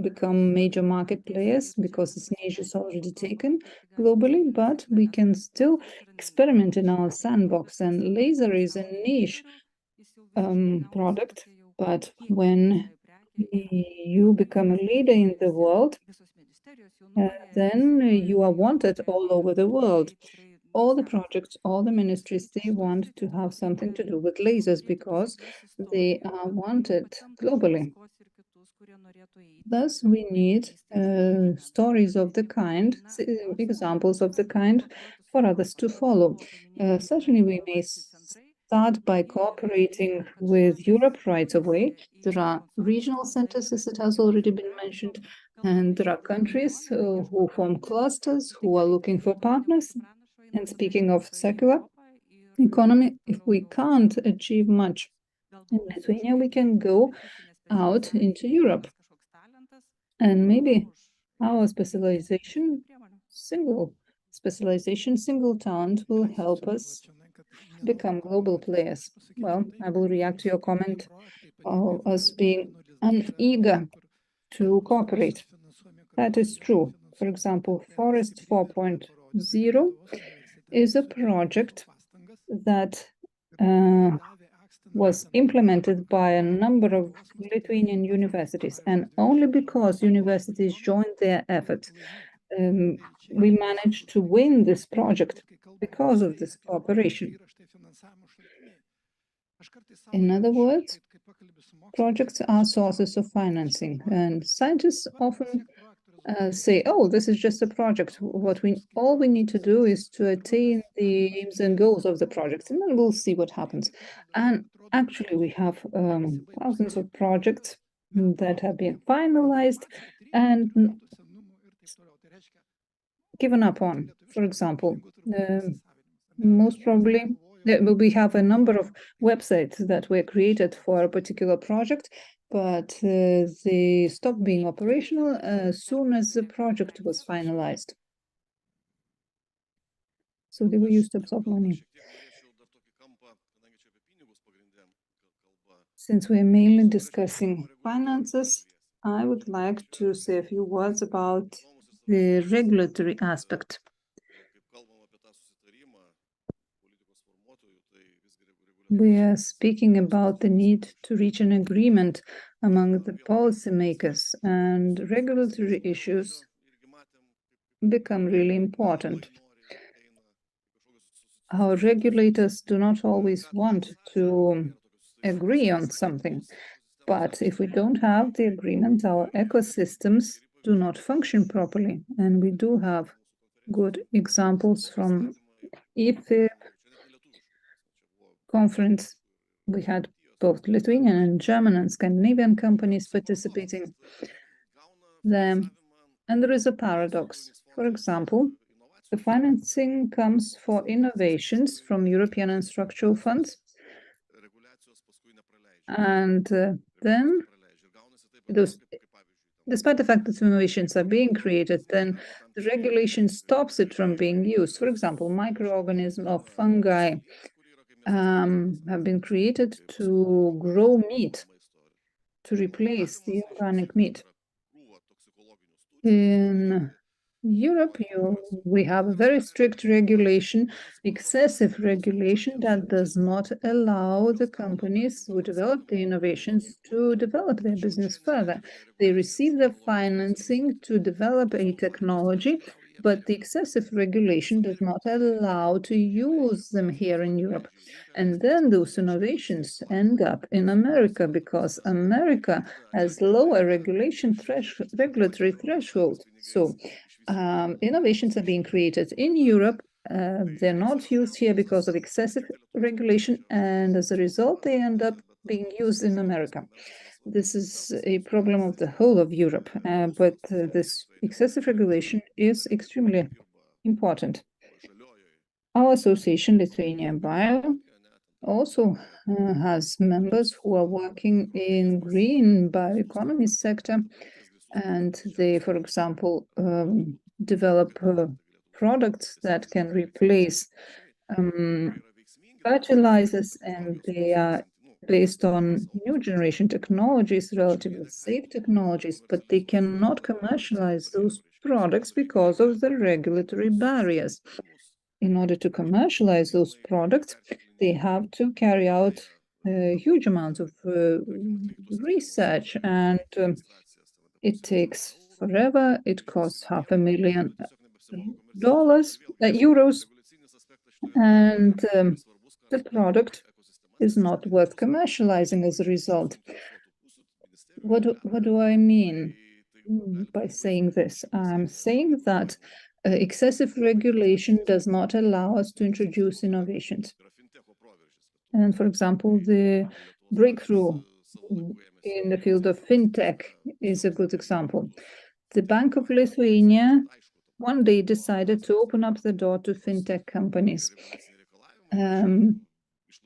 become major market players because this niche is already taken globally, but we can still experiment in our sandbox. And laser is a niche product, but when you become a leader in the world, then you are wanted all over the world. All the projects, all the ministries, they want to have something to do with lasers because they are wanted globally. Thus, we need stories of the kind, examples of the kind for others to follow. Certainly, we may start by cooperating with Europe right away. There are regional centers, as it has already been mentioned, and there are countries who form clusters, who are looking for partners. And speaking of circular economy, if we can't achieve much in Lithuania, we can go out into Europe. And maybe our single talent will help us become global players. Well, I will react to your comment of us being uneager to cooperate. That is true. For example, Forest 4.0 is a project that was implemented by a number of Lithuanian universities, and only because universities joined their efforts, we managed to win this project because of this cooperation. In other words, projects are sources of financing, and scientists often say, oh, this is just a project. All we need to do is to attain the aims and goals of the project, and then we'll see what happens. And actually, we have thousands of projects that have been finalized and given up on. For example, most probably we have a number of websites that were created for a particular project, but they stopped being operational as soon as the project was finalized. So they were used to absorb money. Since we're mainly discussing finances, I would like to say a few words about the regulatory aspect. We are speaking about the need to reach an agreement among the policymakers, and regulatory issues become really important. Our regulators do not always want to agree on something, but if we don't have the agreement, our ecosystems do not function properly, and we do have good examples from IFIP conference. We had both Lithuanian and German and Scandinavian companies participating there. And there is a paradox. For example, the financing comes for innovations from European and structural funds. And then, despite the fact that innovations are being created, then the regulation stops it from being used. For example, microorganisms or fungi have been created to grow meat, to replace the organic meat. In Europe, we have a very strict regulation, excessive regulation that does not allow the companies who develop the innovations to develop their business further. They receive the financing to develop a technology, but the excessive regulation does not allow to use them here in Europe. And then those innovations end up in America because America has lower regulatory threshold. So innovations are being created in Europe. They're not used here because of excessive regulation, and as a result, they end up being used in America. This is a problem of the whole of Europe, but this excessive regulation is extremely important. Our association, Lithuania Bio, also has members who are working in green bioeconomy sector, and they, for example, develop products that can replace fertilizers, and they are based on new generation technologies, relatively safe technologies, but they cannot commercialize those products because of the regulatory barriers. In order to commercialize those products, they have to carry out huge amounts of research, and it takes forever. It costs $500,000 euros, and the product is not worth commercializing as a result. What do I mean by saying this? I'm saying that excessive regulation does not allow us to introduce innovations. And for example, the breakthrough in the field of fintech is a good example. The Bank of Lithuania one day decided to open up the door to fintech companies.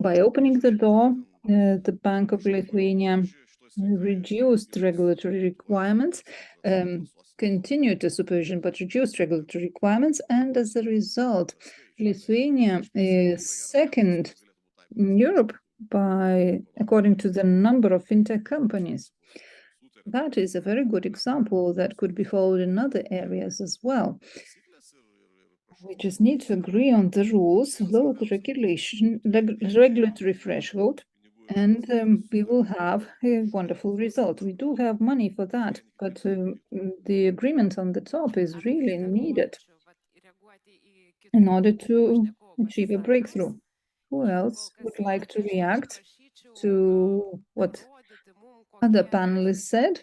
By opening the door, the Bank of Lithuania reduced regulatory requirements, continued the supervision, but reduced regulatory requirements, and as a result, Lithuania is second in Europe according to the number of fintech companies. That is a very good example that could be followed in other areas as well. We just need to agree on the rules, lower the regulatory threshold, and we will have a wonderful result. We do have money for that, but the agreement on the top is really needed in order to achieve a breakthrough. Who else would like to react to what other panelists said?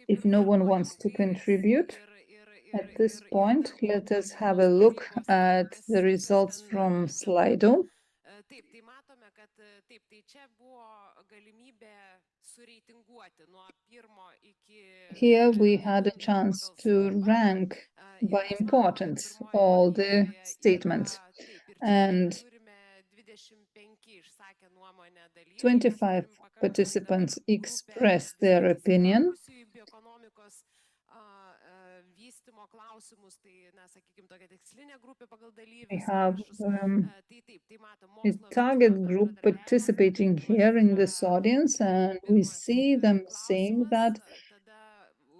If no one wants to contribute, at this point, let us have a look at the results from Slido. Here we had a chance to rank by importance all the statements, and 25 participants expressed their opinion. We have a target group participating here in this audience, and we see them saying that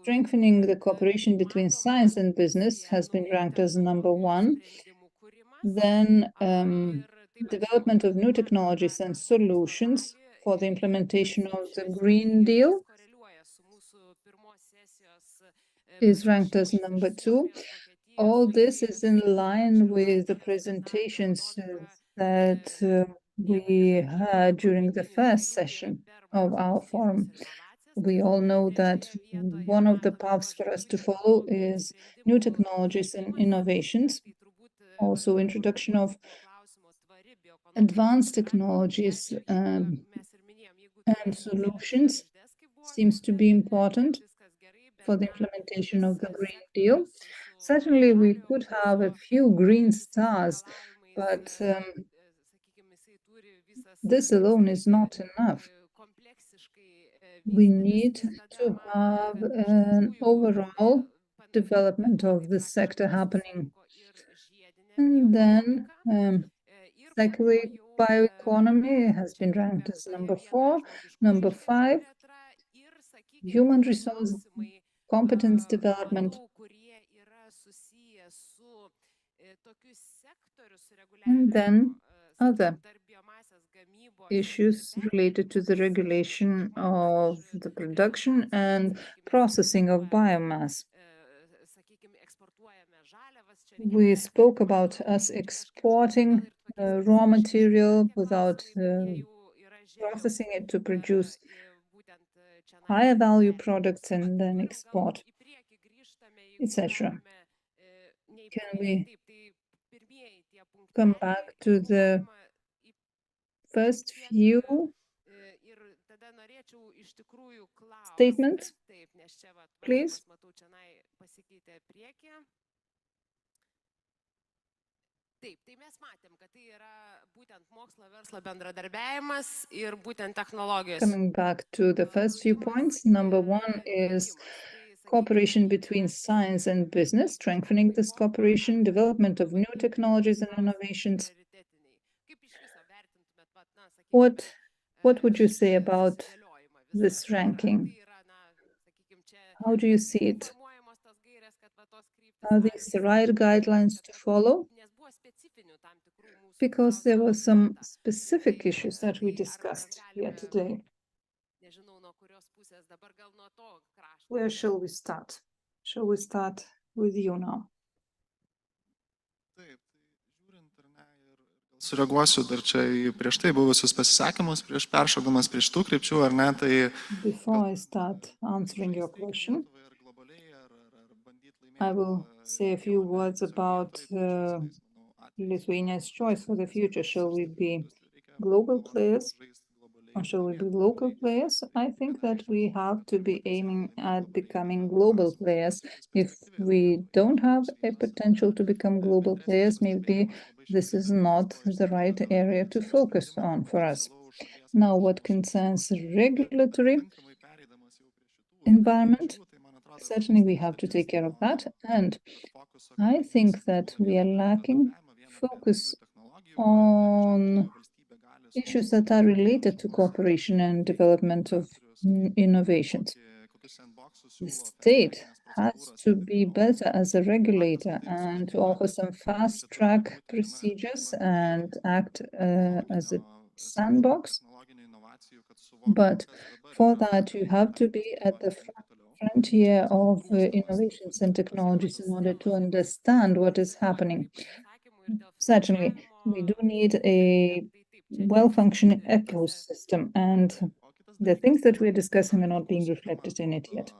strengthening the cooperation between science and business has been ranked as number one. Then development of new technologies and solutions for the implementation of the Green Deal is ranked as number two. All this is in line with the presentations that we had during the first session of our forum. We all know that one of the paths for us to follow is new technologies and innovations. Also, introduction of advanced technologies and solutions seems to be important for the implementation of the Green Deal. Certainly, we could have a few green stars, but this alone is not enough. We need to have an overall development of the sector happening. And then, secondly, bioeconomy has been ranked as number 4. Number 5, human resource competence development. And then other issues related to the regulation of the production and processing of biomass. we spoke about us exporting raw material without processing it to produce higher value products and then export, etc. Can we come back to the first few statements, please? Taip, tai mes matėm, kad tai yra būtent mokslo verslo bendradarbiavimas ir būtent technologijos. Coming back to the first few points, number one is cooperation between science and business, strengthening this cooperation, development of new technologies and innovations. What would you say about this ranking? How do you see it? Are these the right guidelines to follow? Because there were some specific issues that we discussed here today. Where shall we start? Shall we start with you now? Sureaguosiu dar čia į prieš tai buvusius pasisakymus, prieš peršokdamas prie šitų krypčių, ar ne, tai... Before I start answering your question, I will say a few words about Lithuania's choice for the future. Shall we be global players or shall we be local players? I think that we have to be aiming at becoming global players. If we don't have a potential to become global players, maybe this is not the right area to focus on for us. Now, what concerns regulatory environment, certainly we have to take care of that. And I think that we are lacking focus on issues that are related to cooperation and development of innovations. The state has to be better as a regulator and to offer some fast-track procedures and act as a sandbox. But for that, you have to be at the frontier of innovations and technologies in order to understand what is happening. Certainly, we do need a well-functioning ecosystem, and the things that we're discussing are not being reflected in it yet.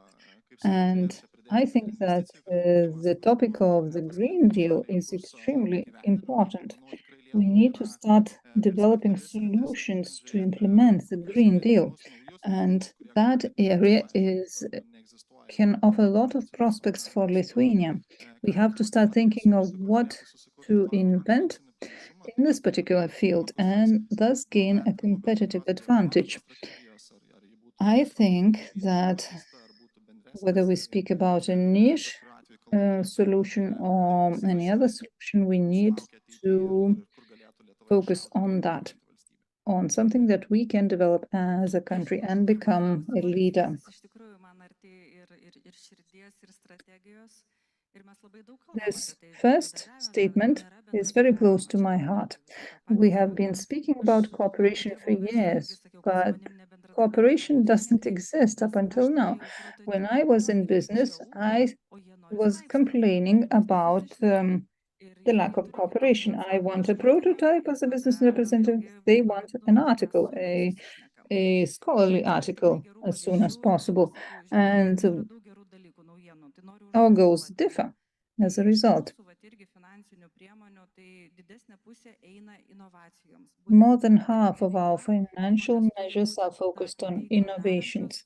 And I think that the topic of the Green Deal is extremely important. We need to start developing solutions to implement the Green Deal, and that area can offer a lot of prospects for Lithuania. We have to start thinking of what to invent in this particular field and thus gain a competitive advantage. I think that whether we speak about a niche solution or any other solution, we need to focus on that, on something that we can develop as a country and become a leader. This first statement is very close to my heart. We have been speaking about cooperation for years, but cooperation doesn't exist up until now. When I was in business, I was complaining about the lack of cooperation. I want a prototype as a business representative. They want an article, a scholarly article as soon as possible. And our goals differ as a result. More than half of our financial measures are focused on innovations.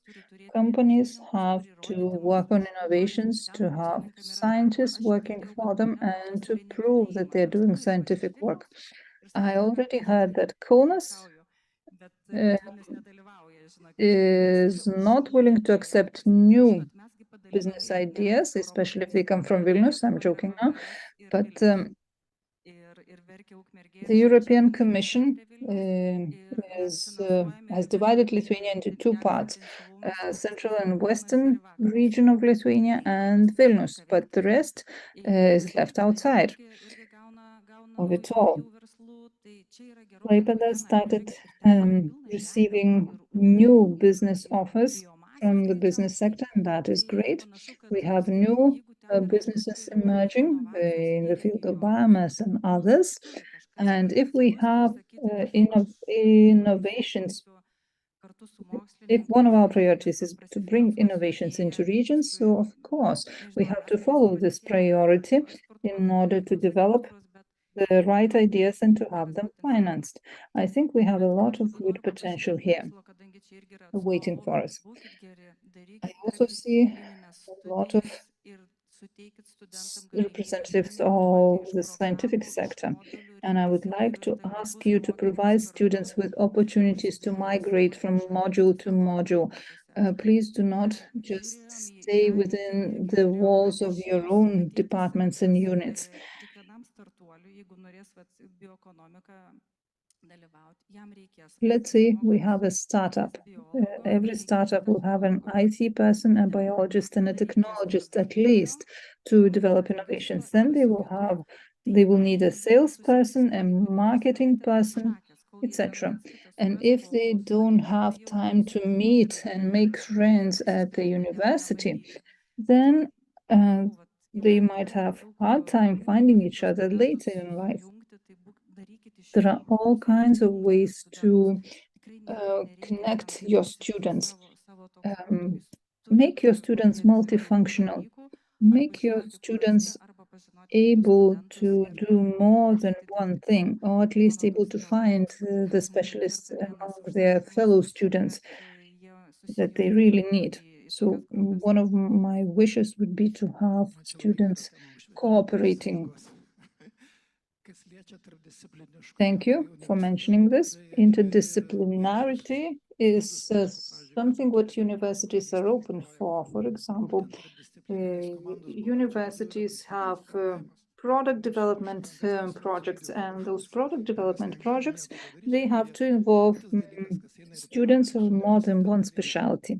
Companies have to work on innovations, to have scientists working for them, and to prove that they're doing scientific work. I already heard that Kaunas is not willing to accept new business ideas, especially if they come from Vilnius. I'm joking now, but the European Commission has divided Lithuania into two parts, central and western region of Lithuania and Vilnius, but the rest is left outside of it all. Klaipėda started receiving new business offers from the business sector, and that is great. We have new businesses emerging in the field of biomass and others. And if we have innovations, if one of our priorities is to bring innovations into regions, so of course we have to follow this priority in order to develop the right ideas and to have them financed. I think we have a lot of good potential here waiting for us. I also see a lot of representatives of the scientific sector, and I would like to ask you to provide students with opportunities to migrate from module to module. Please do not just stay within the walls of your own departments and units. Let's say we have a startup. Every startup will have an IT person, a biologist, and a technologist at least to develop innovations. Then they will need a salesperson, a marketing person, etc. And if they don't have time to meet and make friends at the university, then they might have hard time finding each other later in life. There are all kinds of ways to connect your students. Make your students multifunctional. Make your students able to do more than one thing, or at least able to find the specialists among their fellow students that they really need. So one of my wishes would be to have students cooperating. Thank you for mentioning this. Interdisciplinarity is something what universities are open for. For example, universities have product development projects, and those product development projects, they have to involve students of more than one specialty.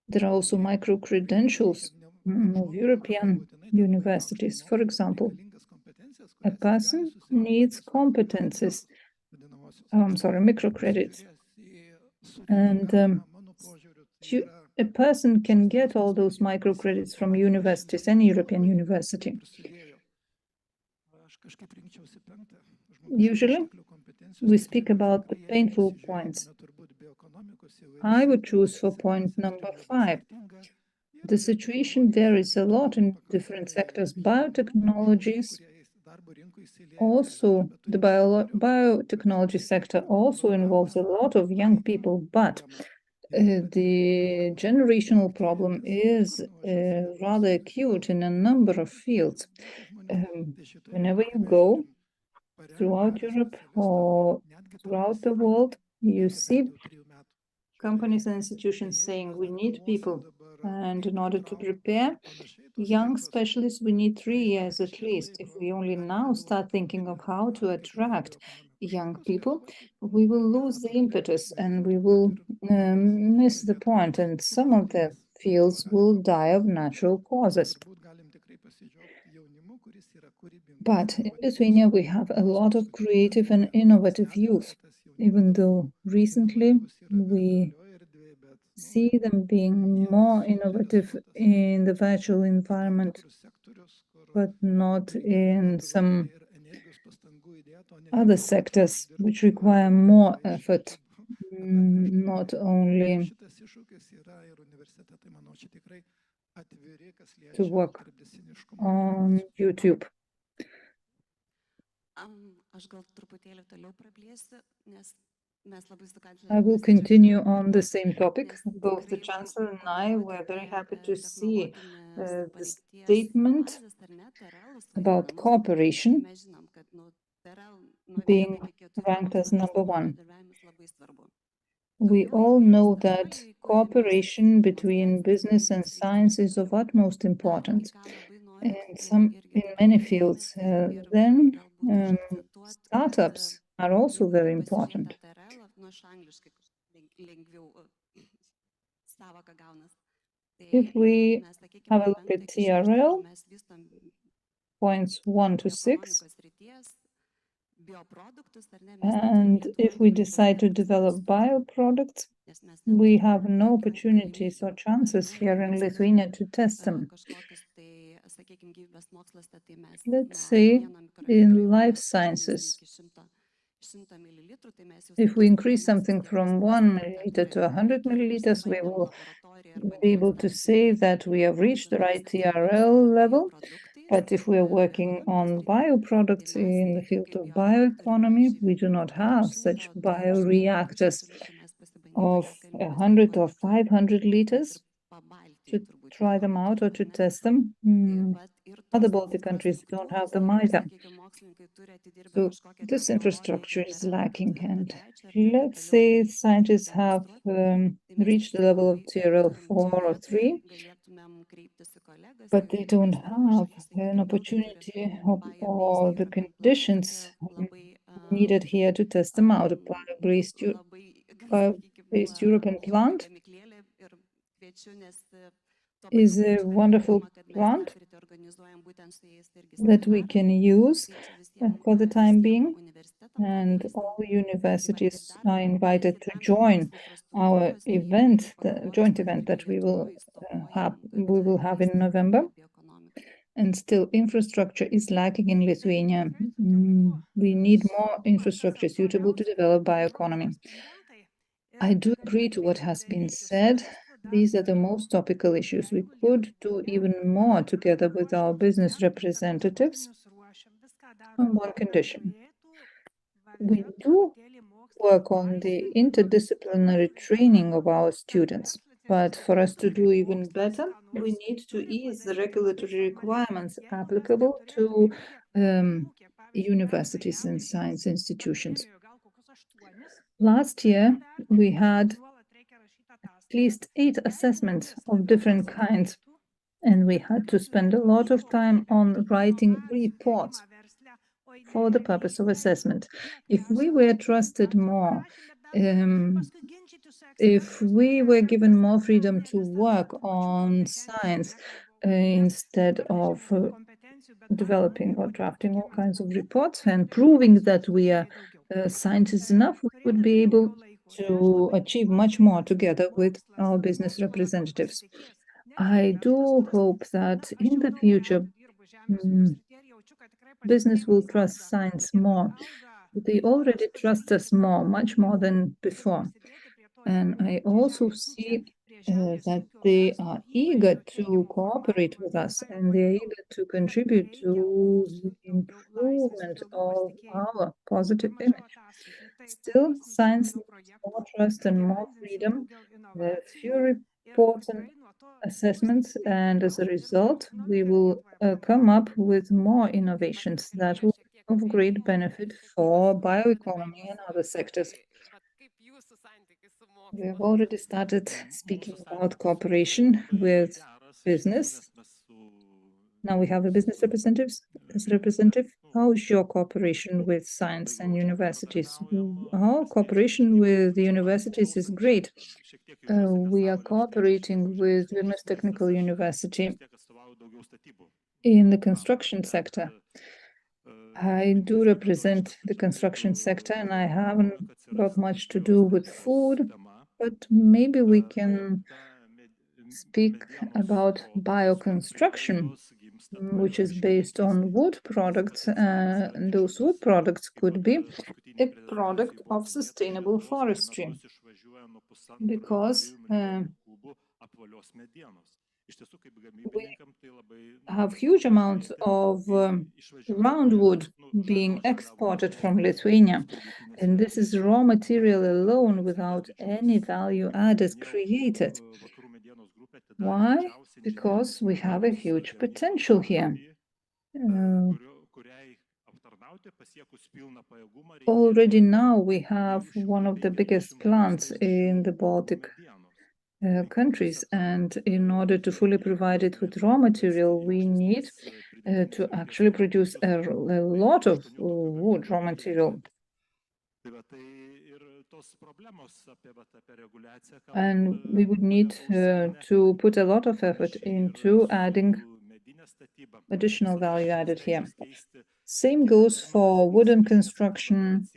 There are also micro-credentials of European universities. For example, a person needs competences, microcredits, and a person can get all those microcredits from universities, any European university. Usually, we speak about the painful points. I would choose for point number 5. The situation varies a lot in different sectors. Biotechnologies, also the biotechnology sector also involves a lot of young people, but the generational problem is rather acute in a number of fields. Whenever you go throughout Europe or throughout the world, you see companies and institutions saying we need people, and in order to prepare young specialists, we need 3 years at least. If we only now start thinking of how to attract young people, we will lose the impetus and we will miss the point, and some of the fields will die of natural causes. But in Lithuania, we have a lot of creative and innovative youth, even though recently we see them being more innovative in the virtual environment, but not in some other sectors which require more effort, not only to work on YouTube. I will continue on the same topic. Both the Chancellor and I were very happy to see the statement about cooperation being ranked as number 1. We all know that cooperation between business and science is of utmost importance in many fields. Then startups are also very important. If we have a look at TRL, points 1 to 6, and if we decide to develop bioproducts, we have no opportunities or chances here in Lithuania to test them. Let's say in life sciences, if we increase something from 1 milliliter to 100 milliliters, we will be able to say that we have reached the right TRL level. But if we are working on bioproducts in the field of bioeconomy, we do not have such bioreactors of 100 or 500 liters to try them out or to test them. Other Baltic countries don't have them either. So this infrastructure is lacking, and let's say scientists have reached the level of TRL 4 or 3, but they don't have an opportunity or the conditions needed here to test them out. A bio-based European plant is a wonderful plant that we can use for the time being, and all universities are invited to join our event, the joint event that we will have in November. And still, infrastructure is lacking in Lithuania. We need more infrastructure suitable to develop bioeconomy. I do agree to what has been said. These are the most topical issues. We could do even more together with our business representatives on one condition. We do work on the interdisciplinary training of our students, but for us to do even better, we need to ease the regulatory requirements applicable to universities and science institutions. Last year, we had at least 8 assessments of different kinds, and we had to spend a lot of time on writing reports for the purpose of assessment. If we were trusted more, if we were given more freedom to work on science instead of developing or drafting all kinds of reports and proving that we are scientists enough, we would be able to achieve much more together with our business representatives. I do hope that in the future, business will trust science more. They already trust us more, much more than before. And I also see that they are eager to cooperate with us, and they're eager to contribute to the improvement of our positive image. Still, science needs more trust and more freedom. There are few important assessments, and as a result, we will come up with more innovations that will be of great benefit for bioeconomy and other sectors. We have already started speaking about cooperation with business. Now we have a business representative. How is your cooperation with science and universities? Our cooperation with the universities is great. We are cooperating with Vilnius Technical University in the construction sector. I do represent the construction sector, and I haven't got much to do with food, but maybe we can speak about bioconstruction, which is based on wood products. Those wood products could be a product of sustainable forestry, because we have huge amounts of roundwood being exported from Lithuania, and this is raw material alone without any value added created. Why? Because we have a huge potential here. Already now we have one of the biggest plants in the Baltic countries, and in order to fully provide it with raw material, we need to actually produce a lot of wood raw material. And we would need to put a lot of effort into adding additional value added here. Same goes for wooden construction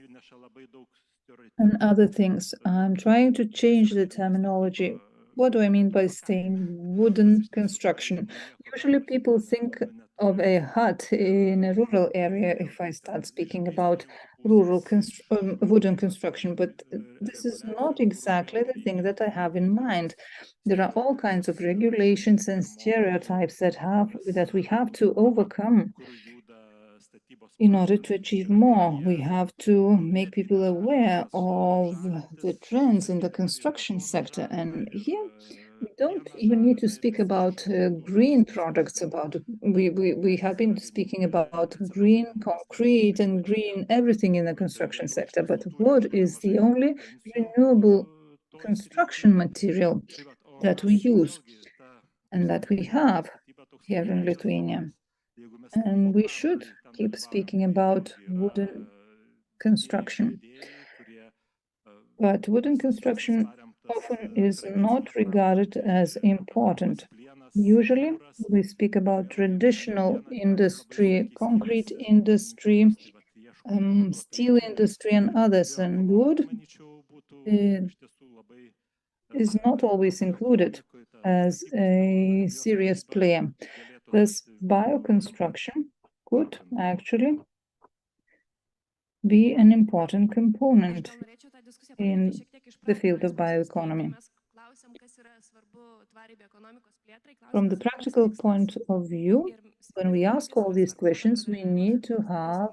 and other things. I'm trying to change the terminology what do I mean by saying wooden construction? Usually people think of a hut in a rural area if I start speaking about wooden construction, but this is not exactly the thing that I have in mind. There are all kinds of regulations and stereotypes that we have to overcome in order to achieve more. We have to make people aware of the trends in the construction sector. And here we don't even need to speak about green products. We have been speaking about green concrete and green everything in the construction sector, but wood is the only renewable construction material that we use and that we have here in Lithuania. And we should keep speaking about wooden construction. But wooden construction often is not regarded as important. Usually, we speak about traditional industry, concrete industry, steel industry, and others, and wood is not always included as a serious player. This bioconstruction could actually be an important component in the field of bioeconomy. From the practical point of view, when we ask all these questions, we need to have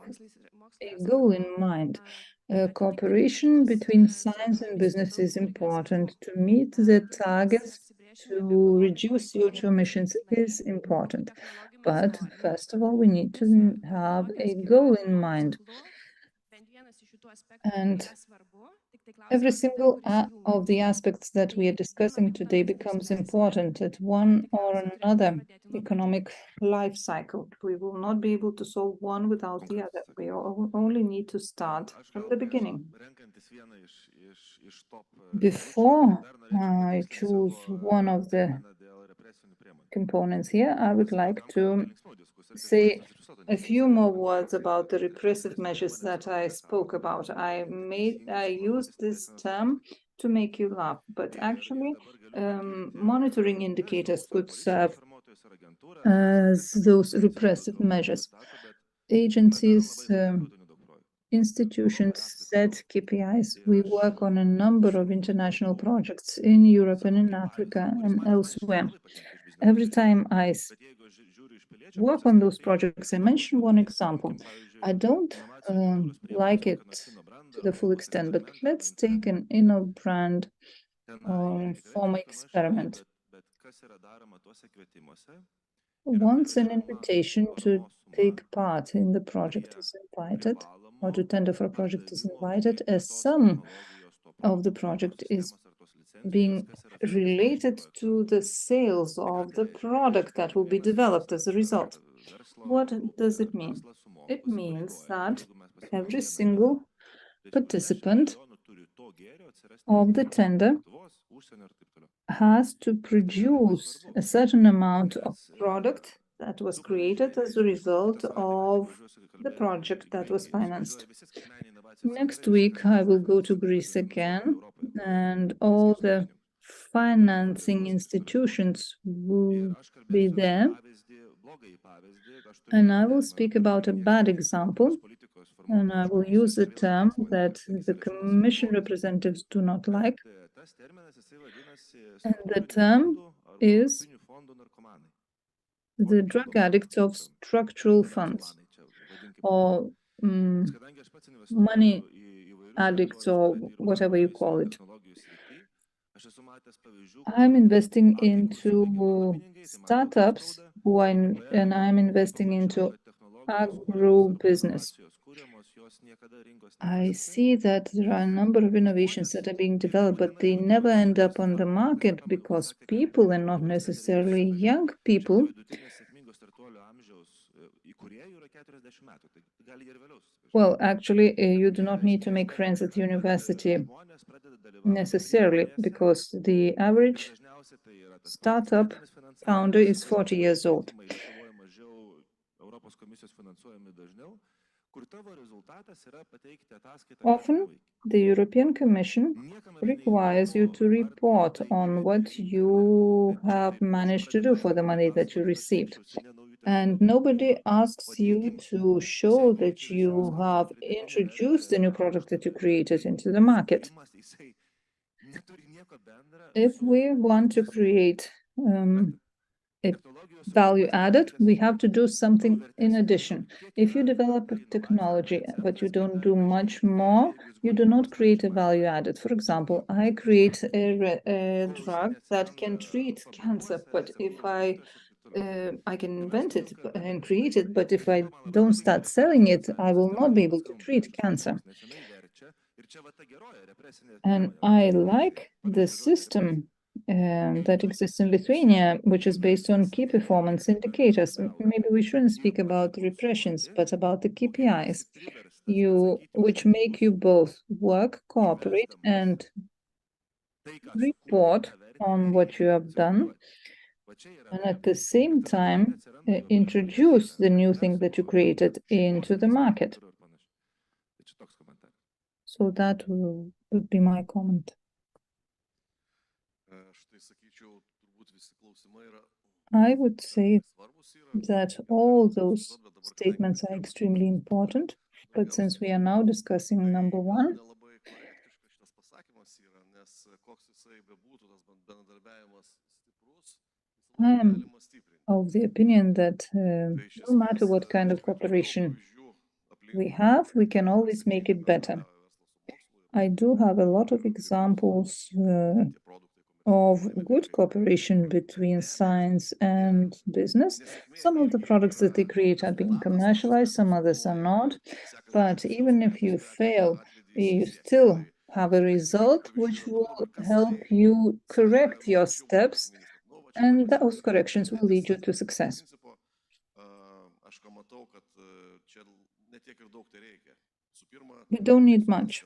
a goal in mind. Cooperation between science and business is important. To meet the targets to reduce CO2 emissions is important. But first of all, we need to have a goal in mind. And every single of the aspects that we are discussing today becomes important at one or another economic life cycle. We will not be able to solve one without the other. We only need to start from the beginning. Before I choose one of the components here, I would like to say a few more words about the repressive measures that I spoke about. I used this term to make you laugh, but actually monitoring indicators could serve as those repressive measures. Agencies, institutions set KPIs. We work on a number of international projects in Europe and in Africa and elsewhere. Every time I work on those projects, I mention one example. I don't like it to the full extent, but let's take an InnoBrand former experiment. Once an invitation to take part in the project is invited, or to tender for a project is invited, a sum of the project is being related to the sales of the product that will be developed as a result. What does it mean? It means that every single participant of the tender has to produce a certain amount of product that was created as a result of the project that was financed. Next week, I will go to Greece again, and all the financing institutions will be there. And I will speak about a bad example, and I will use a term that the Commission representatives do not like. And the term is the drug addicts of structural funds, or money addicts, or whatever you call it. I'm investing into startups and I'm investing into agro business. I see that there are a number of innovations that are being developed, but they never end up on the market because people, and not necessarily young people, well, actually, you do not need to make friends at university necessarily, because the average startup founder is 40 years old. Often, the European Commission requires you to report on what you have managed to do for the money that you received. And nobody asks you to show that you have introduced the new product that you created into the market. If we want to create a value added, we have to do something in addition. If you develop a technology, but you don't do much more, you do not create a value added. For example, I create a drug that can treat cancer, but if I can invent it and create it, but if I don't start selling it, I will not be able to treat cancer. And I like the system that exists in Lithuania, which is based on key performance indicators. Maybe we shouldn't speak about repressions, but about the KPIs, which make you both work, cooperate, and report on what you have done, and at the same time introduce the new thing that you created into the market. So that would be my comment. I would say that all those statements are extremely important, but since we are now discussing number one, I am of the opinion that no matter what kind of cooperation we have, we can always make it better. I do have a lot of examples of good cooperation between science and business. Some of the products that they create are being commercialized, some others are not. But even if you fail, you still have a result which will help you correct your steps, and those corrections will lead you to success. You don't need much.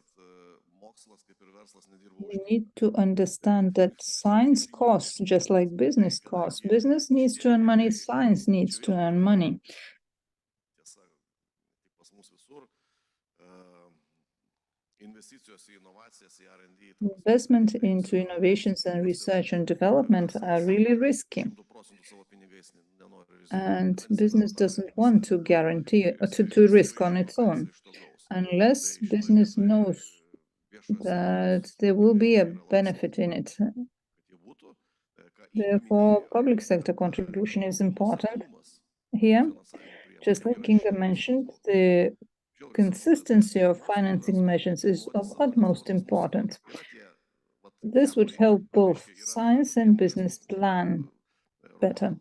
We need to understand that science costs just like business costs. Business needs to earn money, science needs to earn money. Investment into innovations and research and development are really risky. And business doesn't want to guarantee to risk on its own. Unless business knows that there will be a benefit in it. Therefore, public sector contribution is important here. Just like Inga mentioned, the consistency of financing measures is of utmost importance. This would help both science and business plan better.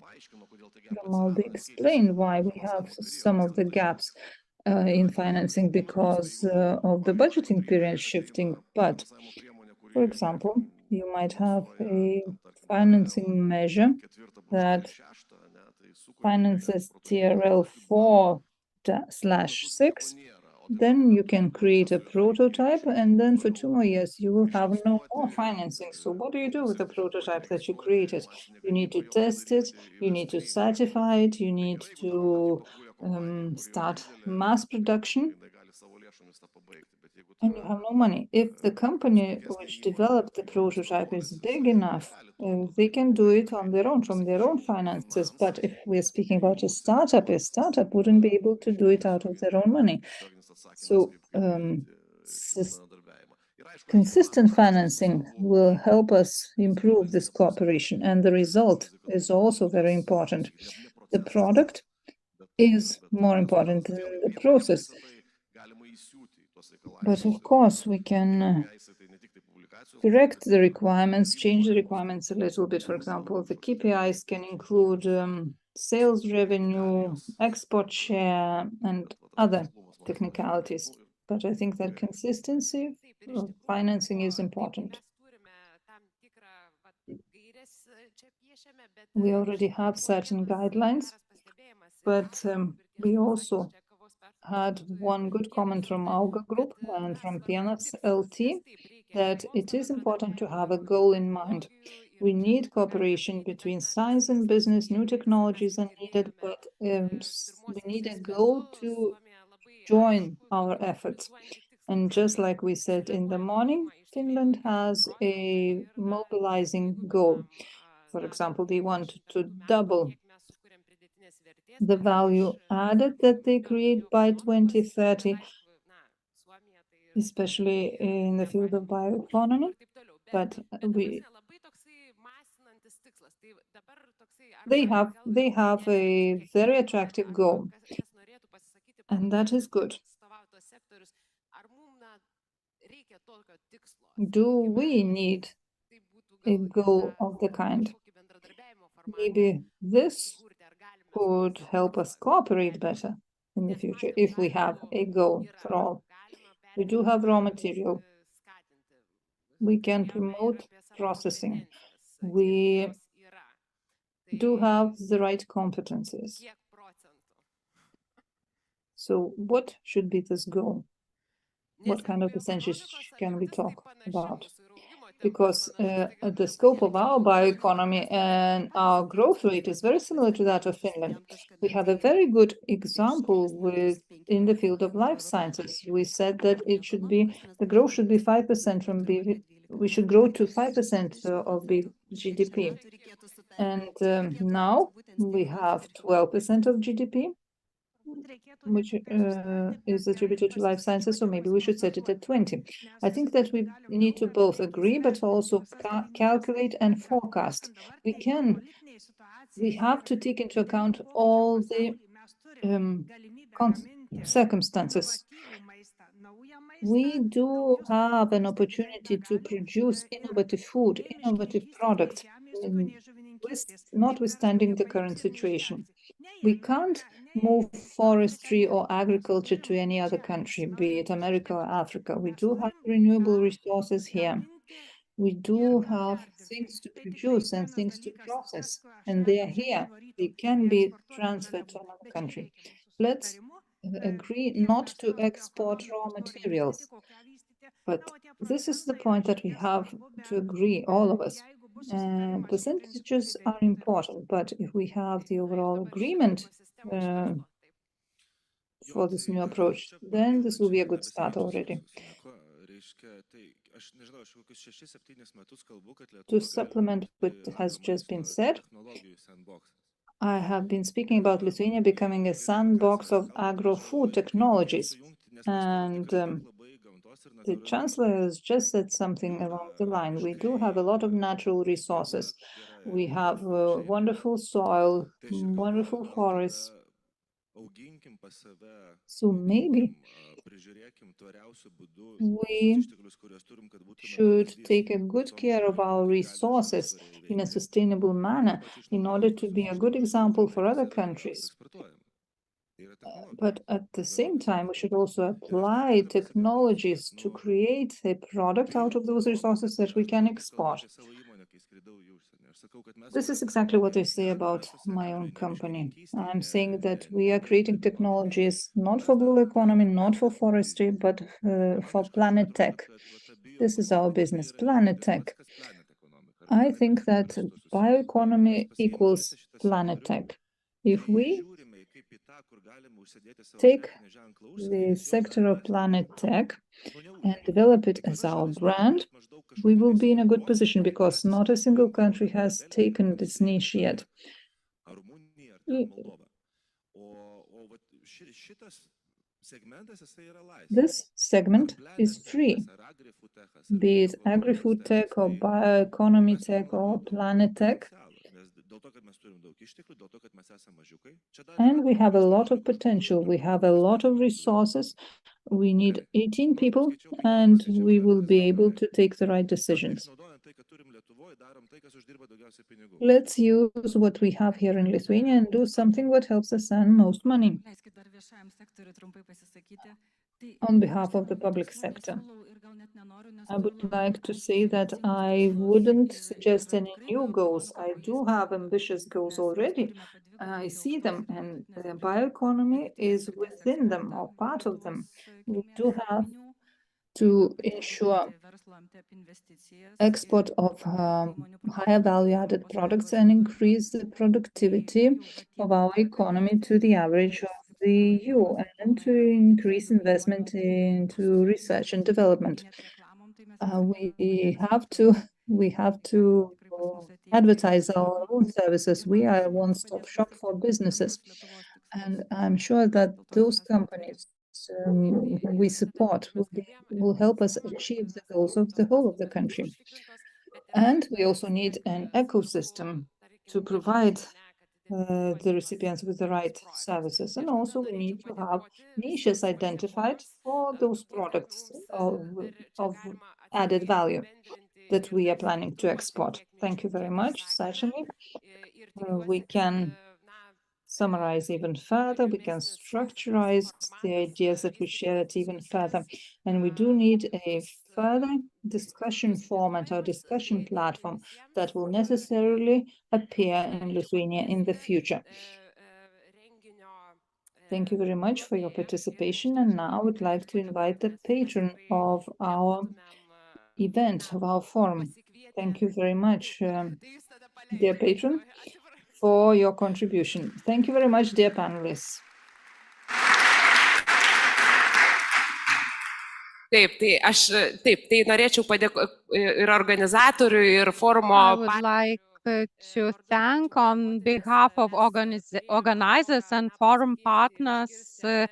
Romuald explained why we have some of the gaps in financing because of the budgeting period shifting. But, for example, you might have a financing measure that finances TRL 4/6, then you can create a prototype, and then for 2 more years you will have no more financing. So what do you do with the prototype that you created? You need to test it, you need to certify it, you need to start mass production, and you have no money. If the company which developed the prototype is big enough, they can do it on their own, from their own finances. But if we're speaking about a startup wouldn't be able to do it out of their own money. So consistent financing will help us improve this cooperation, and the result is also very important. The product is more important than the process. But of course, we can correct the requirements, change the requirements a little bit. For example, the KPIs can include sales revenue, export share, and other technicalities. But I think that consistency of financing is important. We already have certain guidelines, but we also had one good comment from Auga Group and from Pienas LT that it is important to have a goal in mind. We need cooperation between science and business. New technologies are needed, but we need a goal to join our efforts. And just like we said in the morning, Finland has a mobilizing goal. For example, they want to double the value added that they create by 2030, especially in the field of bioeconomy. But they have a very attractive goal, and that is good. Do we need a goal of the kind? Maybe this could help us cooperate better in the future if we have a goal for all. We do have raw material. We can promote processing. We do have the right competencies. So what should be this goal? What kind of percentage can we talk about? Because the scope of our bioeconomy and our growth rate is very similar to that of Finland. We have a very good example in the field of life sciences. We said that the growth should be 5% from we should grow to 5% of GDP. And now we have 12% of GDP, which is attributed to life sciences, so maybe we should set it at 20. I think that we need to both agree, but also calculate and forecast. We have to take into account all the circumstances. We do have an opportunity to produce innovative food, innovative products, notwithstanding the current situation. We can't move forestry or agriculture to any other country, be it America or Africa. We do have renewable resources here. We do have things to produce and things to process, and they are here. They can be transferred to another country. Let's agree not to export raw materials. But this is the point that we have to agree, all of us. Percentages are important, but if we have the overall agreement for this new approach, then this will be a good start already. To supplement what has just been said, I have been speaking about Lithuania becoming a sandbox of agro-food technologies. And the Chancellor has just said something along the line. We do have a lot of natural resources. We have wonderful soil, wonderful forests. So maybe we should take a good care of our resources in a sustainable manner in order to be a good example for other countries. But at the same time, we should also apply technologies to create a product out of those resources that we can export. This is exactly what I say about my own company. I'm saying that we are creating technologies not for blue economy, not for forestry, but for planet tech. This is our business, planet tech. I think that bioeconomy equals planet tech. If we take the sector of planet tech and develop it as our brand, we will be in a good position because not a single country has taken this niche yet. This segment is free, be it agri-food tech or bioeconomy tech or planet tech. And we have a lot of potential. We have a lot of resources. We need 18 people, and we will be able to take the right decisions. Let's use what we have here in Lithuania and do something what helps us earn most money. On behalf of the public sector, I would like to say that I wouldn't suggest any new goals. I do have ambitious goals already. I see them, and the bioeconomy is within them or part of them. We do have to ensure export of higher value-added products and increase the productivity of our economy to the average of the EU and to increase investment into research and development. We have to advertise our own services. We are a one-stop shop for businesses, and I'm sure that those companies we support will help us achieve the goals of the whole of the country. And we also need an ecosystem to provide the recipients with the right services. And also we need to have niches identified for those products of added value that we are planning to export. Thank you very much, Sashimi. We can summarize even further, we can structurize the ideas that we shared even further. And we do need a further discussion format or discussion platform that will necessarily appear in Lithuania in the future. Thank you very much for your participation. And now I would like to invite the patron of our event, of our forum. Thank you very much, dear patron, for your contribution. Thank you very much, dear panelists. Tai norėčiau padėkoti ir organizatoriui, ir forumo. I would like to thank on behalf of organizers and forum partners to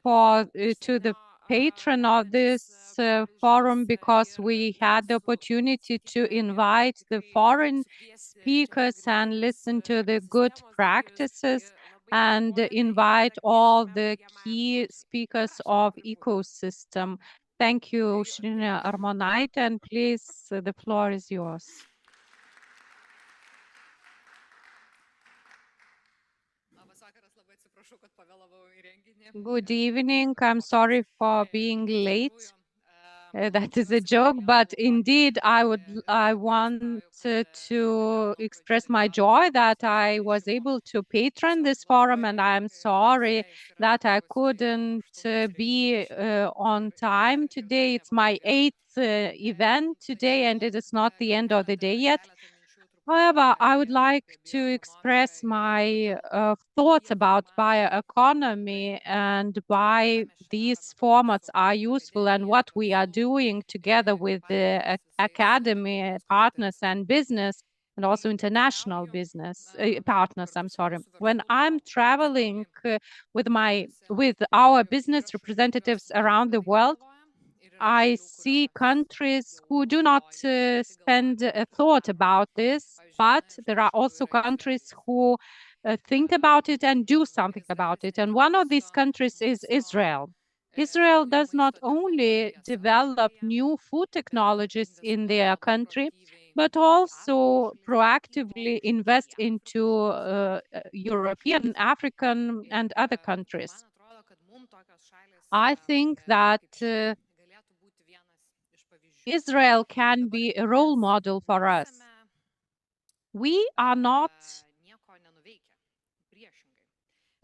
the patron of this forum, because we had the opportunity to invite the foreign speakers and listen to the good practices and invite all the key speakers of ecosystem. Thank you, Aušrinė Armonaitė, and please, the floor is yours. Good evening. I'm sorry for being late. That is a joke, but indeed I want to express my joy that I was able to patron this forum, and I'm sorry that I couldn't be on time today. It's my 8th event today, and it is not the end of the day yet. However, I would like to express my thoughts about bioeconomy and why these formats are useful and what we are doing together with the academy partners and business and also international business partners. I'm sorry. When I'm traveling with our business representatives around the world, I see countries who do not spend a thought about this, but there are also countries who think about it and do something about it. And one of these countries is Israel. Israel does not only develop new food technologies in their country, but also proactively invest into European, African, and other countries. I think that Israel can be a role model for us. We are not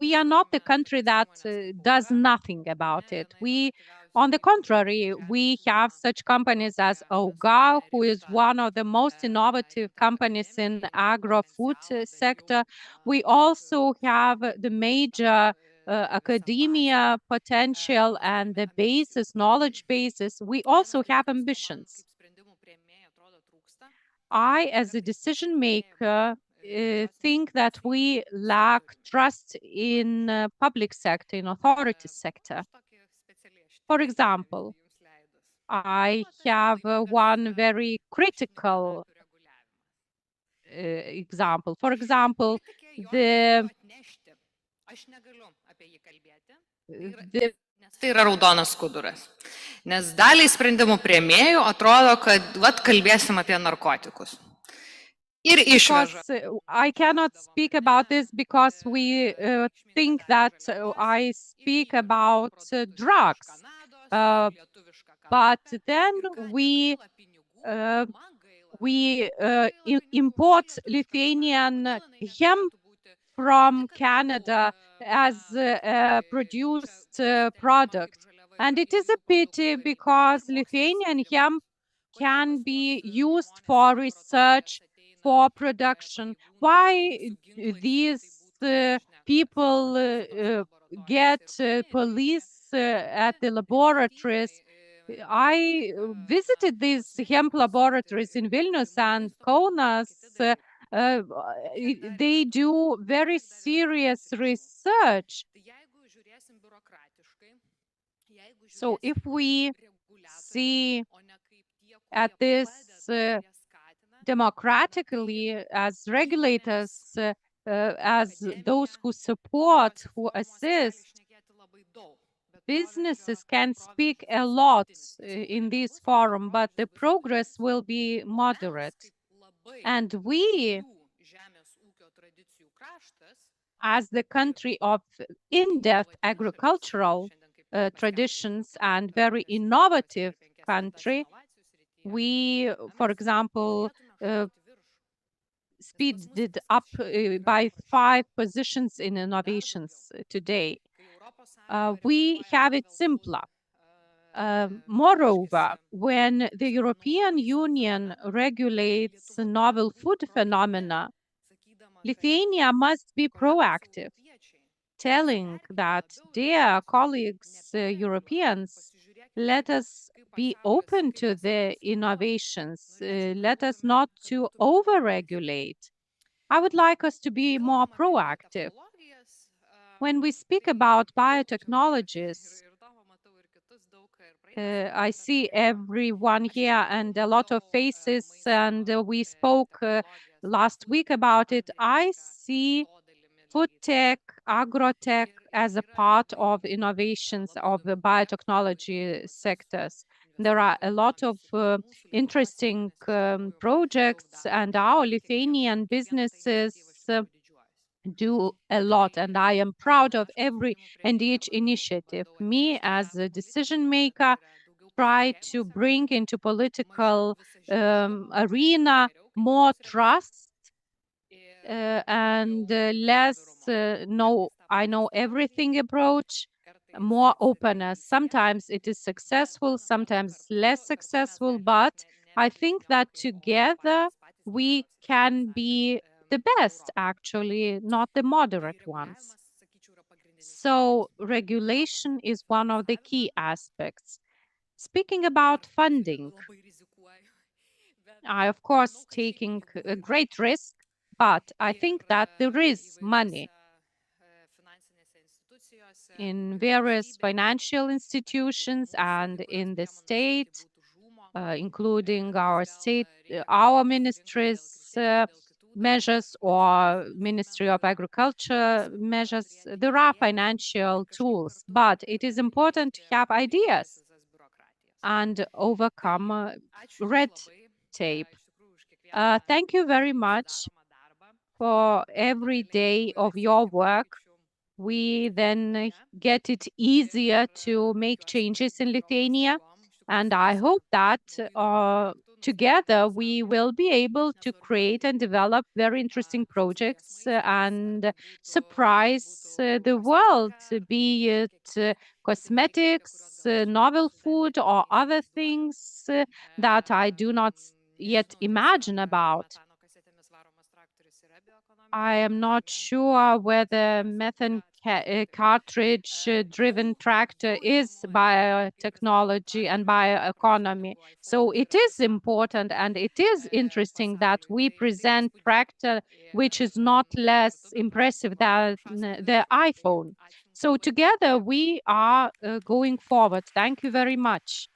the country that does nothing about it. On the contrary, we have such companies as Auga, who is one of the most innovative companies in the agro-food sector. We also have the major academia potential and the knowledge basis. We also have ambitions. I, as a decision maker, think that we lack trust in public sector, in authority sector. For example, I have one very critical example. For example, Tai yra raudonas skuduras. Nes daliai sprendimų priėmėjų atrodo, kad kalbėsim apie narkotikus. I cannot speak about this because we think that I speak about drugs. But then we import Lithuanian hemp from Canada as a produced product. And it is a pity because Lithuanian hemp can be used for research, for production. Why these people get police at the laboratories. I visited these hemp laboratories in Vilnius and Kaunas. Uh, they do very serious research. So if we see at this democratically as regulators, as those who support, who assist, businesses can speak a lot in this forum, but the progress will be moderate. And we, as the country of in-depth agricultural traditions and very innovative country, we, for example, speeded up by 5 positions in innovations today. We have it simpler. Moreover, when the European Union regulates novel food phenomena, Lithuania must be proactive, telling that, dear colleagues, Europeans, let us be open to the innovations. Let us not to overregulate. I would like us to be more proactive. When we speak about biotechnologies, I see everyone here and a lot of faces, and we spoke last week about it. I see food tech, agrotech as a part of innovations of the biotechnology sectors. There are a lot of interesting projects, and our Lithuanian businesses do a lot, and I am proud of every and each initiative. Me, as a decision maker, try to bring into political arena more trust and less I know everything approach, more openness. Sometimes it is successful, sometimes less successful, but I think that together we can be the best, actually, not the moderate ones. So regulation is one of the key aspects. Speaking about funding, I, of course, taking a great risk, but I think that there is money in various financial institutions and in the state, including our state, our ministries' measures or Ministry of Agriculture measures. There are financial tools, but it is important to have ideas and overcome red tape. Thank you very much for every day of your work. We then get it easier to make changes in Lithuania. And I hope that together we will be able to create and develop very interesting projects and surprise the world, be it cosmetics, novel food, or other things that I do not yet imagine about. I am not sure whether methane cartridge-driven tractor is biotechnology and bioeconomy. So it is important and it is interesting that we present tractor which is not less impressive than the iPhone. So together we are going forward. Thank you very much.